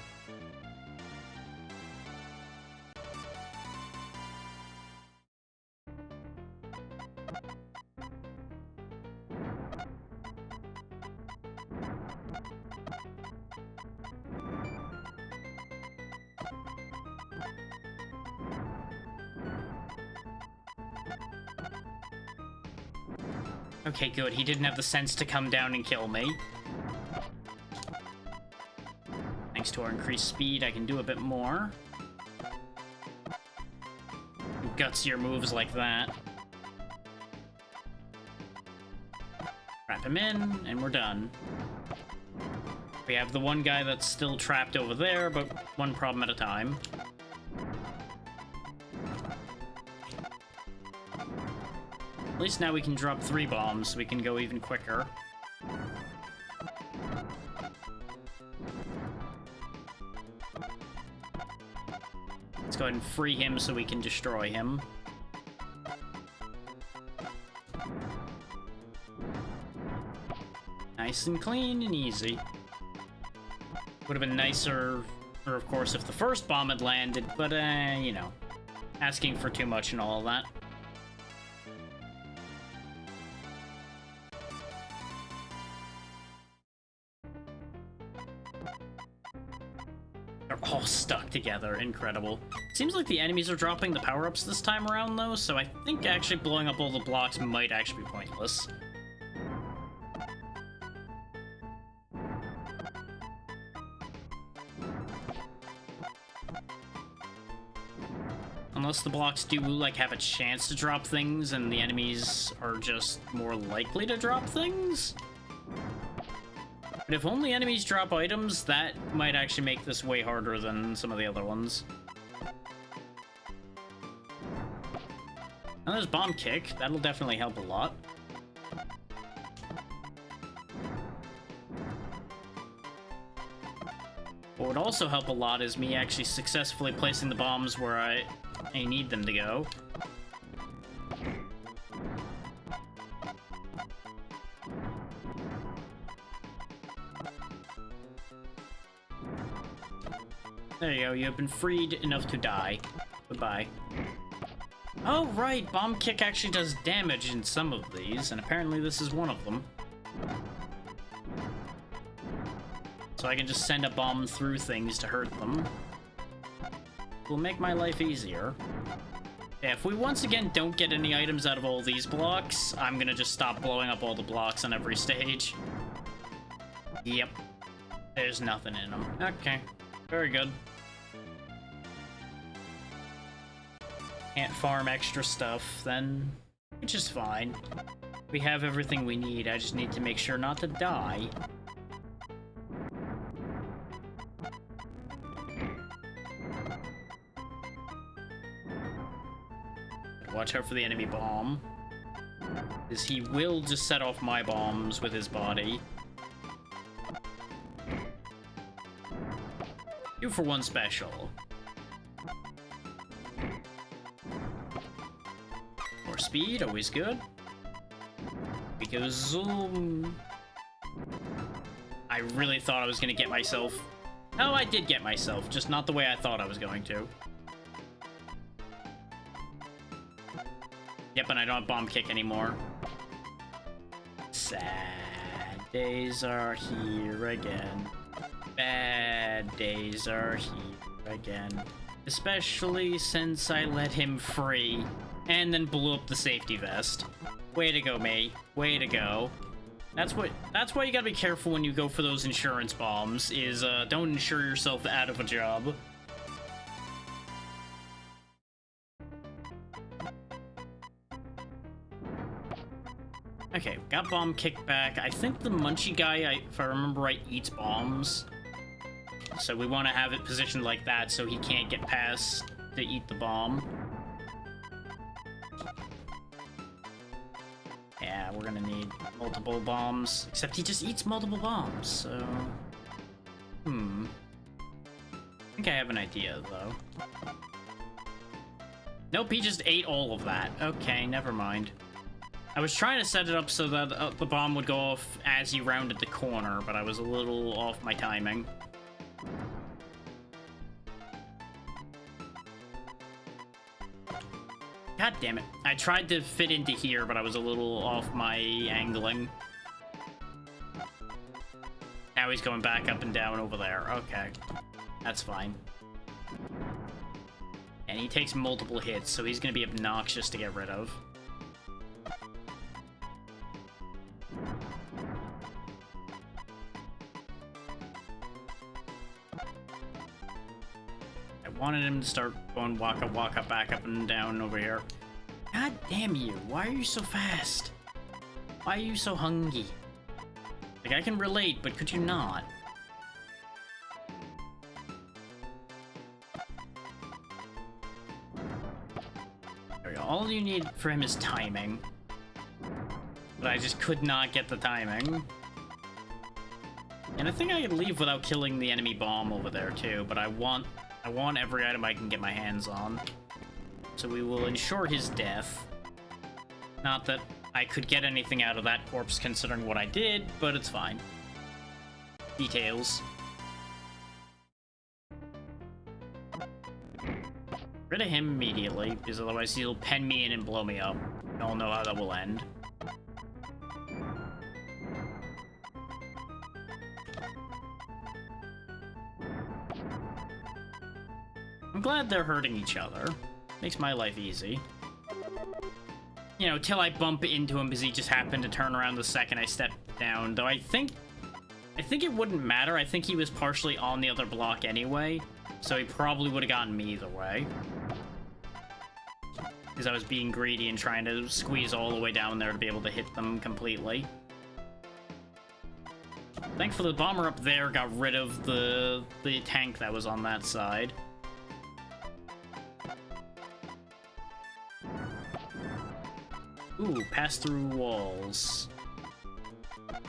Okay, good. He didn't have the sense to come down and kill me. Thanks to our increased speed, I can do a bit more. Gutsier moves like that. Wrap him in, and we're done. We have the one guy that's still trapped over there, but one problem at a time. At least now we can drop 3 bombs, so we can go even quicker. Let's go ahead and free him so we can destroy him. Nice and clean and easy. Would have been nicer, or of course, if the first bomb had landed, but, you know, asking for too much and all of that. They're all stuck together. Incredible. Seems like the enemies are dropping the power-ups this time around, though, so I think actually blowing up all the blocks might actually be pointless. Unless the blocks do, like, have a chance to drop things, and the enemies are just more likely to drop things? But if only enemies drop items, that might actually make this way harder than some of the other ones. Now there's Bomb Kick. That'll definitely help a lot. What would also help a lot is me actually successfully placing the bombs where I need them to go. There you go, you have been freed enough to die. Goodbye. Oh, right, Bomb Kick actually does damage in some of these, and apparently this is one of them. So I can just send a bomb through things to hurt them. Will make my life easier. Yeah, if we once again don't get any items out of all these blocks, I'm gonna just stop blowing up all the blocks on every stage. Yep. There's nothing in them. Okay. Very good. Can't farm extra stuff, then, which is fine. We have everything we need, I just need to make sure not to die. Watch out for the enemy bomb, because he will just set off my bombs with his body. 2-for-1 special. More speed, always good. We go zoom. I really thought I was gonna get myself. Oh, I did get myself, just not the way I thought I was going to. Yep, and I don't have Bomb Kick anymore. Sad days are here again. Bad days are here again. Especially since I let him free and then blew up the safety vest. Way to go, May. Way to go. That's why you gotta be careful when you go for those insurance bombs, is don't insure yourself out of a job. Okay, got Bomb Kick back. I think the Munchie guy, if I remember right, eats bombs. So we want to have it positioned like that so he can't get past to eat the bomb. Yeah, we're gonna need multiple bombs. Except he just eats multiple bombs, so... I think I have an idea, though. Nope, he just ate all of that. Okay, never mind. I was trying to set it up so that the bomb would go off as he rounded the corner, but I was a little off my timing. God damn it. I tried to fit into here, but I was a little off my angling. Now he's going back up and down over there. Okay. That's fine. And he takes multiple hits, so he's going to be obnoxious to get rid of. wanted him to start going waka waka back up and down over here. God damn you, why are you so fast? Why are you so hungry? Like, I can relate, but could you not? There we go. All you need for him is timing. But I just could not get the timing. And I think I could leave without killing the enemy bomb over there too, but I want every item I can get my hands on. So we will ensure his death. Not that I could get anything out of that corpse considering what I did, but it's fine. Details. Rid of him immediately, because otherwise he'll pen me in and blow me up. We all know how that will end. I'm glad they're hurting each other. Makes my life easy. You know, till I bump into him because he just happened to turn around the second I stepped down. Though I think it wouldn't matter. I think he was partially on the other block anyway. So he probably would have gotten me either way. Because I was being greedy and trying to squeeze all the way down there to be able to hit them completely. Thankfully, the bomber up there got rid of the tank that was on that side. Ooh, pass through walls.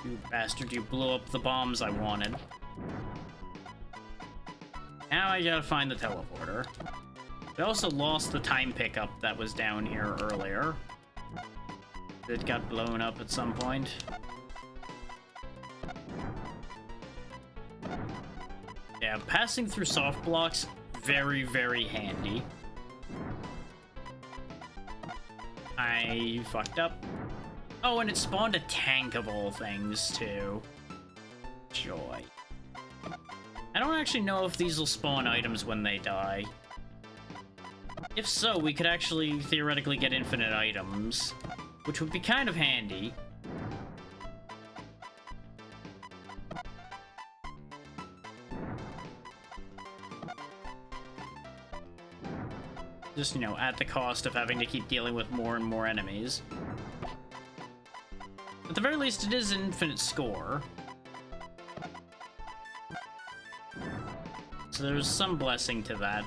You bastard, you blew up the bombs I wanted. Now I gotta find the teleporter. We also lost the time pickup that was down here earlier. It got blown up at some point. Yeah, passing through soft blocks, very, very handy. I fucked up. Oh, and it spawned a tank of all things, too. Joy. I don't actually know if these will spawn items when they die. If so, we could actually theoretically get infinite items, which would be kind of handy. Just, you know, at the cost of having to keep dealing with more and more enemies. At the very least, it is an infinite score. So there's some blessing to that.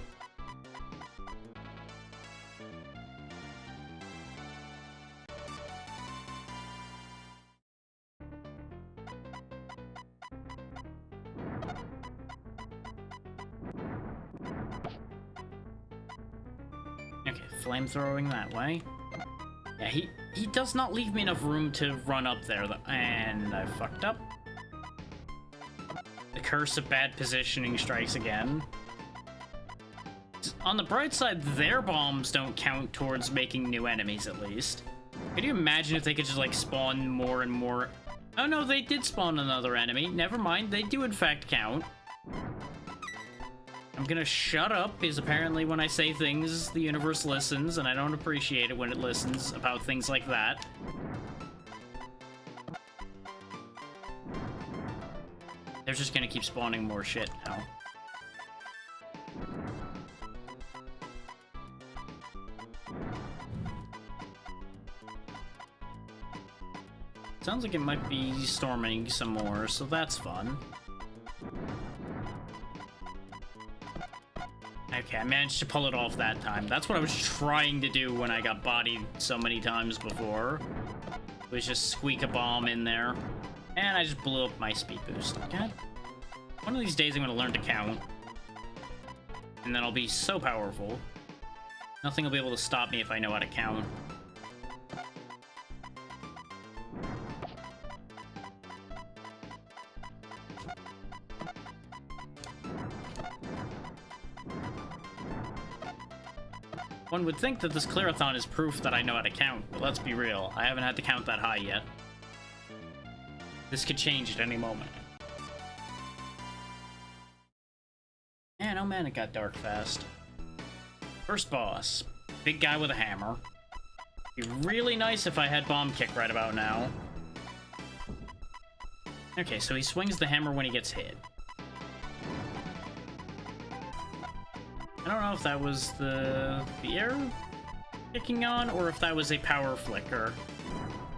Okay, flamethrowing that way. Yeah, he does not leave me enough room to run up there, and I fucked up. The curse of bad positioning strikes again. On the bright side, their bombs don't count towards making new enemies, at least. Could you imagine if they could just, like, spawn more and more... Oh no, they did spawn another enemy. Never mind, they do in fact count. I'm gonna shut up, because apparently when I say things, the universe listens, and I don't appreciate it when it listens about things like that. They're just gonna keep spawning more shit now. Sounds like it might be storming some more, so that's fun. Okay, I managed to pull it off that time. That's what I was trying to do when I got bodied so many times before. Was just squeak a bomb in there. And I just blew up my speed boost. God. One of these days I'm gonna learn to count. And then I'll be so powerful. Nothing will be able to stop me if I know how to count. One would think that this Clear-a-thon is proof that I know how to count, but let's be real, I haven't had to count that high yet. This could change at any moment. Man, oh man, it got dark fast. First boss. Big guy with a hammer. Be really nice if I had bomb kick right about now. Okay, so he swings the hammer when he gets hit. I don't know if that was the air kicking on or if that was a power flicker.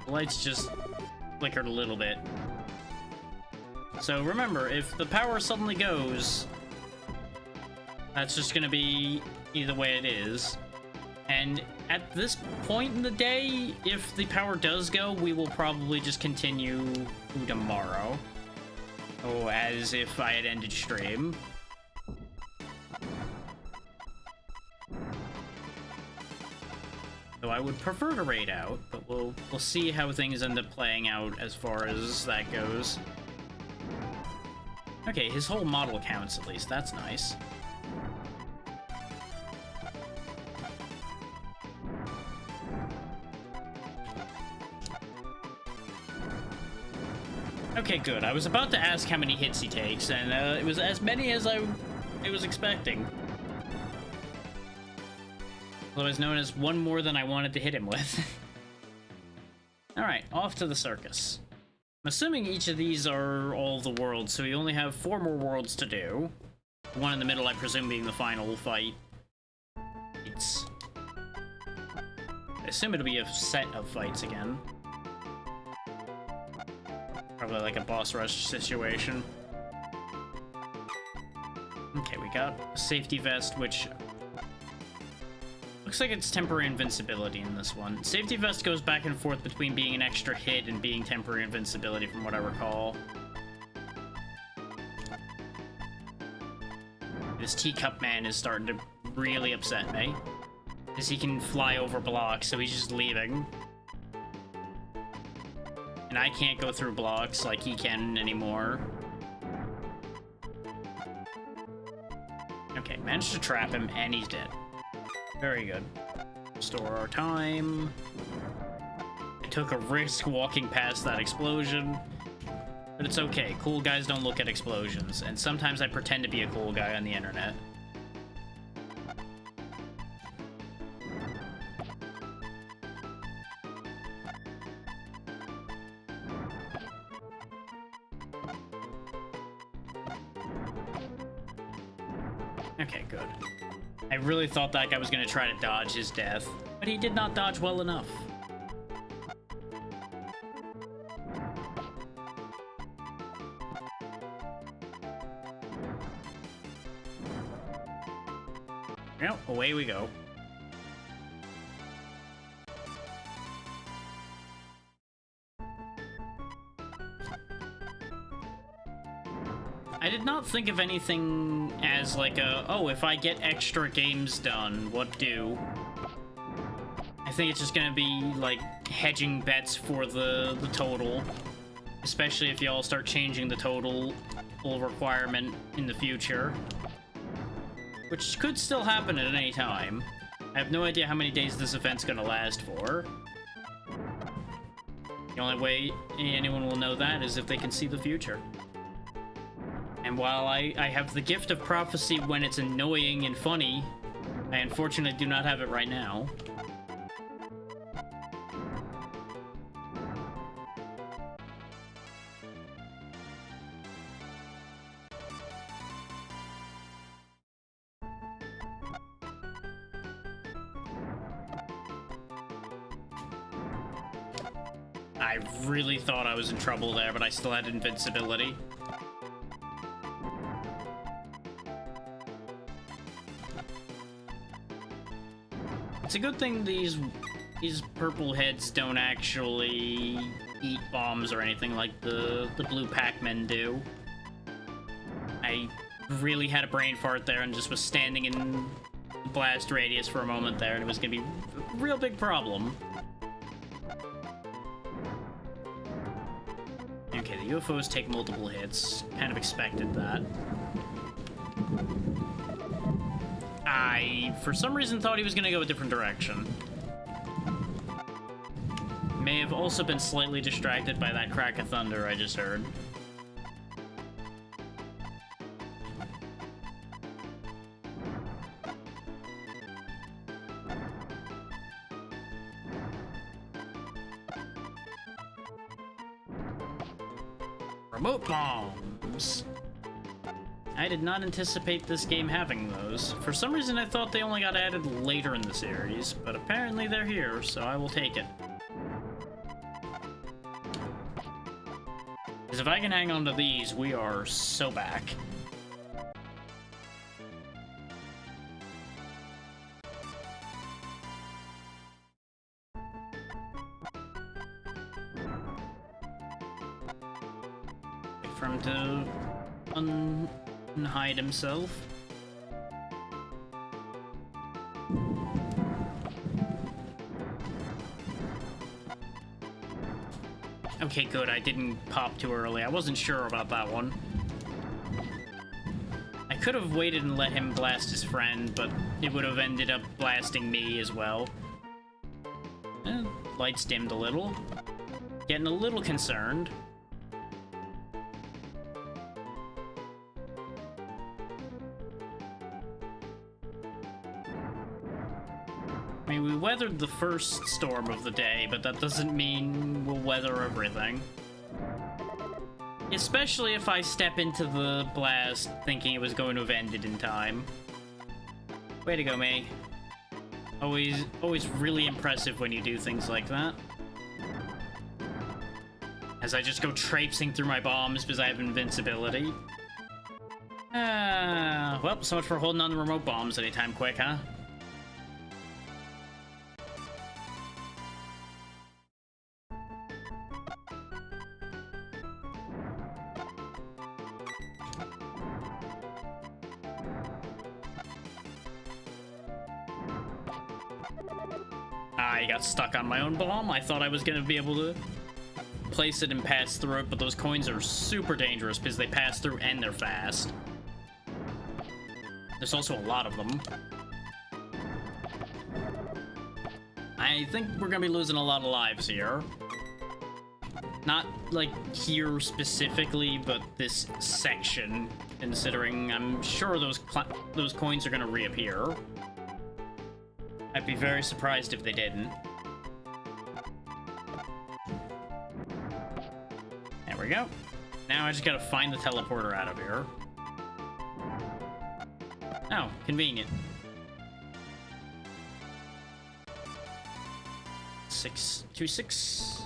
The lights just flickered a little bit. So remember, if the power suddenly goes, that's just gonna be either way it is. And at this point in the day, if the power does go, we will probably just continue tomorrow. Oh, as if I had ended stream. So I would prefer to raid out, but we'll see how things end up playing out as far as that goes. Okay, his whole model counts at least. That's nice. Okay, good. I was about to ask how many hits he takes, and it was as many as I was expecting. Otherwise known as one more than I wanted to hit him with. Alright, off to the circus. I'm assuming each of these are all the worlds, so we only have 4 more worlds to do. The one in the middle, I presume, being the final fight. I assume it'll be a set of fights again. Probably like a boss rush situation. Okay, we got a safety vest, which looks like it's temporary invincibility in this one. Safety vest goes back and forth between being an extra hit and being temporary invincibility, from what I recall. This teacup man is starting to really upset me, because he can fly over blocks, so he's just leaving. And I can't go through blocks like he can anymore. Okay, managed to trap him, and he's dead. Very good. Restore our time. I took a risk walking past that explosion, but it's okay. Cool guys don't look at explosions, and sometimes I pretend to be a cool guy on the internet. Okay, good. I really thought that guy was going to try to dodge his death, but he did not dodge well enough. Well, away we go. I did not think of anything as like a, oh, if I get extra games done, what do? I think it's just gonna be like hedging bets for the total, especially if y'all start changing the total requirement in the future, which could still happen at any time. I have no idea how many days this event's gonna last for. The only way anyone will know that is if they can see the future. And while I have the gift of prophecy when it's annoying and funny, I unfortunately do not have it right now. I really thought I was in trouble there, but I still had invincibility. It's a good thing these purple heads don't actually eat bombs or anything like the blue Pac-Men do. I really had a brain fart there and just was standing in blast radius for a moment there, and it was gonna be a real big problem. Okay, the UFOs take multiple hits. Kind of expected that. I, for some reason, thought he was going to go a different direction. May have also been slightly distracted by that crack of thunder I just heard. Remote bombs. I did not anticipate this game having those. For some reason, I thought they only got added later in the series, but apparently they're here, so I will take it. Because if I can hang on to these, we are so back. Wait for him to unhide himself. Okay, good. I didn't pop too early. I wasn't sure about that one. I could have waited and let him blast his friend, but it would have ended up blasting me as well. Lights dimmed a little. Getting a little concerned. I mean, we weathered the first storm of the day, but that doesn't mean we'll weather everything. Especially if I step into the blast thinking it was going to have ended in time. Way to go, May. Always really impressive when you do things like that. As I just go traipsing through my bombs because I have invincibility. Well, so much for holding on to remote bombs anytime quick, huh? I got stuck on my own bomb. I thought I was going to be able to place it and pass through it, but those coins are super dangerous because they pass through and they're fast. There's also a lot of them. I think we're going to be losing a lot of lives here. Not, like, here specifically, but this section, considering I'm sure those coins are going to reappear. I'd be very surprised if they didn't. There we go. Now I just gotta find the teleporter out of here. Oh, convenient. 626.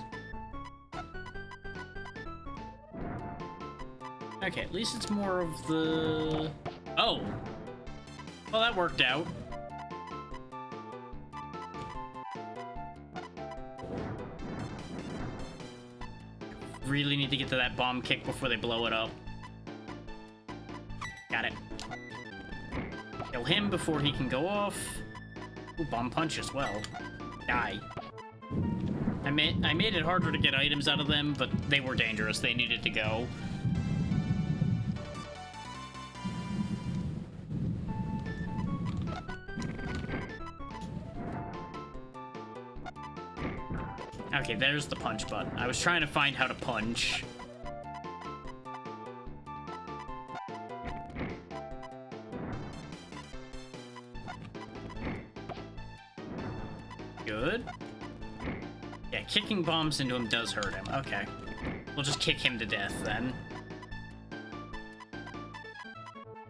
Okay, at least it's more of the... Oh! Well, that worked out. Really need to get to that bomb kick before they blow it up. Got it. Kill him before he can go off. Ooh, bomb punch as well. Die. I made it harder to get items out of them, but they were dangerous. They needed to go. Okay, there's the punch button. I was trying to find how to punch. Good. Yeah, kicking bombs into him does hurt him. Okay. We'll just kick him to death then.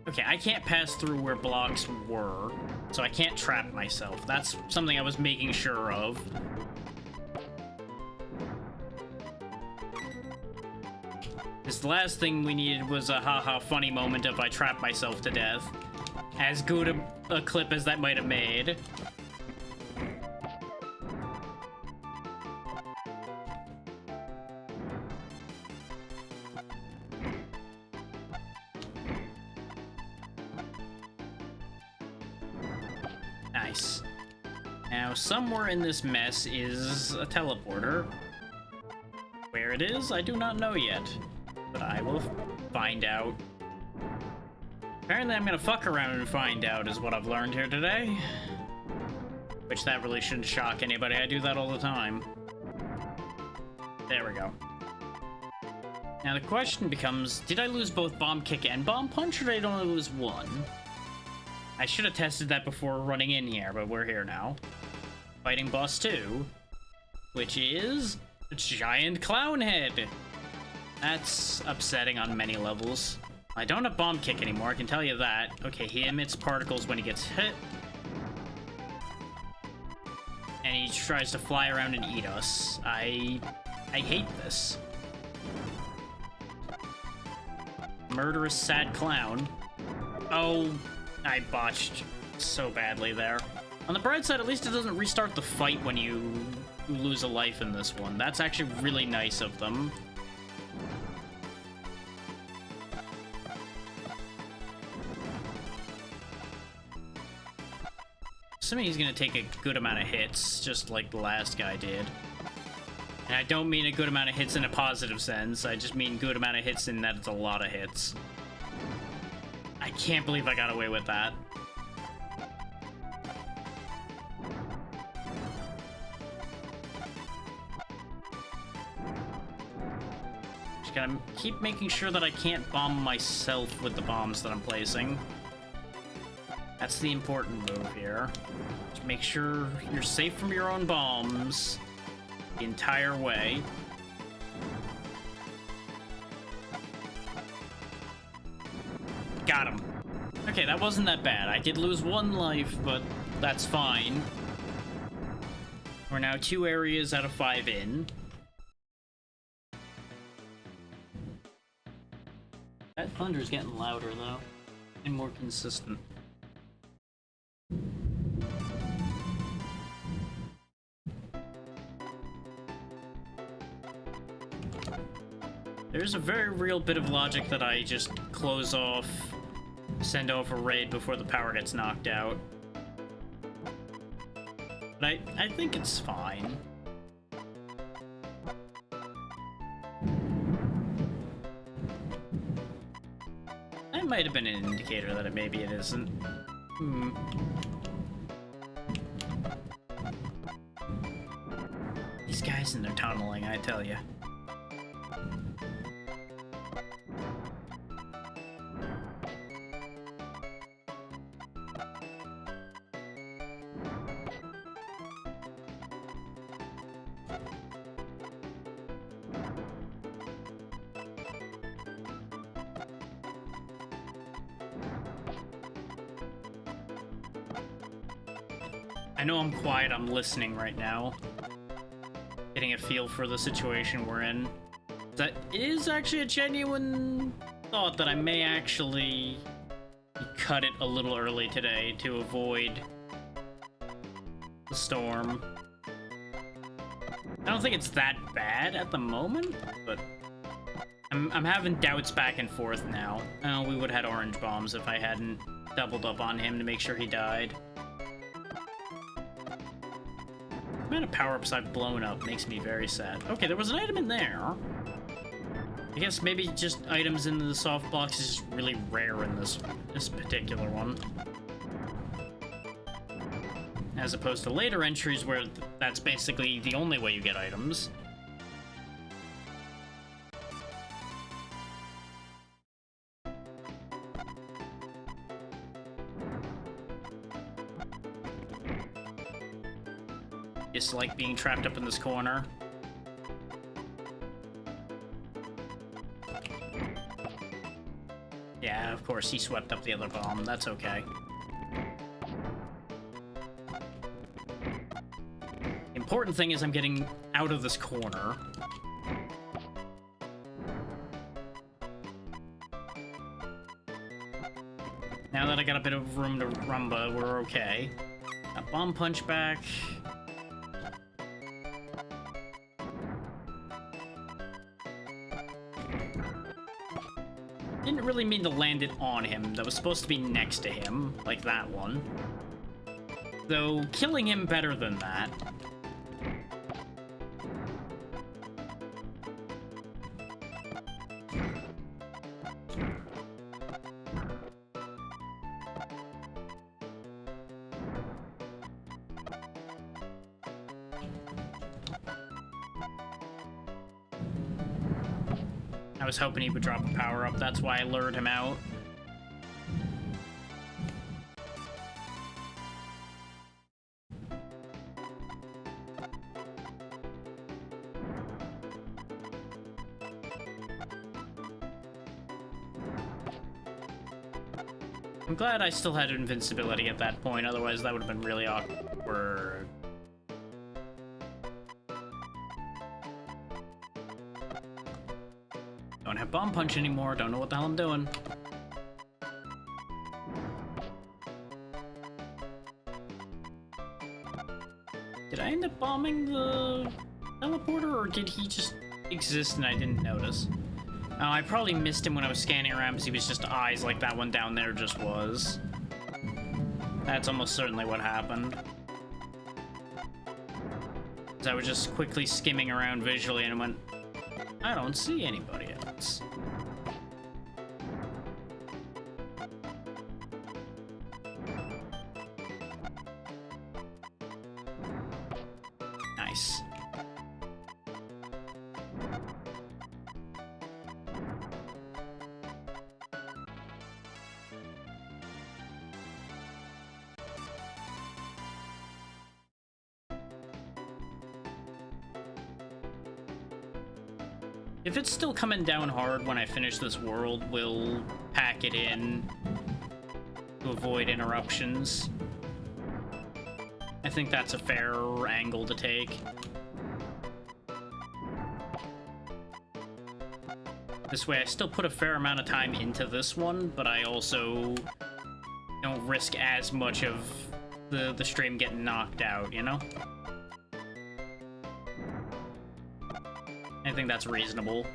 Okay, I can't pass through where blocks were, so I can't trap myself. That's something I was making sure of. Because the last thing we needed was a haha funny moment if I trap myself to death. As good a clip as that might have made. Nice. Now, somewhere in this mess is a teleporter. Where it is, I do not know yet. But I will find out. Apparently I'm gonna fuck around and find out is what I've learned here today. Which that really shouldn't shock anybody. I do that all the time. There we go. Now the question becomes, did I lose both bomb kick and bomb punch, or did I only lose one? I should have tested that before running in here, but we're here now. Fighting boss 2, which is a giant clown head. That's upsetting on many levels. I don't have bomb kick anymore, I can tell you that. Okay, he emits particles when he gets hit. And he tries to fly around and eat us. I hate this. Murderous sad clown. Oh, I botched so badly there. On the bright side, at least it doesn't restart the fight when you lose a life in this one. That's actually really nice of them. Assuming he's gonna take a good amount of hits, just like the last guy did. And I don't mean a good amount of hits in a positive sense, I just mean good amount of hits in that it's a lot of hits. I can't believe I got away with that. Just gotta keep making sure that I can't bomb myself with the bombs that I'm placing. That's the important move here. Just make sure you're safe from your own bombs the entire way. Got him. Okay, that wasn't that bad. I did lose 1 life, but that's fine. We're now 2 areas out of 5 in. That thunder's getting louder, though, and more consistent. There's a very real bit of logic that I just close off, send off a raid before the power gets knocked out. But I think it's fine. That might have been an indicator that maybe it isn't. These guys and their tunneling, I tell you. I know I'm quiet, I'm listening right now. Getting a feel for the situation we're in. That is actually a genuine thought that I may actually cut it a little early today to avoid the storm. I don't think it's that bad at the moment, but I'm having doubts back and forth now. Oh, we would have had orange bombs if I hadn't doubled up on him to make sure he died. The amount of power-ups I've blown up makes me very sad. Okay, there was an item in there. I guess maybe just items in the soft box is just really rare in this particular one. As opposed to later entries where that's basically the only way you get items. Dislike being trapped up in this corner. Yeah, of course, he swept up the other bomb. That's okay. The important thing is I'm getting out of this corner. Now that I got a bit of room to rumba, we're okay. Got bomb punch back. Didn't really mean to land it on him. That was supposed to be next to him, like that one. Though, killing him better than that. I was hoping he would drop a power-up, that's why I lured him out. I'm glad I still had invincibility at that point, otherwise that would have been really awkward. Don't have Bomb Punch anymore, don't know what the hell I'm doing. Did I end up bombing the teleporter, or did he just exist and I didn't notice? Oh, I probably missed him when I was scanning around because he was just eyes like that one down there just was. That's almost certainly what happened. Because I was just quickly skimming around visually and went, I don't see anybody else. Nice. If it's still coming down hard when I finish this world, we'll pack it in to avoid interruptions. I think that's a fair angle to take. This way I still put a fair amount of time into this one, but I also don't risk as much of the stream getting knocked out, you know? I think that's reasonable.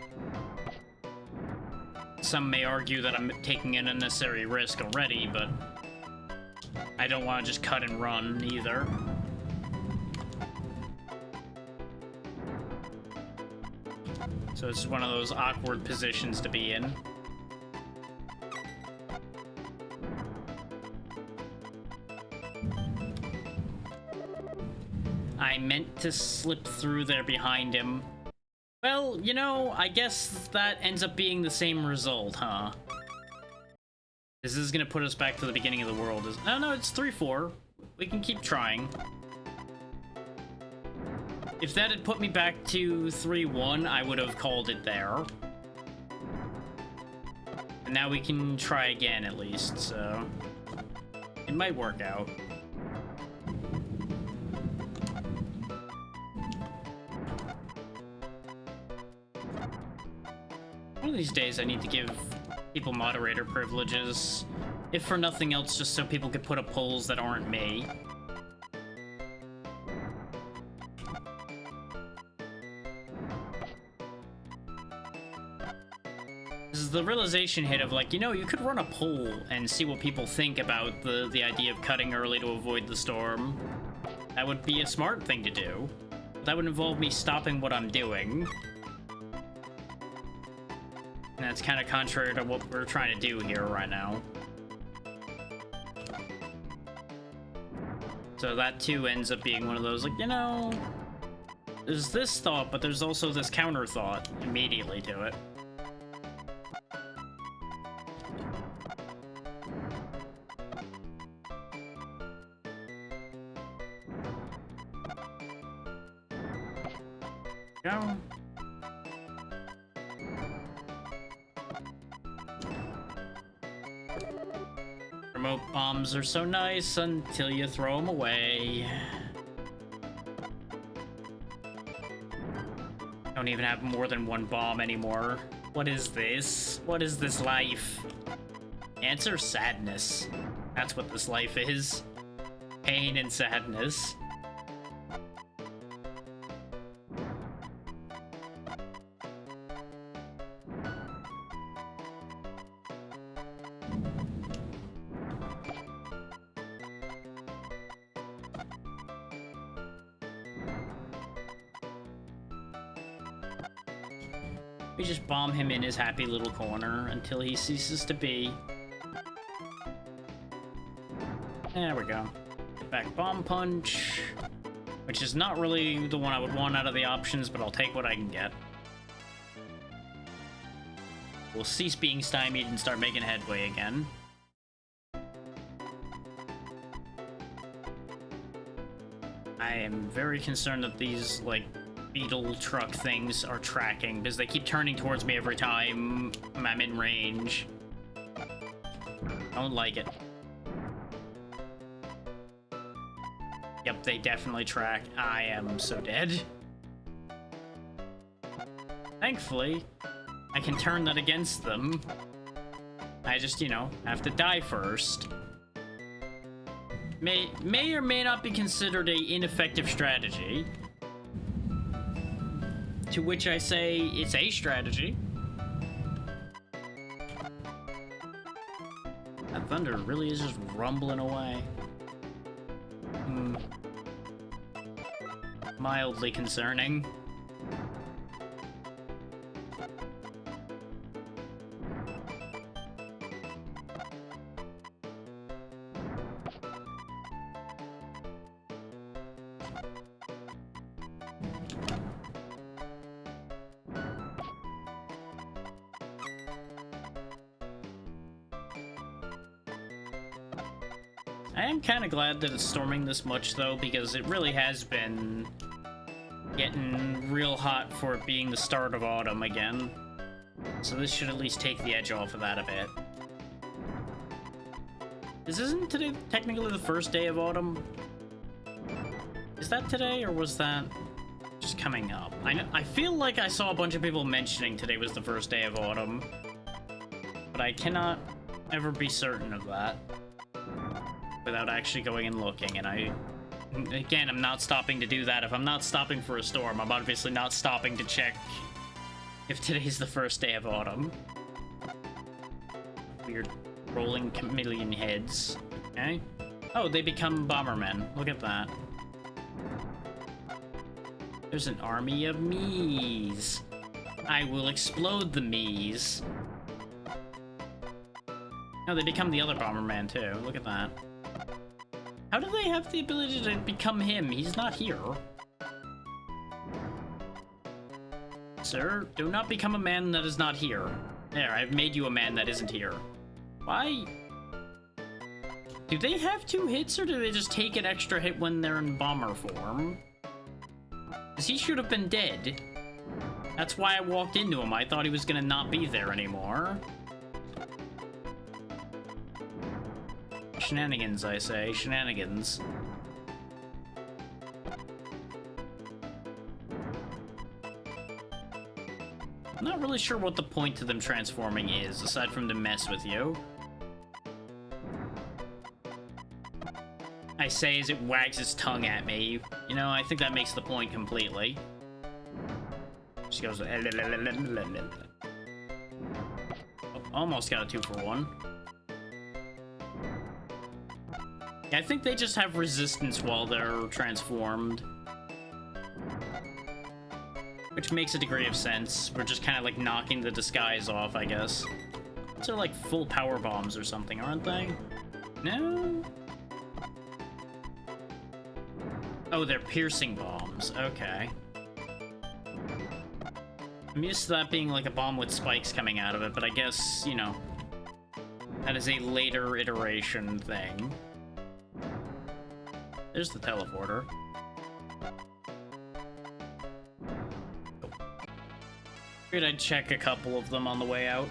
Some may argue that I'm taking an unnecessary risk already, but I don't want to just cut and run either. So it's one of those awkward positions to be in. I meant to slip through there behind him. Well, you know, I guess that ends up being the same result, huh? This is gonna put us back to the beginning of the world. No, it's 3-4. We can keep trying. If that had put me back to 3-1, I would have called it there. And now we can try again, at least, so... it might work out. One of these days I need to give people moderator privileges. If for nothing else, just so people could put up polls that aren't me. This is the realization hit of like, you know, you could run a poll and see what people think about the idea of cutting early to avoid the storm. That would be a smart thing to do. That would involve me stopping what I'm doing. And that's kind of contrary to what we're trying to do here right now. So that too ends up being one of those, like, you know, there's this thought, but there's also this counter thought immediately to it. Go. Remote bombs are so nice until you throw them away. Don't even have more than one bomb anymore. What is this? What is this life? Answer: sadness. That's what this life is. Pain and sadness. We just bomb him in his happy little corner until he ceases to be. There we go. Get back Bomb Punch, which is not really the one I would want out of the options, but I'll take what I can get. We'll cease being stymied and start making headway again. I am very concerned that these, like, beetle truck things are tracking, because they keep turning towards me every time I'm in range. Don't like it. Yep, they definitely track. I am so dead. Thankfully, I can turn that against them. I just, you know, have to die first. May or may not be considered a ineffective strategy. To which I say, it's a strategy. That thunder really is just rumbling away. Mildly concerning. I am kind of glad that it's storming this much, though, because it really has been getting real hot for it being the start of autumn again. So this should at least take the edge off of that a bit. This isn't today technically the first day of autumn? Is that today, or was that just coming up? I feel like I saw a bunch of people mentioning today was the first day of autumn, but I cannot ever be certain of that without actually going and looking, and again, I'm not stopping to do that. If I'm not stopping for a storm, I'm obviously not stopping to check if today's the first day of autumn. Weird rolling chameleon heads. Okay. Oh, they become bombermen. Look at that. There's an army of me's. I will explode the me's. No, they become the other bomberman too. Look at that. How do they have the ability to become him? He's not here. Sir, do not become a man that is not here. There, I've made you a man that isn't here. Why? Do they have 2 hits, or do they just take an extra hit when they're in bomber form? Because he should have been dead. That's why I walked into him. I thought he was gonna not be there anymore. Shenanigans, I say. Shenanigans. I'm not really sure what the point to them transforming is, aside from to mess with you. I say as it wags its tongue at me. You know, I think that makes the point completely. Just goes... Oh, almost got a 2 for 1. I think they just have resistance while they're transformed. Which makes a degree of sense. We're just kind of like knocking the disguise off, I guess. These are like full power bombs or something, aren't they? No? Oh, they're piercing bombs. Okay. I'm used to that being like a bomb with spikes coming out of it, but I guess, you know, that is a later iteration thing. There's the teleporter. Figured I'd check a couple of them on the way out.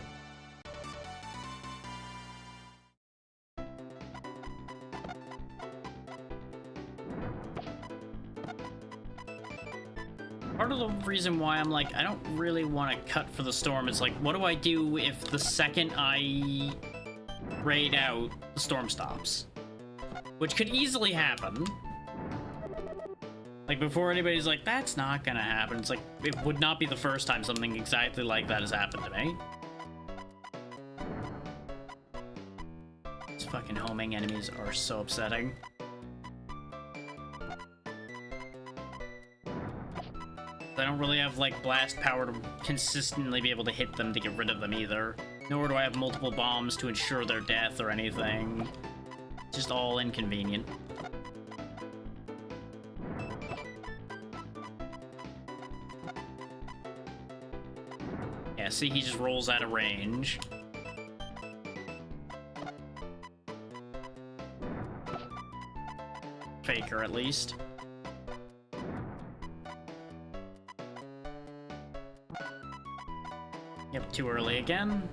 Part of the reason why I'm like, I don't really want to cut for the storm is like, what do I do if the second I raid out, the storm stops? Which could easily happen. Like, before anybody's like, that's not gonna happen. It's like, it would not be the first time something exactly like that has happened to me. These fucking homing enemies are so upsetting. I don't really have, like, blast power to consistently be able to hit them to get rid of them either. Nor do I have multiple bombs to ensure their death or anything. Just all inconvenient. Yeah, see, he just rolls out of range. Faker, at least. Yep, too early again.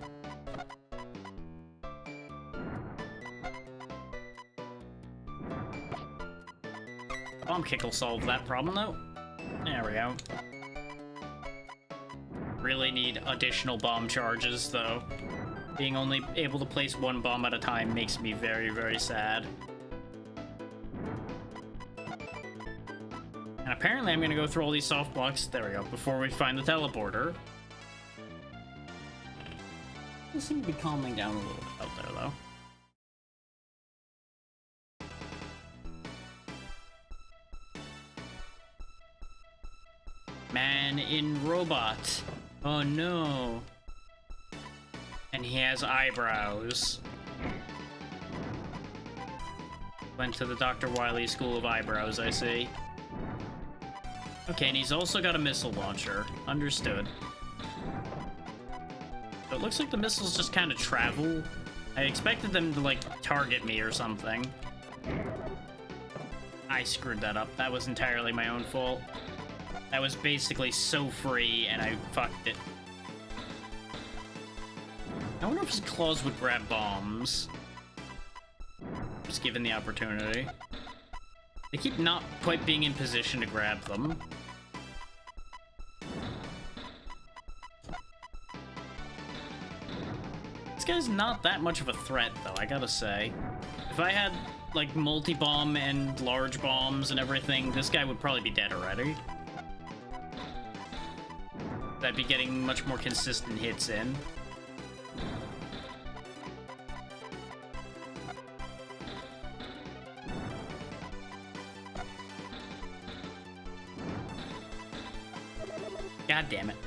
bomb kick will solve that problem, though. There we go. Really need additional bomb charges, though. Being only able to place one bomb at a time makes me very, very sad. And apparently I'm gonna go through all these soft blocks, there we go, before we find the teleporter. It seems to be calming down a little bit out there, though. Man in robot. Oh no. And he has eyebrows. Went to the Dr. Wily School of Eyebrows, I see. Okay, and he's also got a missile launcher. Understood. So it looks like the missiles just kind of travel. I expected them to, like, target me or something. I screwed that up. That was entirely my own fault. That was basically so free, and I fucked it. I wonder if his claws would grab bombs. Just given the opportunity. They keep not quite being in position to grab them. This guy's not that much of a threat, though, I gotta say. If I had, like, multi-bomb and large bombs and everything, this guy would probably be dead already. I'd be getting much more consistent hits in. God damn it.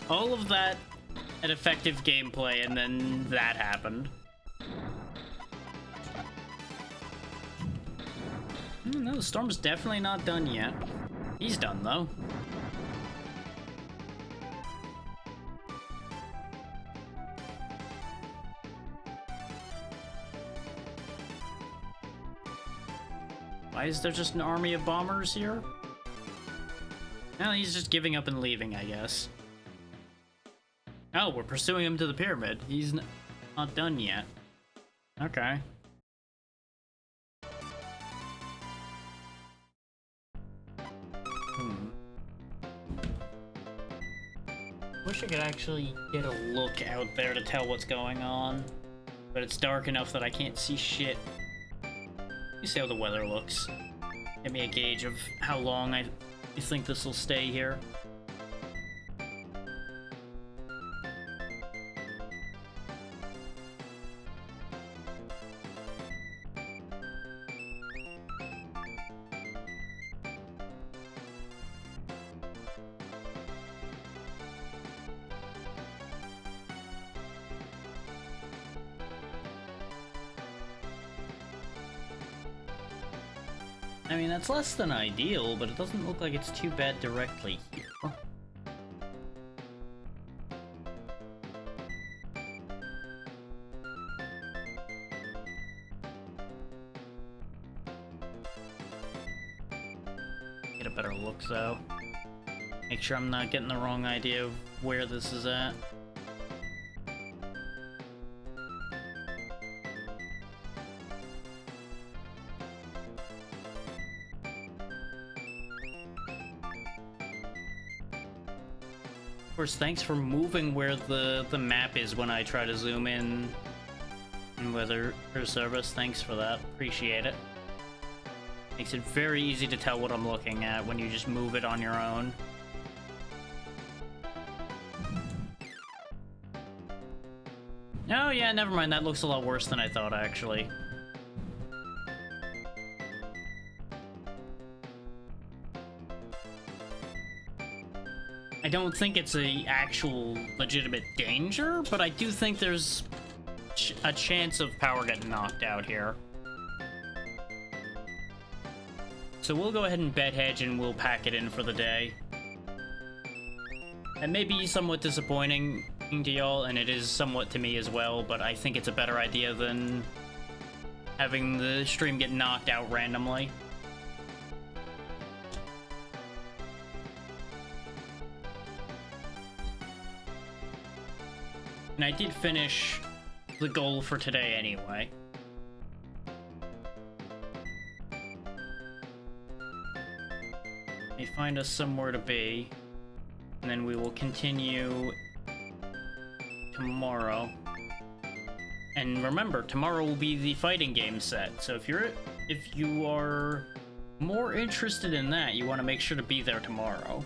All of that at effective gameplay, and then that happened. No, the storm's definitely not done yet. He's done, though. Why is there just an army of bombers here? Well, he's just giving up and leaving, I guess. Oh, we're pursuing him to the pyramid. He's not done yet. Okay. Wish I could actually get a look out there to tell what's going on. But it's dark enough that I can't see shit. Let me see how the weather looks. Give me a gauge of how long I think this will stay here. I mean, that's less than ideal, but it doesn't look like it's too bad directly here. Get a better look, though. Make sure I'm not getting the wrong idea of where this is at. Of course, thanks for moving where the map is when I try to zoom in weather service. Thanks for that. Appreciate it. Makes it very easy to tell what I'm looking at when you just move it on your own. Oh yeah, never mind. That looks a lot worse than I thought, actually. I don't think it's a actual legitimate danger, but I do think there's a chance of power getting knocked out here. So we'll go ahead and bed hedge and we'll pack it in for the day. That may be somewhat disappointing to y'all, and it is somewhat to me as well, but I think it's a better idea than having the stream get knocked out randomly. And I did finish the goal for today anyway. me find us somewhere to be, and then we will continue tomorrow. And remember, tomorrow will be the fighting game set. So if you are more interested in that, you want to make sure to be there tomorrow.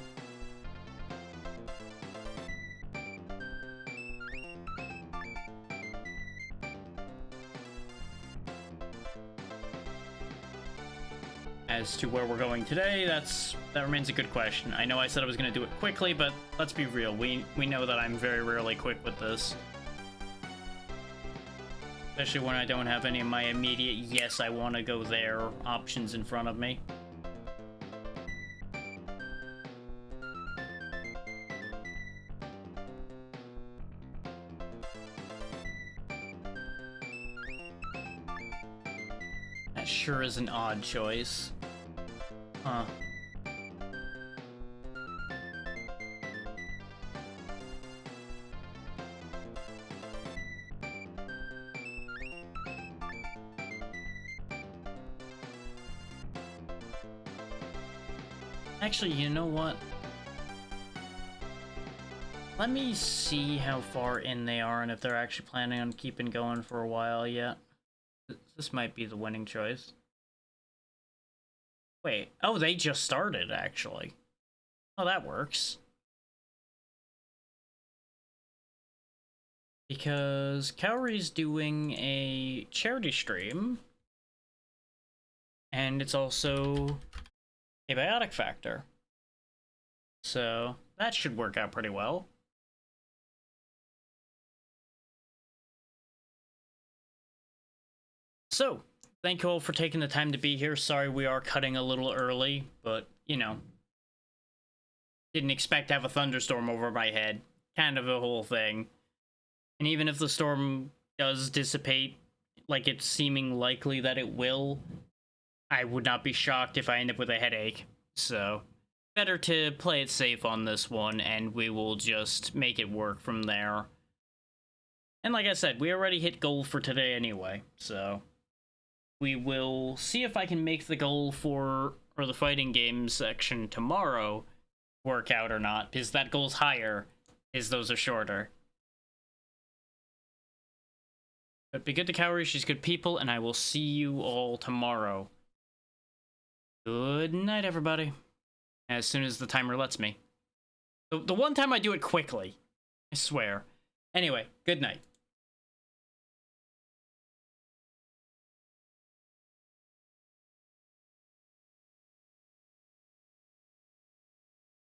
As to where we're going today, that remains a good question. I know I said I was going to do it quickly, but let's be real. We know that I'm very rarely quick with this. Especially when I don't have any of my immediate, yes, I want to go there options in front of me. That sure is an odd choice. Huh. Actually, you know what? Let me see how far in they are and if they're actually planning on keeping going for a while yet. This might be the winning choice. Wait, oh, they just started, actually. Oh, that works. Because Kaori's doing a charity stream, and it's also a biotic factor. So, that should work out pretty well. So, thank you all for taking the time to be here. Sorry we are cutting a little early, but, you know, didn't expect to have a thunderstorm over my head. Kind of a whole thing. And even if the storm does dissipate, like it's seeming likely that it will, I would not be shocked if I end up with a headache. So, better to play it safe on this one, and we will just make it work from there. And like I said, we already hit goal for today anyway, so we will see if I can make the goal for the fighting game section tomorrow work out or not, because that goal's higher, as those are shorter. But be good to Kaori, she's good people, and I will see you all tomorrow. Good night, everybody. As soon as the timer lets me. The one time I do it quickly. I swear. Anyway, good night.